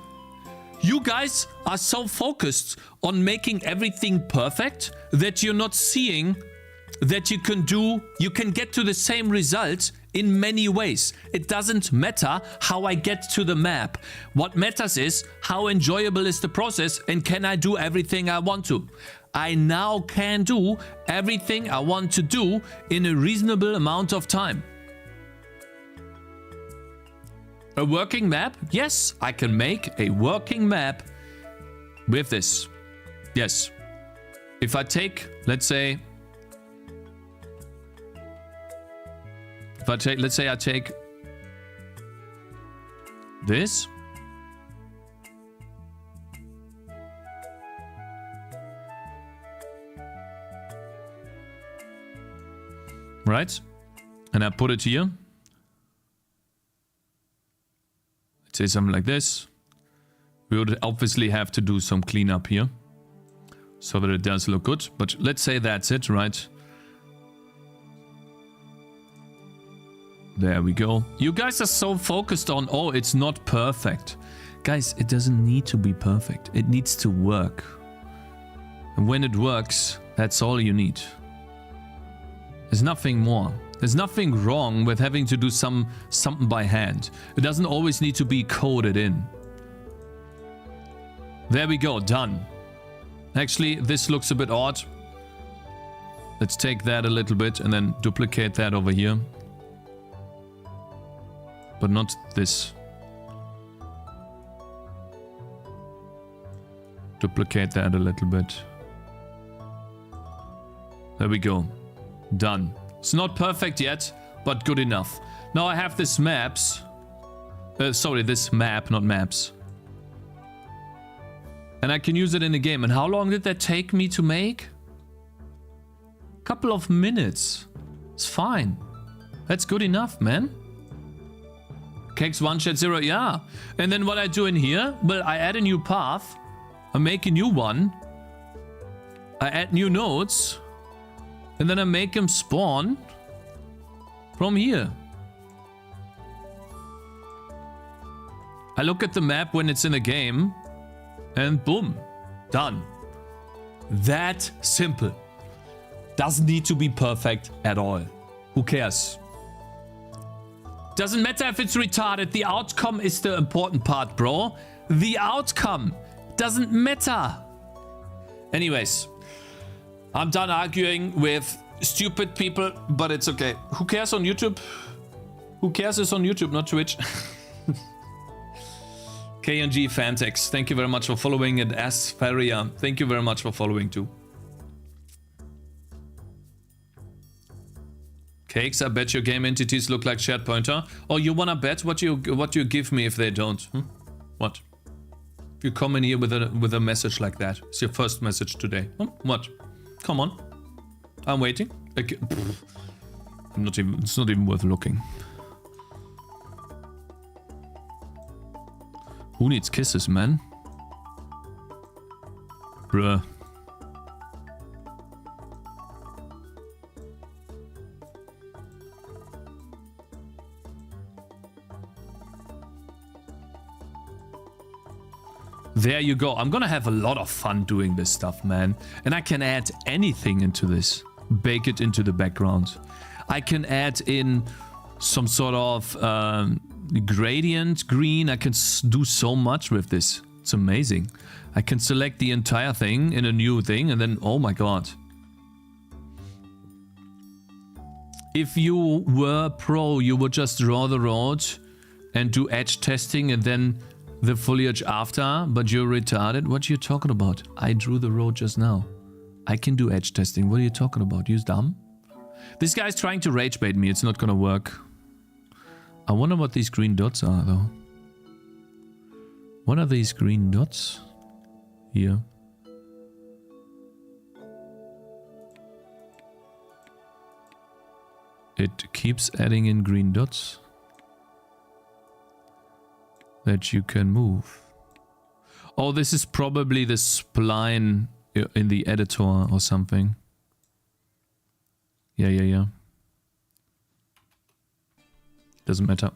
Speaker 1: You guys are so focused on making everything perfect that you're not seeing that you can get to the same result in many ways. It doesn't matter how I get to the map. What matters is how enjoyable is the process and can I do everything I want to. I now can do everything I want to do in a reasonable amount of time. A working map? Yes, I can make a working map with this. Yes. If I take, let's say, let's say I take this. Right? And I put it here. Let's say something like this. We would obviously have to do some cleanup here so that it does look good. But let's say that's it, right? There we go. You guys are so focused on, oh, it's not perfect. Guys, it doesn't need to be perfect. It needs to work. And when it works, that's all you need. There's nothing more. There's nothing wrong with having to do something by hand. It doesn't always need to be coded in. There we go, done. Actually, this looks a bit odd. Let's take that a little bit and then duplicate that over here. But not this. Duplicate that a little bit. There we go. Done. It's not perfect yet, but good enough. Now I have this maps. Sorry, this map, not maps. And I can use it in the game. And how long did that take me to make? Couple of minutes. It's fine. That's good enough, man. Cakez 1 chat 0, yeah. And then what I do in here, well, I add a new path. I make a new one. I add new nodes. And then I make them spawn from here. I look at the map when it's in a game. And boom, done. That simple. Doesn't need to be perfect at all. Who cares? Doesn't matter if it's retarded. The outcome is the important part, bro. The outcome doesn't matter. Anyways, I'm done arguing with stupid people, but it's okay. Who cares on YouTube? Who cares is on YouTube, not Twitch. KNG Fantex, thank you very much for following. And Asfaria, thank you very much for following too. Cakez, I bet your game entities look like shared pointer. Oh, you wanna bet what you give me if they don't? What? If you come in here with a message like that, it's your first message today. What? Come on, I'm waiting. Okay. It's not even worth looking. Who needs kisses, man? Bruh. There you go. I'm gonna have a lot of fun doing this stuff, man. And I can add anything into this. Bake it into the background. I can add in some sort of gradient green. I can do so much with this. It's amazing. I can select the entire thing in a new thing and then, oh my god. If you were pro, you would just draw the road and do edge testing and then the foliage after, but you're retarded? What are you talking about? I drew the road just now. I can do edge testing. What are you talking about? You dumb? This guy's trying to rage bait me. It's not gonna work. I wonder what these green dots are, though. What are these green dots? Here. It keeps adding in green dots that you can move. Oh, this is probably the spline in the editor or something. Yeah. Doesn't matter.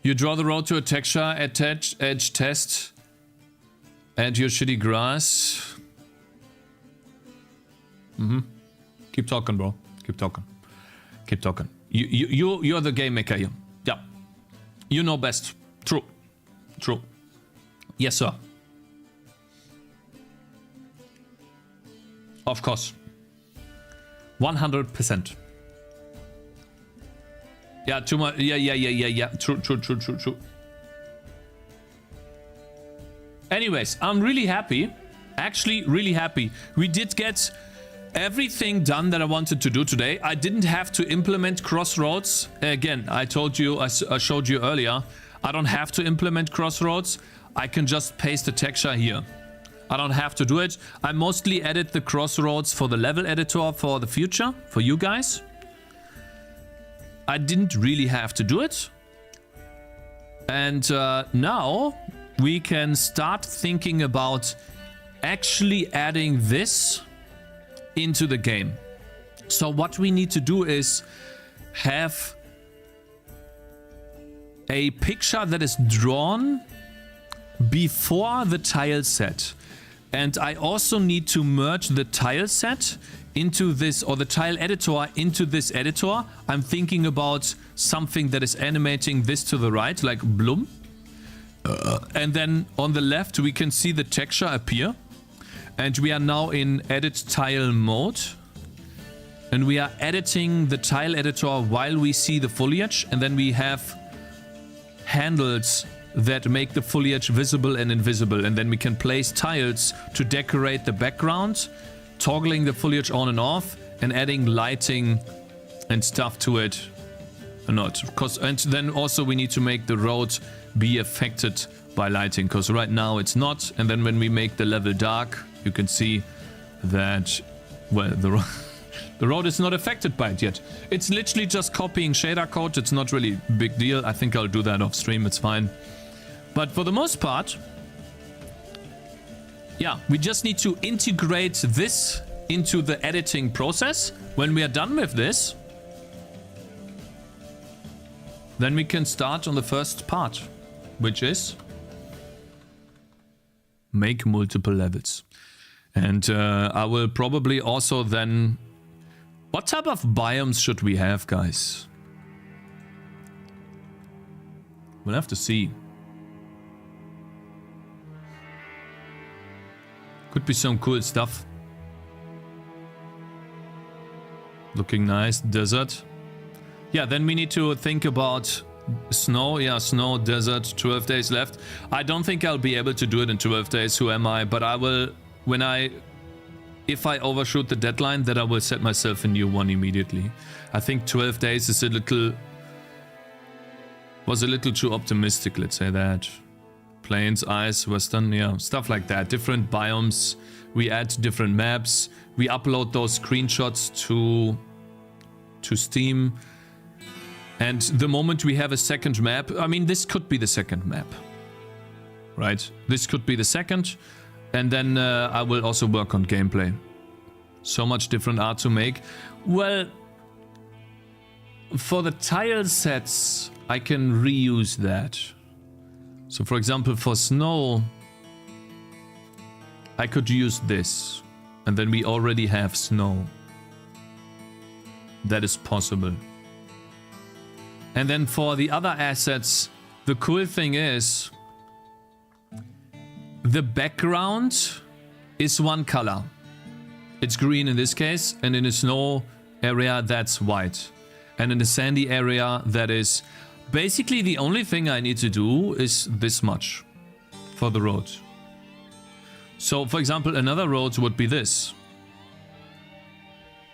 Speaker 1: You draw the road to a texture, attach, edge test, add your shitty grass. Keep talking, bro. Keep talking. Keep talking. You're the game maker here. Yeah. You know best. True. True. Yes, sir. Of course. 100%. Yeah, too much. Yeah. True. Anyways, I'm really happy. Actually, really happy. We did get everything done that I wanted to do today. I didn't have to implement crossroads. Again, I told you, I showed you earlier, I don't have to implement crossroads. I can just paste the texture here. I don't have to do it. I mostly edit the crossroads for the level editor for the future, for you guys. I didn't really have to do it. And now we can start thinking about actually adding this into the game. So what we need to do is have a picture that is drawn before the tile set. And I also need to merge the tile set into this, or the tile editor into this editor. I'm thinking about something that is animating this to the right, like bloom. And then on the left, we can see the texture appear. And we are now in edit tile mode. And we are editing the tile editor while we see the foliage. And then we have handles that make the foliage visible and invisible. And then we can place tiles to decorate the background, toggling the foliage on and off, and adding lighting and stuff to it. Or not. And then also we need to make the road be affected by lighting, because right now it's not. And then when we make the level dark, you can see that, well, the road is not affected by it yet. It's literally just copying shader code. It's not really a big deal. I think I'll do that off stream. It's fine. But for the most part, yeah, we just need to integrate this into the editing process. When we are done with this, then we can start on the first part, which is make multiple levels. And I will probably also then... What type of biomes should we have, guys? We'll have to see. Could be some cool stuff. Looking nice. Desert. Yeah, then we need to think about snow. Yeah, snow, desert, 12 days left. I don't think I'll be able to do it in 12 days. Who am I? But I will, if I overshoot the deadline, then I will set myself a new one immediately. I think 12 days is was a little too optimistic, let's say that. Plains, ice, western, yeah, stuff like that. Different biomes. We add different maps. We upload those screenshots to Steam. And the moment we have a second map, I mean, this could be the second map, right? This could be the second. And then I will also work on gameplay. So much different art to make. Well, for the tile sets, I can reuse that. So for example, for snow, I could use this. And then we already have snow. That is possible. And then for the other assets, the cool thing is the background is one color. It's green in this case, and in a snow area that's white. And in a sandy area that is... Basically the only thing I need to do is this much for the road. So for example, another road would be this.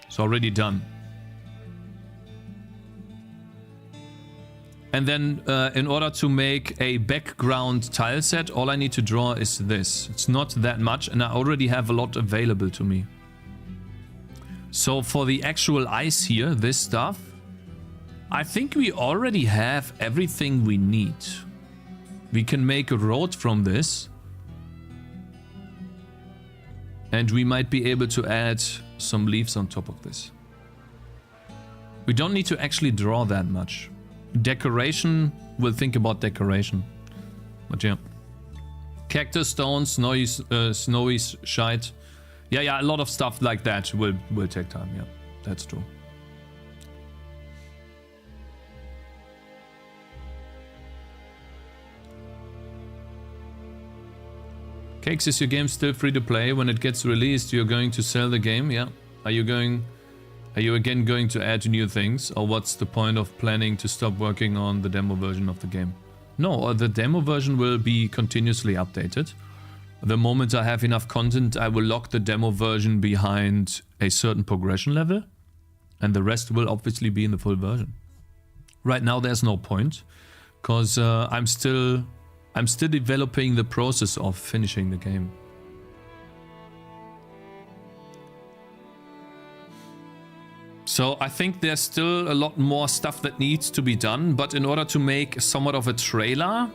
Speaker 1: It's already done. And then in order to make a background tile set, all I need to draw is this. It's not that much, and I already have a lot available to me. So for the actual ice here, this stuff, I think we already have everything we need. We can make a road from this. And we might be able to add some leaves on top of this. We don't need to actually draw that much. Decoration, we'll think about decoration. But yeah. Cactus stones, snowy shite. Yeah, a lot of stuff like that will take time, yeah. That's true. Cakez, is your game still free to play? When it gets released, you're going to sell the game? Yeah. Are you again going to add new things? Or what's the point of planning to stop working on the demo version of the game? No, the demo version will be continuously updated. The moment I have enough content, I will lock the demo version behind a certain progression level. And the rest will obviously be in the full version. Right now there's no point. Because I'm still developing the process of finishing the game. So I think there's still a lot more stuff that needs to be done, but in order to make somewhat of a trailer,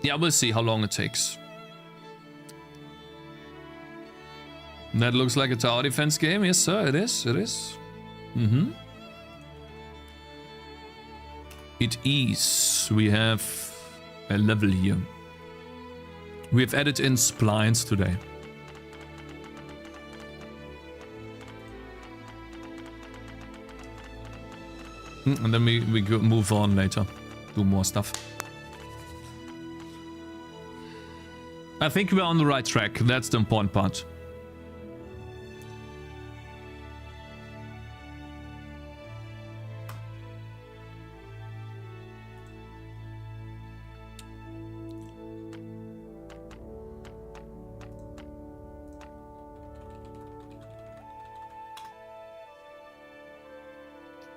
Speaker 1: yeah, we'll see how long it takes. That looks like a tower defense game. Yes, sir, it is. It is. Mm-hmm. It is. We have a level here. We have added in splines today. And then we move on later. Do more stuff. I think we're on the right track. That's the important part.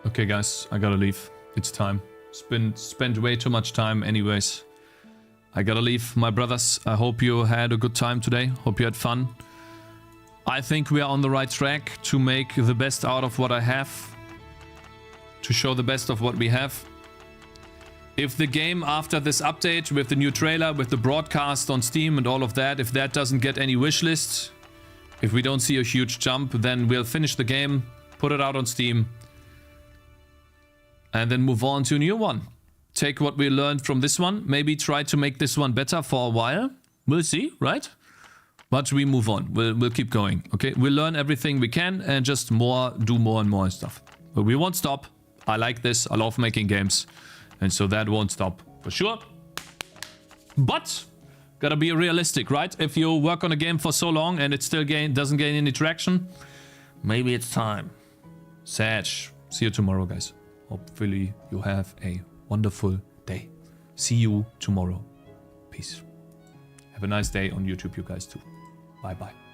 Speaker 1: Okay, guys, I gotta leave. It's time. Spent way too much time anyways. I gotta leave. My brothers, I hope you had a good time today. Hope you had fun. I think we are on the right track to make the best out of what I have. To show the best of what we have. If the game after this update, with the new trailer, with the broadcast on Steam and all of that, if that doesn't get any wish lists, if we don't see a huge jump, then we'll finish the game, put it out on Steam, and then move on to a new one. Take what we learned from this one. Maybe try to make this one better for a while. We'll see, right? But we move on. We'll keep going, okay? We'll learn everything we can and just do more and more stuff. But we won't stop. I like this. I love making games. And so that won't stop for sure. But gotta be realistic, right? If you work on a game for so long and it still doesn't gain any traction, maybe it's time. Sad. See you tomorrow, guys. Hopefully you have a wonderful day. See you tomorrow. Peace. Have a nice day on YouTube, you guys too. Bye bye.